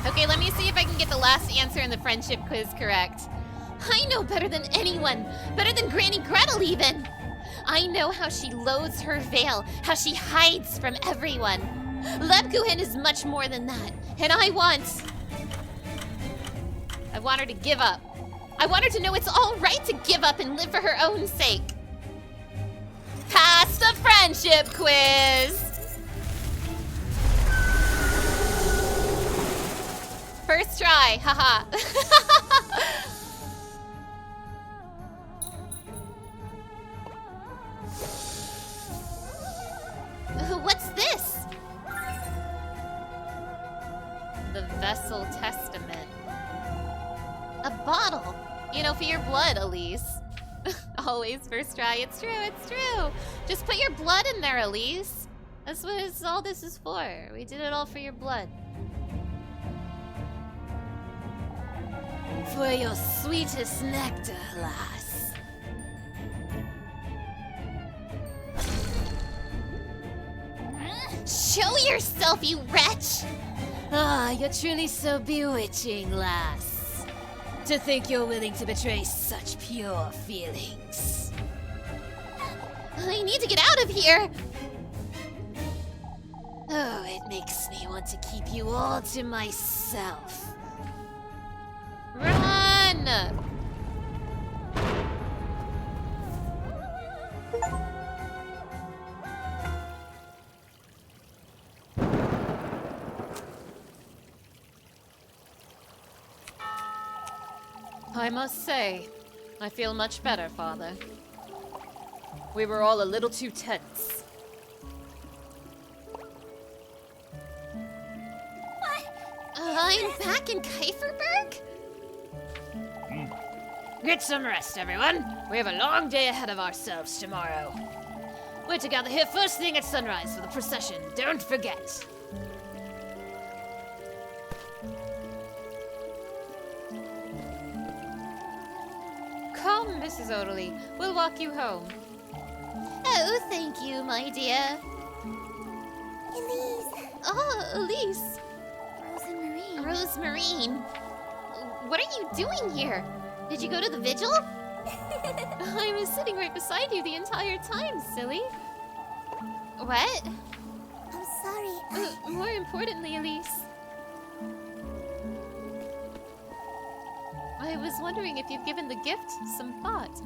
Okay, let me see if I can get the last answer in the friendship quiz correct. I know better than anyone. Better than Granny Gretel, even. I know how she loathes her veil, how she hides from everyone. Lebkuchen is much more than that, and I want her to give up. I want her to know it's all right to give up and live for her own sake. Pass the friendship quiz! First try, haha. What's this? The Vessel Testament. A bottle. You know, for your blood, Elise. Always first try. It's true, it's true. Just put your blood in there, Elise. That's what all this is for. We did it all for your blood. For your sweetest nectar, lass. Show yourself, you wretch! Ah, you're truly so bewitching, lass. To think you're willing to betray such pure feelings. I need to get out of here! Oh, it makes me want to keep you all to myself. Run! I must say, I feel much better, Father. We were all a little too tense. I'm back in Kieferberg? Get some rest, everyone. We have a long day ahead of ourselves tomorrow. We're to gather here first thing at sunrise for the procession. Don't forget. Come, Mrs. Oderly. We'll walk you home. Oh, thank you, my dear. Elise. Oh, Elise. Rosemarine. Rosemarine. What are you doing here? Did you go to the vigil? I was sitting right beside you the entire time, silly. What? I'm sorry. More importantly, Elise, I was wondering if you've given the gift some thought.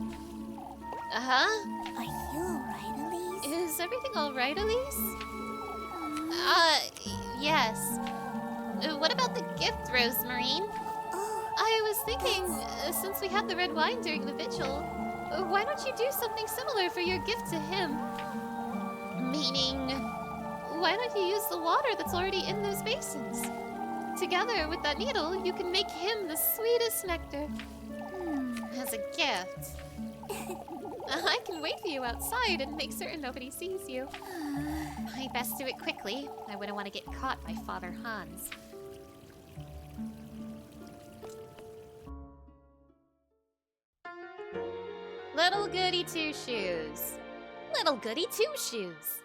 Uh-huh. Are you alright, Elise? Is everything all right, Elise? Yes. What about the gift, Rosemarine? Oh, I was thinking, since we had the red wine during the vigil, why don't you do something similar for your gift to him? Meaning... Why don't you use the water that's already in those basins? Together with that needle, you can make him the sweetest nectar. As a gift. I can wait for you outside and make certain nobody sees you. I best do it quickly. I wouldn't want to get caught by Father Hans. Little Goody Two Shoes. Little Goody Two Shoes.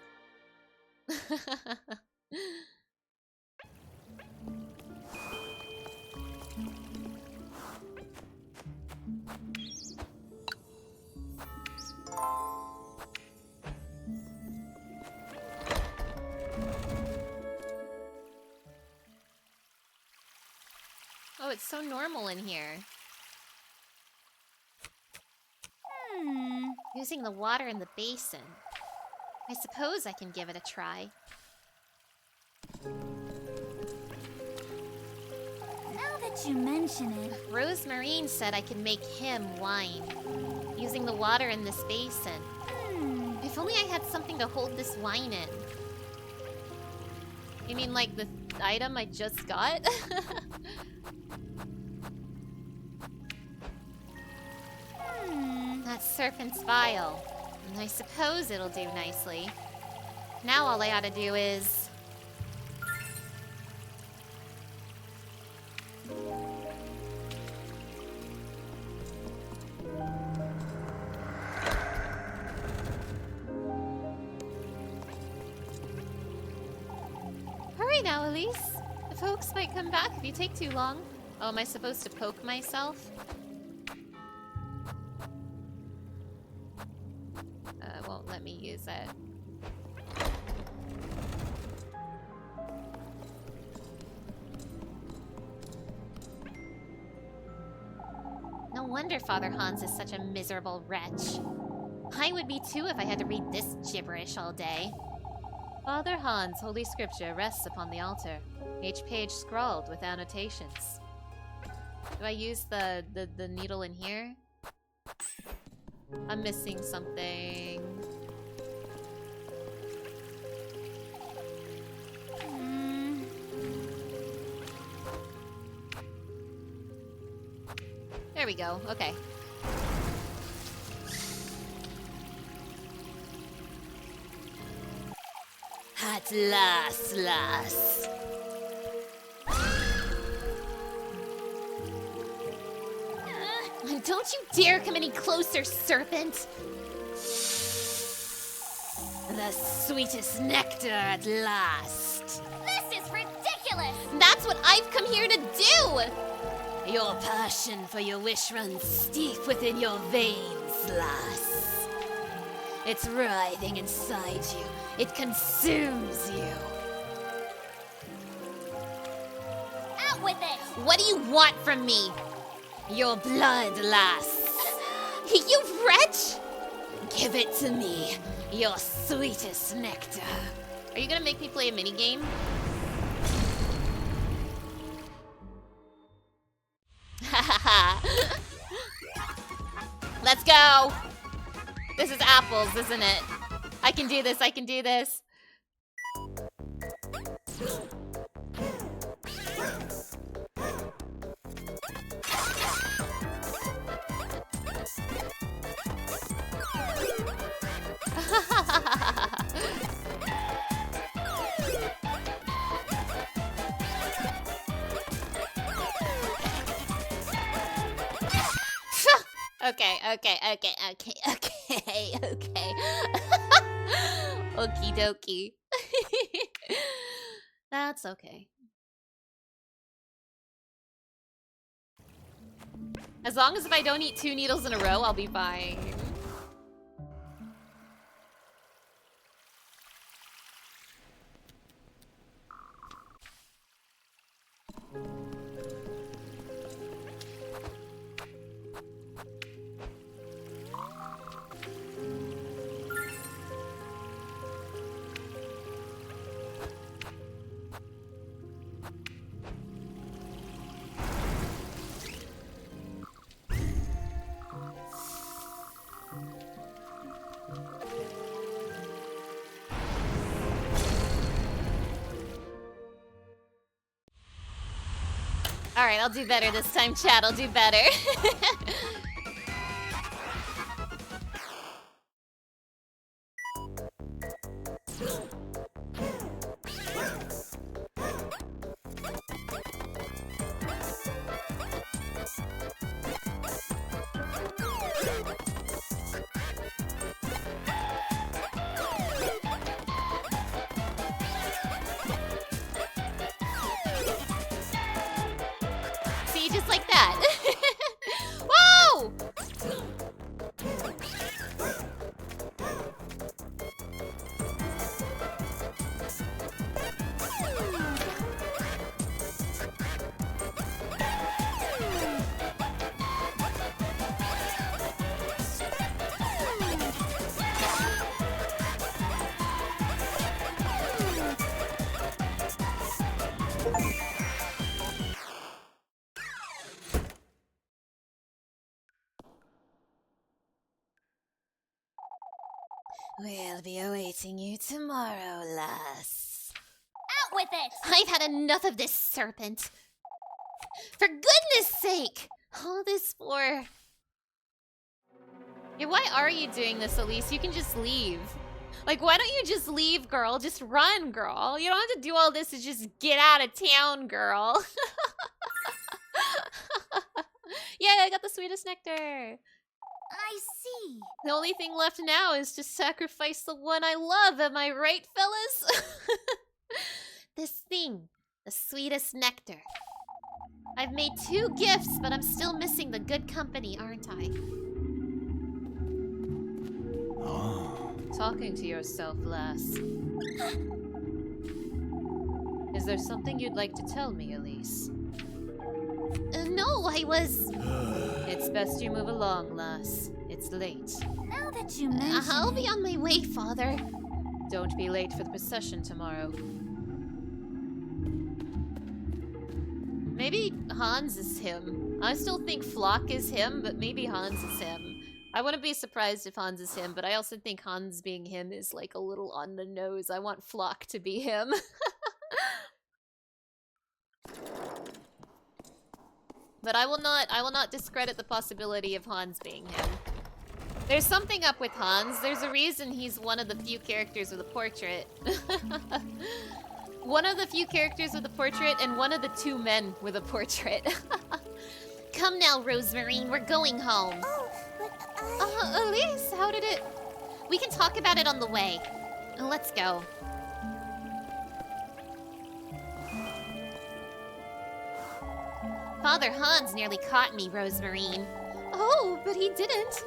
Oh, it's so normal in here. Using the water in the basin. I suppose I can give it a try. now that you mention it, Rosemarine said I could make him wine, using the water in this basin. If only I had something to hold this wine in. You mean like the item I just got? That serpent's vial. I suppose it'll do nicely. Now all I ought to do is... Hurry now, Elise. The folks might come back if you take too long. Oh, am I supposed to poke myself? It won't let me use it. No wonder Father Hans is such a miserable wretch. I would be too if I had to read this gibberish all day. Father Hans' Holy Scripture rests upon the altar, each page scrawled with annotations. Do I use the needle in here? I'm missing something. There we go, okay. At last, lass. Don't you dare come any closer, serpent! The sweetest nectar at last. This is ridiculous! That's what I've come here to do! Your passion for your wish runs deep within your veins, lass. It's writhing inside you. It consumes you. Out with it! What do you want from me? Your blood, lass. You wretch! Give it to me. Your sweetest nectar. Are you gonna make me play a minigame? Let's go! This is apples, isn't it? I can do this, I can do this. Okay. Okie dokie. That's okay. As long as if I don't eat 2 needles in a row, I'll be fine. Alright, I'll do better this time, chat. I'll do better. See, just like that. Whoa! We'll be awaiting you tomorrow, lass. Out with it! I've had enough of this serpent. For goodness sake! All this for... Yeah, why are you doing this, Elise? You can just leave. Like, why don't you just leave, girl? Just run, girl. You don't have to do all this to just get out of town, girl. Yeah, I got the sweetest nectar. I see. The only thing left now is to sacrifice the one I love. Am I right, fellas? This thing The sweetest nectar. I've made 2 gifts, but I'm still missing the good company, aren't I? Talking to yourself, lass. Is there something you'd like to tell me, Elise? No, I was... It's best you move along, lass. It's late. Now that you mention I'll be it, on my way, Father. Don't be late for the procession tomorrow. Maybe Hans is him. I still think Flock is him, but maybe Hans is him. I wouldn't be surprised if Hans is him, but I also think Hans being him is like a little on the nose. I want Flock to be him. But I will not discredit the possibility of Hans being him. There's something up with Hans. There's a reason he's one of the few characters with a portrait. One of the few characters with a portrait and one of the 2 men with a portrait. Come now, Rosemarine, we're going home. oh, but Elise, how did it... We can talk about it on the way. Let's go. Father Hans nearly caught me, Rosemarine. Oh, but he didn't.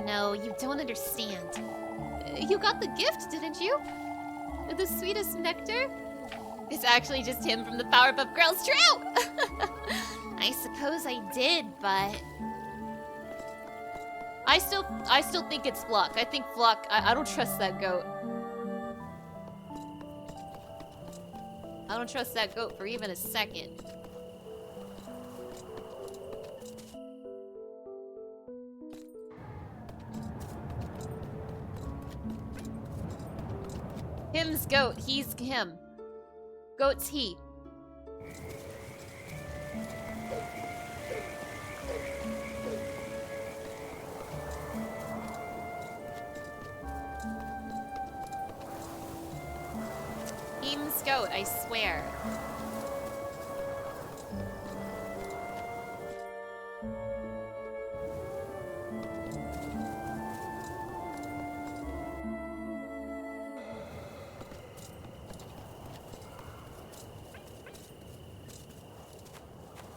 No, you don't understand. You got the gift, didn't you? The sweetest nectar? It's actually just him from the Powerpuff Girls. True! I suppose I did, but... I still think it's Flock. I think Flock... I don't trust that goat. I don't trust that goat for even a second. Him's goat, he's him. Goat's he. Him's goat, I swear.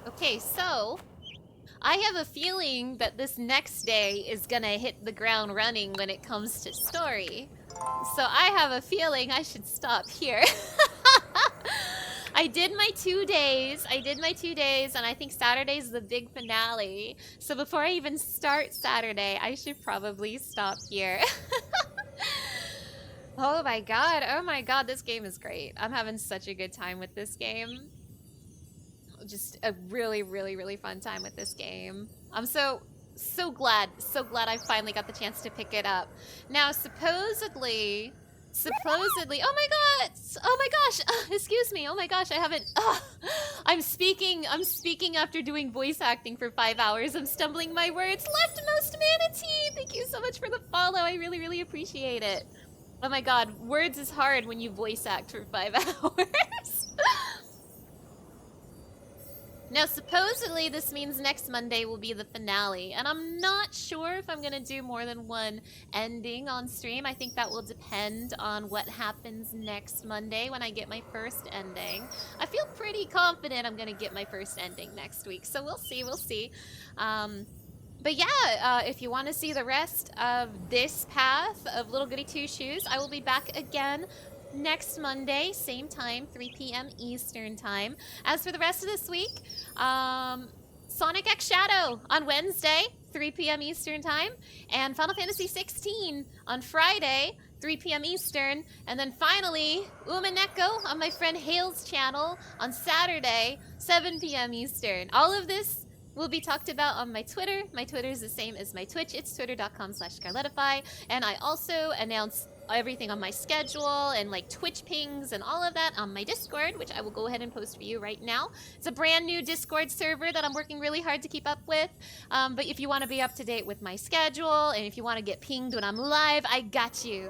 Okay, so I have a feeling that this next day is gonna hit the ground running when it comes to story. So I have a feeling I should stop here. I did my 2 days. And I think Saturday's the big finale. So before I even start Saturday, I should probably stop here. Oh my god, this game is great. I'm having such a good time with this game. Just a really, really, really fun time with this game. I'm so glad I finally got the chance to pick it up. Now, supposedly, oh my gosh, excuse me, oh my gosh, I haven't, I'm speaking after doing voice acting for 5 hours. I'm stumbling my words. Leftmost Manatee, thank you so much for the follow. I really, really appreciate it. Oh my god, words is hard when you voice act for 5 hours. Now, supposedly, this means next Monday will be the finale, and I'm not sure if I'm gonna do more than 1 ending on stream. I think that will depend on what happens next Monday when I get my first ending. I feel pretty confident I'm gonna get my first ending next week, so we'll see. But yeah, if you want to see the rest of this path of Little Goody Two Shoes, I will be back again next Monday, same time, 3 p.m. Eastern time. As for the rest of this week, Sonic X Shadow on Wednesday, 3 p.m. Eastern time, and Final Fantasy 16 on Friday, 3 p.m. Eastern, and then finally, Umaneko on my friend Hale's channel on Saturday, 7 p.m. Eastern. All of this will be talked about on my Twitter. My Twitter is the same as my Twitch. It's twitter.com/Scarletify, and I also announce everything on my schedule and like Twitch pings and all of that on my Discord, which I will go ahead and post for you right now. It's a brand new Discord server that I'm working really hard to keep up with. But if you want to be up to date with my schedule and if you want to get pinged when I'm live, I got you.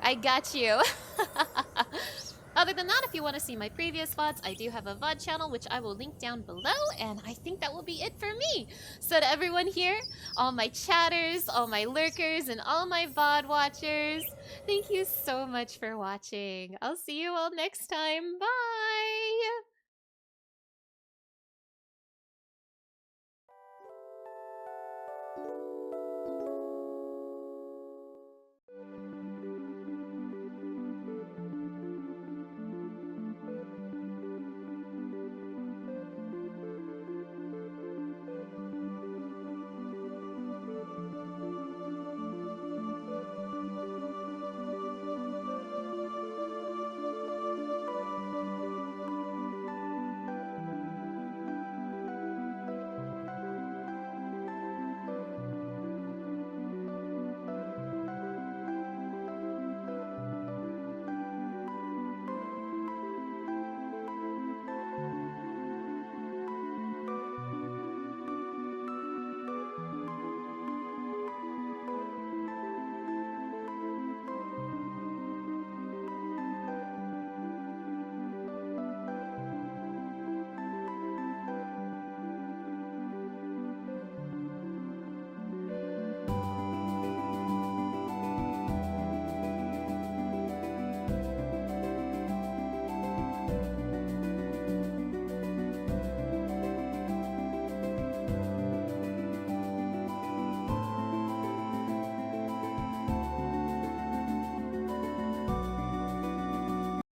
Other than that, if you want to see my previous VODs, I do have a VOD channel, which I will link down below, and I think that will be it for me. So to everyone here, all my chatters, all my lurkers, and all my VOD watchers, thank you so much for watching. I'll see you all next time. Bye!